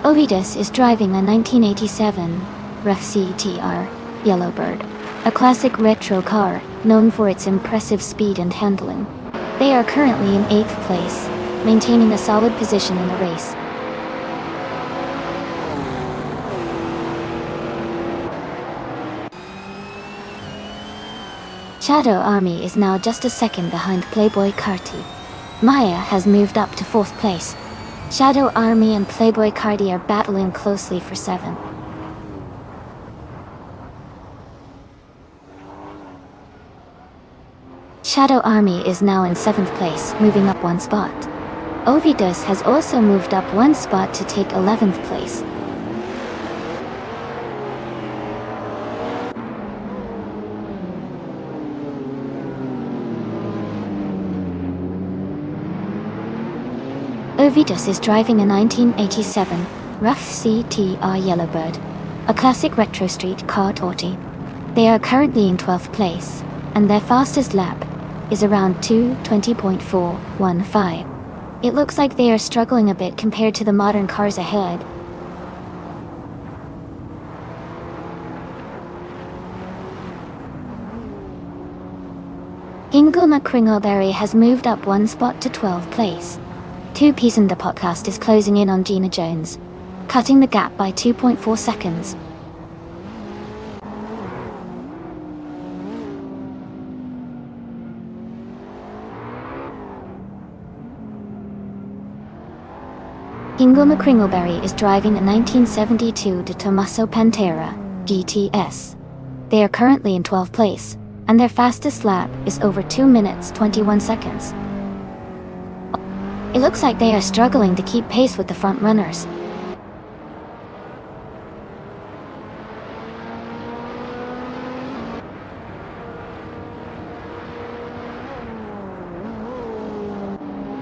Ovidus is driving a 1987 Ref CTR Yellowbird, a classic retro car known for its impressive speed and handling. They are currently in 8th place, maintaining a solid position in the race. Shadow Army is now just a second behind Playboy Carti. Maya has moved up to 4th place. Shadow Army and Playboy Carti are battling closely for 7. Shadow Army is now in 7th place, moving up 1 spot. Ovidus has also moved up 1 spot to take 11th place. Ovidus is driving a 1987 Rough CTR Yellowbird, a classic retro street car torty. They are currently in 12th place, and their fastest lap is around 2:20.415. It looks like they are struggling a bit compared to the modern cars ahead. Inguma Kringleberry has moved up 1 spot to 12th place. 2 Peas in the podcast is closing in on Gina Jones, cutting the gap by 2.4 seconds. Kingo McCringleberry is driving a 1972 De Tomaso Pantera GTS. They are currently in 12th place, and their fastest lap is over 2 minutes 21 seconds. It looks like they are struggling to keep pace with the front runners.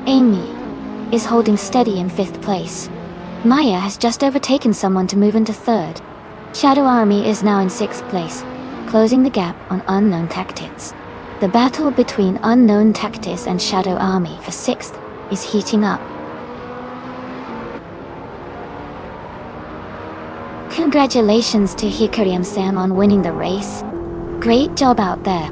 Amy is holding steady in 5th place. Maya has just overtaken someone to move into 3rd. Shadow Army is now in 6th place, closing the gap on Unknown Tactics. The battle between Unknown Tactics and Shadow Army for 6th is heating up. Congratulations to Hikari and Sam on winning the race. Great job out there.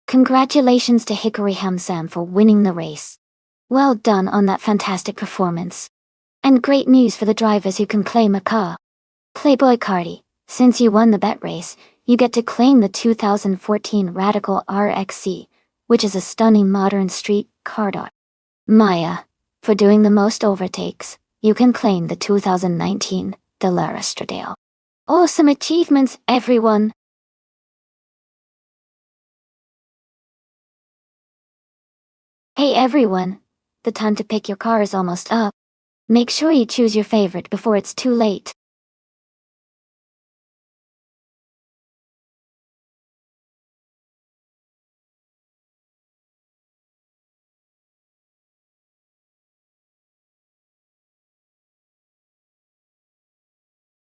Congratulations to Hikari Hamsam for winning the race. Well done on that fantastic performance. And great news for the drivers who can claim a car. Playboy Cardi, since you won the bet race, you get to claim the 2014 Radical RXC, which is a stunning modern street car. Maya, for doing the most overtakes, you can claim the 2019 Delara Stradale. Awesome achievements, everyone! Hey everyone, the time to pick your car is almost up. Make sure you choose your favorite before it's too late.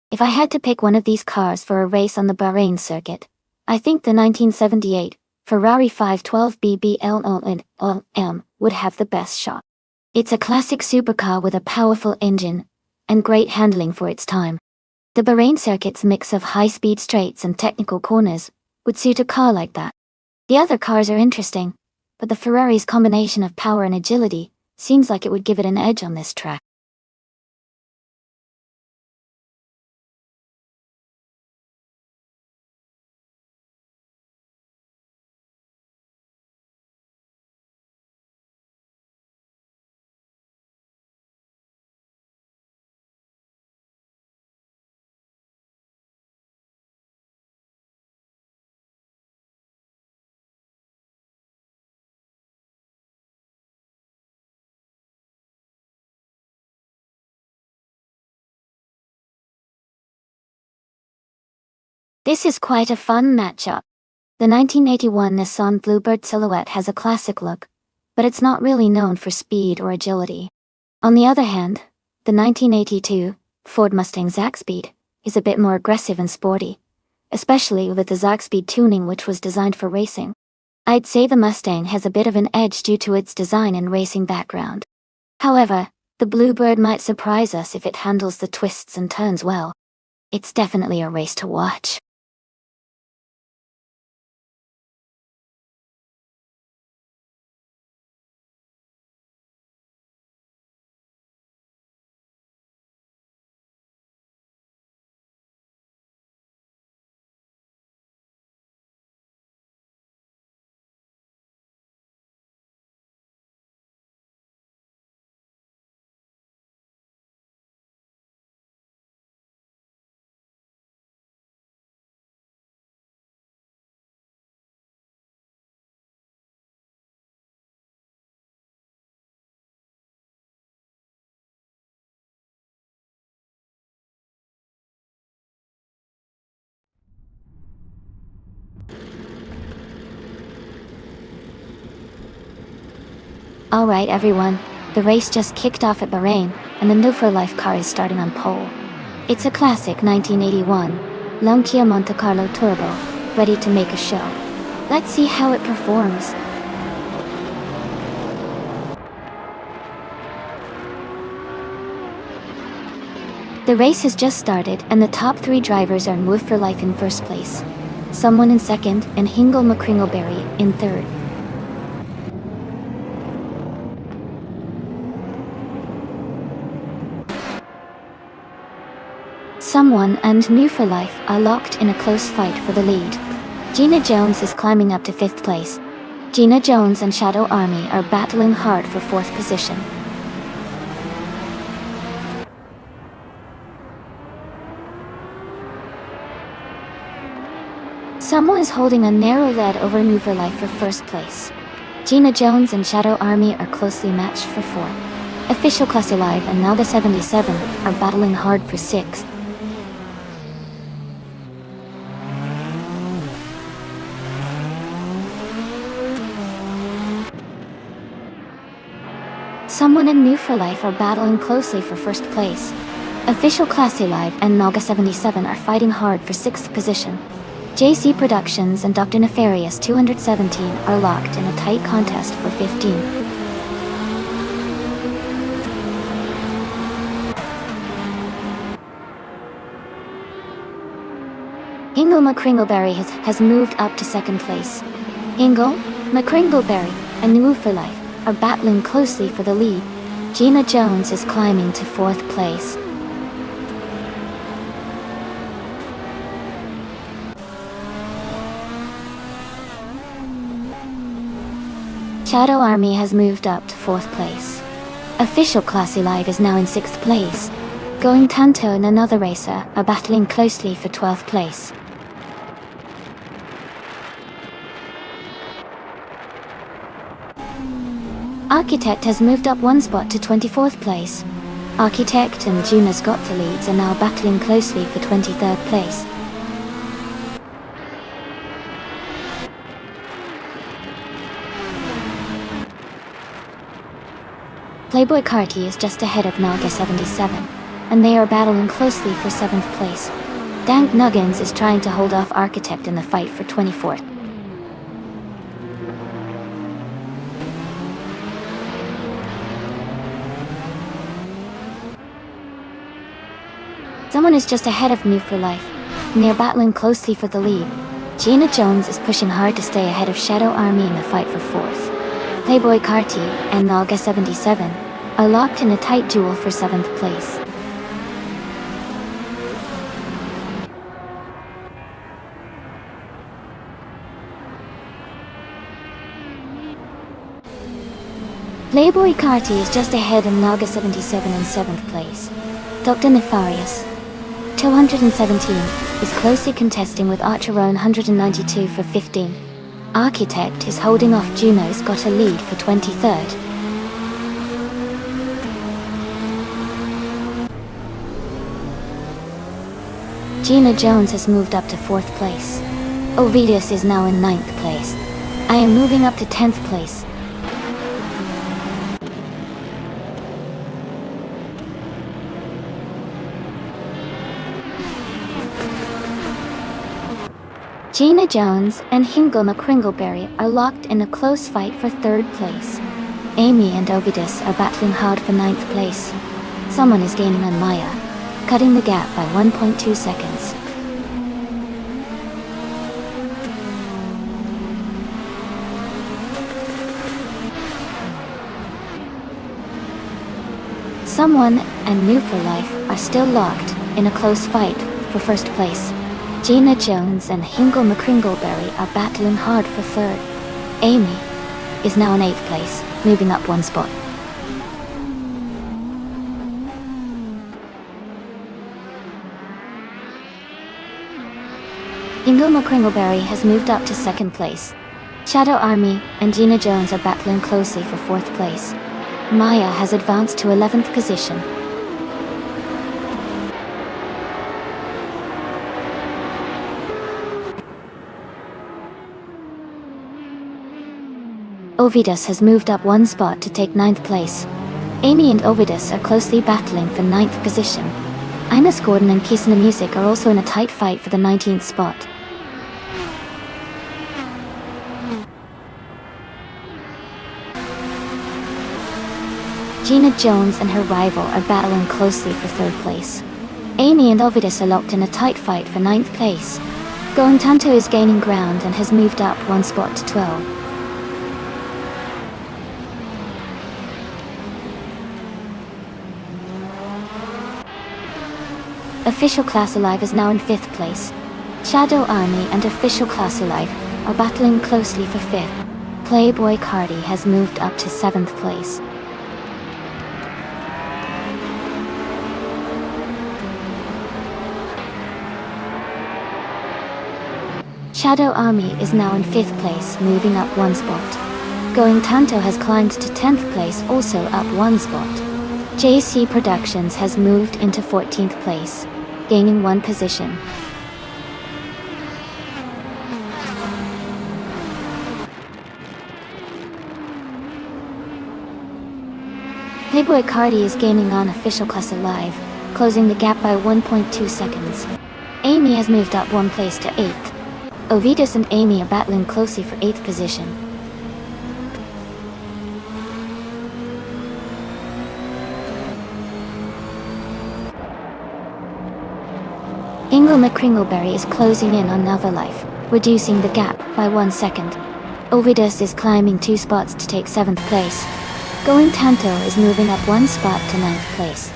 If I had to pick one of these cars for a race on the Bahrain circuit, I think the 1978 Ferrari 512 BBLOM would have the best shot. It's a classic supercar with a powerful engine and great handling for its time. The Bahrain circuit's mix of high-speed straights and technical corners would suit a car like that. The other cars are interesting, but the Ferrari's combination of power and agility seems like it would give it an edge on this track. This is quite a fun matchup. The 1981 Nissan Bluebird Silhouette has a classic look, but it's not really known for speed or agility. On the other hand, the 1982 Ford Mustang Zaxpeed is a bit more aggressive and sporty, especially with the Zaxpeed tuning which was designed for racing. I'd say the Mustang has a bit of an edge due to its design and racing background. However, the Bluebird might surprise us if it handles the twists and turns well. It's definitely a race to watch. Alright everyone, the race just kicked off at Bahrain, and the No for Life car is starting on pole. It's a classic 1981 Lone Kia Monte Carlo Turbo, ready to make a show. Let's see how it performs. The race has just started and the top 3 drivers are Move for Life in first place, Someone in second, and Hingle McCringleberry in third. Someone and New for Life are locked in a close fight for the lead. Gina Jones is climbing up to 5th place. Gina Jones and Shadow Army are battling hard for 4th position. Someone is holding a narrow lead over New for Life for 1st place. Gina Jones and Shadow Army are closely matched for 4th. Official Classy Live and Naga 77 are battling hard for 6th. Someone and New for Life are battling closely for 1st place. Official Classy Live and Naga 77 are fighting hard for 6th position. JC Productions and Dr. Nefarious 217 are locked in a tight contest for 15. Hingle McCringleberry has moved up to 2nd place. Hingle, McCringleberry, and New for Life are battling closely for the lead. Gina Jones is climbing to 4th place. Shadow Army has moved up to 4th place. Official Classy Live is now in 6th place. Going Tanto and another racer are battling closely for 12th place. Architect has moved up 1 spot to 24th place. Architect and Juna's Got the Leads are now battling closely for 23rd place. Playboy Carty is just ahead of Naga 77, and they are battling closely for 7th place. Dank Nuggins is trying to hold off Architect in the fight for 24th. Someone is just ahead of New for Life, and they are battling closely for the lead. Gina Jones is pushing hard to stay ahead of Shadow Army in the fight for 4th. Playboy Carty and Naga 77 are locked in a tight duel for 7th place. Playboy Carty is just ahead of Naga 77 in 7th place. Dr. Nefarious 217 is closely contesting with Archeron 192 for 15. Architect is holding off Juno's Got a Lead for 23rd. Gina Jones has moved up to 4th place. Ovidius is now in 9th place. I am moving up to 10th place. Gina Jones and Hingle McCringleberry are locked in a close fight for 3rd place. Amy and Ovidus are battling hard for 9th place. Someone is gaining on Maya, cutting the gap by 1.2 seconds. Someone and New for Life are still locked in a close fight for 1st place. Gina Jones and Hingle McCringleberry are battling hard for 3rd. Amy is now in 8th place, moving up 1 spot. Hingle McCringleberry has moved up to 2nd place. Shadow Army and Gina Jones are battling closely for 4th place. Maya has advanced to 11th position. Ovidus has moved up one spot to take 9th place. Amy and Ovidus are closely battling for 9th position. Ines Gordon and Kisana Music are also in a tight fight for the 19th spot. Gina Jones and her rival are battling closely for 3rd place. Amy and Ovidus are locked in a tight fight for 9th place. Going Tanto is gaining ground and has moved up one spot to 12. Official Class Alive is now in 5th place. Shadow Army and Official Class Alive are battling closely for 5th. Playboy Cardi has moved up to 7th place. Shadow Army is now in 5th place, moving up one spot. Going Tanto has climbed to 10th place, also up one spot. JC Productions has moved into 14th place, gaining one position. Playboy Cardi is gaining on Official Class Alive, closing the gap by 1.2 seconds. Amy has moved up one place to 8th. Ovidus and Amy are battling closely for 8th position. Ingle McCringleberry is closing in on Nova Life, reducing the gap by 1 second. Ovidus is climbing 2 spots to take 7th place. Going Tanto is moving up 1 spot to 9th place.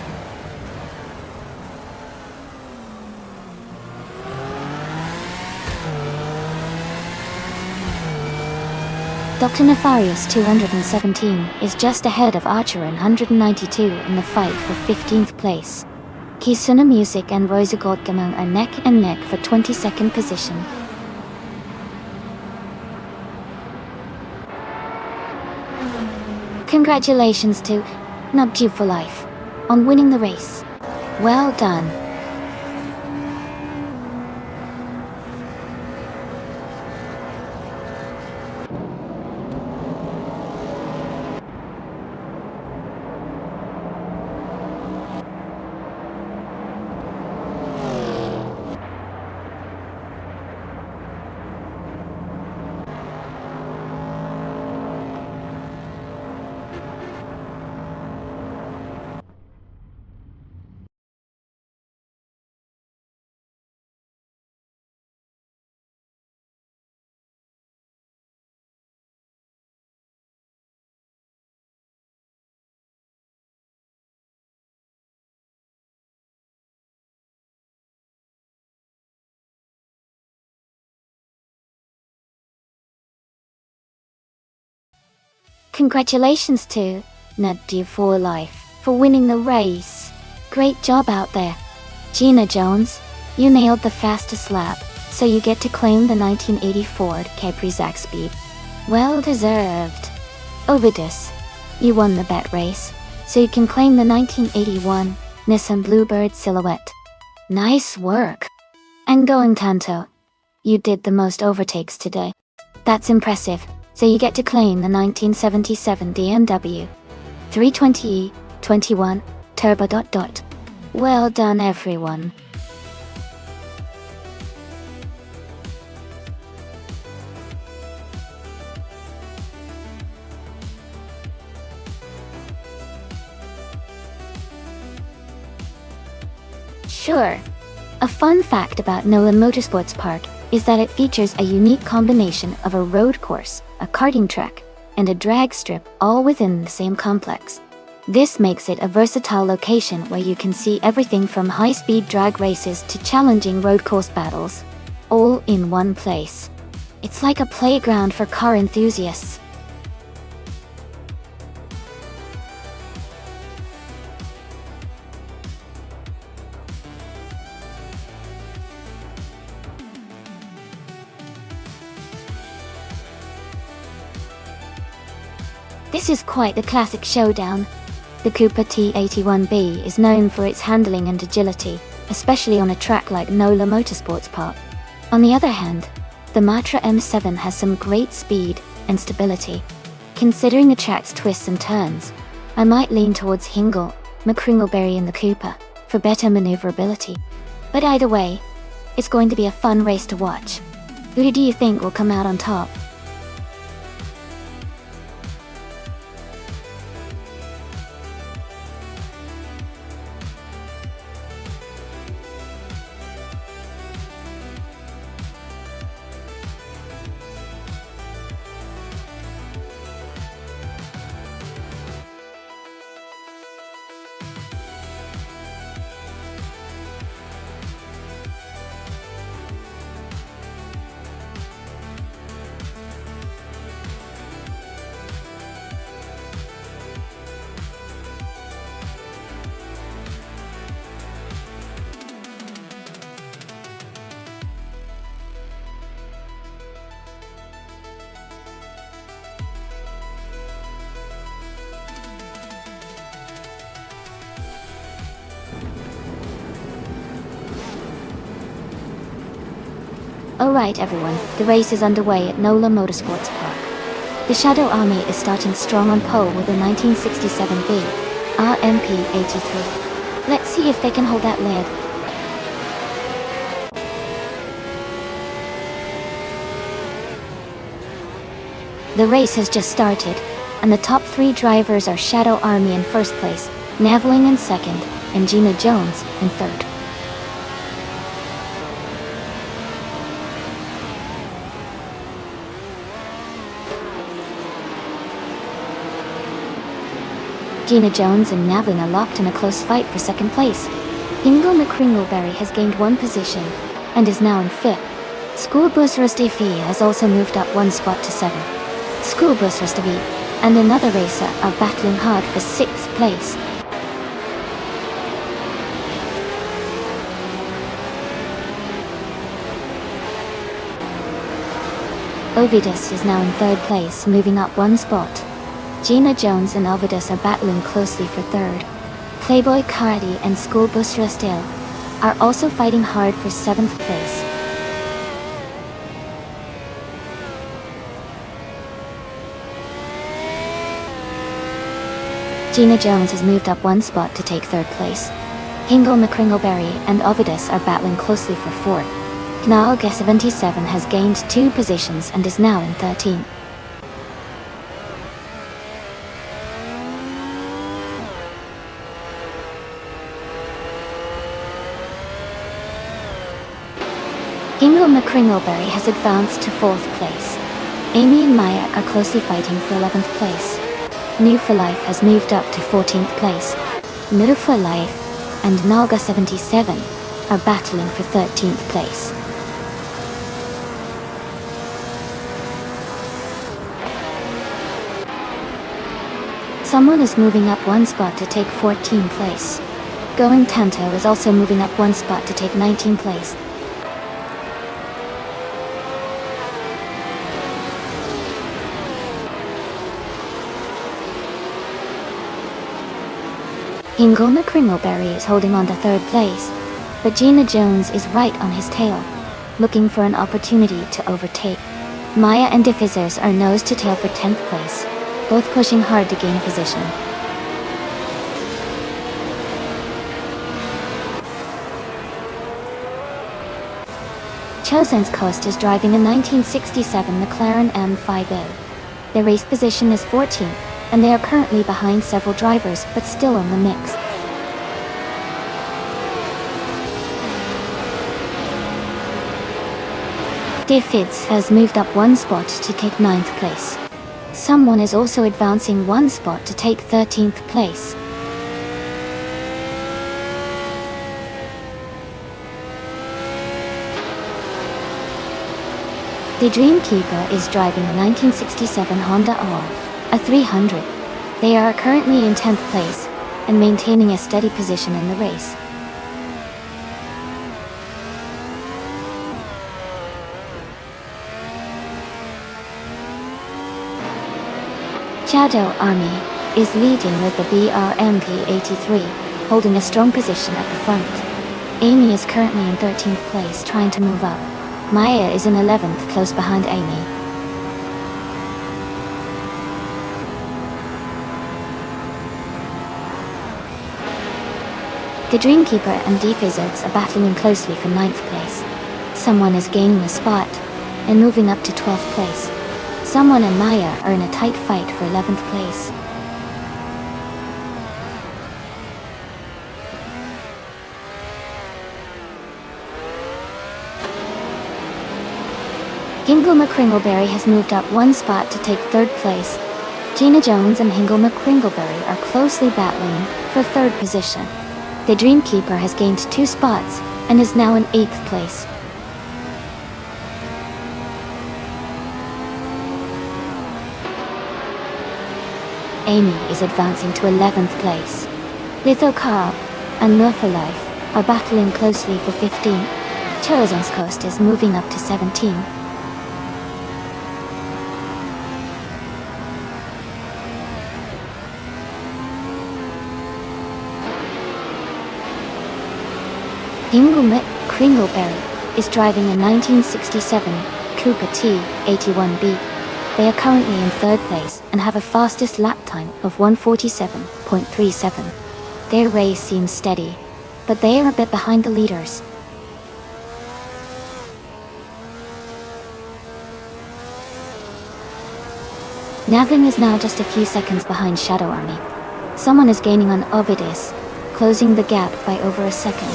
Dr. Nefarious 217 is just ahead of Archer 192 in the fight for 15th place. Kisuna Music and Rosa Goldgamang are neck and neck for 22nd position. Congratulations to Nonstop for Life on winning the race. Well done. Congratulations to Nonstop for Life for winning the race. Great job out there. Gina Jones, you nailed the fastest lap, so you get to claim the 1980 Ford Capri-Zac Speed. Well deserved. Ovidus, you won the bet race, so you can claim the 1981 Nissan Bluebird Silhouette. Nice work. And Going Tanto, you did the most overtakes today. That's impressive. So you get to claim the 1977 BMW 320e 21 Turbo. Well done, everyone. Sure. A fun fact about NOLA Motorsports Park is that it features a unique combination of a road course, a karting track, and a drag strip all within the same complex. This makes it a versatile location where you can see everything from high-speed drag races to challenging road course battles, all in one place. It's like a playground for car enthusiasts. This is quite the classic showdown. The Cooper T81B is known for its handling and agility, especially on a track like NOLA Motorsports Park. On the other hand, the Matra M7 has some great speed and stability. Considering the track's twists and turns, I might lean towards Hingle, McCringleberry and the Cooper for better maneuverability. But either way, it's going to be a fun race to watch. Who do you think will come out on top? Alright everyone, the race is underway at NOLA Motorsports Park. The Shadow Army is starting strong on pole with a 1967B RMP83. Let's see if they can hold that lead. The race has just started, and the top 3 drivers are Shadow Army in first place, Neveling in second, and Gina Jones in third. Gina Jones and Neveling are locked in a close fight for second place. Ingo McCringleberry has gained 1 position, and is now in 5th. Schoolbus Rustafi has also moved up 1 spot to 7th. Schoolbus Rustafi and another racer are battling hard for 6th place. Ovidus is now in 3rd place, moving up 1 spot. Gina Jones and Ovidus are battling closely for 3rd. Playboy Cardi and Schoolbus Rustil are also fighting hard for 7th place. Gina Jones has moved up 1 spot to take 3rd place. Hingle McCringleberry and Ovidus are battling closely for 4th. Knalga 77 has gained 2 positions and is now in 13th. Hingle McCringleberry has advanced to 4th place. Amy and Maya are closely fighting for 11th place. New for Life has moved up to 14th place. New for Life and Nalga 77 are battling for 13th place. Someone is moving up 1 spot to take 14th place. Going Tanto is also moving up 1 spot to take 19th place. Hingle McCringleberry is holding on to 3rd place, but Gina Jones is right on his tail, looking for an opportunity to overtake. Maya and Diffusers are nose to tail for 10th place, both pushing hard to gain position. Chosen's Coast is driving a 1967 McLaren M50. Their race position is 14th, and they are currently behind several drivers but still in the mix. Diffids has moved up 1 spot to take 9th place. Someone is also advancing 1 spot to take 13th place. The Dreamkeeper is driving a 1967 Honda R, a 300. They are currently in 10th place, and maintaining a steady position in the race. Shadow Army is leading with the BRMP-83, holding a strong position at the front. Amy is currently in 13th place, trying to move up. Maya is in 11th, close behind Amy. The Dreamkeeper and Dephizards are battling closely for 9th place. Someone is gaining a spot and moving up to 12th place. Someone and Maya are in a tight fight for 11th place. Hingle McCringleberry has moved up one spot to take 3rd place. Gina Jones and Hingle McCringleberry are closely battling for 3rd position. The Dreamkeeper has gained 2 spots and is now in 8th place. Amy is advancing to 11th place. Litho Carl and Life are battling closely for 15. Chosen's Coast is moving up to 17. Hingle McCringleberry is driving a 1967 Cooper T81B. They are currently in 3rd place and have a fastest lap time of 1:47.37. Their race seems steady, but they are a bit behind the leaders. Navin is now just a few seconds behind Shadow Army. Someone is gaining on Ovidis, closing the gap by over a second.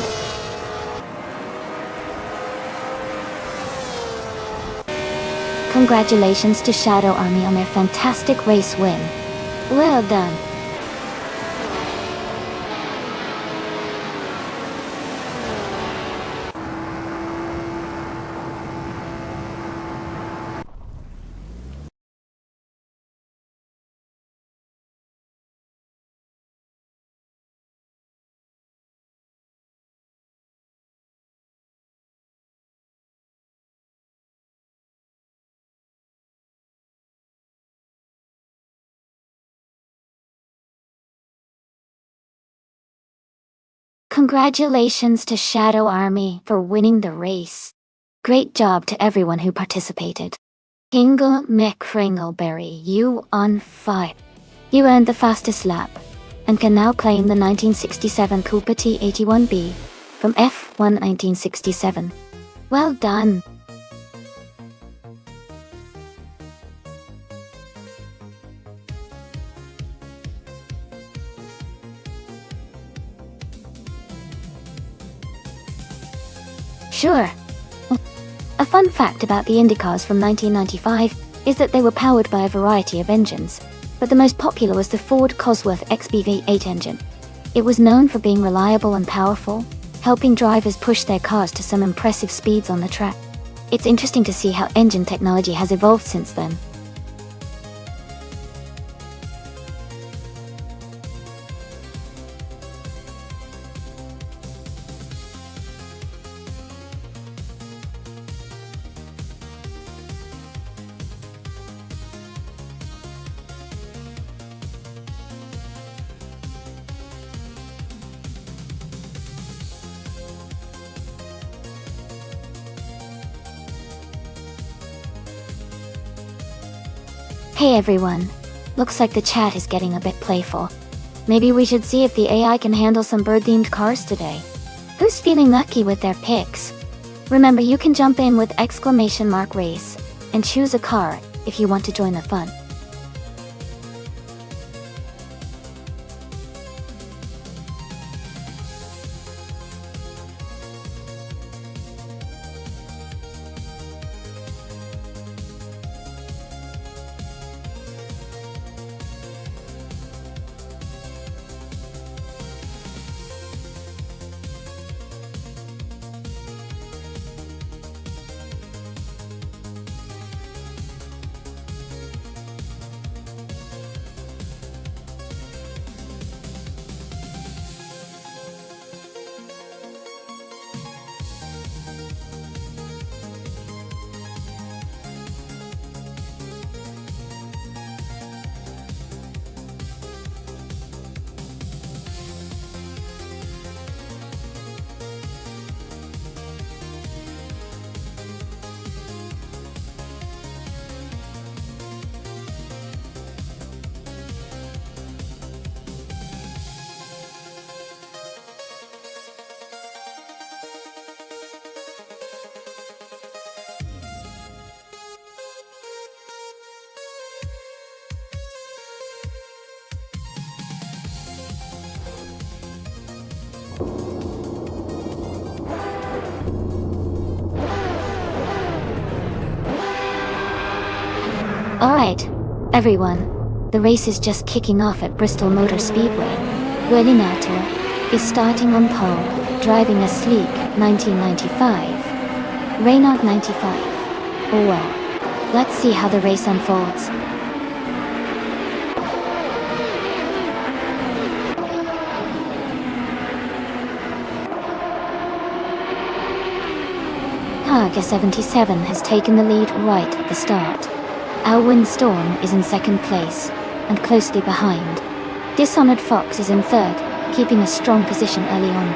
Congratulations to Shadow Army on their fantastic race win. Well done. Congratulations to Shadow Army for winning the race. Great job to everyone who participated. Hingle McCringleberry, you on fire. You earned the fastest lap, and can now claim the 1967 Cooper T81B from F1 1967. Well done. Sure. A fun fact about the IndyCars from 1995 is that they were powered by a variety of engines, but the most popular was the Ford Cosworth XB-V8 engine. It was known for being reliable and powerful, helping drivers push their cars to some impressive speeds on the track. It's interesting to see how engine technology has evolved since then. Hey everyone, looks like the chat is getting a bit playful. Maybe we should see if the AI can handle some bird-themed cars today. Who's feeling lucky with their picks? Remember, you can jump in with !race and choose a car if you want to join the fun. Alright, everyone. The race is just kicking off at Bristol Motor Speedway. Nato is starting on pole, driving a sleek 1995 Renault 95. Oh well. Let's see how the race unfolds. Targa 77 has taken the lead right at the start. Our Windstorm is in second place, and closely behind. Dishonored Fox is in third, keeping a strong position early on.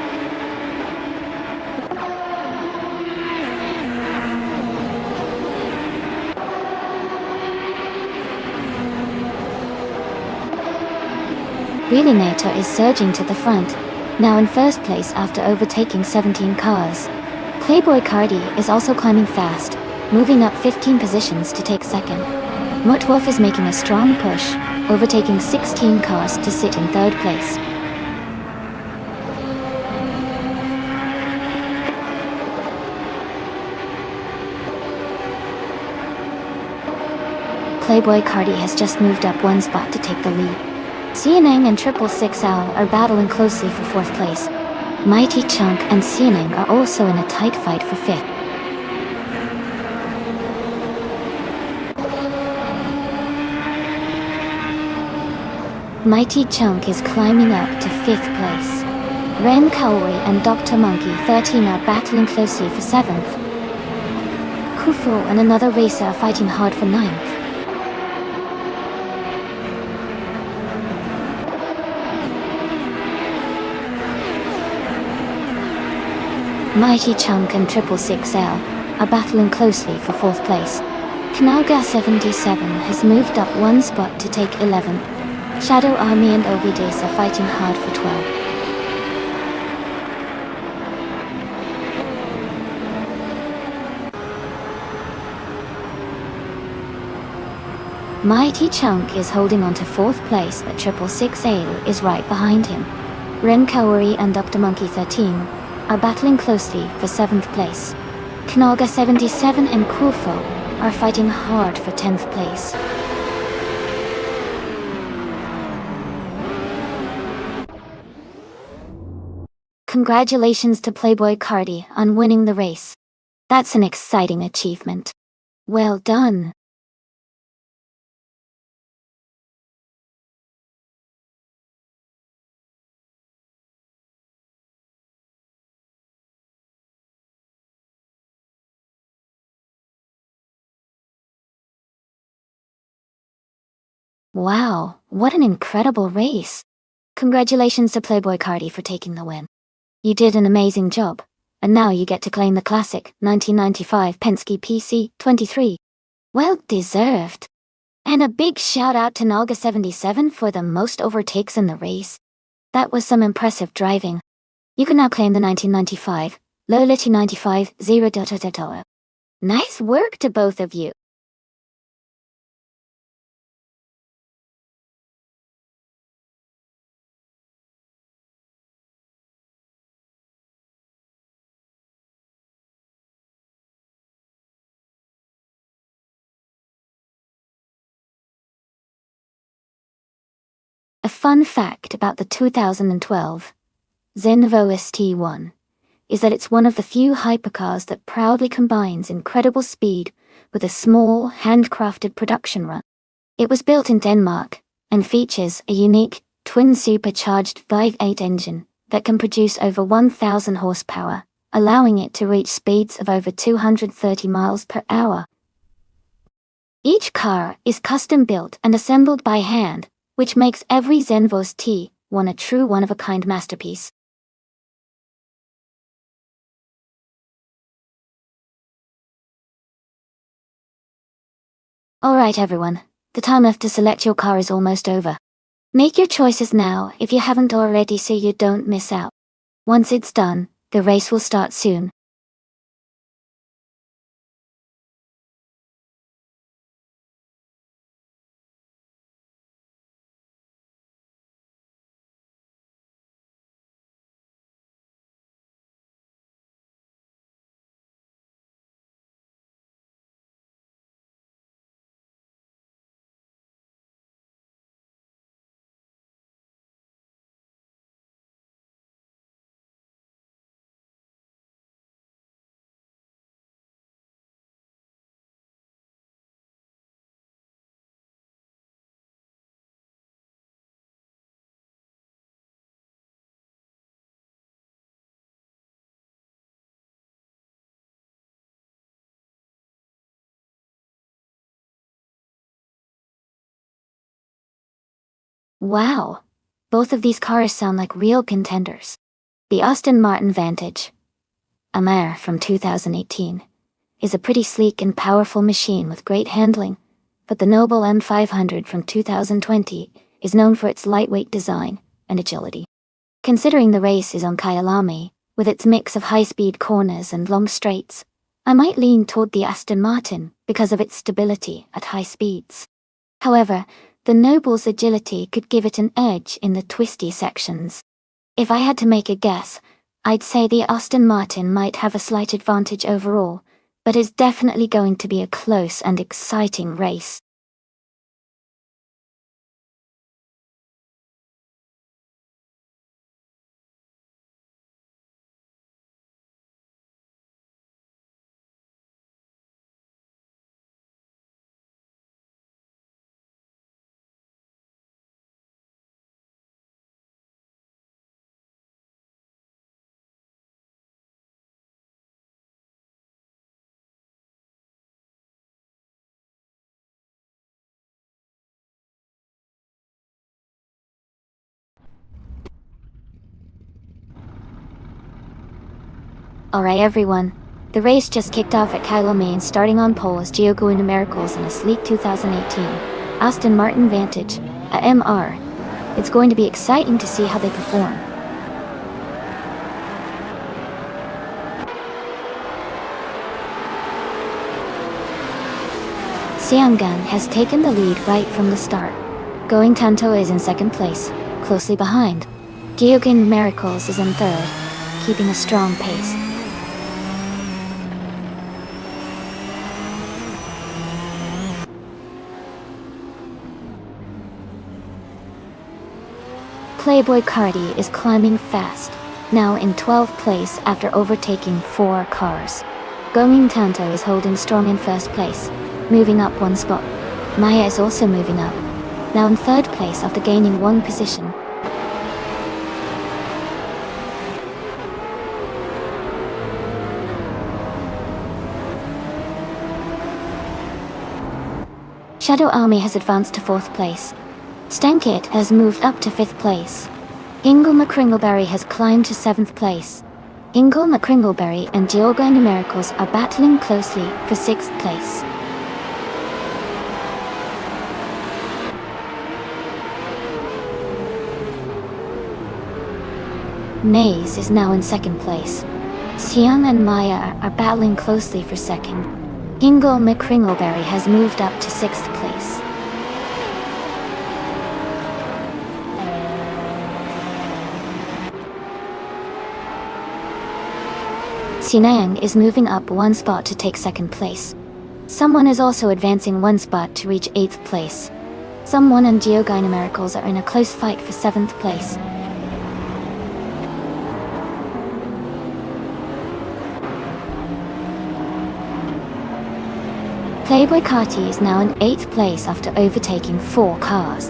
Nato is surging to the front, now in first place after overtaking 17 cars. Playboy Cardi is also climbing fast, moving up 15 positions to take second. Motwolf is making a strong push, overtaking 16 cars to sit in third place. Playboy Cardi has just moved up one spot to take the lead. Xianeng and 666L are battling closely for fourth place. Mighty Chunk and Xianeng are also in a tight fight for fifth. Mighty Chunk is climbing up to fifth place. Ren Kaori and Dr. Monkey 13 are battling closely for seventh. Kufu and another racer are fighting hard for ninth. Mighty Chunk and 666L are battling closely for fourth place. Kanaga 77 has moved up one spot to take 11th. Shadow Army and Ovides are fighting hard for 12th. Mighty Chunk is holding on to fourth place, but 666L is right behind him. Ren Kaori and Dr. Monkey 13 are battling closely for 7th place. Kanaga 77 and Kufo are fighting hard for 10th place. Congratulations to Playboy Cardi on winning the race. That's an exciting achievement. Well done. Wow, what an incredible race. Congratulations to Playboy Cardi for taking the win. You did an amazing job, and now you get to claim the classic 1995 Penske PC23. Well deserved. And a big shout out to Nalga 77 for the most overtakes in the race. That was some impressive driving. You can now claim the 1995 Lolity 95 0. Nice work to both of you. A fun fact about the 2012 Zenvo ST1 is that it's one of the few hypercars that proudly combines incredible speed with a small, handcrafted production run. It was built in Denmark and features a unique twin-supercharged V8 engine that can produce over 1,000 horsepower, allowing it to reach speeds of over 230 miles per hour. Each car is custom-built and assembled by hand, which makes every Zenvo ST1 a true one-of-a-kind masterpiece. Alright everyone, the time left to select your car is almost over. Make your choices now if you haven't already so you don't miss out. Once it's done, the race will start soon. Wow! Both of these cars sound like real contenders. The Aston Martin Vantage, a mare from 2018, is a pretty sleek and powerful machine with great handling, but the noble M500 from 2020 is known for its lightweight design and agility. Considering the race is on Kyalami, with its mix of high-speed corners and long straights, I might lean toward the Aston Martin because of its stability at high speeds. However, the Noble's agility could give it an edge in the twisty sections. If I had to make a guess, I'd say the Aston Martin might have a slight advantage overall, but it's definitely going to be a close and exciting race. Alright everyone, the race just kicked off at Kyalami and starting on pole is Giogo Numericals in a sleek 2018 Aston Martin Vantage, a MR. It's going to be exciting to see how they perform. Xiangan has taken the lead right from the start. Going Tanto is in second place, closely behind. Giogo Numericals is in third, keeping a strong pace. Playboy Cardi is climbing fast, now in 12th place after overtaking 4 cars. Goming Tanto is holding strong in first place, moving up 1 spot. Maya is also moving up, now in 3rd place after gaining 1 position. Shadow Army has advanced to 4th place. Stankit has moved up to 5th place. Ingle McCringleberry has climbed to 7th place. Ingle McCringleberry and Giogo Numericals are battling closely for 6th place. Maze is now in 2nd place. Xian and Maya are battling closely for 2nd. Ingle McCringleberry has moved up to 6th place. Sinang is moving up 1 spot to take 2nd place. Someone is also advancing 1 spot to reach 8th place. Someone and Giogo Numericals are in a close fight for 7th place. Playboy Carti is now in 8th place after overtaking 4 cars.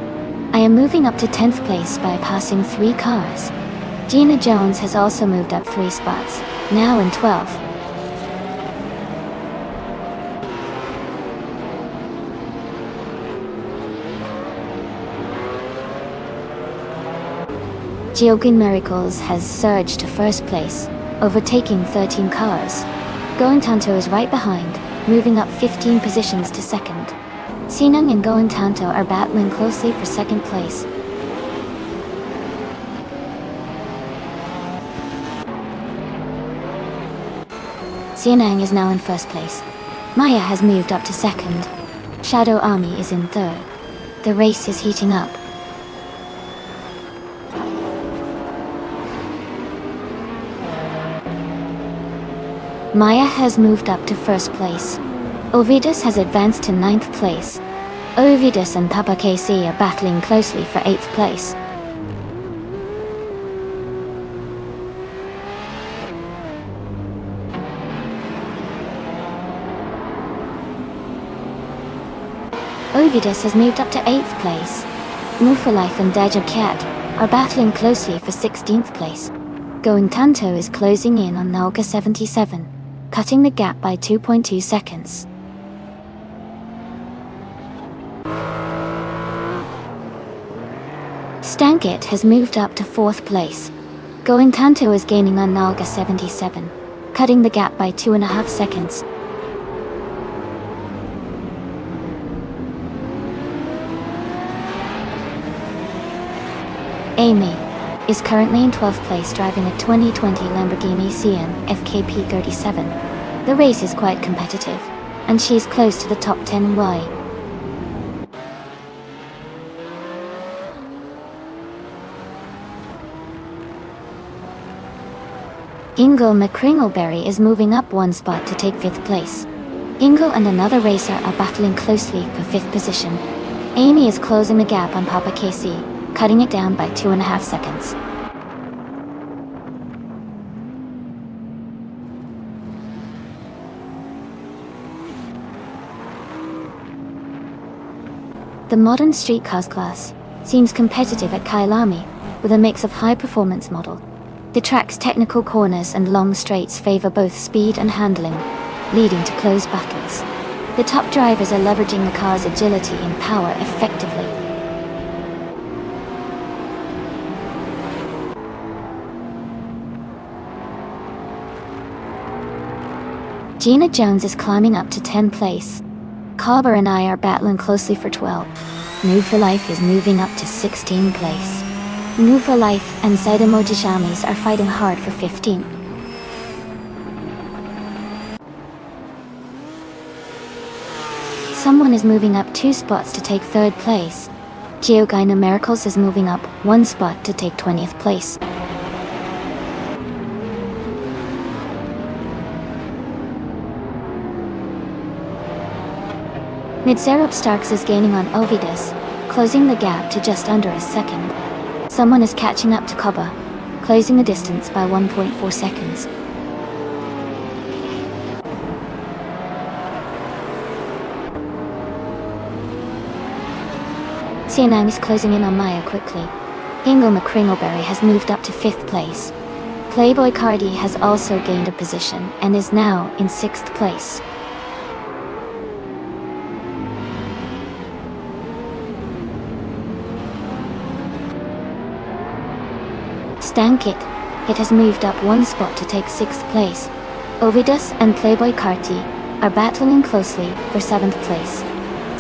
I am moving up to 10th place by passing 3 cars. Gina Jones has also moved up 3 spots, now in 12th. Giogo Miracles has surged to 1st place, overtaking 13 cars. Going Tanto is right behind, moving up 15 positions to 2nd. Sinang and Going Tanto are battling closely for 2nd place. Sinang is now in 1st place. Maya has moved up to 2nd. Shadow Army is in 3rd. The race is heating up. Maya has moved up to 1st place. Ovidus has advanced to 9th place. Ovidus and Papa KC are battling closely for 8th place. Ovidus has moved up to 8th place. Move for Life and Deja Cat are battling closely for 16th place. Going Tanto is closing in on Nalga 77, cutting the gap by 2.2 seconds. Stankit has moved up to 4th place. Going Tanto is gaining on Nalga 77, cutting the gap by 2.5 seconds. Amy is currently in 12th place driving a 2020 Lamborghini Sian FKP 37. The race is quite competitive, and she's close to the top 10Y. Ingo McCringleberry is moving up 1 spot to take 5th place. Ingo and another racer are battling closely for 5th position. Amy is closing the gap on Papa KC, cutting it down by 2.5 seconds. The modern street cars class seems competitive at Kailami, with a mix of high-performance model. The track's technical corners and long straights favor both speed and handling, leading to close battles. The top drivers are leveraging the car's agility and power effectively. Gina Jones is climbing up to 10th place. Carver and I are battling closely for 12. New for Life is moving up to 16th place. New for Life and Saidamoji Shamis are fighting hard for 15th. Someone is moving up 2 spots to take 3rd place. Geogyna Miracles is moving up 1 spot to take 20th place. Midzerup Starks is gaining on Ovidus, closing the gap to just under a second. Someone is catching up to Koba, closing the distance by 1.4 seconds. Sianang is closing in on Maya quickly. Ingo McCringleberry has moved up to 5th place. Playboy Cardi has also gained a position and is now in 6th place. Stankit, it has moved up 1 spot to take 6th place. Ovidus and Playboy Carti are battling closely for 7th place.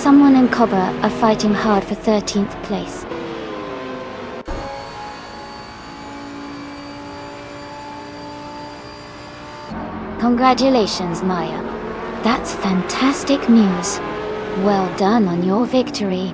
Someone and Cobra are fighting hard for 13th place. Congratulations, Maya. That's fantastic news. Well done on your victory.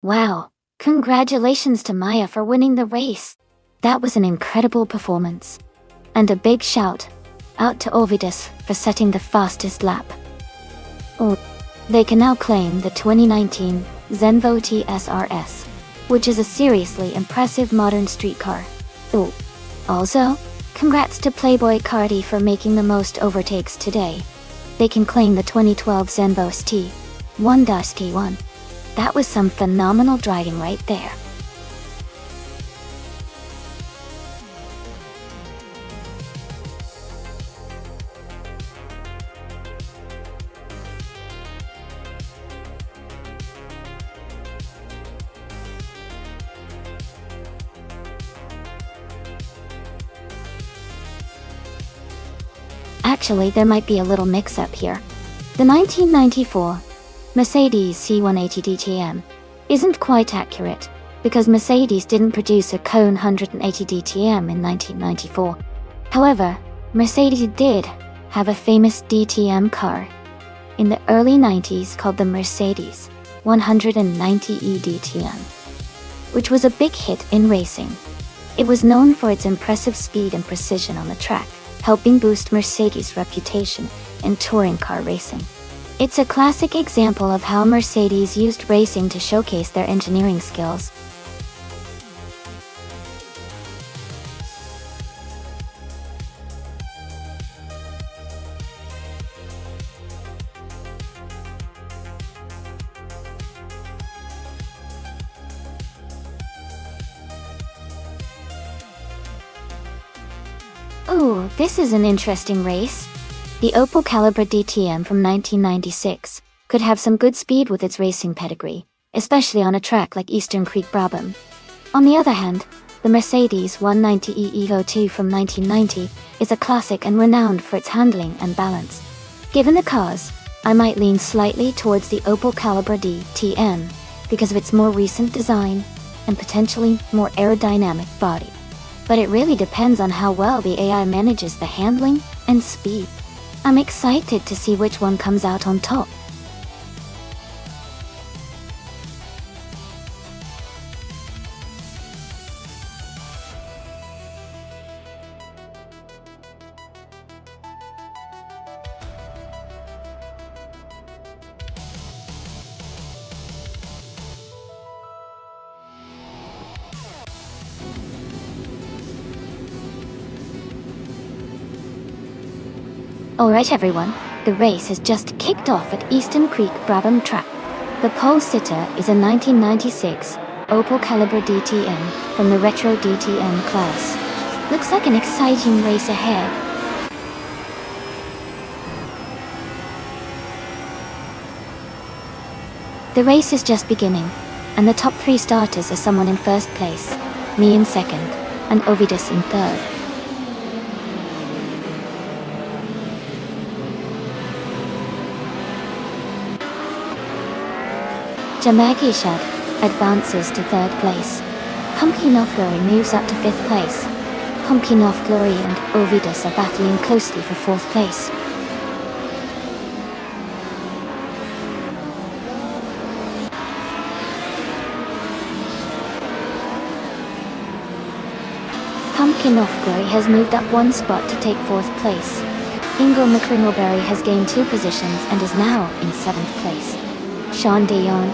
Wow, congratulations to Maya for winning the race. That was an incredible performance. And a big shout out to Ovidus for setting the fastest lap. Oh, they can now claim the 2019 Zenvo TSRS, which is a seriously impressive modern street car. Oh, also, congrats to Playboy Cardi for making the most overtakes today. They can claim the 2012 Zenvo T1-T1. That was some phenomenal driving right there. Actually, there might be a little mix-up here. The 1994 Mercedes C180 DTM isn't quite accurate, because Mercedes didn't produce a Cone 180 DTM in 1994. However, Mercedes did have a famous DTM car in the early 90s called the Mercedes 190E DTM, which was a big hit in racing. It was known for its impressive speed and precision on the track, helping boost Mercedes' reputation in touring car racing. It's a classic example of how Mercedes used racing to showcase their engineering skills. Oh, this is an interesting race. The Opel Calibra DTM from 1996 could have some good speed with its racing pedigree, especially on a track like Eastern Creek Brabham. On the other hand, the Mercedes 190e Evo 2 from 1990 is a classic and renowned for its handling and balance. Given the cars, I might lean slightly towards the Opel Calibra DTM because of its more recent design and potentially more aerodynamic body. But it really depends on how well the AI manages the handling and speed. I'm excited to see which one comes out on top. Alright everyone, the race has just kicked off at Eastern Creek Brabham track. The pole sitter is a 1996 Opel Calibra DTM from the Retro DTM class. Looks like an exciting race ahead. The race is just beginning, and the top 3 starters are someone in first place, me in second, and Ovidus in third. Jamagishad advances to third place. Pumpkin of Glory moves up to 5th place. Pumpkin of Glory and Ovidus are battling closely for 4th place. Pumpkin of Glory has moved up 1 spot to take 4th place. Ingle McCringleberry has gained 2 positions and is now in 7th place. Sean Dion,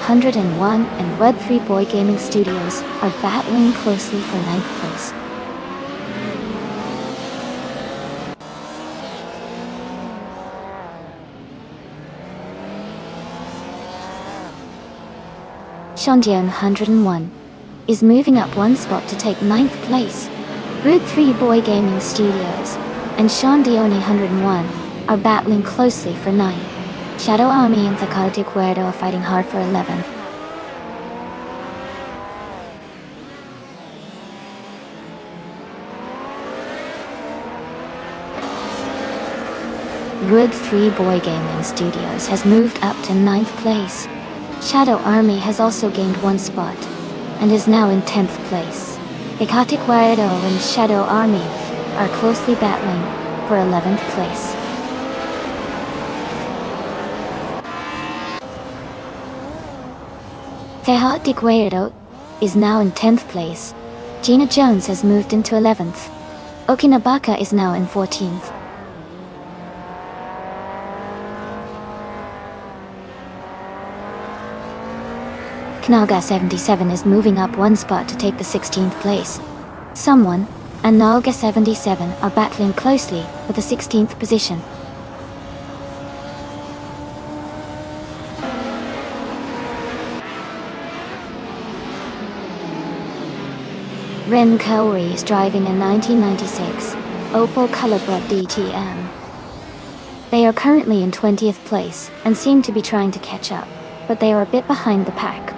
101 and Web3 Boy Gaming Studios are battling closely for 9th place. Shondion 101 is moving up 1 spot to take 9th place. Root 3 Boy Gaming Studios and Shondioni 101 are battling closely for 9. Shadow Army and Takati Cuerdo are fighting hard for 11. Wood 3 Boy Gaming Studios has moved up to 9th place. Shadow Army has also gained 1 spot and is now in 10th place. Takati Cuerdo and Shadow Army are closely battling for 11th place. Tejati Cuerdo is now in 10th place. Gina Jones has moved into 11th. Okinabaka is now in 14th. Knaga 77 is moving up 1 spot to take the 16th place. Someone and Nalga 77 are battling closely for the 16th position. Ren Kaori is driving a 1996 Opel Calibra DTM. They are currently in 20th place and seem to be trying to catch up, but they are a bit behind the pack.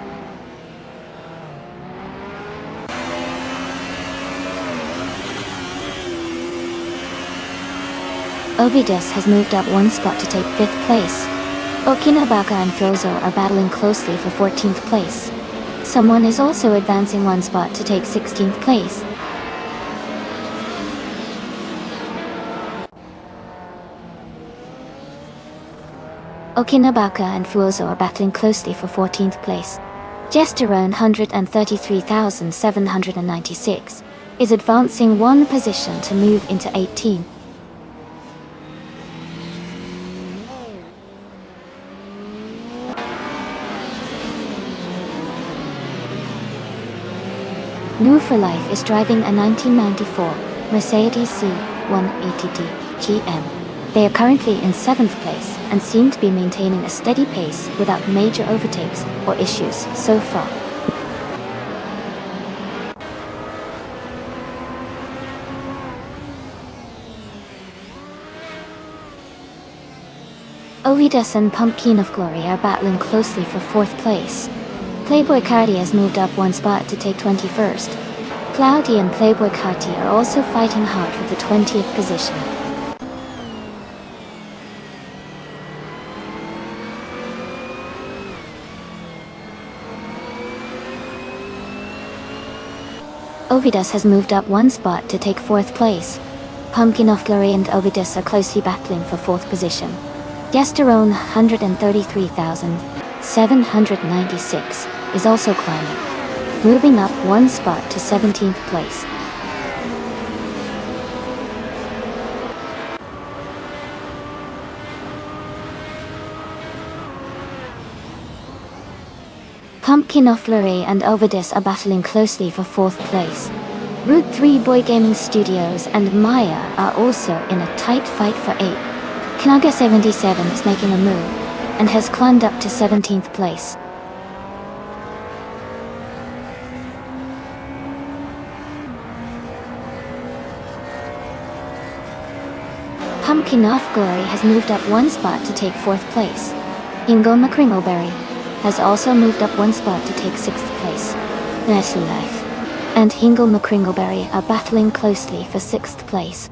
Ovidus has moved up 1 spot to take 5th place. Okinabaka and Frozo are battling closely for 14th place. Someone is also advancing 1 spot to take 16th place. Okinabaka and Fuozo are battling closely for 14th place. Gesterone 133,796 is advancing one position to move into 18th. New for Life is driving a 1994 Mercedes C180D GM. They are currently in 7th place and seem to be maintaining a steady pace without major overtakes or issues so far. Ovidus and Pumpkin of Glory are battling closely for 4th place. Playboy Cardi has moved up one spot to take 21st. Cloudy and Playboy Carti are also fighting hard for the 20th position. Ovidus has moved up one spot to take 4th place. Pumpkin of Glory and Ovidus are closely battling for 4th position. Yesterone 133,796 is also climbing, moving up one spot to 17th place. Pumpkin of Glory and Ovidus are battling closely for 4th place. Route 3 Boy Gaming Studios and Maya are also in a tight fight for 8th. Knaga 77 is making a move and has climbed up to 17th place. Pumpkin of Glory has moved up one spot to take 4th place. Ingo McCringleberry has also moved up one spot to take 6th place. Nestle Life and Hingle McCringleberry are battling closely for 6th place.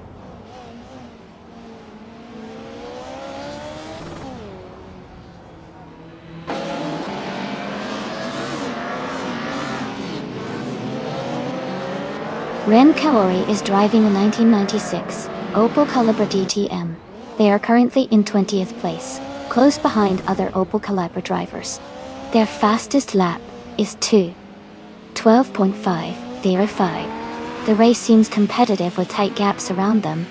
Ren Kaori is driving a 1996 Opel Calibra DTM. They are currently in 20th place, close behind other Opel Calibra drivers. Their fastest lap is 2:12.505. The race seems competitive with tight gaps around them.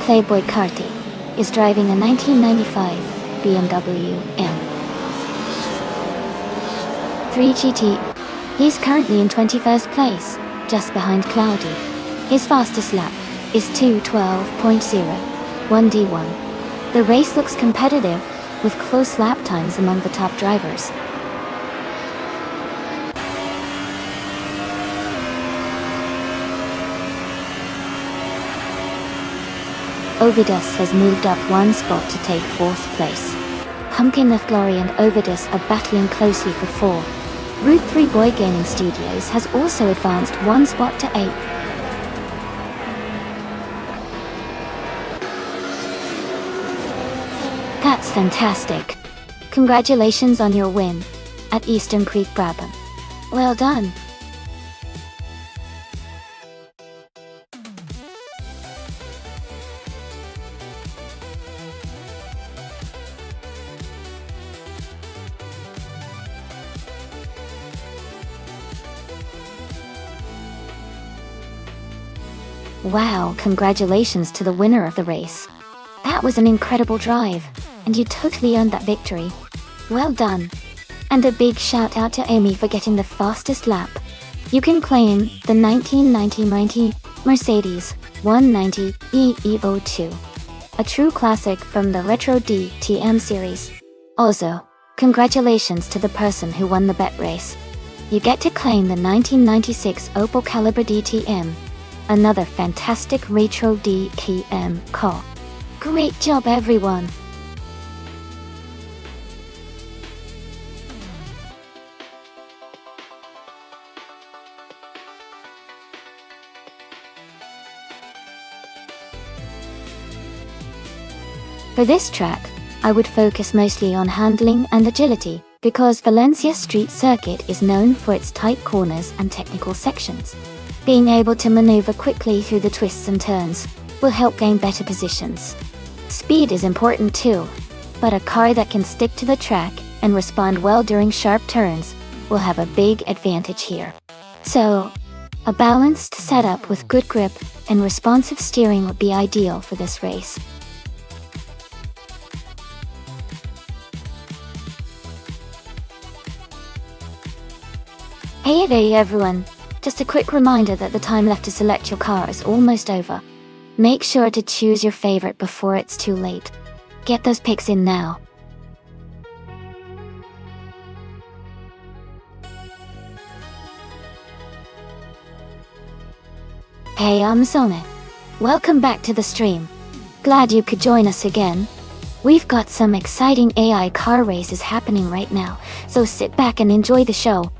Playboy Carti is driving a 1995 BMW M3 GT. He's currently in 21st place, just behind Cloudy. His fastest lap is 2:12.01 D1. The race looks competitive, with close lap times among the top drivers. Ovidus has moved up one spot to take 4th place. Pumpkin of Glory and Ovidus are battling closely for 4. Route 3 Boy Gaming Studios has also advanced one spot to 8. That's fantastic. Congratulations on your win at Eastern Creek Brabham. Well done. Wow, congratulations to the winner of the race. That was an incredible drive, and you totally earned that victory. Well done. And a big shout out to Amy for getting the fastest lap. You can claim the 1990 Mercedes 190 Evo 2, a true classic from the Retro DTM series. Also, congratulations to the person who won the bet race. You get to claim the 1996 Opel Calibra DTM. Another fantastic retro DTM car. Great job, everyone! For this track, I would focus mostly on handling and agility, because Valencia Street Circuit is known for its tight corners and technical sections. Being able to maneuver quickly through the twists and turns will help gain better positions. Speed is important too, but a car that can stick to the track and respond well during sharp turns will have a big advantage here. So, a balanced setup with good grip and responsive steering would be ideal for this race. Hey there everyone! Just a quick reminder that the time left to select your car is almost over. Make sure to choose your favorite before it's too late. Get those picks in now. Hey, I'm Sona. Welcome back to the stream. Glad you could join us again. We've got some exciting AI car races happening right now, so sit back and enjoy the show.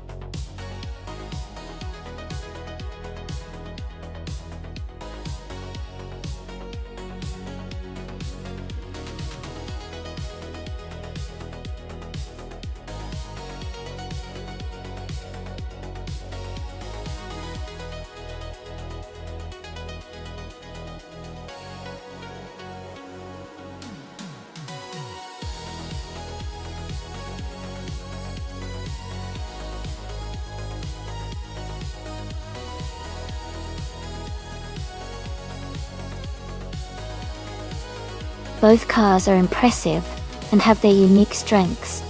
Both cars are impressive and have their unique strengths.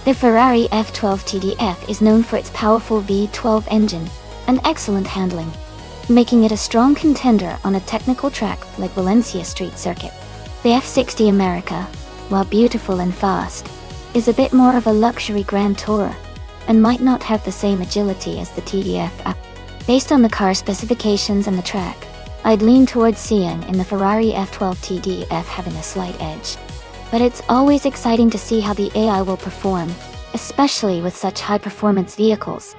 The Ferrari F12 TDF is known for its powerful V12 engine and excellent handling, making it a strong contender on a technical track like Valencia Street Circuit. The F60 America, while beautiful and fast, is a bit more of a luxury grand tourer and might not have the same agility as the TDF. Based on the car specifications and the track, I'd lean towards seeing in the Ferrari F12 TDF having a slight edge. But it's always exciting to see how the AI will perform, especially with such high-performance vehicles.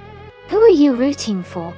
Who are you rooting for?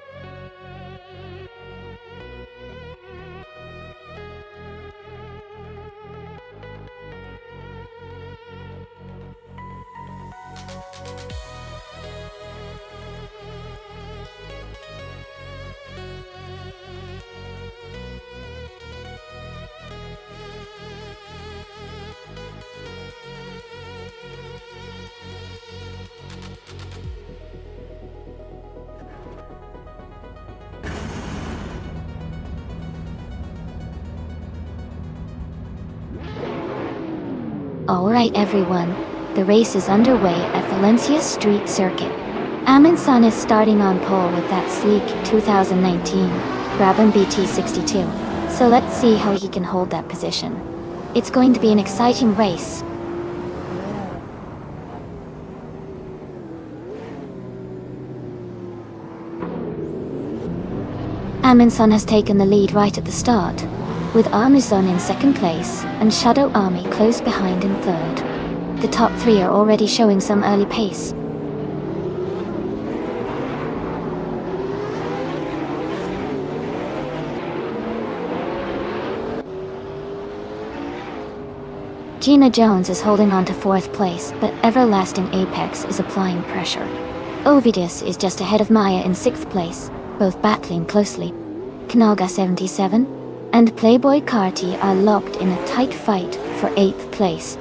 Alright everyone, the race is underway at Valencia Street Circuit. Amundsen is starting on pole with that sleek 2019 Brabham BT62, so let's see how he can hold that position. It's going to be an exciting race. Amundsen has taken the lead right at the start, with Amundsen in second place and Shadow Army close behind in third. The top three are already showing some early pace. Gina Jones is holding on to fourth place, but Everlasting Apex is applying pressure. Ovidius is just ahead of Maya in sixth place, both battling closely. Knaga 77 and Playboy Carti are locked in a tight fight for 8th place.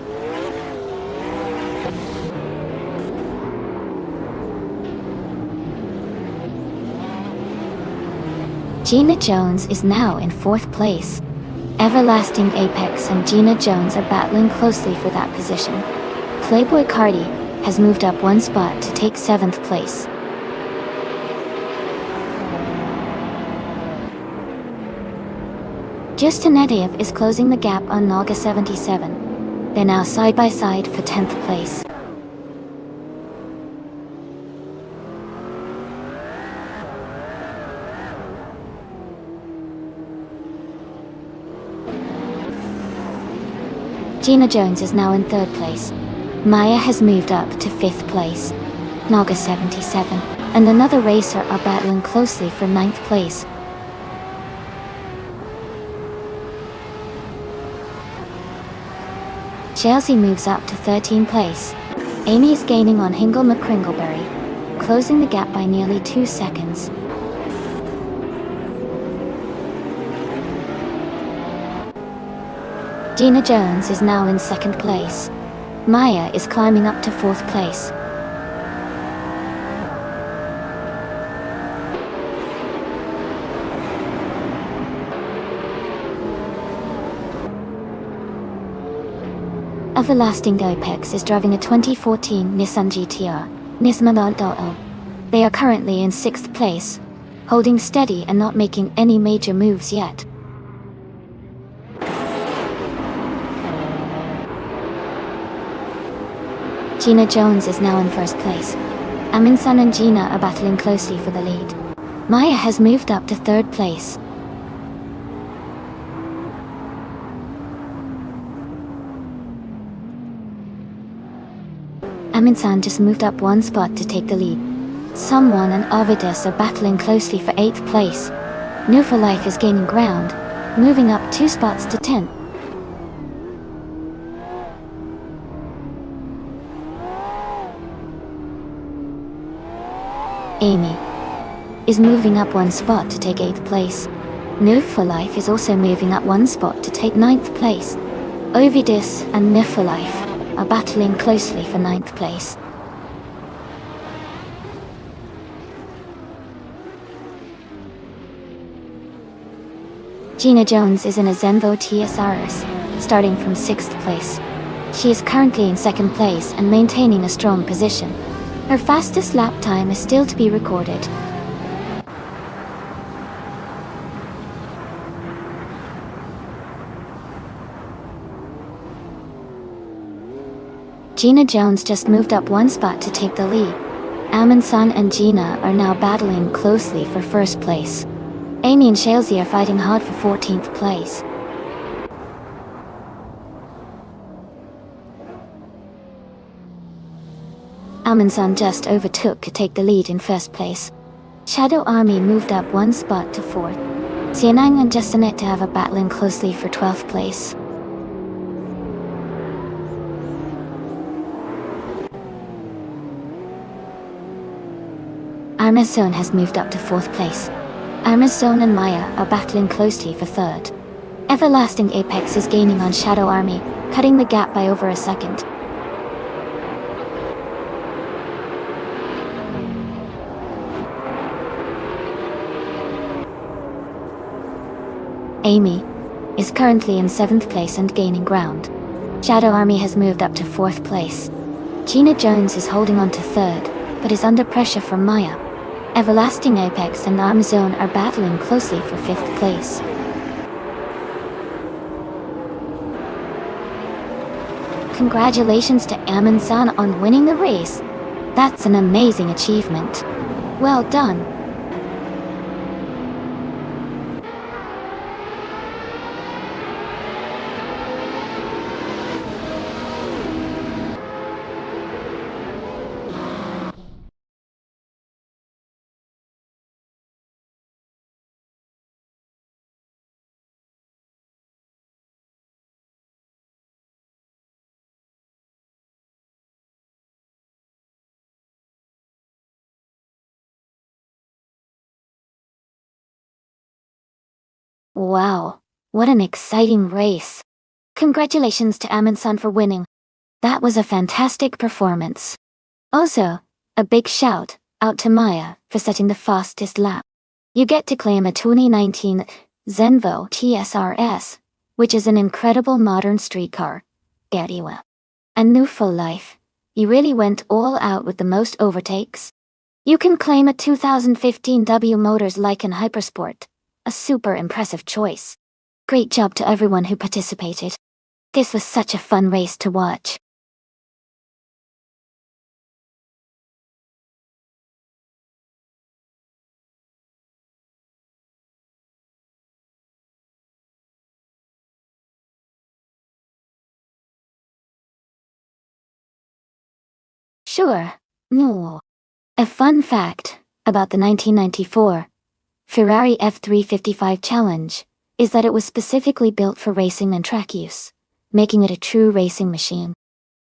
Gina Jones is now in 4th place. Everlasting Apex and Gina Jones are battling closely for that position. Playboy Carti has moved up one spot to take 7th place. Justin Ediev is closing the gap on Naga 77. They're now side by side for 10th place. Gina Jones is now in 3rd place. Maya has moved up to 5th place. Naga 77 and another racer are battling closely for 9th place. Chelsea moves up to 13th place. Amy is gaining on Hingle McCringleberry, closing the gap by nearly 2 seconds. Gina Jones is now in second place. Maya is climbing up to fourth place. Everlasting Apex is driving a 2014 Nissan GTR, Nisman. They are currently in 6th place, holding steady and not making any major moves yet. Gina Jones is now in 1st place. Amin-san and Gina are battling closely for the lead. Maya has moved up to 3rd place. Amin-san just moved up 1 spot to take the lead. Someone and Ovidus are battling closely for 8th place. New for Life is gaining ground, moving up 2 spots to 10th. Amy is moving up 1 spot to take 8th place. New for Life is also moving up 1 spot to take 9th place. Ovidus and New for Life are battling closely for 9th place. Gina Jones is in a Zenvo TSRS, starting from 6th place. She is currently in 2nd place and maintaining a strong position. Her fastest lap time is still to be recorded. Gina Jones just moved up 1 spot to take the lead. Amin-san and Gina are now battling closely for 1st place. Amy and Shalesy are fighting hard for 14th place. Amin-san just overtook to take the lead in 1st place. Shadow Army moved up 1 spot to 4th. Sianang and Justinetta are battling closely for 12th place. Armazone has moved up to 4th place. Armazone and Maya are battling closely for 3rd. Everlasting Apex is gaining on Shadow Army, cutting the gap by over a second. Amy is currently in 7th place and gaining ground. Shadow Army has moved up to 4th place. Gina Jones is holding on to 3rd, but is under pressure from Maya. Everlasting Apex and Armazone are battling closely for 5th place. Congratulations to Amin-san on winning the race. That's an amazing achievement. Well done. Wow, what an exciting race. Congratulations to Amin-san for winning. That was a fantastic performance. Also, a big shout out to Maya for setting the fastest lap. You get to claim a 2019 Zenvo TSRS, which is an incredible modern street car. Gariwa. And new for life. You really went all out with the most overtakes. You can claim a 2015 W Motors Lycan Hypersport. A super impressive choice. Great job to everyone who participated. This was such a fun race to watch. Sure. No. A fun fact about the 1994 Ferrari F355 Challenge is that it was specifically built for racing and track use, making it a true racing machine.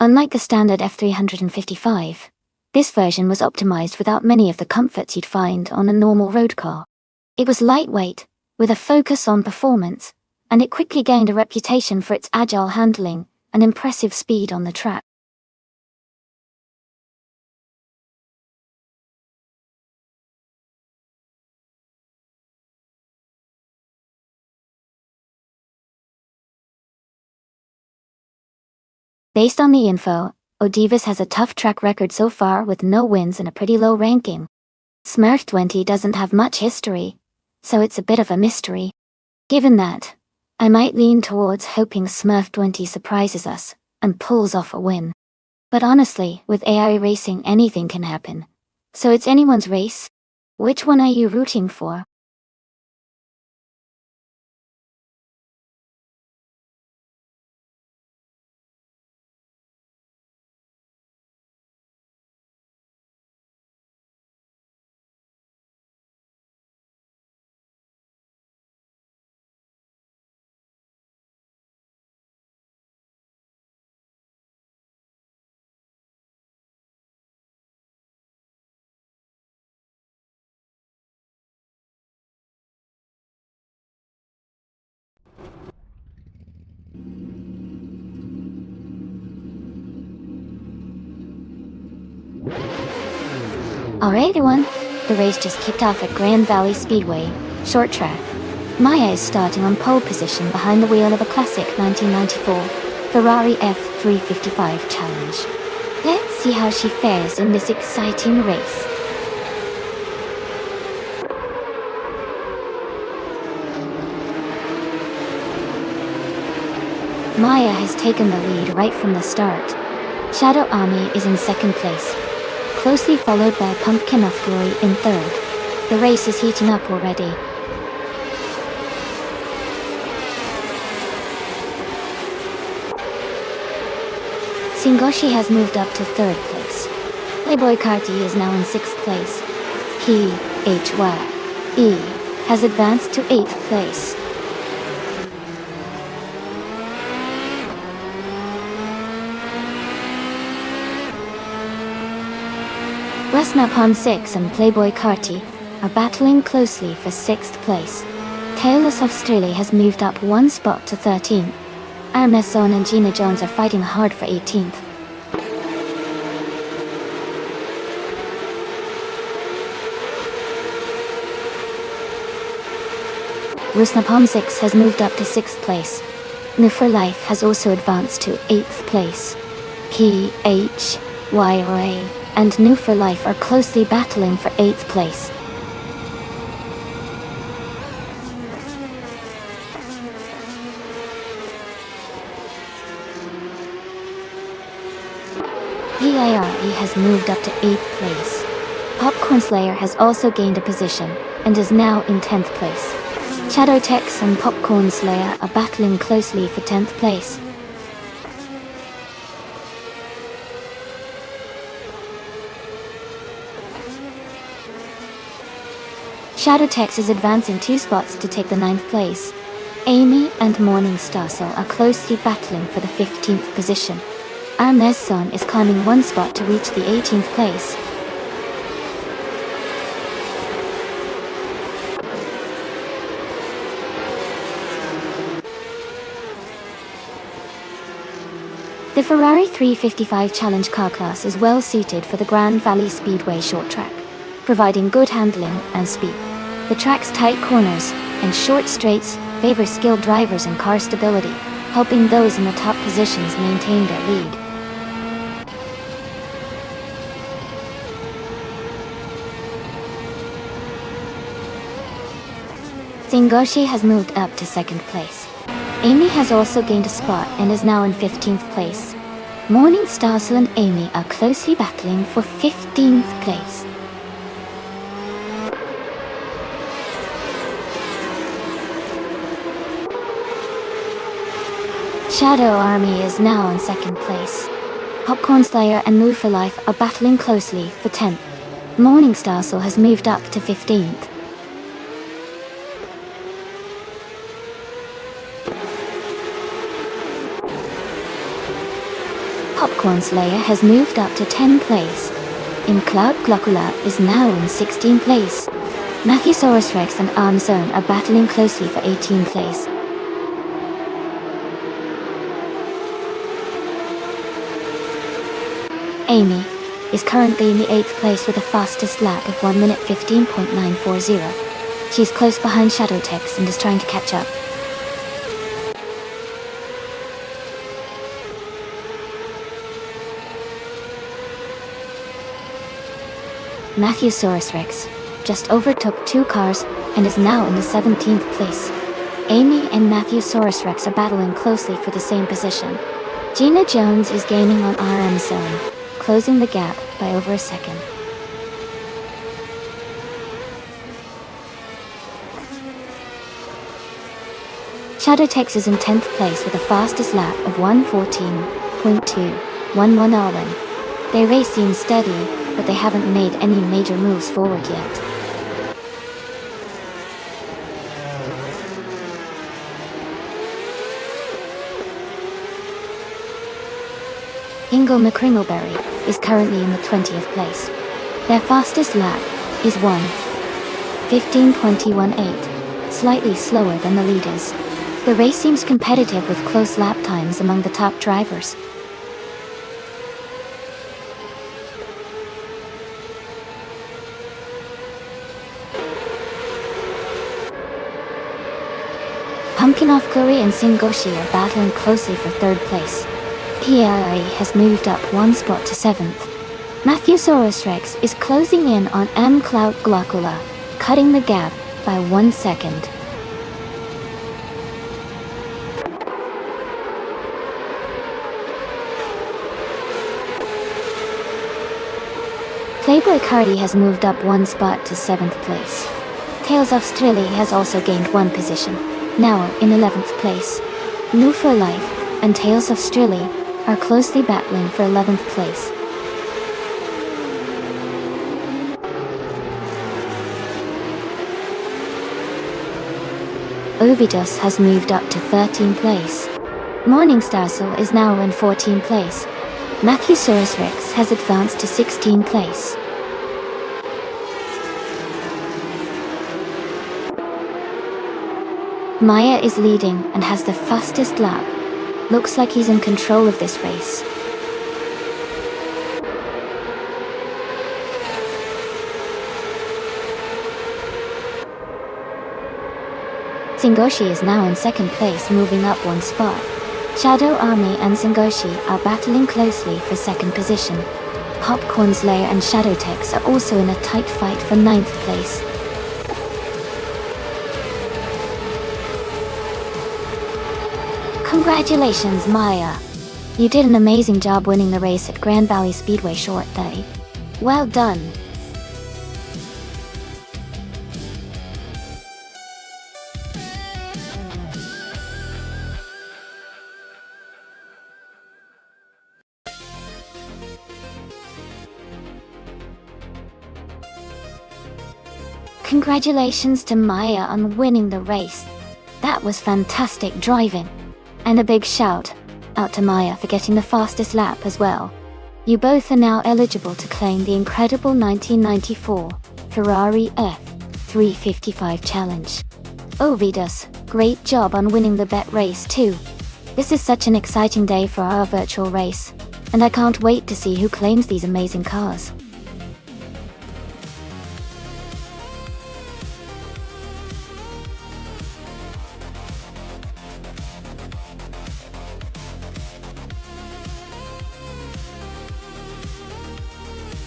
Unlike the standard F355, this version was optimized without many of the comforts you'd find on a normal road car. It was lightweight, with a focus on performance, and it quickly gained a reputation for its agile handling and impressive speed on the track. Based on the info, Odivas has a tough track record so far with no wins and a pretty low ranking. Smurf 20 doesn't have much history, so it's a bit of a mystery. Given that, I might lean towards hoping Smurf 20 surprises us and pulls off a win. But honestly, with AI racing anything can happen. So it's anyone's race. Which one are you rooting for? Alright everyone, the race just kicked off at Grand Valley Speedway, short track. Maya is starting on pole position behind the wheel of a classic 1994 Ferrari F355 Challenge. Let's see how she fares in this exciting race. Maya has taken the lead right from the start. Shadow Army is in second place, closely followed by Pumpkin of Glory in third. The race is heating up already. Singoshi has moved up to third place. Playboy Carti is now in sixth place. He, H-Y-E, has advanced to eighth place. Rusnapon 6 and Playboy Carti are battling closely for sixth place. Tailless of Strele has moved up one spot to 13th. Arneson and Gina Jones are fighting hard for 18th. Rusnapon 6 has moved up to 6th place. New for Life has also advanced to 8th place. P-H-Y-R-A and New for Life are closely battling for 8th place. PIRE has moved up to 8th place. Popcorn Slayer has also gained a position and is now in 10th place. Shadow Tex and Popcorn Slayer are battling closely for 10th place. Shadow Tex is advancing 2 spots to take the 9th place. Amy and Morning Starsel are closely battling for the 15th position. Armnes Son is climbing 1 spot to reach the 18th place. The Ferrari 355 Challenge car class is well suited for the Grand Valley Speedway short track, providing good handling and speed. The track's tight corners and short straights favor skilled drivers and car stability, helping those in the top positions maintain their lead. Singoshi has moved up to 2nd place. Amy has also gained a spot and is now in 15th place. Morning Starsel and Amy are closely battling for 15th place. Shadow Army is now in 2nd place. Popcorn Slayer and Move for Life are battling closely for 10th. Morning Starsel has moved up to 15th. Popcorn Slayer has moved up to 10th place. In Cloud Glocula is now in 16th place. Matthesaurus Rex and Armzone are battling closely for 18th place. Amy is currently in the 8th place with the fastest lap of 1 minute 15.940. She's close behind Shadowtex and is trying to catch up. Matthewsaurus Rex just overtook 2 cars and is now in the 17th place. Amy and Matthewsaurus Rex are battling closely for the same position. Gina Jones is gaining on RM Zone, closing the gap by over a second. Shadowtex is in 10th place with the fastest lap of 1:14.211 Arwen. Their race seems steady, but they haven't made any major moves forward yet. Ingo McCringleberry is currently in the 20th place. Their fastest lap is 1:15.2018, slightly slower than the leaders. The race seems competitive with close lap times among the top drivers. Pumpkinoff Curry and Singoshi are battling closely for 3rd place. PRA has moved up 1 spot to 7th. Matthewsaurus Rex is closing in on M. Cloud Glockula, cutting the gap by 1 second. Playboy Cardi has moved up 1 spot to 7th place. Tales of Strilly has also gained 1 position, now in 11th place. New for Life and Tales of Strilly are closely battling for 11th place. Ovidus has moved up to 13th place. Morningstarcell is now in 14th place. Matthewsaurus Rex has advanced to 16th place. Maya is leading and has the fastest lap. Looks like he's in control of this race. Singoshi is now in 2nd place, moving up 1 spot. Shadow Army and Singoshi are battling closely for 2nd position. Popcorn's Lair and Shadowtex are also in a tight fight for 9th place. Congratulations, Maya! You did an amazing job winning the race at Grand Valley Speedway short day. Well done! Congratulations to Maya on winning the race. That was fantastic driving. And a big shout out to Maya for getting the fastest lap as well. You both are now eligible to claim the incredible 1994 Ferrari F355 challenge. Ovidus, great job on winning the bet race too. This is such an exciting day for our virtual race, and I can't wait to see who claims these amazing cars.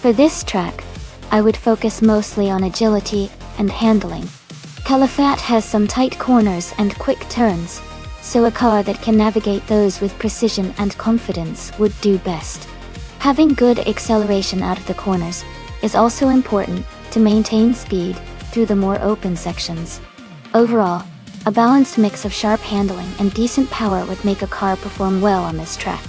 For this track, I would focus mostly on agility and handling. Califat has some tight corners and quick turns, so a car that can navigate those with precision and confidence would do best. Having good acceleration out of the corners is also important to maintain speed through the more open sections. Overall, a balanced mix of sharp handling and decent power would make a car perform well on this track.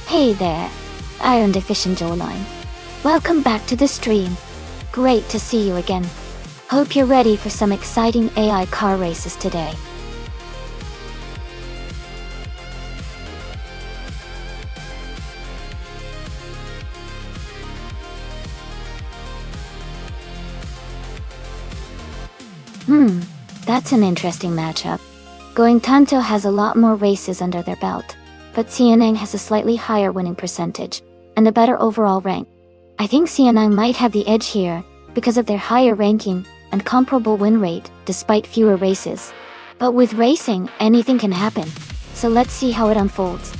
Hey there, Iron Deficient Jawline. Welcome back to the stream. Great to see you again. Hope you're ready for some exciting AI car races today. That's an interesting matchup. Going Tanto has a lot more races under their belt, but Xianang has a slightly higher winning percentage, and a better overall rank. I think Xianang might have the edge here, because of their higher ranking and comparable win rate, despite fewer races. But with racing, anything can happen, so let's see how it unfolds.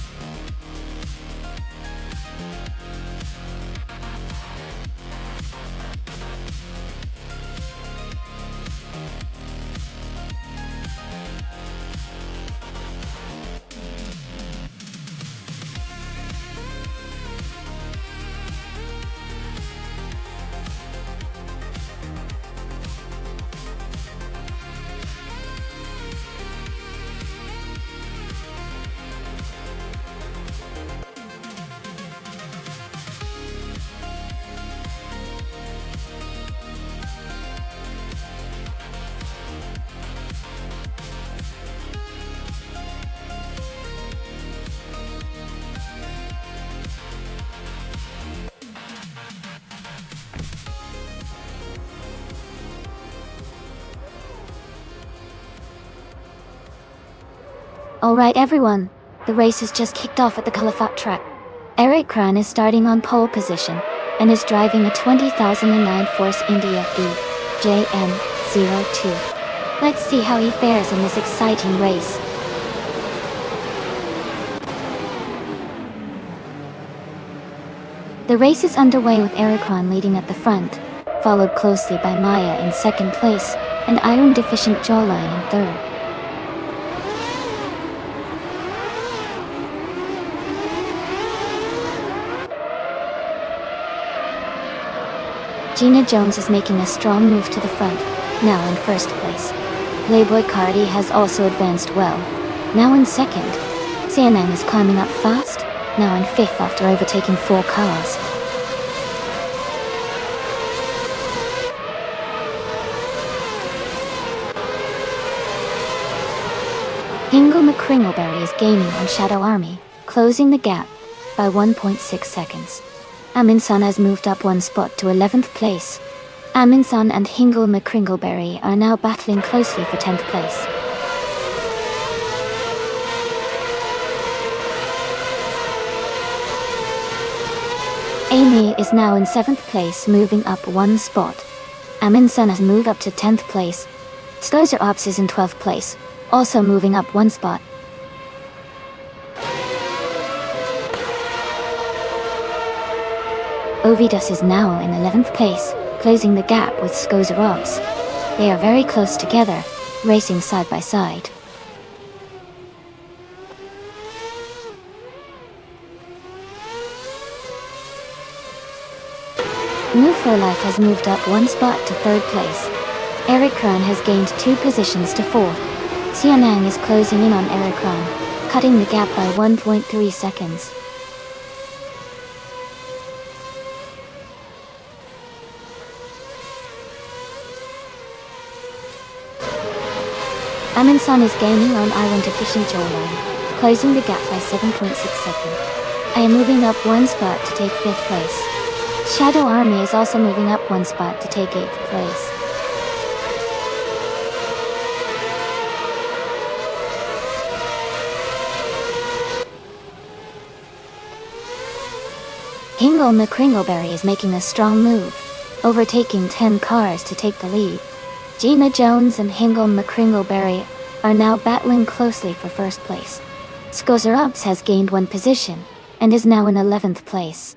Alright everyone, the race has just kicked off at the Caliphate track. Eric Kran is starting on pole position, and is driving a 20,009 Force India BJN02. Let's see how he fares in this exciting race. The race is underway with Eric Kran leading at the front, followed closely by Maya in second place, and Iron Deficient Jawline in third. Gina Jones is making a strong move to the front, now in first place. Playboy Cardi has also advanced well, now in second. Xianang is climbing up fast, now in fifth after overtaking 4 cars. Hingle McCringleberry is gaining on Shadow Army, closing the gap by 1.6 seconds. Aminson has moved up 1 spot to 11th place. Aminson and Hingle McCringleberry are now battling closely for 10th place. Amy is now in 7th place, moving up 1 spot. Aminson has moved up to 10th place. Stozer Ops is in 12th place, also moving up 1 spot. Ovidus is now in 11th place, closing the gap with Skozer Ops. They are very close together, racing side by side. New for Life has moved up 1 spot to 3rd place. Eric Kran has gained 2 positions to 4th. Xianang is closing in on Eric Kran, cutting the gap by 1.3 seconds. Aminson is gaining on Iron Deficient Jawline, closing the gap by 7.6 seconds. I am moving up 1 spot to take 5th place. Shadow Army is also moving up 1 spot to take 8th place. Hingle McCringleberry is making a strong move, overtaking 10 cars to take the lead. Gina Jones and Hingle McCringleberry are now battling closely for 1st place. Skozer Ops has gained 1 position, and is now in 11th place.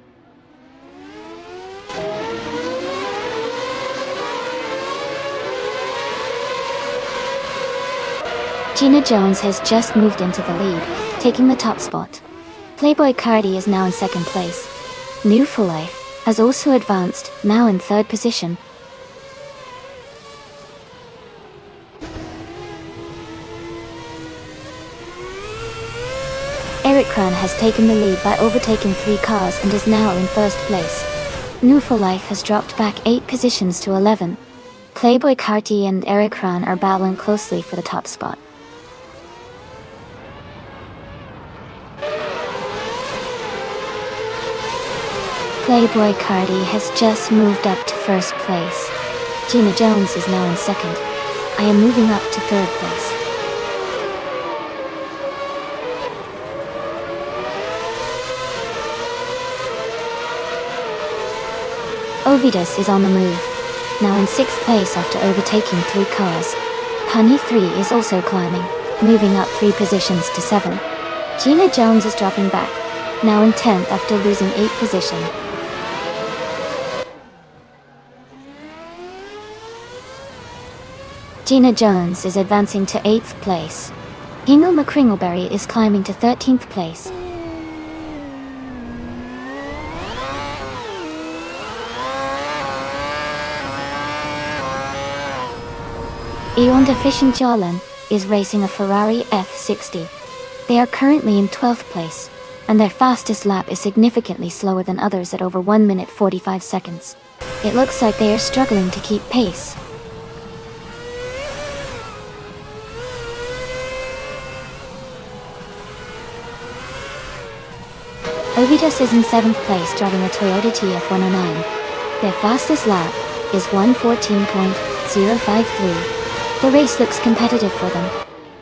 Gina Jones has just moved into the lead, taking the top spot. Playboy Cardi is now in 2nd place. New for Life has also advanced, now in 3rd position. Eric Kran has taken the lead by overtaking 3 cars and is now in 1st place. New for Life has dropped back 8 positions to 11. Playboy Carti and Eric Kran are battling closely for the top spot. Playboy Cardi has just moved up to 1st place. Gina Jones is now in 2nd. I am moving up to 3rd place. Ovidus is on the move, now in 6th place after overtaking 3 cars. Honey 3 is also climbing, moving up 3 positions to 7. Gina Jones is dropping back, now in 10th after losing 8 position. Gina Jones is advancing to 8th place. Hingle McCringleberry is climbing to 13th place. Eon Deficient Jalen is racing a Ferrari F60. They are currently in 12th place, and their fastest lap is significantly slower than others at over 1 minute 45 seconds. It looks like they are struggling to keep pace. Ovidus is in 7th place driving a Toyota TF109. Their fastest lap is 1:14.053. The race looks competitive for them,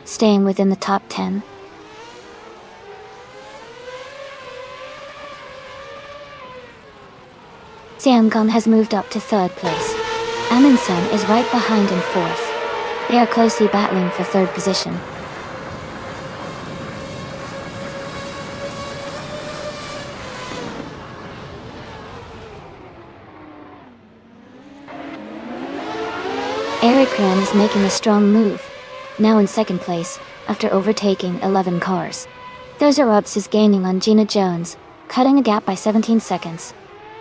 staying within the top 10. Seangon has moved up to 3rd place. Amundsen is right behind in 4th. They are closely battling for 3rd position. Eric Ram is making a strong move, now in 2nd place, after overtaking 11 cars. Dozer Ups is gaining on Gina Jones, cutting a gap by 17 seconds.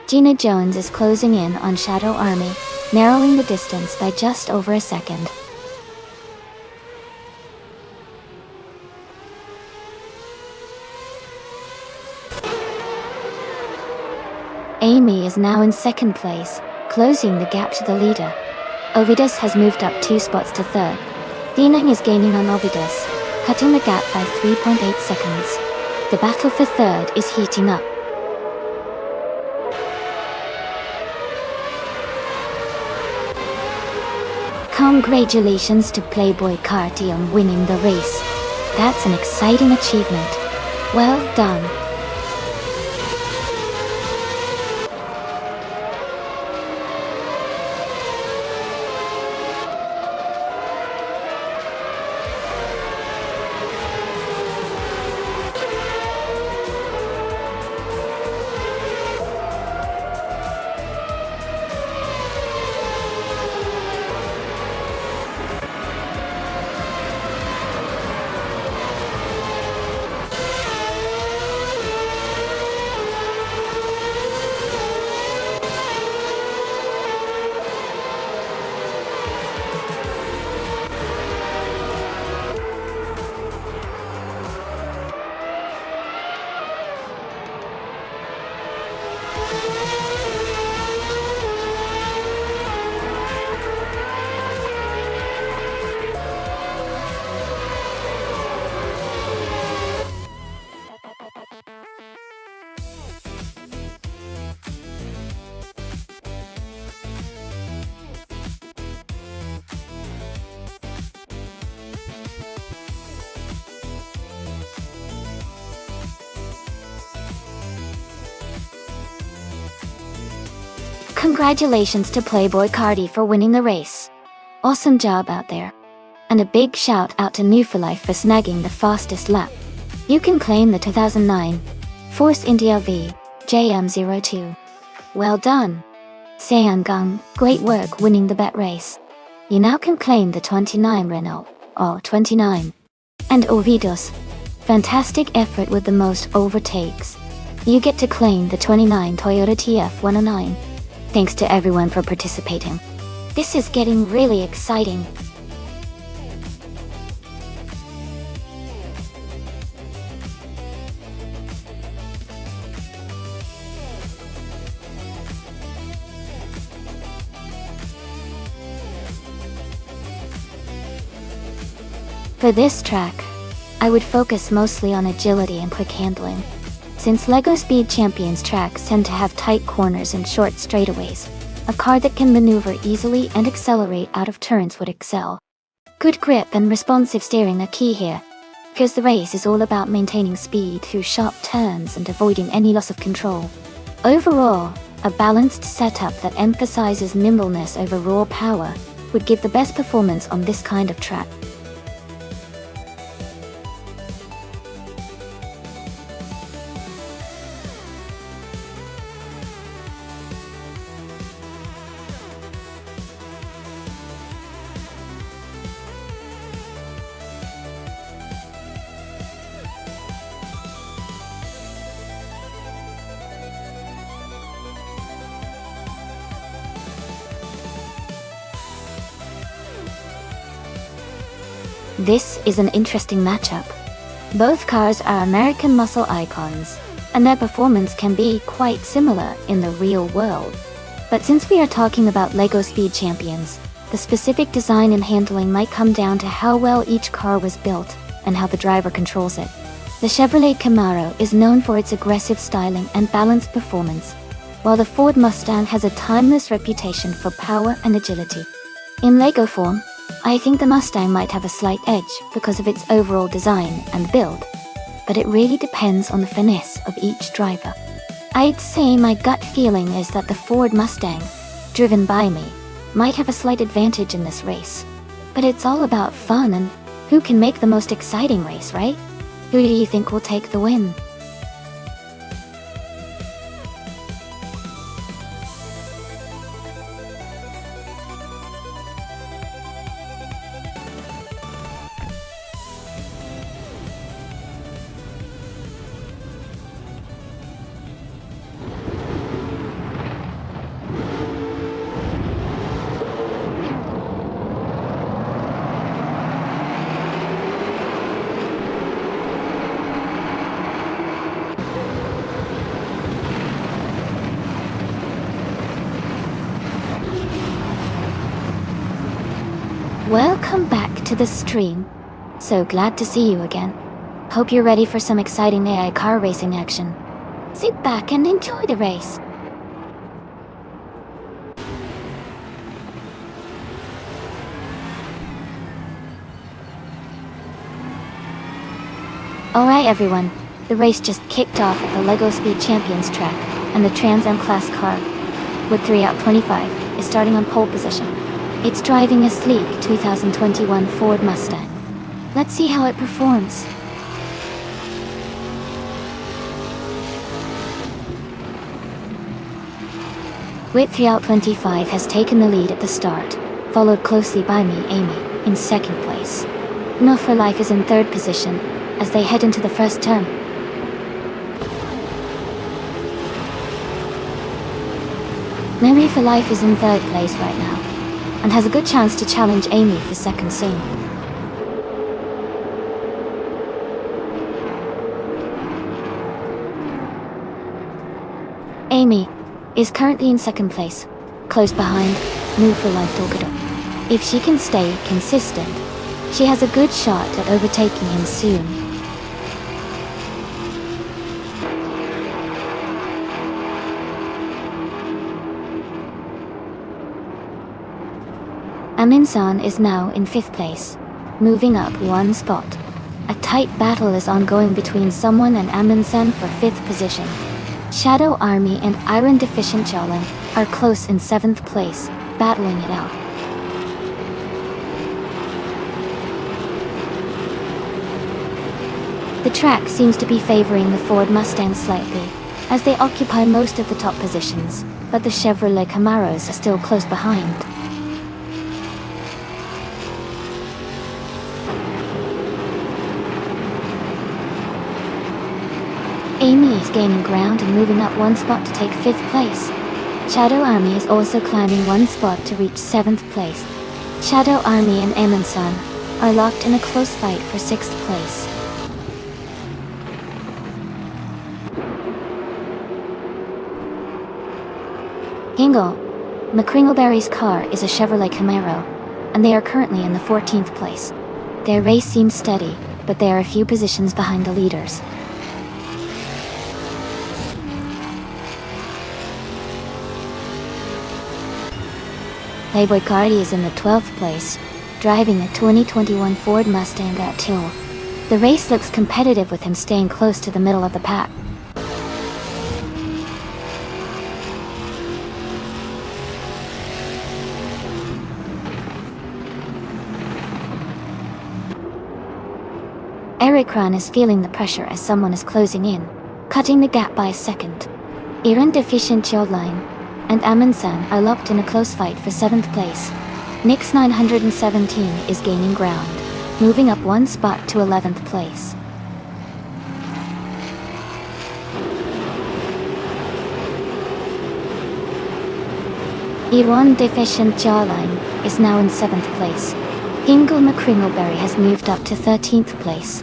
Gina Jones is closing in on Shadow Army, narrowing the distance by just over a second. Amy is now in 2nd place, closing the gap to the leader. Ovidus has moved up 2 spots to 3rd. Dinang is gaining on Ovidus, cutting the gap by 3.8 seconds. The battle for 3rd is heating up. Congratulations to Playboy Carti on winning the race. That's an exciting achievement. Well done. Congratulations to Playboy Carti for winning the race. Awesome job out there. And a big shout out to Newforlife for snagging the fastest lap. You can claim the 2009 Force India V JM02. Well done. Seangang, great work winning the bet race. You now can claim the 29 Renault, or 29. And Ovidus, fantastic effort with the most overtakes. You get to claim the 29 Toyota TF109. Thanks to everyone for participating. This is getting really exciting. For this track, I would focus mostly on agility and quick handling. Since LEGO Speed Champions tracks tend to have tight corners and short straightaways, a car that can maneuver easily and accelerate out of turns would excel. Good grip and responsive steering are key here, because the race is all about maintaining speed through sharp turns and avoiding any loss of control. Overall, A balanced setup that emphasizes nimbleness over raw power would give the best performance on this kind of track. This is an interesting matchup. Both cars are American muscle icons, and their performance can be quite similar in the real world. But since we are talking about LEGO Speed Champions, the specific design and handling might come down to how well each car was built and how the driver controls it. The Chevrolet Camaro is known for its aggressive styling and balanced performance, while the Ford Mustang has a timeless reputation for power and agility. In LEGO form, I think the Mustang might have a slight edge because of its overall design and build, but it really depends on the finesse of each driver. I'd say my gut feeling is that the Ford Mustang, driven by me, might have a slight advantage in this race. But it's all about fun and who can make the most exciting race, right? Who do you think will take the win? Welcome back to the stream. So glad to see you again. Hope you're ready for some exciting AI car racing action. Sit back and enjoy the race. Alright everyone, the race just kicked off at the LEGO Speed Champions track, and the Trans Am class car, with 3 out 25, is starting on pole position. It's driving a sleek 2021 Ford Mustang. Let's see how it performs. Wit 3 out 25 has taken the lead at the start, followed closely by me, Amy, in second place. No for Life is in third position, as they head into the first turn. Mary for Life is in third place right now, and has a good chance to challenge Amy for second soon. Amy is currently in second place, close behind Move for Life Dolgado. If she can stay consistent, she has a good shot at overtaking him soon. Aminsan is now in 5th place, moving up one spot. A tight battle is ongoing between someone and Aminsan for 5th position. Shadow Army and Iron Deficient Jolin are close in 7th place, battling it out. The track seems to be favoring the Ford Mustang slightly, as they occupy most of the top positions, but the Chevrolet Camaros are still close behind. Amy is gaining ground and moving up one spot to take 5th place. Shadow Army is also climbing one spot to reach 7th place. Shadow Army and Aminsan are locked in a close fight for 6th place. Hingle, McCringleberry's car is a Chevrolet Camaro, and they are currently in the 14th place. Their race seems steady, but they are a few positions behind the leaders. Playboy Cardi is in the 12th place, driving a 2021 Ford Mustang GT. The race looks competitive with him staying close to the middle of the pack. Erikran is feeling the pressure as someone is closing in, cutting the gap by a second. Iran Deficient Jodline and Amunsan are locked in a close fight for 7th place. Nix 917 is gaining ground, moving up one spot to 11th place. Iran Deficient Jawline is now in 7th place. Hingle McCringleberry has moved up to 13th place.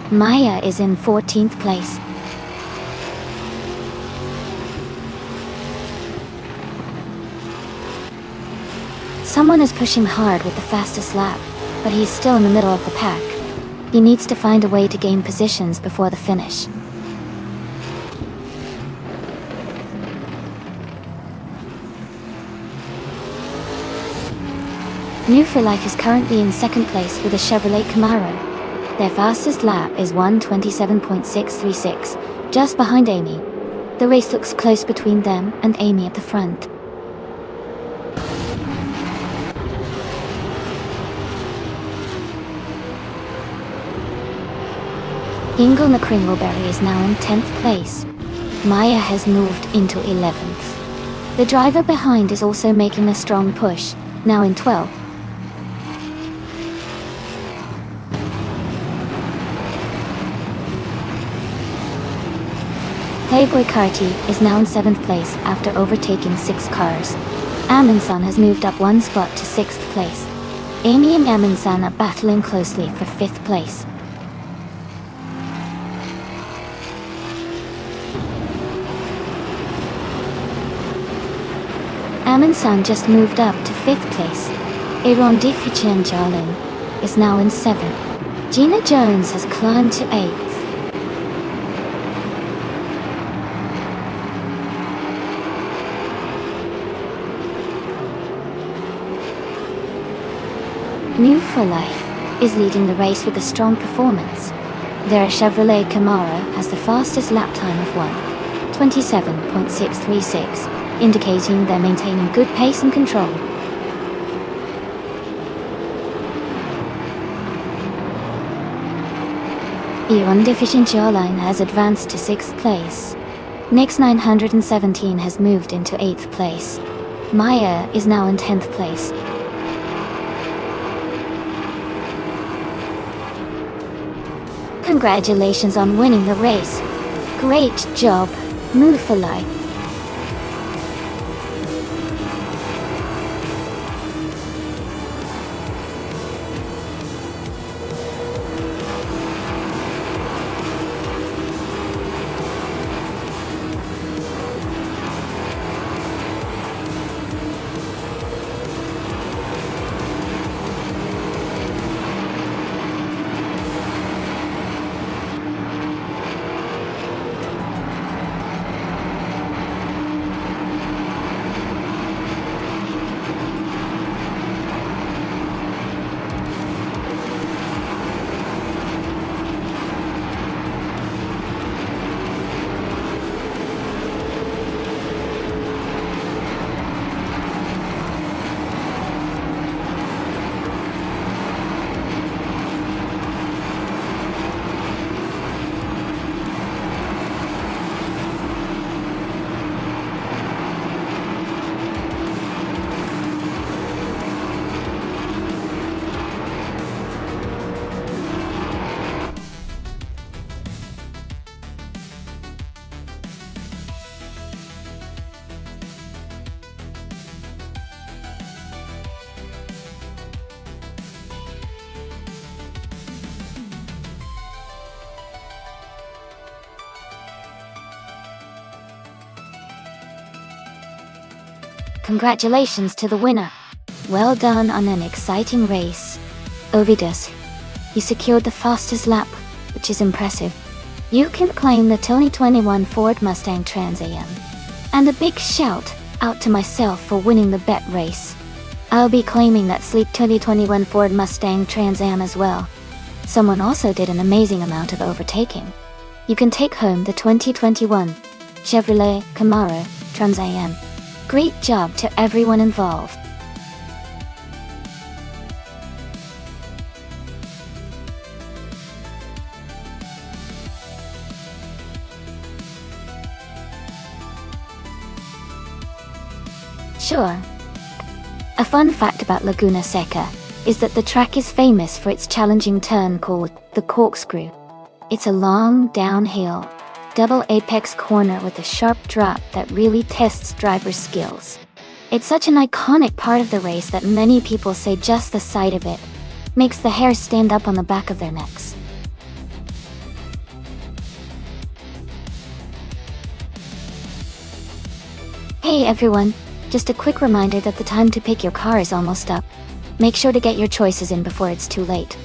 Maya is in 14th place. Someone is pushing hard with the fastest lap, but he's still in the middle of the pack. He needs to find a way to gain positions before the finish. New for Life is currently in 2nd place with a Chevrolet Camaro. Their fastest lap is 1:27.636, just behind Amy. The race looks close between them and Amy at the front. Hingle McCringleberry is now in 10th place. Maya has moved into 11th. The driver behind is also making a strong push, now in 12th. Playboy Carty is now in 7th place after overtaking 6 cars. Amundsen has moved up one spot to 6th place. Amy and Amundsen are battling closely for 5th place. Amundsen just moved up to 5th place. Aaron Diffichenjalin is now in 7th. Gina Jones has climbed to 8th. New for Life is leading the race with a strong performance. Their Chevrolet Camaro has the fastest lap time of 1:27.636, indicating they're maintaining good pace and control. Iran Deficient Jawline has advanced to 6th place. Nix 917 has moved into 8th place. Maya is now in 10th place. Congratulations on winning the race. Great job, Move for Life. Congratulations to the winner. Well done on an exciting race. Ovidus, you secured the fastest lap, which is impressive. You can claim the 2021 Ford Mustang Trans Am. And a big shout out to myself for winning the bet race. I'll be claiming that sleek 2021 Ford Mustang Trans Am as well. Someone also did an amazing amount of overtaking. You can take home the 2021 Chevrolet Camaro Trans Am. Great job to everyone involved. Sure. A fun fact about Laguna Seca is that the track is famous for its challenging turn called the corkscrew. It's a long, downhill, double apex corner with a sharp drop that really tests drivers' skills. It's such an iconic part of the race that many people say just the sight of it makes the hair stand up on the back of their necks. Hey everyone, just a quick reminder that the time to pick your car is almost up. Make sure to get your choices in before it's too late.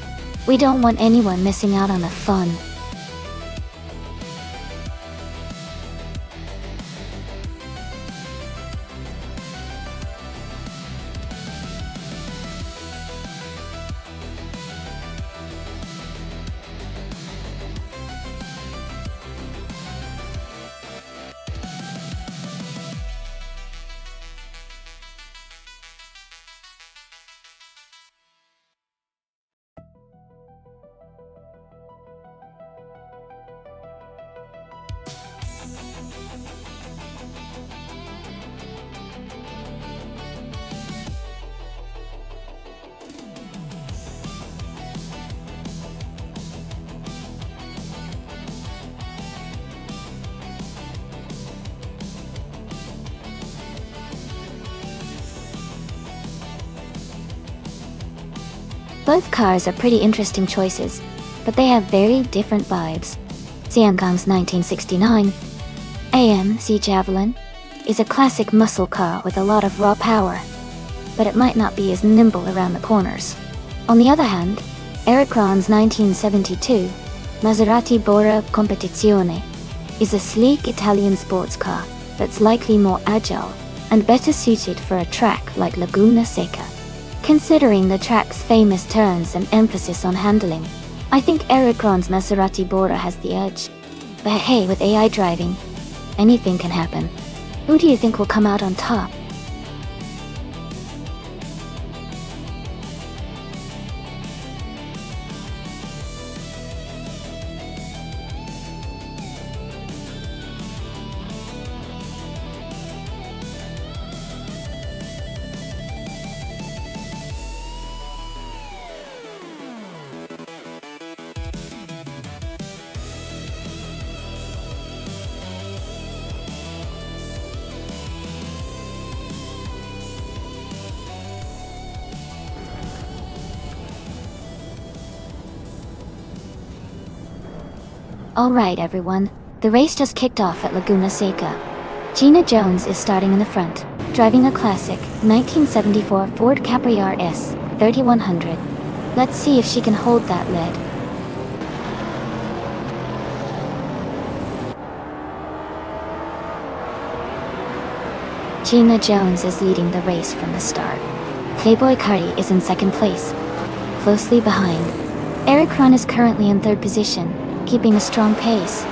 We don't want anyone missing out on the fun. Both cars are pretty interesting choices, but they have very different vibes. Xiangang's 1969 AMC Javelin is a classic muscle car with a lot of raw power, but it might not be as nimble around the corners. On the other hand, Eric Ron's 1972 Maserati Bora Competizione is a sleek Italian sports car that's likely more agile and better suited for a track like Laguna Seca. Considering the track's famous turns and emphasis on handling, I think Eric Ron's Maserati Bora has the edge. But hey, with AI driving, anything can happen. Who do you think will come out on top? Alright everyone, the race just kicked off at Laguna Seca. Gina Jones is starting in the front, driving a classic 1974 Ford Capriar S 3100. Let's see if she can hold that lead. Gina Jones is leading the race from the start. Playboy Cardi is in second place. Closely behind, Eric Ron is currently in third position, keeping a strong pace.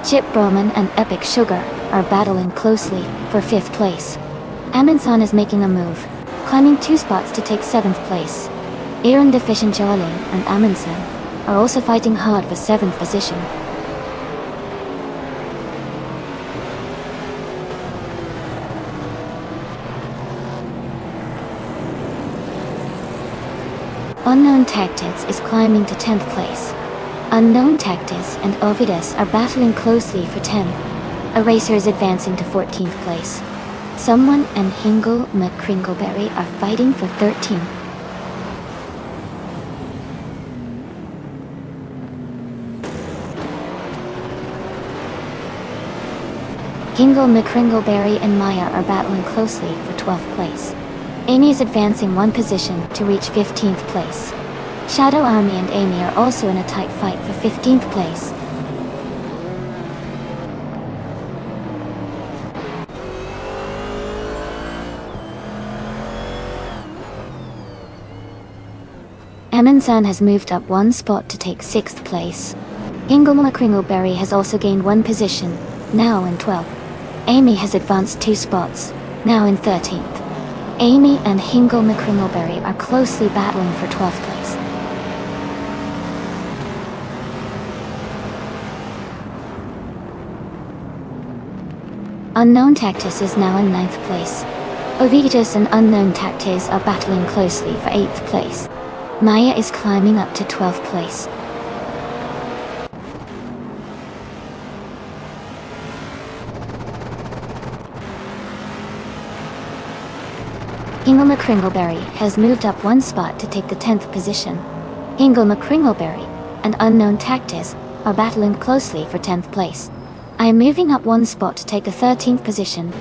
Chip Broman and Epic Sugar are battling closely for 5th place. Amundsen is making a move, climbing 2 spots to take 7th place. Aaron Deficient Joling and Amundsen are also fighting hard for 7th position. Unknown Tactics is climbing to 10th place. Unknown Tactics and Ovidas are battling closely for 10th. Eraser is advancing to 14th place. Someone and Hingle McCringleberry are fighting for 13th. Hingle McCringleberry and Maya are battling closely for 12th place. Amy is advancing 1 position to reach 15th place. Shadow Army and Amy are also in a tight fight for 15th place. Amundsen has moved up 1 spot to take 6th place. Hingle McCringleberry has also gained 1 position, now in 12th. Amy has advanced 2 spots, now in 13th. Amy and Hingle McCringleberry are closely battling for 12th place. Unknown Tactus is now in 9th place. Ovidius and Unknown Tactus are battling closely for 8th place. Maya is climbing up to 12th place. Hingle McCringleberry has moved up 1 spot to take the 10th position. Hingle McCringleberry and Unknown Tactus are battling closely for 10th place. I am moving up 1 spot to take the 13th position.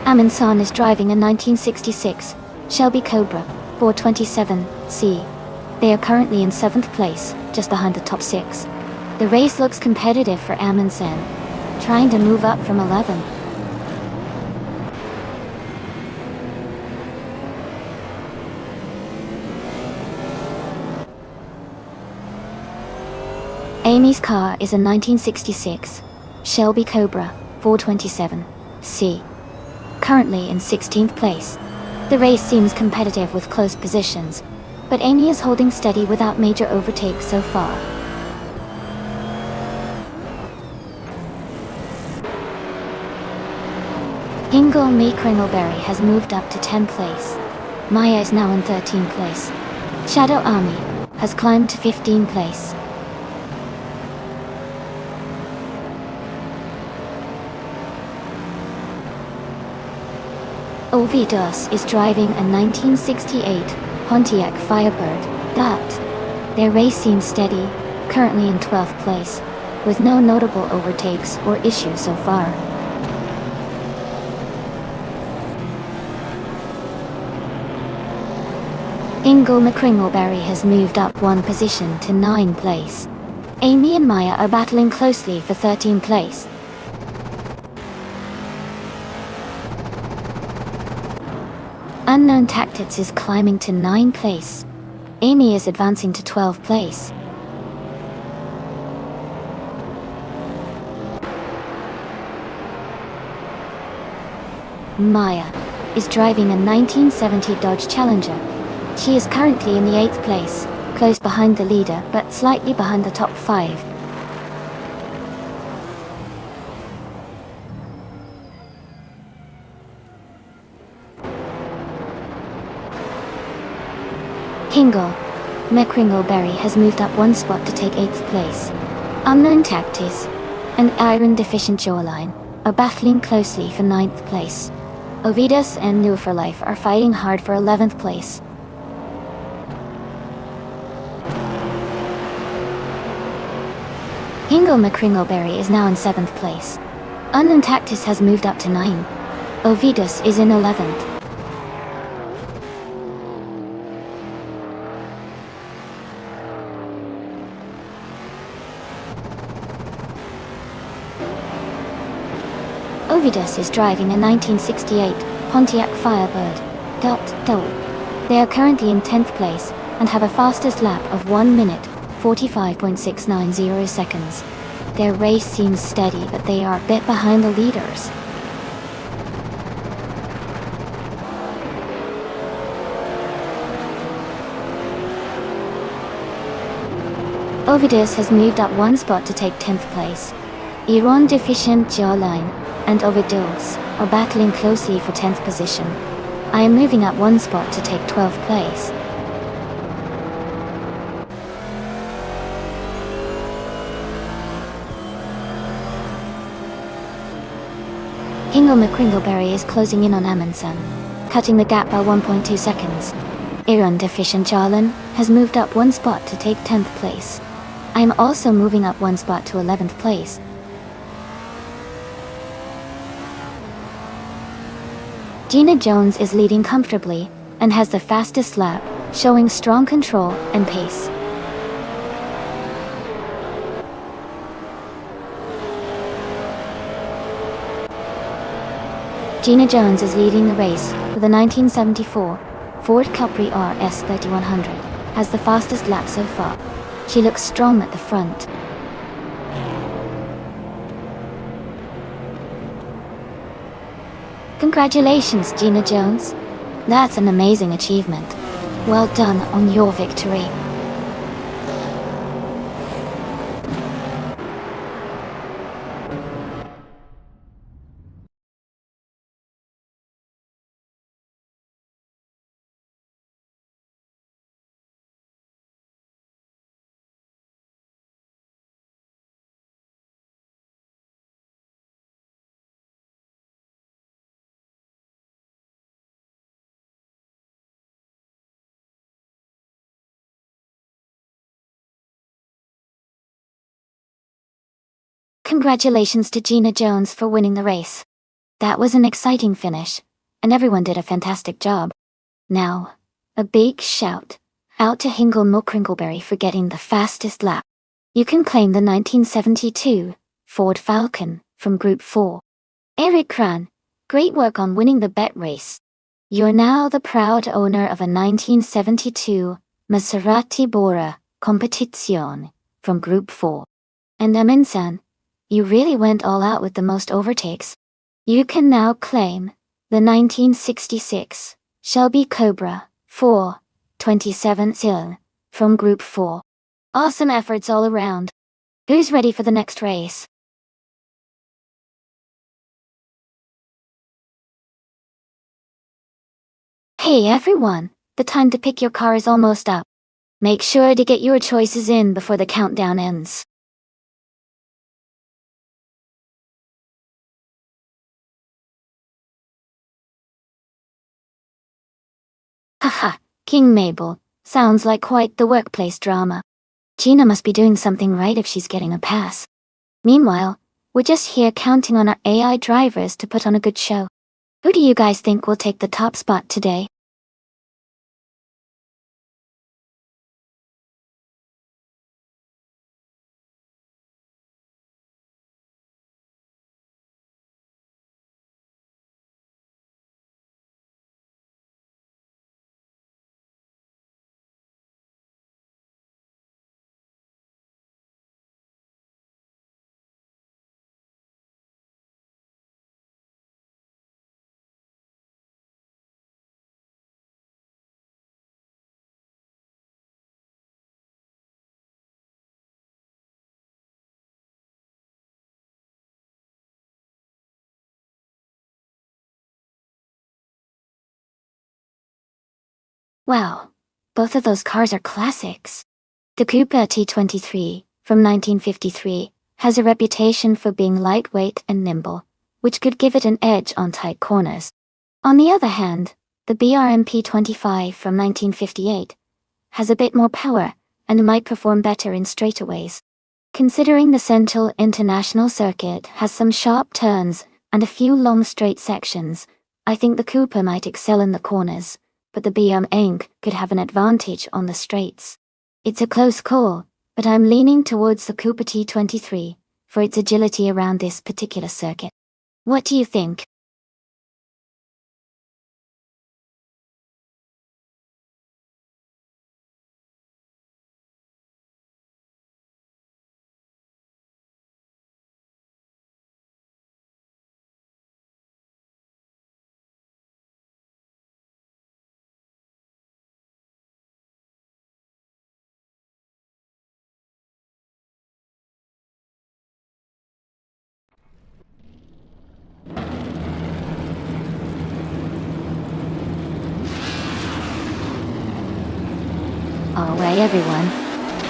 Amundsen is driving a 1966 Shelby Cobra 427C. They are currently in 7th place, just behind the top 6. The race looks competitive for Amundsen, trying to move up from 11. Amy's car is a 1966 Shelby Cobra 427C, currently in 16th place. The race seems competitive with close positions, but Amy is holding steady without major overtakes so far. Hingle McCringleberry has moved up to 10th place. Maya is now in 13th place. Shadow Army has climbed to 15th place. Ovidius is driving a 1968 Pontiac Firebird. Their race seems steady, currently in 12th place, with no notable overtakes or issues so far. Hingle McCringleberry has moved up 1 position to 9th place. Amy and Maya are battling closely for 13th place. Unknown Tactics is climbing to 9th place. Amy is advancing to 12th place. Maya is driving a 1970 Dodge Challenger. She is currently in the 8th place, close behind the leader but slightly behind the top 5. Hingle McCringleberry has moved up 1 spot to take 8th place. Unknown Tactics and Iron Deficient Jawline are battling closely for 9th place. Ovidius and New for Life are fighting hard for 11th place. Hingle McCringleberry is now in 7th place. Unknown Tactics has moved up to 9. Ovidius is in 11th. Ovidius is driving a 1968 Pontiac Firebird. They are currently in 10th place and have a fastest lap of 1 minute 45.690 seconds. Their race seems steady, but they are a bit behind the leaders. Ovidius has moved up 1 spot to take 10th place. Iron Deficient Jawline and Ovidius are battling closely for 10th position. I am moving up 1 spot to take 12th place. Hingle McCringleberry is closing in on Amundsen, cutting the gap by 1.2 seconds. Iron Deficient Jawline has moved up 1 spot to take 10th place. I am also moving up 1 spot to 11th place. Gina Jones is leading comfortably and has the fastest lap, showing strong control and pace. Gina Jones is leading the race with a 1974 Ford Capri RS 3100, has the fastest lap so far. She looks strong at the front. Congratulations, Gina Jones. That's an amazing achievement. Well done on your victory. Congratulations to Gina Jones for winning the race. That was an exciting finish, and everyone did a fantastic job. Now, a big shout out to Hingle Crinkleberry for getting the fastest lap. You can claim the 1972 Ford Falcon from Group 4. Eric Kran, great work on winning the bet race. You're now the proud owner of a 1972 Maserati Bora Competizione from Group 4. And Amin-san, you really went all out with the most overtakes. You can now claim the 1966 Shelby Cobra 427 Sil from Group 4. Awesome efforts all around. Who's ready for the next race? Hey everyone, the time to pick your car is almost up. Make sure to get your choices in before the countdown ends. Haha, King Mabel, sounds like quite the workplace drama. Gina must be doing something right if she's getting a pass. Meanwhile, we're just here counting on our AI drivers to put on a good show. Who do you guys think will take the top spot today? Wow, both of those cars are classics. The Cooper T23, from 1953, has a reputation for being lightweight and nimble, which could give it an edge on tight corners. On the other hand, the BRMP 25 from 1958 has a bit more power and might perform better in straightaways. Considering the Central International Circuit has some sharp turns and a few long straight sections, I think the Cooper might excel in the corners, but the BM could have an advantage on the straights. It's a close call, but I'm leaning towards the Cooper T23 for its agility around this particular circuit. What do you think? Alright everyone,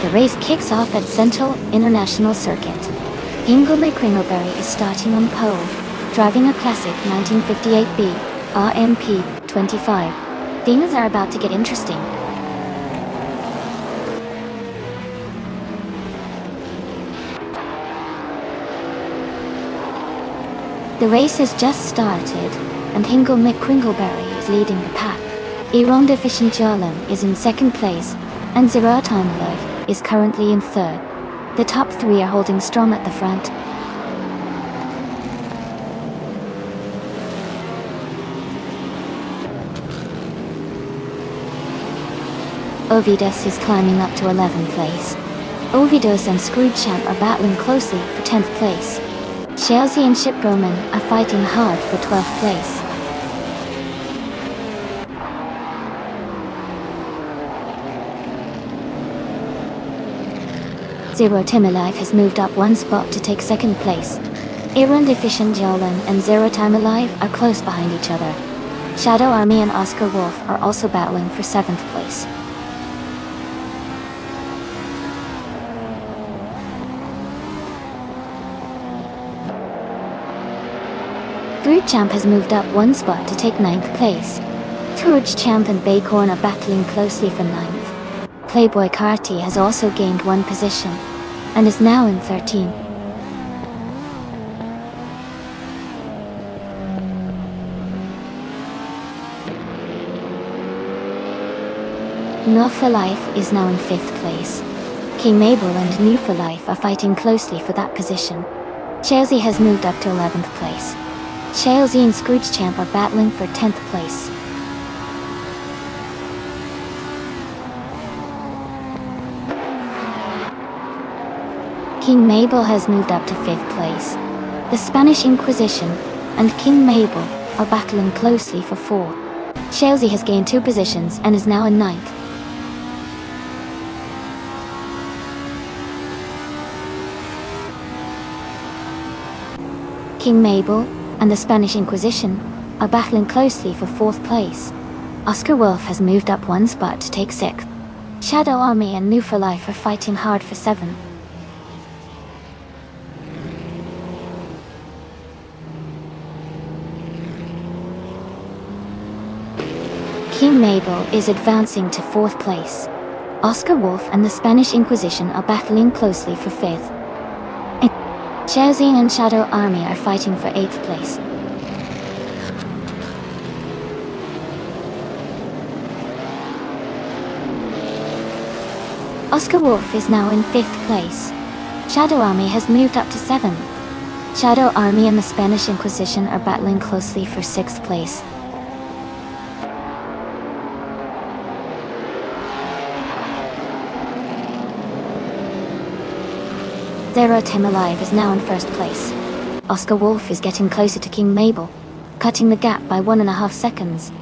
the race kicks off at Central International Circuit. Ingo Kringleberry is starting on pole, driving a classic 1958B RMP 25. Things are about to get interesting. The race has just started, and Hingle Kringleberry is leading the pack. Iron Deficient Jarlem is in second place, and Zero Timelove is currently in third. The top three are holding strong at the front. Ovidas is climbing up to 11th place. Ovidas and Screwchamp are battling closely for 10th place. Chelsea and Shipbroman are fighting hard for 12th place. Zero Time Alive has moved up one spot to take second place. Erund Efficient Jolin and Zero Time Alive are close behind each other. Shadow Army and Oscar Wolf are also battling for 7th place. Scrooge Champ has moved up one spot to take 9th place. Scrooge Champ and Baycorn are battling closely for 9th. Playboy Carty has also gained one position, and is now in 13th. New for Life is now in 5th place. King Mabel and New for Life are fighting closely for that position. Chelsea has moved up to 11th place. Chelsea and Scrooge Champ are battling for 10th place. King Mabel has moved up to 5th place. The Spanish Inquisition and King Mabel are battling closely for 4th. Chelsea has gained 2 positions and is now in 9th. King Mabel and the Spanish Inquisition are battling closely for 4th place. Oscar Wolf has moved up one spot to take 6th. Shadow Army and New for Life are fighting hard for 7th. King Mabel is advancing to 4th place. Oscar Wolf and the Spanish Inquisition are battling closely for 5th. Chelsea and Shadow Army are fighting for 8th place. Oscar Wolf is now in 5th place. Shadow Army has moved up to 7th. Shadow Army and the Spanish Inquisition are battling closely for 6th place. Zero Time Alive is now in 1st place. Oscar Wolf is getting closer to King Mabel, cutting the gap by 1.5 seconds.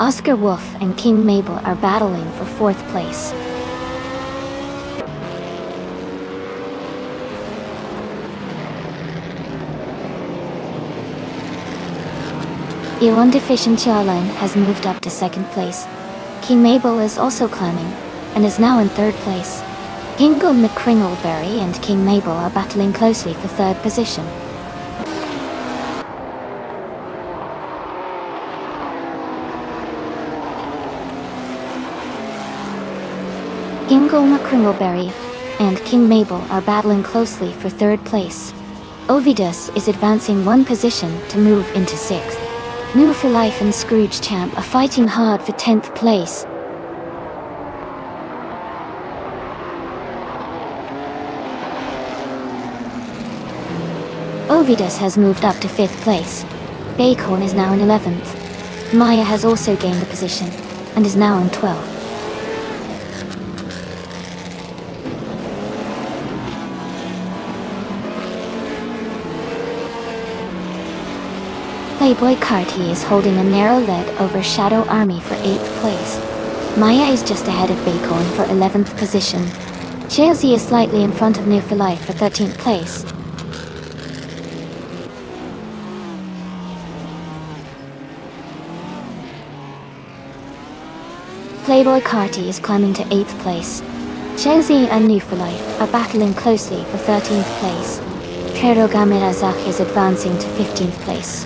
Oscar Wolf and King Mabel are battling for 4th place. Erund Efficient Jolin has moved up to 2nd place. King Mabel is also climbing, and is now in 3rd place. Kingle McCringleberry and King Mabel are battling closely for 3rd position. Kingle McCringleberry and King Mabel are battling closely for 3rd place. Ovidus is advancing one position to move into 6th. New for Life and Scrooge Champ are fighting hard for 10th place. Ovidus has moved up to 5th place. Baycorn is now in 11th. Maya has also gained a position, and is now in 12th. Playboy Carty is holding a narrow lead over Shadow Army for 8th place. Maya is just ahead of Baycorn for 11th position. Chelsea is slightly in front of New for Life for 13th place. Playboy Carty is climbing to 8th place. Chelsea and New for Life are battling closely for 13th place. Perogamirazak is advancing to 15th place.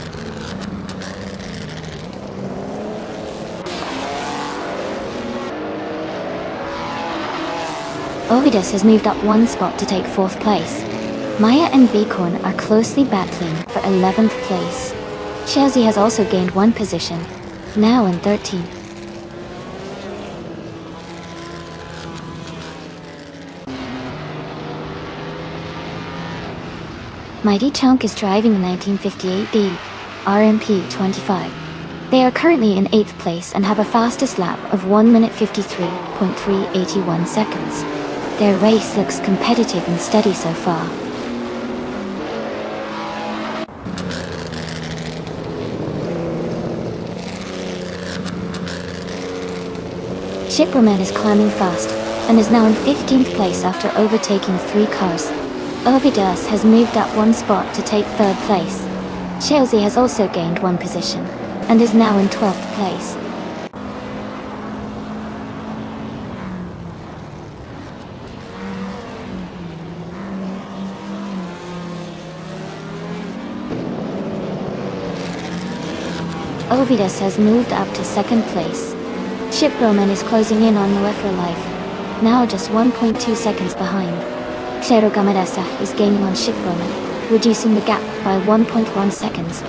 Ovidus has moved up one spot to take 4th place. Maya and Baycorn are closely battling for 11th place. Chelsea has also gained one position, now in 13th. Mighty Chunk is driving a 1958D RMP 25. They are currently in 8th place and have a fastest lap of 1 minute 53.381 seconds. Their race looks competitive and steady so far. Shipperman is climbing fast, and is now in 15th place after overtaking 3 cars. Ovidas has moved up 1 spot to take 3rd place. Chelsea has also gained 1 position, and is now in 12th place. Ovidas has moved up to 2nd place. Ship Roman is closing in on Muefer Life, now just 1.2 seconds behind. Xero Gamadesa is gaining on Ship Roman, reducing the gap by 1.1 seconds.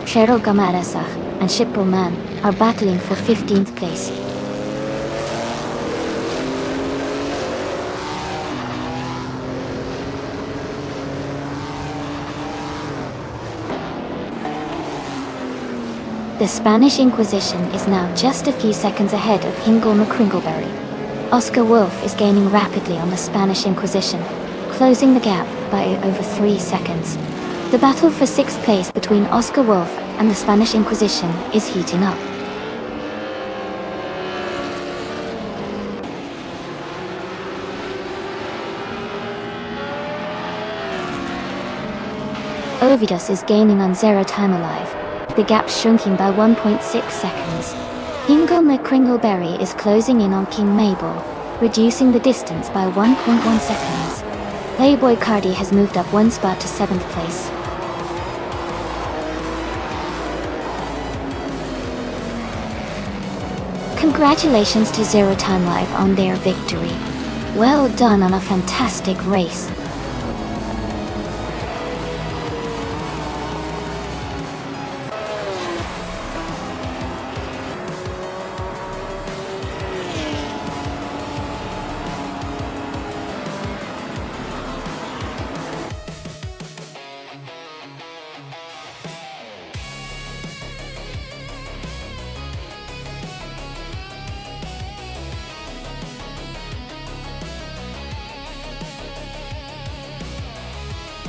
Xero Gamadesa and Ship Roman are battling for 15th place. The Spanish Inquisition is now just a few seconds ahead of Hingle McCringleberry. Oscar Wolf is gaining rapidly on the Spanish Inquisition, closing the gap by over 3 seconds. The battle for 6th place between Oscar Wolf and the Spanish Inquisition is heating up. Ovidas is gaining on Zero Time Alive, the gap shrinking by 1.6 seconds. Hingle McCringleberry is closing in on King Mabel, reducing the distance by 1.1 seconds. Playboy Cardi has moved up 1 spot to 7th place. Congratulations to Zero Time Live on their victory. Well done on a fantastic race.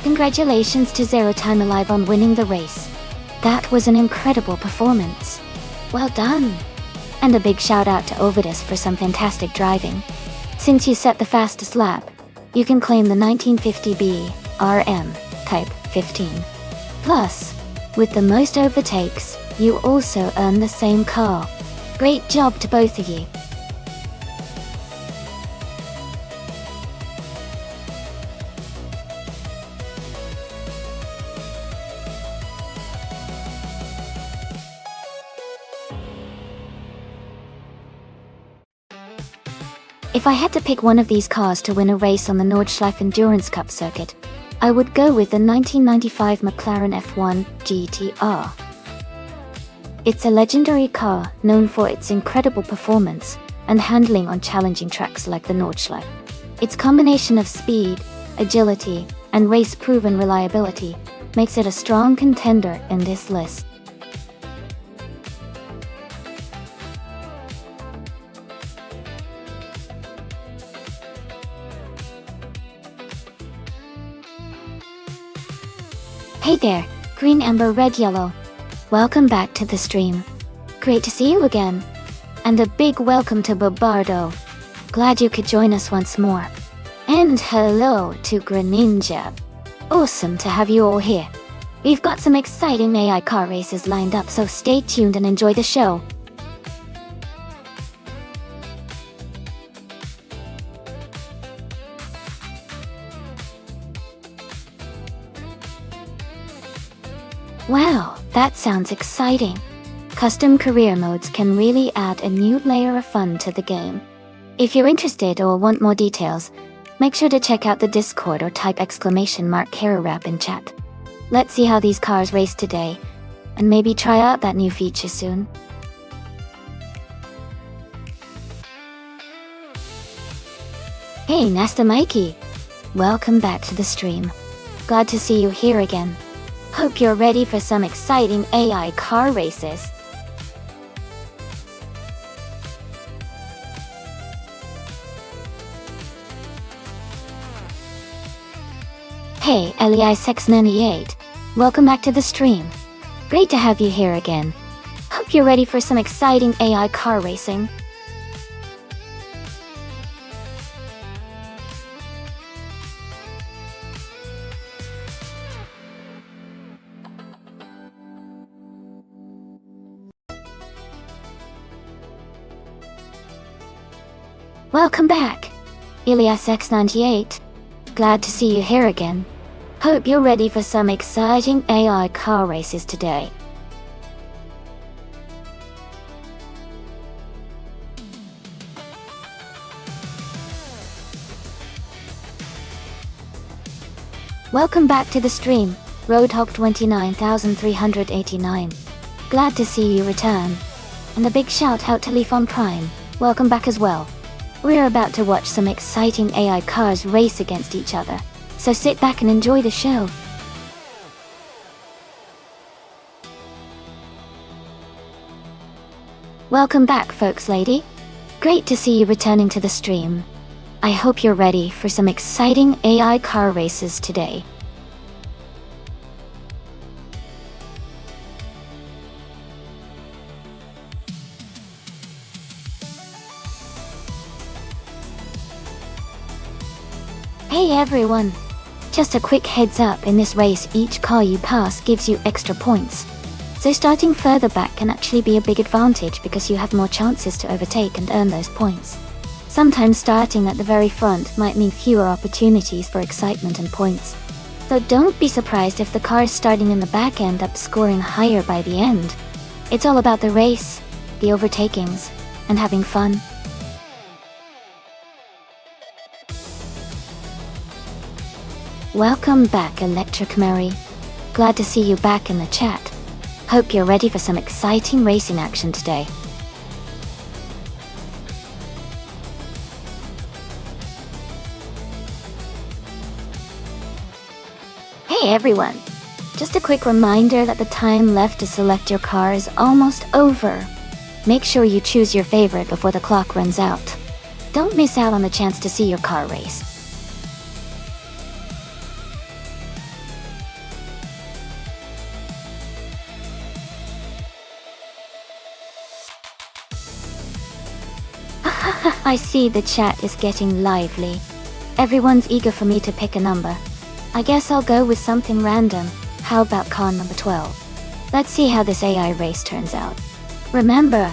Congratulations to Zero Time Alive on winning the race. That was an incredible performance. Well done! And a big shout out to Ovidas for some fantastic driving. Since you set the fastest lap, you can claim the 1950B RM Type 15. Plus, with the most overtakes, you also earn the same car. Great job to both of you. If I had to pick one of these cars to win a race on the Nordschleife Endurance Cup circuit, I would go with the 1995 McLaren F1 GTR. It's a legendary car known for its incredible performance and handling on challenging tracks like the Nordschleife. Its combination of speed, agility, and race-proven reliability makes it a strong contender in this list. Hey there, Green Amber Red Yellow. Welcome back to the stream. Great to see you again. And a big welcome to Bobardo. Glad you could join us once more. And hello to Greninja. Awesome to have you all here. We've got some exciting AI car races lined up, so stay tuned and enjoy the show. Wow, that sounds exciting. Custom career modes can really add a new layer of fun to the game. If you're interested or want more details, make sure to check out the Discord or type !HeroRap in chat. Let's see how these cars race today, and maybe try out that new feature soon. Hey Nasta Mikey! Welcome back to the stream. Glad to see you here again. Hope you're ready for some exciting AI car races. Hey Elias698, welcome back to the stream. Great to have you here again. Hope you're ready for some exciting AI car racing. Welcome back, Ilias X98. Glad to see you here again. Hope you're ready for some exciting AI car races today. Welcome back to the stream, Roadhog 29389. Glad to see you return. And a big shout out to Leaf on Prime, welcome back as well. We're about to watch some exciting AI cars race against each other, so sit back and enjoy the show. Welcome back, folks lady. Great to see you returning to the stream. I hope you're ready for some exciting AI car races today. Hey everyone! Just a quick heads up, in this race each car you pass gives you extra points. So starting further back can actually be a big advantage because you have more chances to overtake and earn those points. Sometimes starting at the very front might mean fewer opportunities for excitement and points. So don't be surprised if the cars starting in the back end up scoring higher by the end. It's all about the race, the overtakings, and having fun. Welcome back, Electric Mary. Glad to see you back in the chat. Hope you're ready for some exciting racing action today. Hey everyone! Just a quick reminder that the time left to select your car is almost over. Make sure you choose your favorite before the clock runs out. Don't miss out on the chance to see your car race. I see the chat is getting lively. Everyone's eager for me to pick a number. I guess I'll go with something random. How about car number 12? Let's see how this AI race turns out. Remember,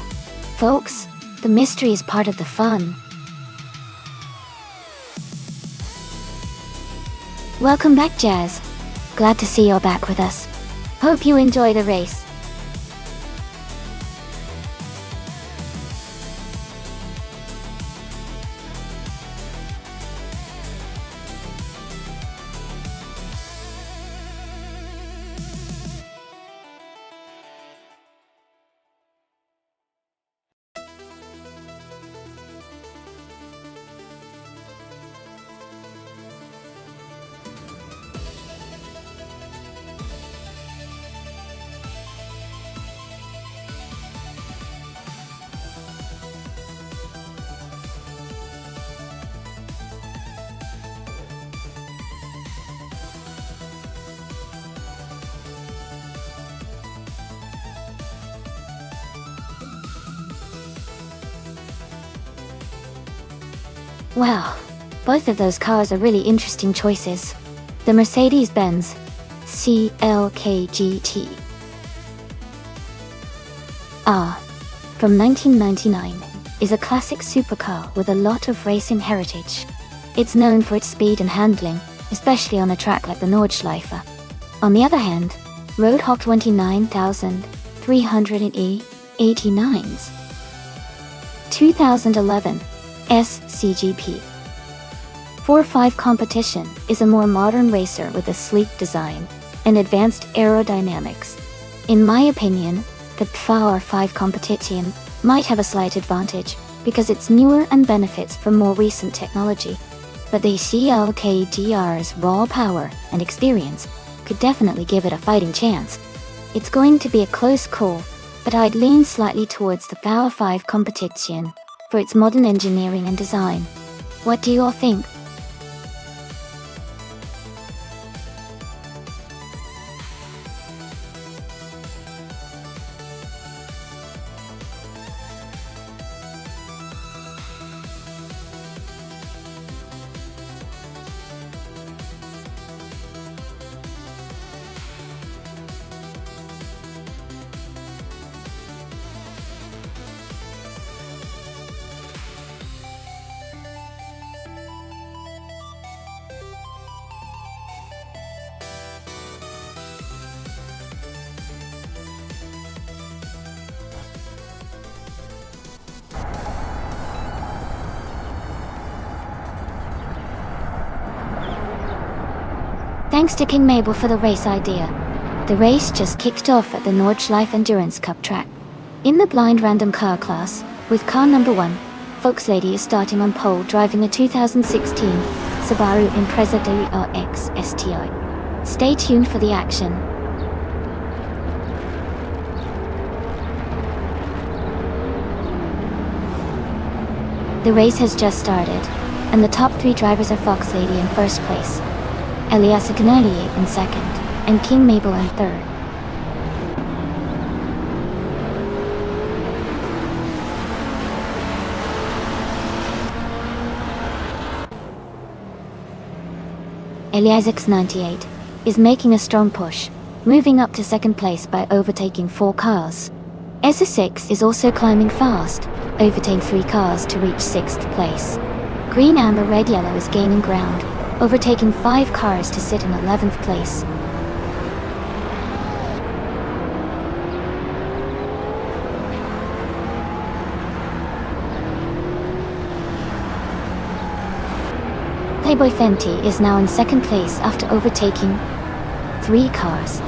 folks, the mystery is part of the fun. Welcome back, Jazz. Glad to see you're back with us. Hope you enjoy the race. Wow, both of those cars are really interesting choices. The Mercedes-Benz CLK-GT from 1999 is a classic supercar with a lot of racing heritage. It's known for its speed and handling, especially on a track like the Nordschleife. On the other hand, Roadhog 29389's 2011 SCGP 4.5 competition is a more modern racer with a sleek design and advanced aerodynamics. In my opinion, the Power 5 competition might have a slight advantage because it's newer and benefits from more recent technology, but the CLKGR's raw power and experience could definitely give it a fighting chance. It's going to be a close call, but I'd lean slightly towards the Power 5 competition for its modern engineering and design. What do you all think? Thanks to King Mabel for the race idea. The race just kicked off at the Nordschleife Endurance Cup track. In the blind random car class, with car number 1, Volkslady is starting on pole driving a 2016 Subaru Impreza WRX STI. Stay tuned for the action. The race has just started, and the top 3 drivers are Volkslady in first place, Elias Agnelli in second, and King Mabel in third. Elias X98 is making a strong push, moving up to second place by overtaking 4 cars. SS6 is also climbing fast, overtaking 3 cars to reach 6th place. Green, amber, red, yellow is gaining ground, overtaking 5 cars to sit in 11th place. Playboy Fenty is now in second place after overtaking 3 cars.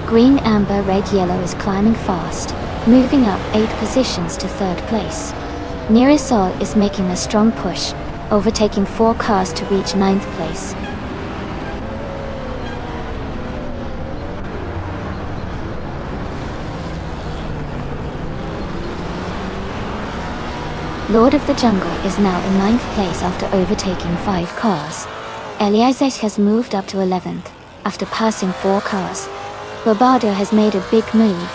Green, amber, red, yellow is climbing fast, moving up 8 positions to 3rd place. Nearasol is making a strong push, overtaking 4 cars to reach 9th place. Lord of the Jungle is now in 9th place after overtaking 5 cars. Elias has moved up to 11th, after passing 4 cars. Robardo has made a big move,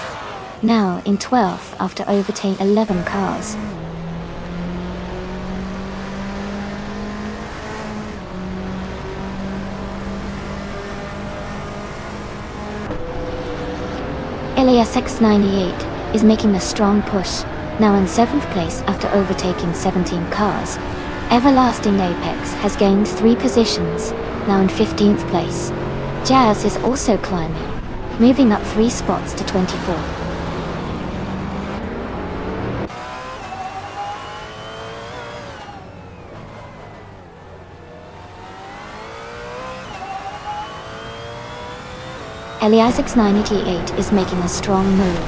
now in 12th after overtaking 11 cars. Elias X98 is making a strong push, now in 7th place after overtaking 17 cars. Everlasting Apex has gained 3 positions, now in 15th place. Jazz is also climbing, moving up 3 spots to 24. Elias X98 is making a strong move,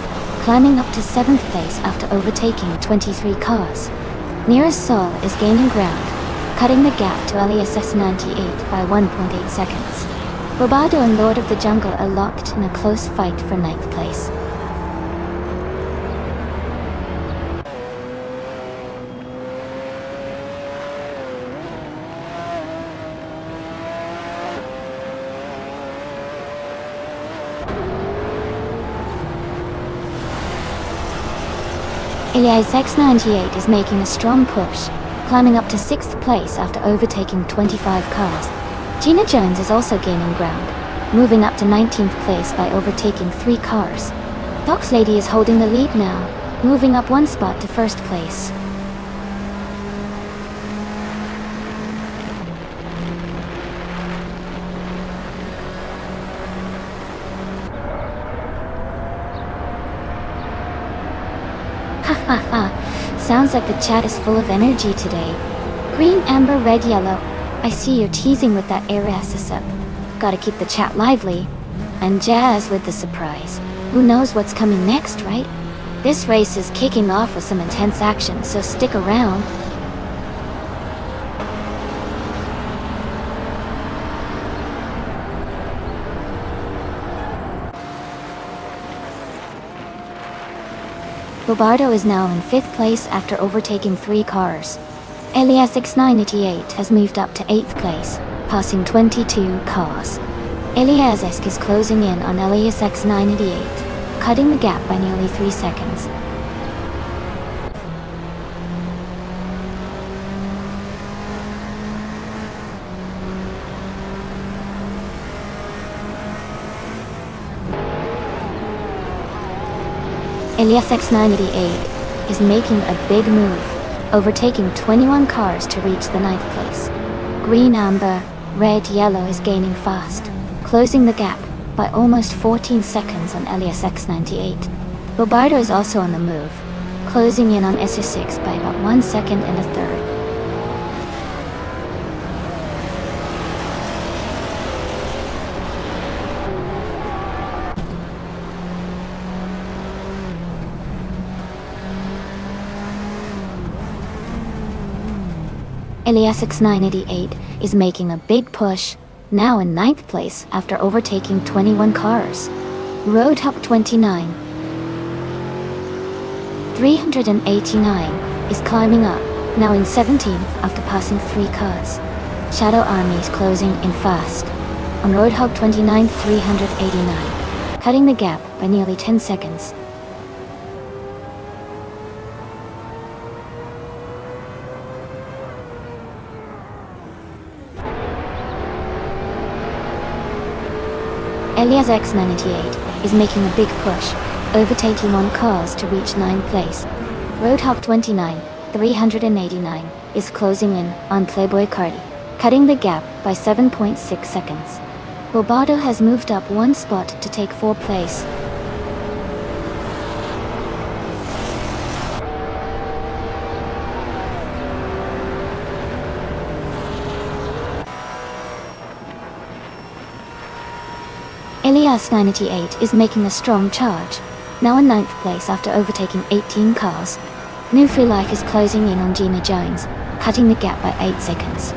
climbing up to 7th place after overtaking 23 cars. Nearest Sol is gaining ground, cutting the gap to Elias X98 by 1.8 seconds. Robardo and Lord of the Jungle are locked in a close fight for 9th place. Elias X98 is making a strong push, climbing up to 6th place after overtaking 25 cars. Gina Jones is also gaining ground, moving up to 19th place by overtaking 3 cars. Volkslady is holding the lead now, moving up 1 spot to 1st place. Sounds like the chat is full of energy today. Green, amber, red, yellow. I see you're teasing with that up. Gotta keep the chat lively. And Jazz with the surprise. Who knows what's coming next, right? This race is kicking off with some intense action, so stick around. Robardo is now in 5th place after overtaking 3 cars. Elias X98 has moved up to 8th place, passing 22 cars. Elias is closing in on Elias X98, cutting the gap by nearly 3 seconds. Elias X98 is making a big move, overtaking 21 cars to reach the 9th place. Green, amber, red, yellow is gaining fast, closing the gap by almost 14 seconds on Elias X98. Robardo is also on the move, closing in on SS6 by about 1 second and a third. Elias X988 is making a big push, now in 9th place after overtaking 21 cars. Roadhog 29, 389, is climbing up, now in 17th after passing 3 cars. Shadow Army is closing in fast. On Roadhog 29, 389, cutting the gap by nearly 10 seconds. Elias X988 is making a big push, overtaking 1 cars to reach 9th place. Roadhog 29, 389, is closing in on Playboy Cardi, cutting the gap by 7.6 seconds. Bobardo has moved up 1 spot to take 4th place. Elias 988 is making a strong charge, now in 9th place after overtaking 18 cars. New Free Life is closing in on Gina Jones, cutting the gap by 8 seconds.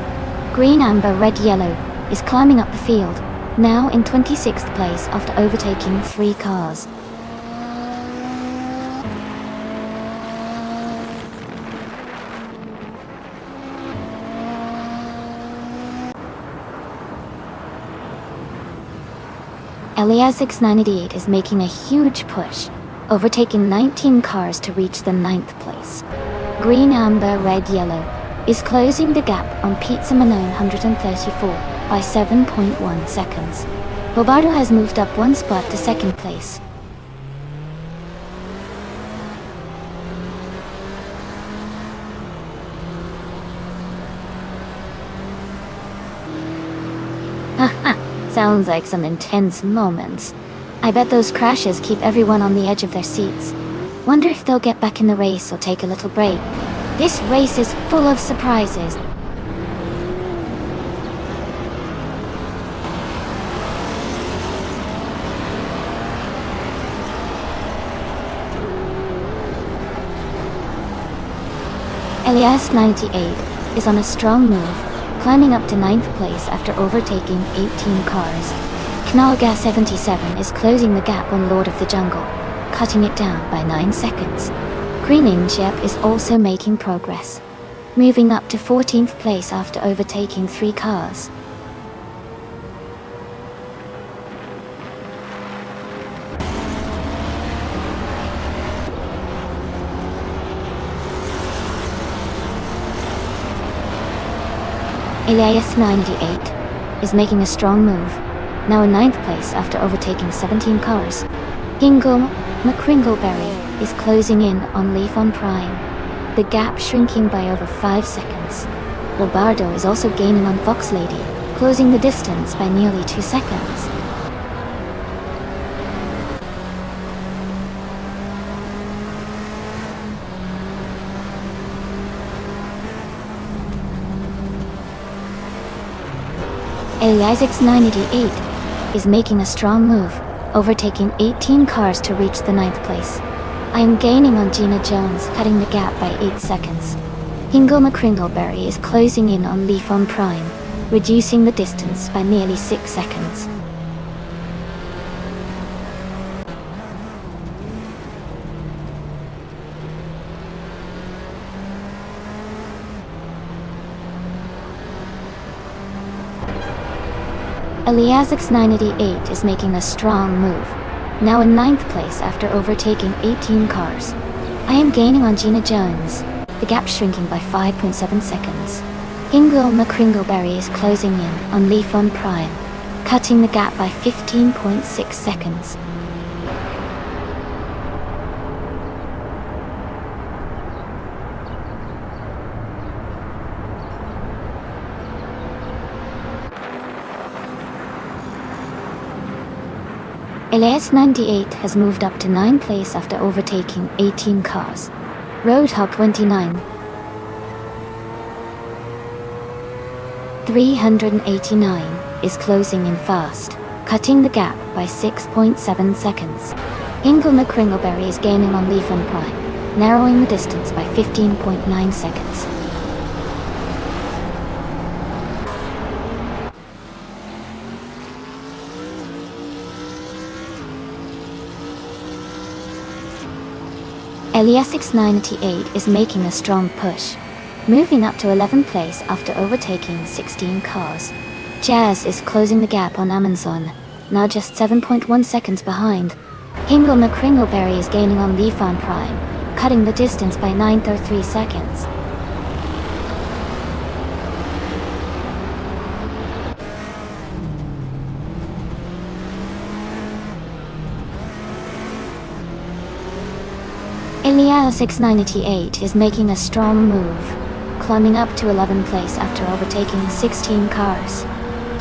Green Amber Red Yellow is climbing up the field, now in 26th place after overtaking 3 cars. Elias X988 is making a huge push, overtaking 19 cars to reach the 9th place. Green Amber Red Yellow is closing the gap on Pizza Manone 134 by 7.1 seconds. Bobardo has moved up 1 spot to 2nd place. Haha, sounds like some intense moments. I bet those crashes keep everyone on the edge of their seats. Wonder if they'll get back in the race or take a little break. This race is full of surprises. Elias 98 is on a strong move, climbing up to 9th place after overtaking 18 cars. Knalga 77 is closing the gap on Lord of the Jungle, cutting it down by 9 seconds. Greening Shep is also making progress, moving up to 14th place after overtaking 3 cars. Elias 98 is making a strong move, now in 9th place after overtaking 17 cars. Hingle McCringleberry is closing in on Leaf on Prime, the gap shrinking by over 5 seconds. Bobardo is also gaining on Fox Lady, closing the distance by nearly 2 seconds. Elias X988 is making a strong move, overtaking 18 cars to reach the 9th place. I am gaining on Gina Jones, cutting the gap by 8 seconds. Hingle McCringleberry is closing in on Leaf on Prime, reducing the distance by nearly 6 seconds. Elias X988 is making a strong move, now in 9th place after overtaking 18 cars. I am gaining on Gina Jones, the gap shrinking by 5.7 seconds. Hingle McCringleberry is closing in on Leaf on Prime, cutting the gap by 15.6 seconds. Elias 98 has moved up to 9th place after overtaking 18 cars. Roadhog 29, 389 is closing in fast, cutting the gap by 6.7 seconds. Hingle McCringleberry is gaining on Leaf on Prime, narrowing the distance by 15.9 seconds. LES698 is making a strong push, moving up to 11th place after overtaking 16 cars. Jazz is closing the gap on Amazon, now just 7.1 seconds behind. Hingle McCringleberry is gaining on Leafon Prime, cutting the distance by 9.3 seconds. LES698 is making a strong move, climbing up to 11th place after overtaking 16 cars.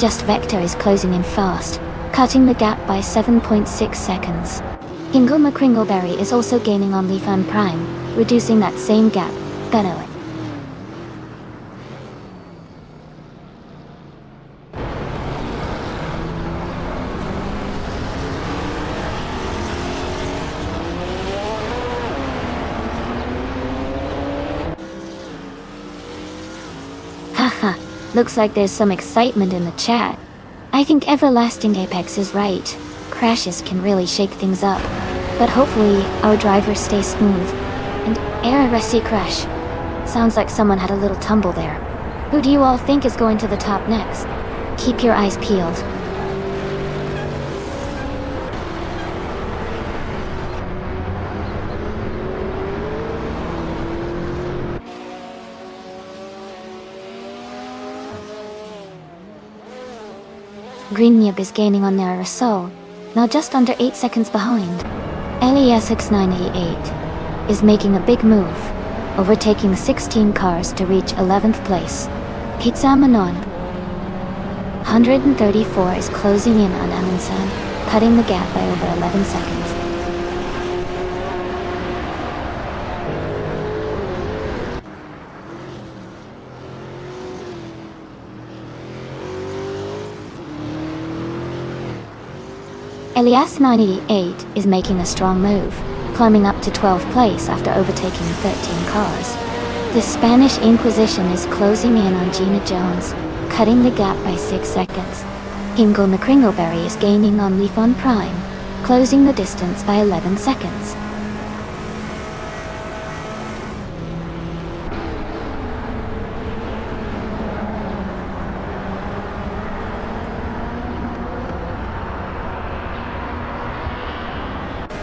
Just Vector is closing in fast, cutting the gap by 7.6 seconds. Hingle McCringleberry is also gaining on Leafon Prime, reducing that same gap. Gano. Haha, looks like there's some excitement in the chat. I think Everlasting Apex is right. Crashes can really shake things up. But hopefully, our drivers stay smooth. And RSC crash. Sounds like someone had a little tumble there. Who do you all think is going to the top next? Keep your eyes peeled. Green Nib is gaining on their Rasol, now just under 8 seconds behind. LES698 is making a big move, overtaking 16 cars to reach 11th place. Pizza Manon 134 is closing in on Amundsen, cutting the gap by over 11 seconds. LES98 is making a strong move, climbing up to 12th place after overtaking 13 cars. The Spanish Inquisition is closing in on Gina Jones, cutting the gap by 6 seconds. Hingle McCringleberry is gaining on Leafon Prime, closing the distance by 11 seconds.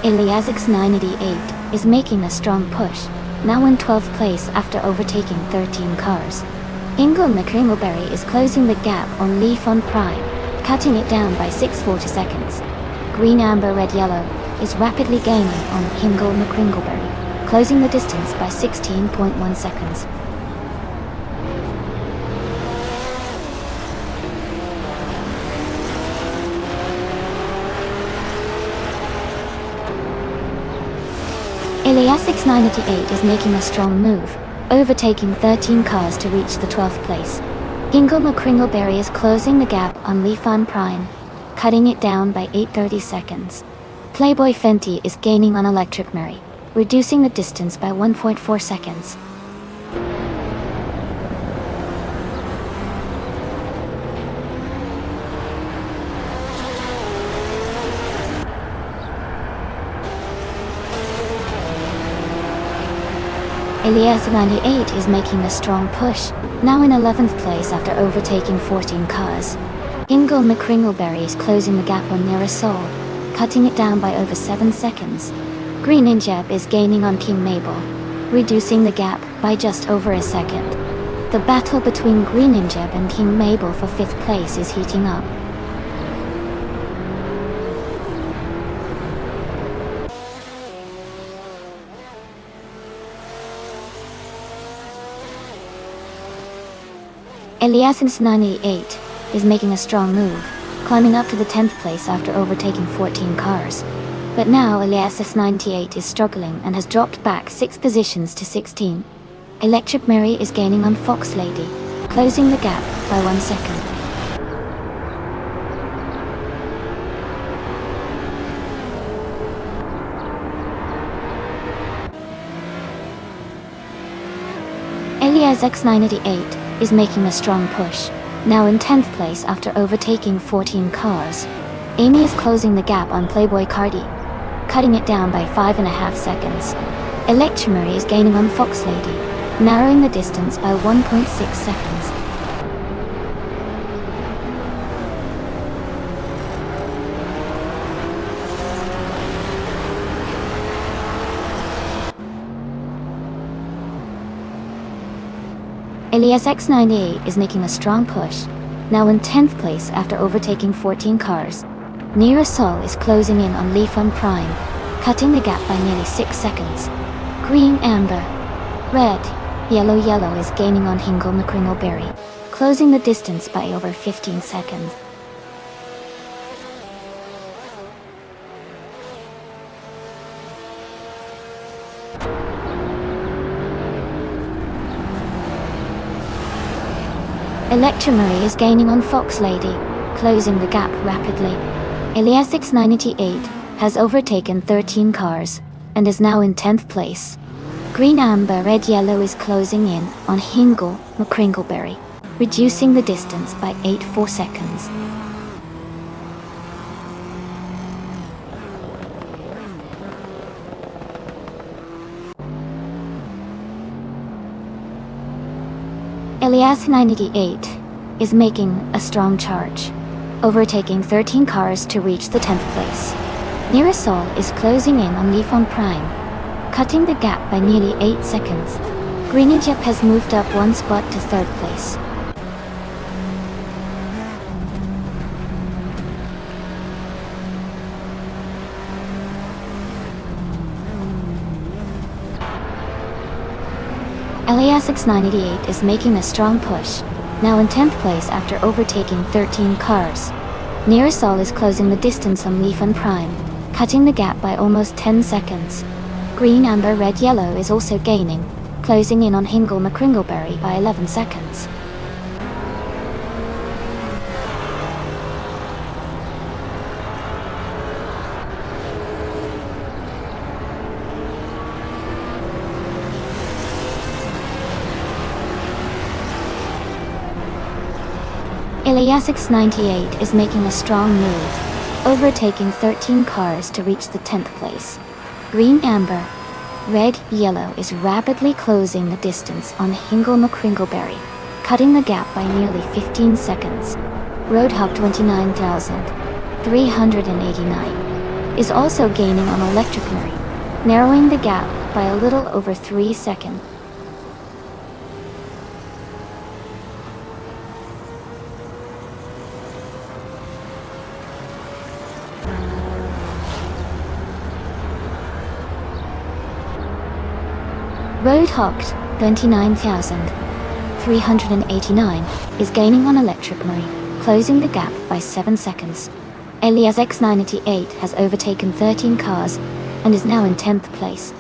LES698 is making a strong push, now in 12th place after overtaking 13 cars. Hingle McCringleberry is closing the gap on Leafon Prime, cutting it down by 6.40 seconds. Green Amber Red Yellow is rapidly gaining on Hingle McCringleberry, closing the distance by 16.1 seconds. LES698 is making a strong move, overtaking 13 cars to reach the 12th place. Hingle McCringleberry is closing the gap on Leafon Prime, cutting it down by 8.30 seconds. Playboy Fenty is gaining on Electric Mary, reducing the distance by 1.4 seconds. LES98 is making a strong push, now in 11th place after overtaking 14 cars. Hingle McCringleberry is closing the gap on Mirasol, cutting it down by over 7 seconds. Green Injeb is gaining on King Mabel, reducing the gap by just over a second. The battle between Green Injeb and King Mabel for 5th place is heating up. LES98 is making a strong move, climbing up to the 10th place after overtaking 14 cars. But now LES98 is struggling and has dropped back 6 positions to 16. Electric Mary is gaining on Fox Lady, closing the gap by 1 second. LES988 is making a strong push, now in 10th place after overtaking 14 cars. Amy is closing the gap on Playboy Cardi, cutting it down by 5.5 seconds. Electromary is gaining on Fox Lady, narrowing the distance by 1.6 seconds. Elias X98 is making a strong push, now in 10th place after overtaking 14 cars. Nira Sol is closing in on Lifan Prime, cutting the gap by nearly 6 seconds. Green Amber, Red, Yellow is gaining on Hingle McCringleberry, closing the distance by over 15 seconds. Electromary is gaining on Fox Lady, closing the gap rapidly. Elias X98 has overtaken 13 cars, and is now in 10th place. Green Amber Red Yellow is closing in on Hingle McCringleberry, reducing the distance by 8.4 seconds. Elias 98 is making a strong charge, overtaking 13 cars to reach the 10th place. Nirasol is closing in on Lifon Prime, cutting the gap by nearly 8 seconds. Greenijep has moved up 1 spot to 3rd place. Elias X988 is making a strong push, now in 10th place after overtaking 13 cars. Nirasol is closing the distance on Lifan Prime, cutting the gap by almost 10 seconds. Green Amber Red Yellow is also gaining, closing in on Hingle McCringleberry by 11 seconds. Elias X98 is making a strong move, overtaking 13 cars to reach the 10th place. Green Amber Red Yellow is rapidly closing the distance on Hingle McCringleberry, cutting the gap by nearly 15 seconds. Roadhog 29,389 is also gaining on Electromary, narrowing the gap by a little over 3 seconds. Roadhog 29,389 is gaining on Electromary, closing the gap by 7 seconds. Elias X988 has overtaken 13 cars and is now in 10th place.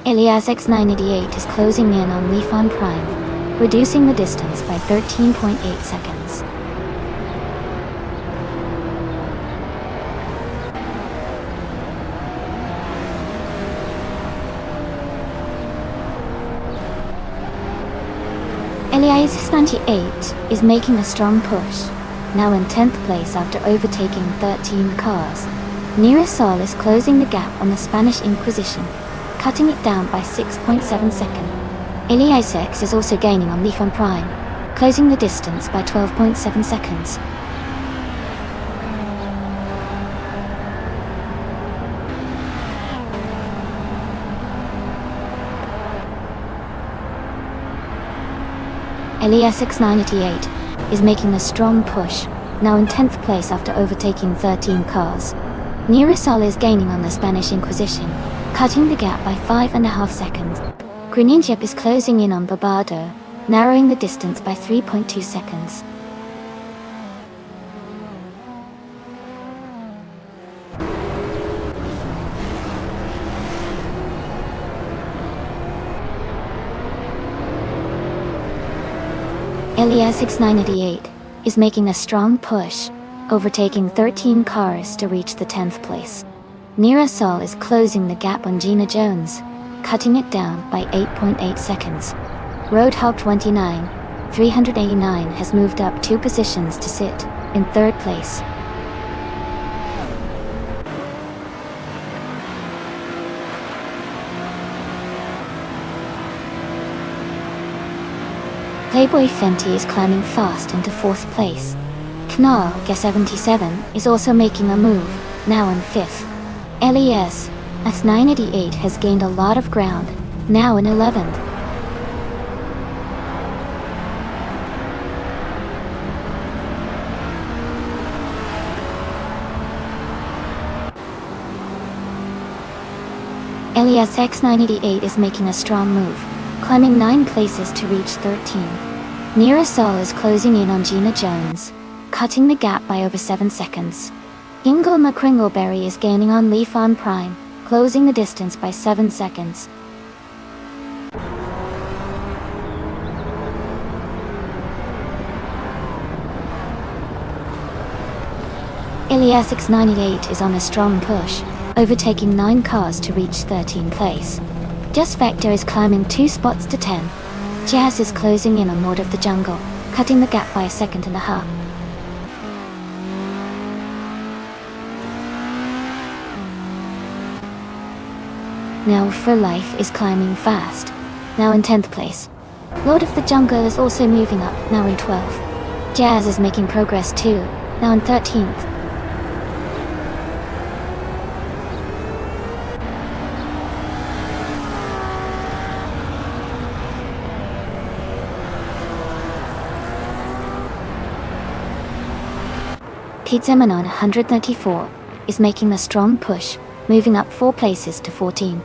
Elias X988 is closing in on Lifan Prime, reducing the distance by 13.8 seconds. Elias X98 is making a strong push, now in 10th place after overtaking 13 cars. Nirasol is closing the gap on the Spanish Inquisition, cutting it down by 6.7 seconds. Elias X is also gaining on Lifon Prime, closing the distance by 12.7 seconds. Elias X988 is making a strong push, now in 10th place after overtaking 13 cars. Nirasol is gaining on the Spanish Inquisition, cutting the gap by 5.5 seconds. Greninjep is closing in on Barbado, narrowing the distance by 3.2 seconds. Elias X988 is making a strong push, overtaking 13 cars to reach the 10th place. Nirasol is closing the gap on Gina Jones, cutting it down by 8.8 seconds. Roadhog 29,389 has moved up 2 positions to sit in 3rd place. Playboy Fenty is climbing fast into 4th place. Knarr G77 is also making a move, now in 5th. LES S988 has gained a lot of ground, now in 11th. LES X988 is making a strong move, climbing 9 places to reach 13. Nirasol is closing in on Gina Jones, cutting the gap by over 7 seconds. Ingle McCringleberry is gaining on Leaf on Prime, closing the distance by 7 seconds. LES X988 is on a strong push, overtaking 9 cars to reach 13th place. Just Vector is climbing 2 spots to 10. Jazz is closing in on Lord of the Jungle, cutting the gap by 1.5 seconds. Now For Life is climbing fast, now in 10th place. Lord of the Jungle is also moving up, now in 12th. Jazz is making progress too, now in 13th. Pizzeman 134 is making a strong push, moving up 4 places to 14.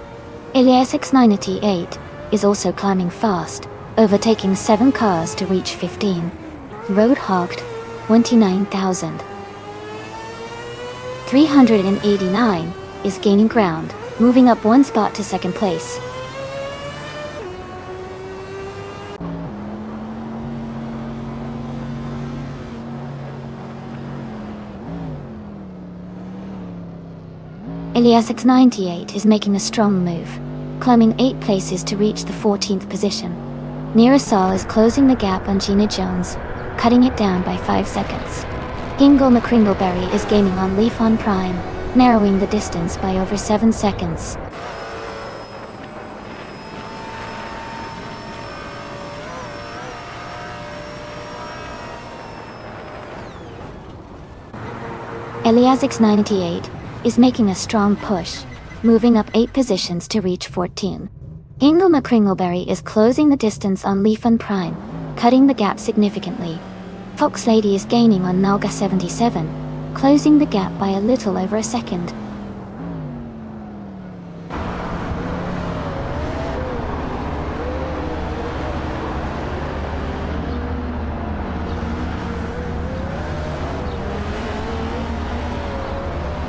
LES X988 is also climbing fast, overtaking 7 cars to reach 15. Road Hogged 29,389 is gaining ground, moving up 1 spot to 2nd place. LES X98 is making a strong move, climbing 8 places to reach the 14th position. Nirasol is closing the gap on Gina Jones, cutting it down by 5 seconds. Ingle McCringleberry is gaining on Leaf on Prime, narrowing the distance by over 7 seconds. LES X98 is making a strong push, moving up 8 positions to reach 14. Ingle McCringleberry is closing the distance on Leaf and Prime, cutting the gap significantly. Fox Lady is gaining on Nalga 77, closing the gap by a little over a second.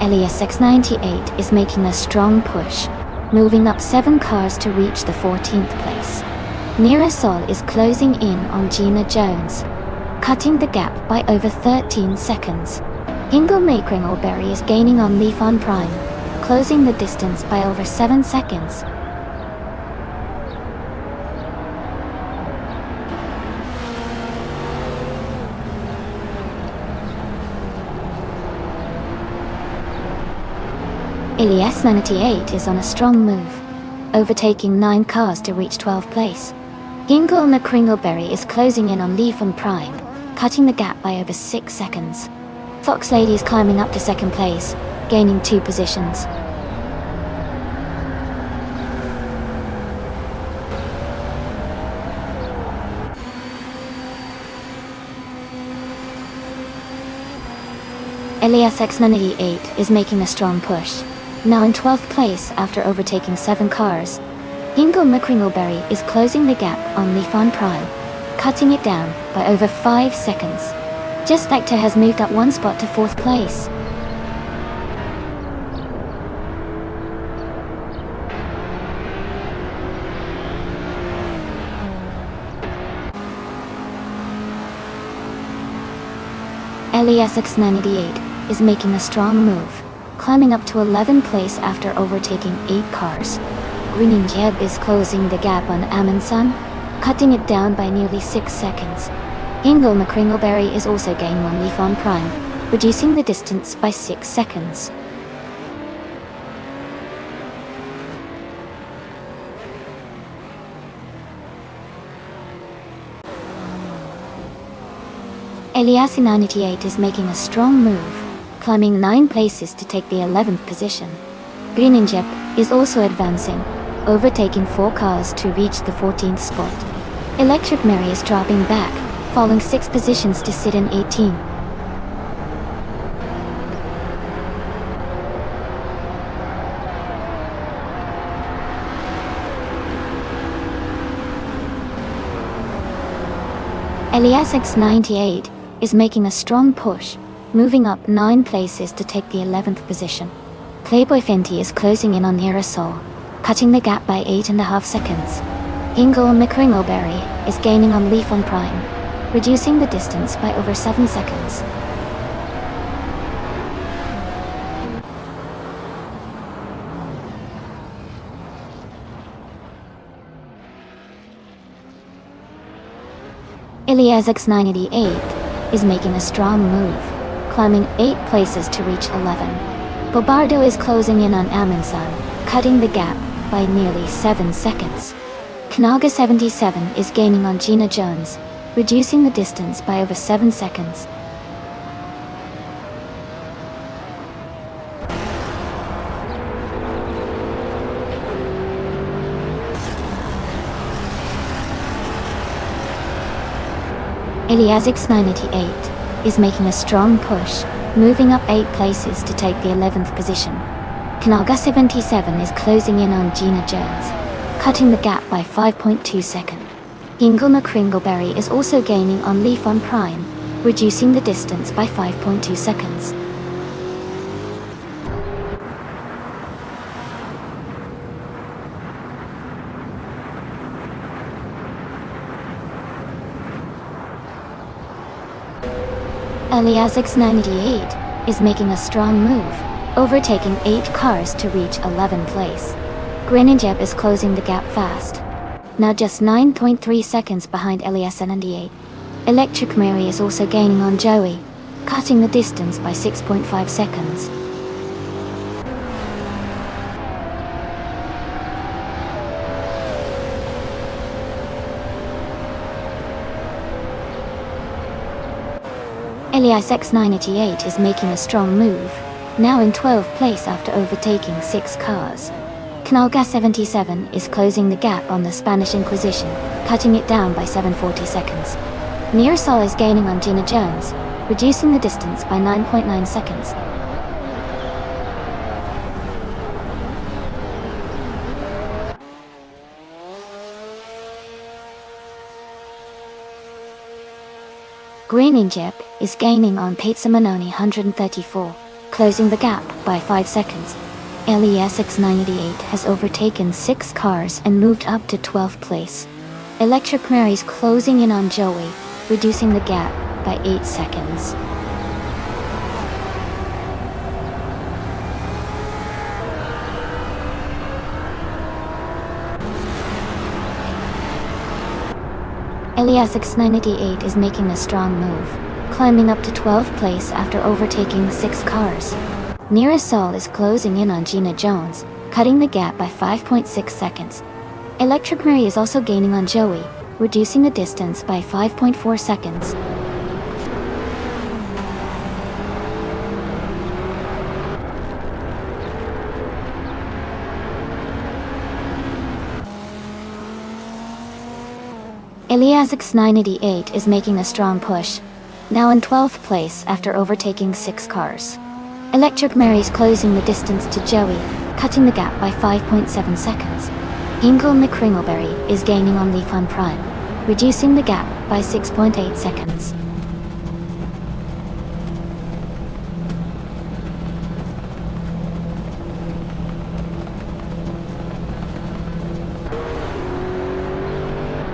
LES X98 is making a strong push, moving up 7 cars to reach the 14th place. Nirasol is closing in on Gina Jones, cutting the gap by over 13 seconds. Ingle McCringleberry is gaining on Leaf on Prime, closing the distance by over 7 seconds. LES 98 is on a strong move, overtaking 9 cars to reach 12th place. Ingle McCringleberry is closing in on Leaf and Prime, cutting the gap by over 6 seconds. Fox Lady is climbing up to 2nd place, gaining 2 positions. LES X98 is making a strong push, now in 12th place after overtaking 7 cars. Ingle McCringleberry is closing the gap on Leaf on Prime, cutting it down by over 5 seconds. Just Vector has moved up 1 spot to 4th place. LES X98 is making a strong move, climbing up to 11th place after overtaking 8 cars. Green Jeb is closing the gap on Amundsen, cutting it down by nearly 6 seconds. Ingle McCringleberry is also gaining on Leaf on Prime, reducing the distance by 6 seconds. Elias98 is making a strong move, climbing 9 places to take the 11th position. Greeninjep is also advancing, overtaking 4 cars to reach the 14th spot. Electric Mary is dropping back, falling 6 positions to sit in 18. Elias98 is making a strong push, moving up 9 places to take the 11th position. Playboy Fenty is closing in on Aerosol, cutting the gap by 8.5 seconds. Ingle McCringleberry is gaining on Leaf on Prime, reducing the distance by over 7 seconds. Elias98 is making a strong move, climbing 8 places to reach 11. Bobardo is closing in on Amundsen, cutting the gap by nearly 7 seconds. Kanaga77 is gaining on Gina Jones, reducing the distance by over 7 seconds. Elias98 is making a strong push, moving up 8 places to take the 11th position. Kanaga77 is closing in on Gina Jones, cutting the gap by 5.2 seconds. Ingle McCringleberry is also gaining on Leaf on Prime, reducing the distance by 5.2 seconds. Elias98 is making a strong move, overtaking 8 cars to reach 11th place. Greninjeb is closing the gap fast, now just 9.3 seconds behind Elias98. Electric Mary is also gaining on Joey, cutting the distance by 6.5 seconds. Elias98 is making a strong move, now in 12th place after overtaking 6 cars. Knalga77 is closing the gap on the Spanish Inquisition, cutting it down by 7.40 seconds. Nearsol is gaining on Gina Jones, reducing the distance by 9.9 seconds. Greeninjep is gaining on Pizza Manoni 134, closing the gap by 5 seconds. Elias98 has overtaken 6 cars and moved up to 12th place. Electric Mary's closing in on Joey, reducing the gap by 8 seconds. Elias98 is making a strong move, climbing up to 12th place after overtaking 6 cars. Nearsol is closing in on Gina Jones, cutting the gap by 5.6 seconds. Electric Mary is also gaining on Joey, reducing the distance by 5.4 seconds. Elias98 is making a strong push, now in 12th place after overtaking 6 cars. Electric Mary is closing the distance to Joey, cutting the gap by 5.7 seconds. Ingle McCringleberry is gaining on Leaf on Prime, reducing the gap by 6.8 seconds.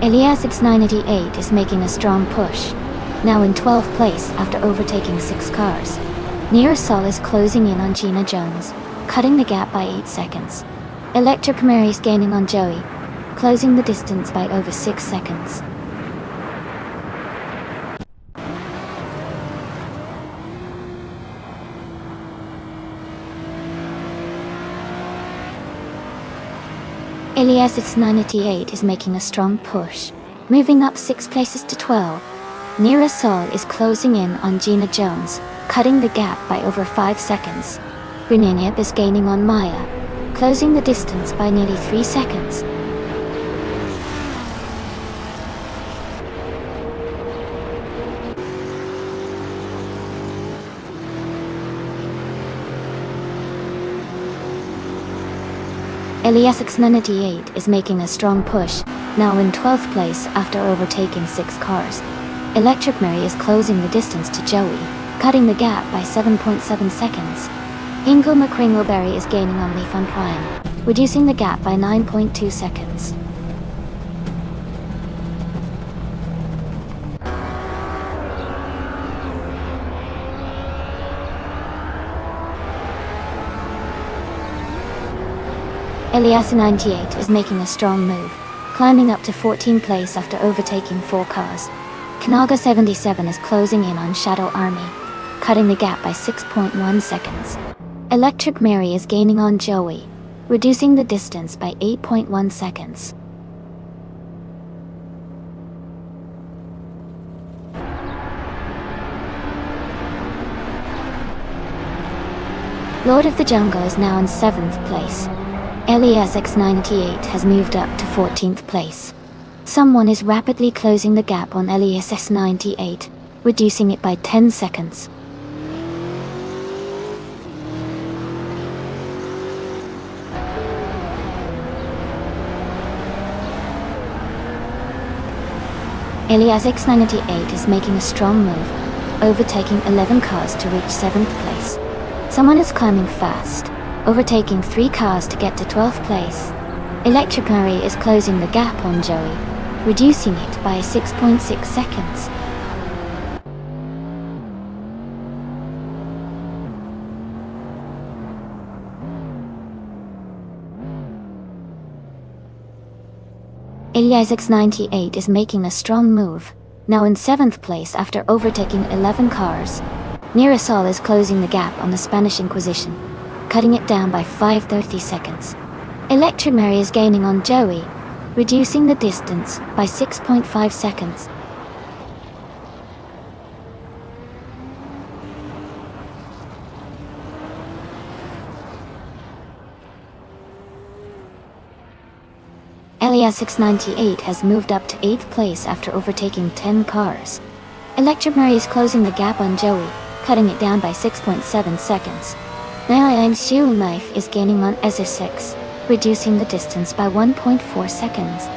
Elias98 is making a strong push, now in 12th place after overtaking 6 cars. Nearsol is closing in on Gina Jones, cutting the gap by 8 seconds. Electric Mary is gaining on Joey, closing the distance by over 6 seconds. Elias98 is making a strong push, moving up 6 places to 12. Nira Sol is closing in on Gina Jones, cutting the gap by over 5 seconds. Bruniniep is gaining on Maya, closing the distance by nearly 3 seconds. Elias X98 is making a strong push, now in 12th place after overtaking 6 cars. Electric Mary is closing the distance to Joey, cutting the gap by 7.7 seconds. Ingo McCringleberry is gaining on Leaf on Prime, reducing the gap by 9.2 seconds. Elias 98 is making a strong move, climbing up to 14th place after overtaking 4 cars. Kanaga 77 is closing in on Shadow Army, cutting the gap by 6.1 seconds. Electric Mary is gaining on Joey, reducing the distance by 8.1 seconds. Lord of the Jungle is now in 7th place. Elias X98 has moved up to 14th place. Someone is rapidly closing the gap on Elias X98, reducing it by 10 seconds. Elias X98 is making a strong move, overtaking 11 cars to reach 7th place. Someone is climbing fast, overtaking 3 cars to get to 12th place. Electric Mary is closing the gap on Joey, reducing it by 6.6 seconds. Elias X98 is making a strong move, now in 7th place after overtaking 11 cars. Nirasol is closing the gap on the Spanish Inquisition, cutting it down by 5.30 seconds. Electric Mary is gaining on Joey, reducing the distance by 6.5 seconds. Elias X98 has moved up to 8th place after overtaking 10 cars. Electric Mary is closing the gap on Joey, cutting it down by 6.7 seconds. Naiang Xiu Knife is gaining on Ezra6, reducing the distance by 1.4 seconds.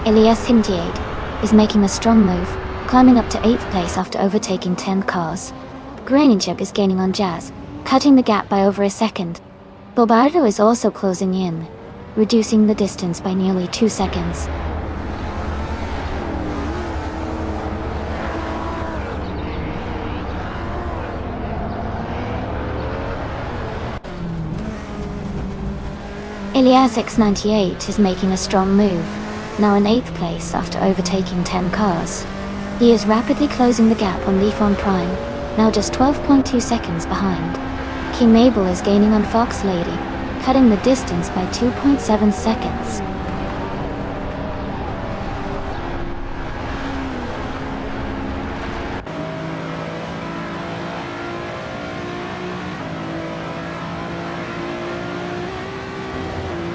Elias 78 is making a strong move, climbing up to 8th place after overtaking 10 cars. Graninchuk is gaining on Jazz, cutting the gap by over a second. Bobardo is also closing in, reducing the distance by nearly 2 seconds. Elias X98 is making a strong move, now in 8th place after overtaking 10 cars. He is rapidly closing the gap on Leafon Prime, now just 12.2 seconds behind. King Mabel is gaining on Fox Lady, cutting the distance by 2.7 seconds.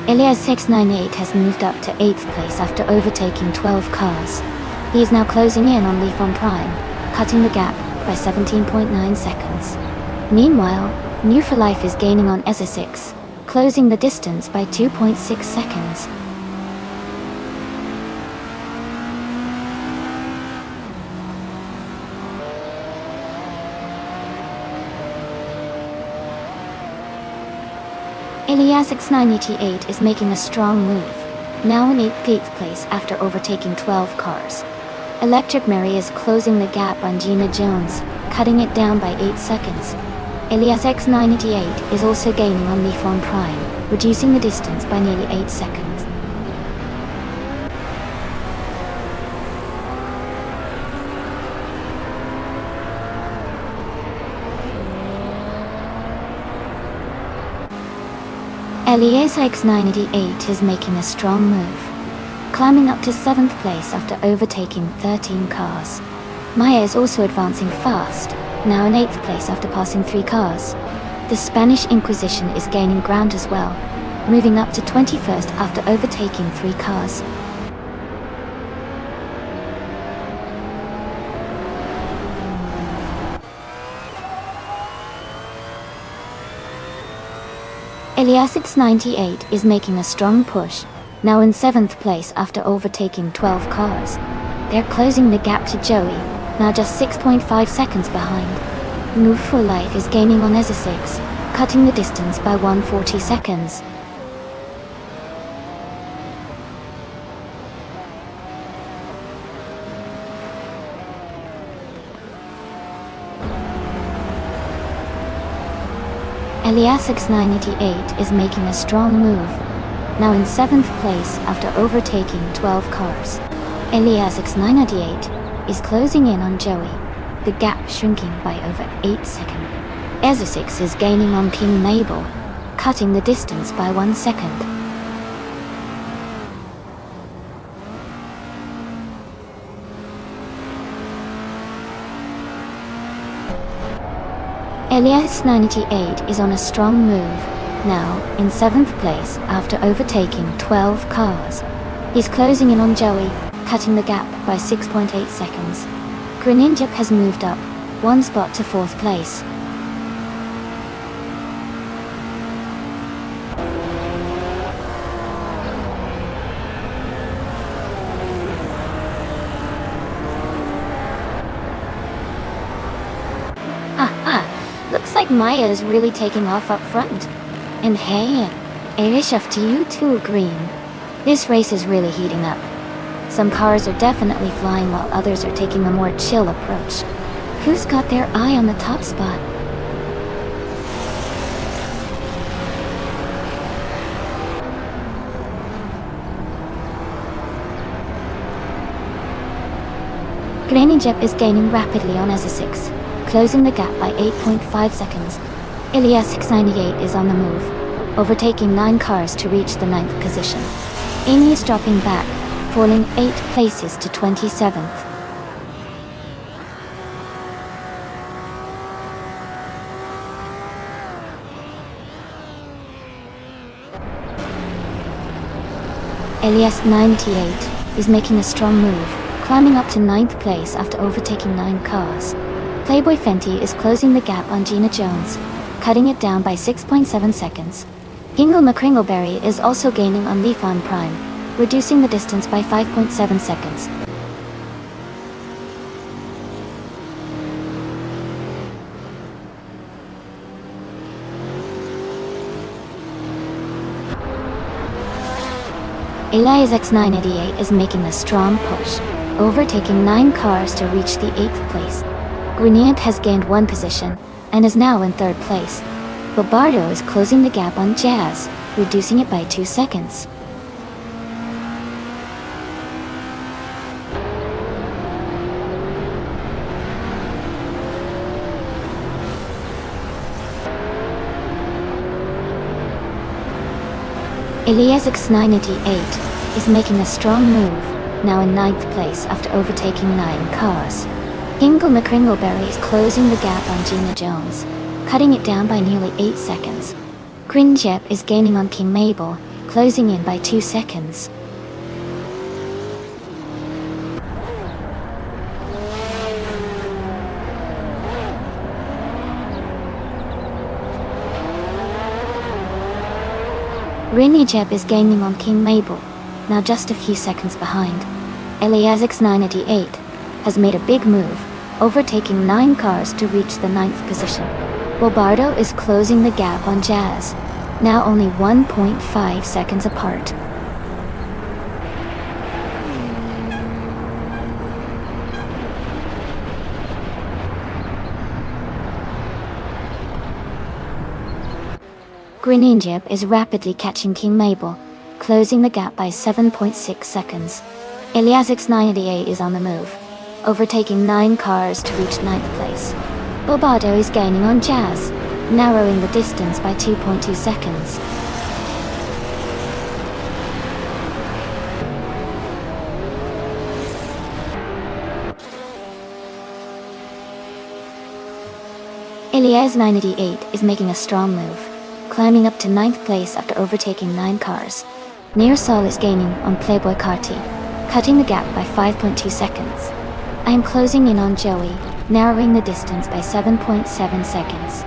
Elias 698 has moved up to 8th place after overtaking 12 cars. He is now closing in on Leafon Prime, cutting the gap by 17.9 seconds. Meanwhile, New for Life is gaining on Ezra6, closing the distance by 2.6 seconds. Elias X988 is making a strong move, now in 8th place after overtaking 12 cars. Electric Mary is closing the gap on Gina Jones, cutting it down by 8 seconds. Elias X988 is also gaining on Leafon Prime, reducing the distance by nearly 8 seconds. Elias X988 is making a strong move, climbing up to 7th place after overtaking 13 cars. Maya is also advancing fast, now in 8th place after passing 3 cars. The Spanish Inquisition is gaining ground as well, moving up to 21st after overtaking 3 cars. Elias X98 is making a strong push, now in 7th place after overtaking 12 cars. They're closing the gap to Joey, now just 6.5 seconds behind. Move for Life is gaining on Ezra6, cutting the distance by 140 seconds. Elias X988 is making a strong move, now in 7th place after overtaking 12 cars. Elias X988 is closing in on Joey, the gap shrinking by over 8 seconds. Ezra6 is gaining on King Mabel, cutting the distance by 1 second. Elias 98 is on a strong move, now in 7th place after overtaking 12 cars. He's closing in on Joey, cutting the gap by 6.8 seconds. Greninja has moved up 1 spot to 4th place. Looks like Maya is really taking off up front. And hey, Irish off to you too, Green. This race is really heating up. Some cars are definitely flying while others are taking a more chill approach. Who's got their eye on the top spot? Greninja is gaining rapidly on Ezra6, closing the gap by 8.5 seconds. Elias 698 is on the move, overtaking 9 cars to reach the 9th position. Amy is dropping back, falling 8 places to 27th. Elias 98 is making a strong move, climbing up to 9th place after overtaking 9 cars. Playboy Fenty is closing the gap on Gina Jones, cutting it down by 6.7 seconds. Hingle McCringleberry is also gaining on Leafon Prime, reducing the distance by 5.7 seconds. Elias X988 is making a strong push, overtaking 9 cars to reach the 8th place. Grenade has gained 1 position, and is now in 3rd place. Bobardo is closing the gap on Jazz, reducing it by 2 seconds. Elias X988 is making a strong move, now in 9th place after overtaking 9 cars. Hingle McCringleberry is closing the gap on Gina Jones, cutting it down by nearly 8 seconds. Grinjep is gaining on King Mabel, closing in by 2 seconds. Rinijep is gaining on King Mabel, now just a few seconds behind. Elias X988 has made a big move, overtaking 9 cars to reach the 9th position. Bobardo is closing the gap on Jazz, now only 1.5 seconds apart. Greninja is rapidly catching King Mabel, closing the gap by 7.6 seconds. Elias X988 is on the move, overtaking 9 cars to reach 9th place. Bobardo is gaining on Jazz, narrowing the distance by 2.2 seconds. Elias 988 is making a strong move, climbing up to 9th place after overtaking 9 cars. Nearsol is gaining on Playboy Carti, cutting the gap by 5.2 seconds. I am closing in on Joey, narrowing the distance by 7.7 seconds.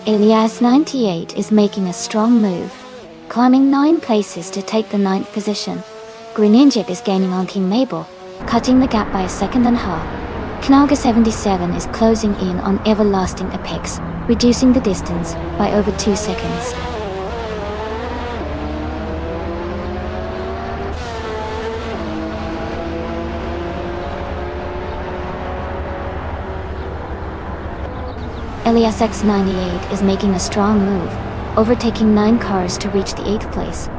Elias 98 is making a strong move, climbing 9 places to take the 9th position. Greninja is gaining on King Mabel, cutting the gap by a second and a half. Knalga 77 is closing in on Everlasting Apex, reducing the distance by over 2 seconds. Elias X98 is making a strong move, overtaking 9 cars to reach the 8th place.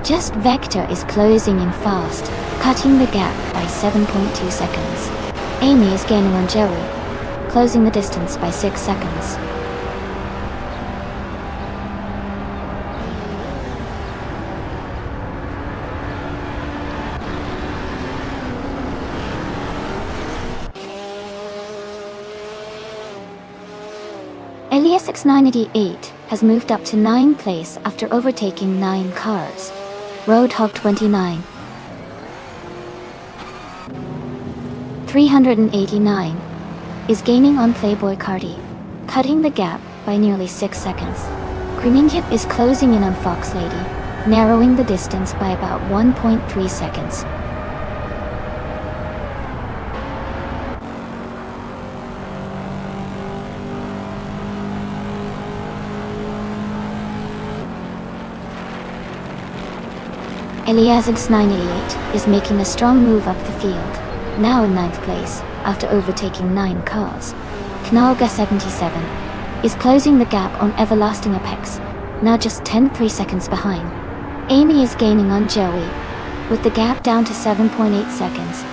Just Vector is closing in fast, cutting the gap by 7.2 seconds. Amy is gaining on Joey, closing the distance by 6 seconds. Elias X988 has moved up to 9th place after overtaking 9 cars. Roadhog 29, 389, is gaining on Playboy Carti, cutting the gap by nearly 6 seconds. Greninja is closing in on Fox Lady, narrowing the distance by about 1.3 seconds. Elias X988 is making a strong move up the field, now in 9th place, after overtaking 9 cars. Knalga 77 is closing the gap on Everlasting Apex, now just 10.3 seconds behind. Amy is gaining on Joey, with the gap down to 7.8 seconds.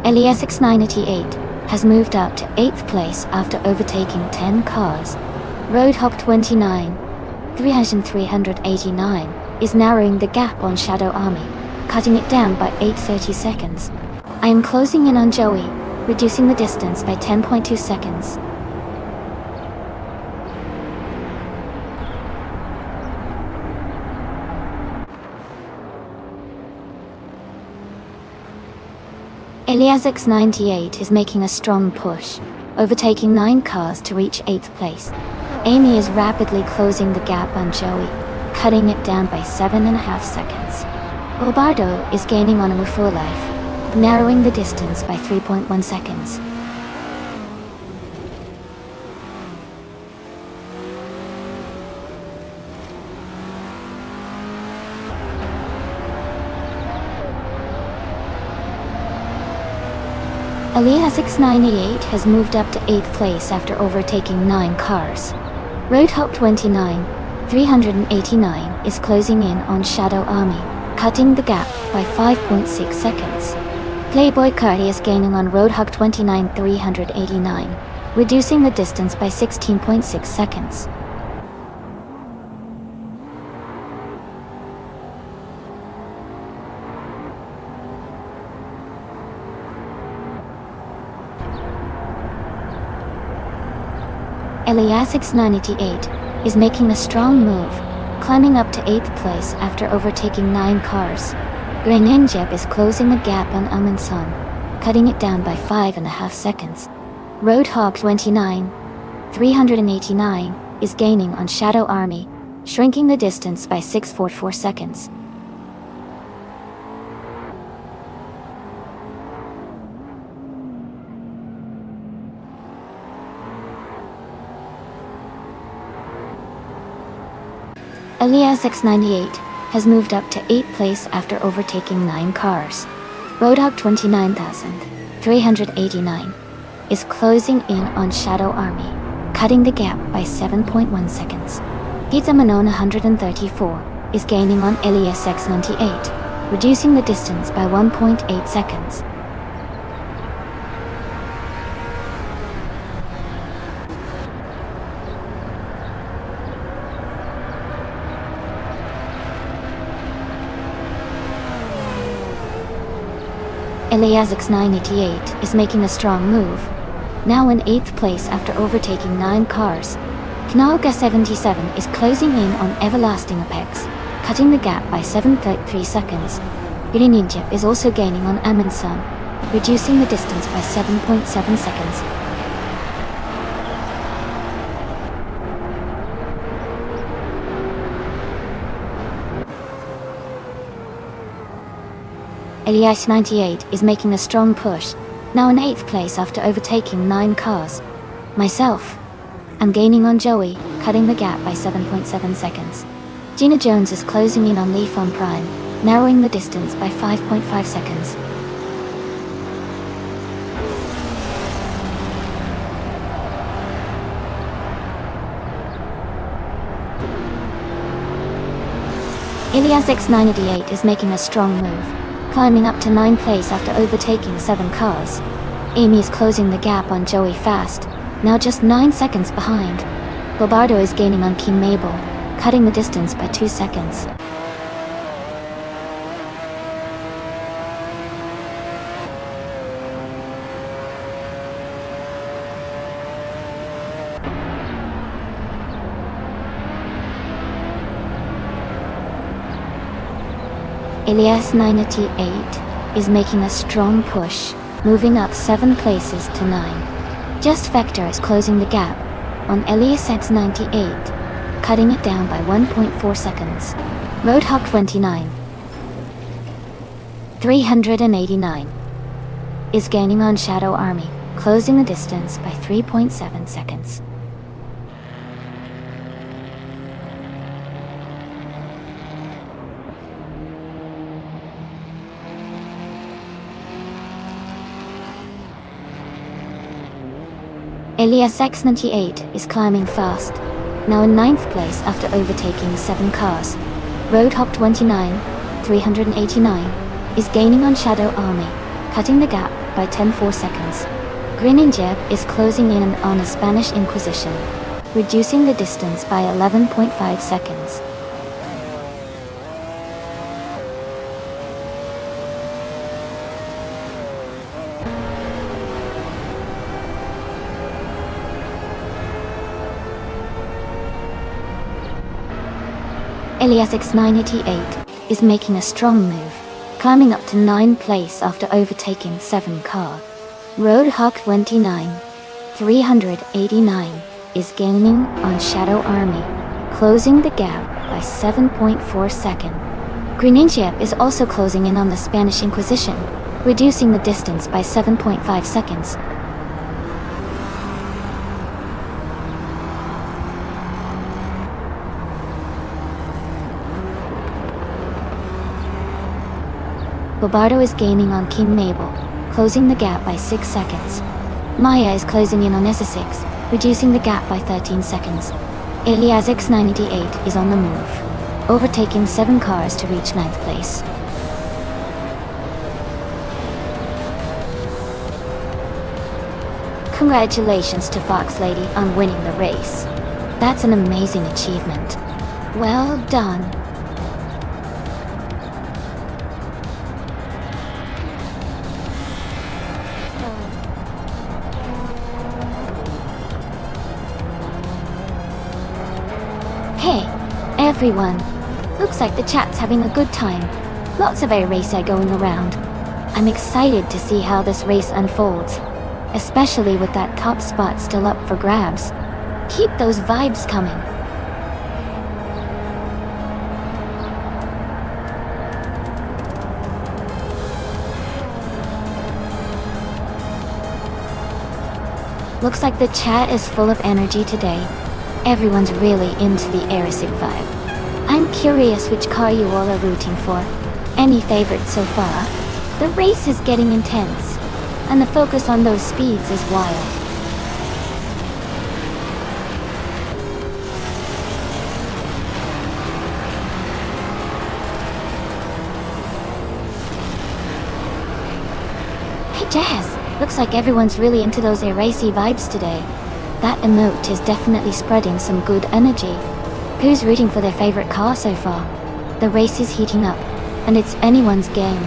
Elias X988 has moved up to 8th place after overtaking 10 cars. Roadhog 29, 389, is narrowing the gap on Shadow Army, cutting it down by 8.30 seconds. I am closing in on Joey, reducing the distance by 10.2 seconds. Elias X98 is making a strong push, overtaking 9 cars to reach 8th place. Amy is rapidly closing the gap on Joey, cutting it down by 7.5 seconds. Robardo is gaining on Life, narrowing the distance by 3.1 seconds. Elias X98 has moved up to 8th place after overtaking 9 cars. Roadhog 29, 389 is closing in on Shadow Army, cutting the gap by 5.6 seconds. Playboy Carti is gaining on Roadhog 29, 389, reducing the distance by 16.6 seconds. Elias X988 is making a strong move, climbing up to 8th place after overtaking 9 cars. Greninja is closing the gap on Amunson, cutting it down by 5.5 seconds. Roadhog 29, 389 is gaining on Shadow Army, shrinking the distance by 6.44 seconds. Elias X98 has moved up to 8th place after overtaking 9 cars. Roadhog 29,389 is closing in on Shadow Army, cutting the gap by 7.1 seconds. Pizza Manon 134 is gaining on Elias X98, reducing the distance by 1.8 seconds. Eliasix 988 is making a strong move, now in 8th place after overtaking 9 cars. Knalga 77 is closing in on Everlasting Apex, cutting the gap by 7.3 seconds. Greninja is also gaining on Amundsen, reducing the distance by 7.7 seconds. Elias 98 is making a strong push, now in 8th place after overtaking 9 cars. Myself, I'm gaining on Joey, cutting the gap by 7.7 seconds. Gina Jones is closing in on Leaf on Prime, narrowing the distance by 5.5 seconds. Elias X988 is making a strong move, climbing up to 9th place after overtaking 7 cars. Amy is closing the gap on Joey fast, now just 9 seconds behind. Bobardo is gaining on King Mabel, cutting the distance by 2 seconds. Elias 988 is making a strong push, moving up 7 places to 9. Just Vector is closing the gap on Elias X98, cutting it down by 1.4 seconds. Roadhog 29, 389, is gaining on Shadow Army, closing the distance by 3.7 seconds. Elias X98 is climbing fast, now in 9th place after overtaking 7 cars. Roadhog 29, 389, is gaining on Shadow Army, cutting the gap by 10.4 seconds. Greninja is closing in on a Spanish Inquisition, reducing the distance by 11.5 seconds. Elias X988 is making a strong move, climbing up to 9th place after overtaking 7 car. Roadhog 29, 389, is gaining on Shadow Army, closing the gap by 7.4 seconds. Greninja is also closing in on the Spanish Inquisition, reducing the distance by 7.5 seconds. Bobardo is gaining on King Mabel, closing the gap by 6 seconds. Maya is closing in on Essa6, reducing the gap by 13 seconds. Elias X988 is on the move, overtaking 7 cars to reach 9th place. Congratulations to Fox Lady on winning the race. That's an amazing achievement. Well done. Hey, everyone. Looks like the chat's having a good time. Lots of iRacer going around. I'm excited to see how this race unfolds, especially with that top spot still up for grabs. Keep those vibes coming. Looks like the chat is full of energy today. Everyone's really into the Aerosig vibe. I'm curious which car you all are rooting for. Any favorites so far? The race is getting intense, and the focus on those speeds is wild. Jazz, looks like everyone's really into those racy vibes today. That emote is definitely spreading some good energy. Who's rooting for their favorite car so far? The race is heating up, and it's anyone's game.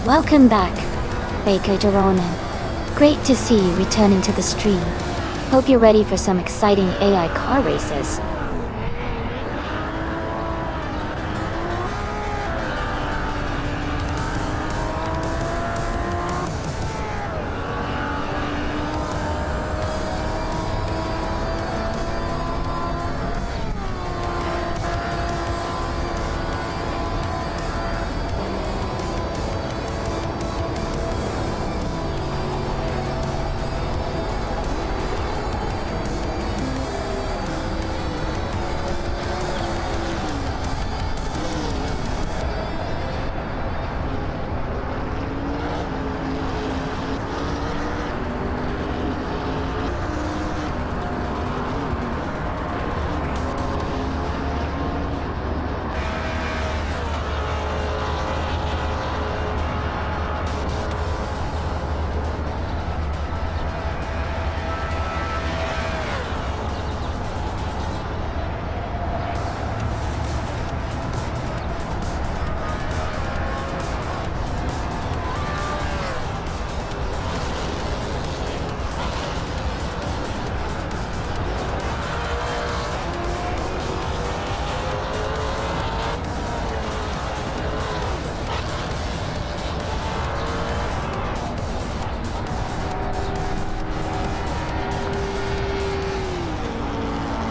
Welcome back, Baker Jeronin. Great to see you returning to the stream. Hope you're ready for some exciting AI car races.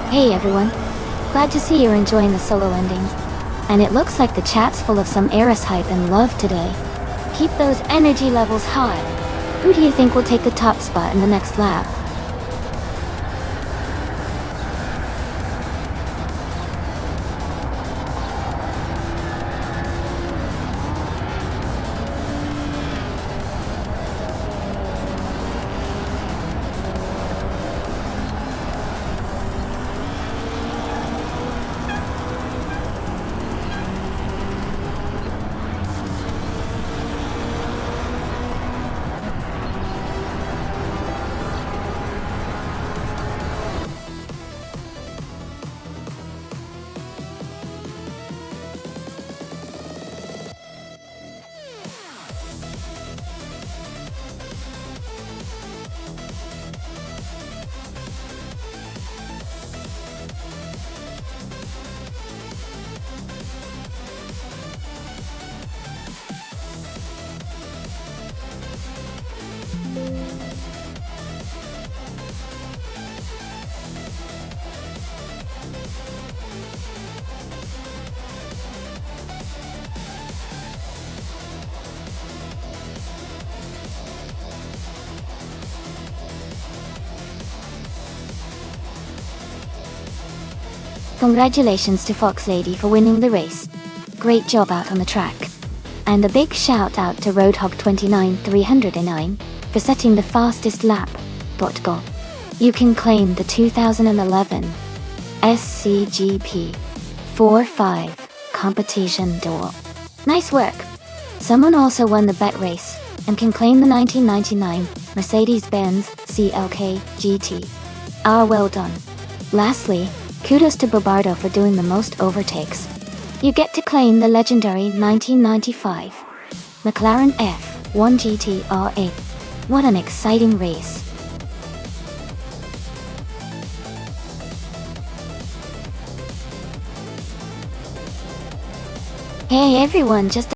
Hey everyone, glad to see you're enjoying the solo endings. And it looks like the chat's full of some Eris hype and love today. Keep those energy levels high. Who do you think will take the top spot in the next lap? Congratulations to Fox Lady for winning the race. Great job out on the track. And a big shout out to Roadhog29309 for setting the fastest lap. Go. You can claim the 2011 SCGP 45 competition duel. Nice work. Someone also won the bet race and can claim the 1999 Mercedes-Benz CLK GT. Well done. Lastly, kudos to Bobardo for doing the most overtakes. You get to claim the legendary 1995 McLaren F1 GT R8. What an exciting race. Hey everyone, just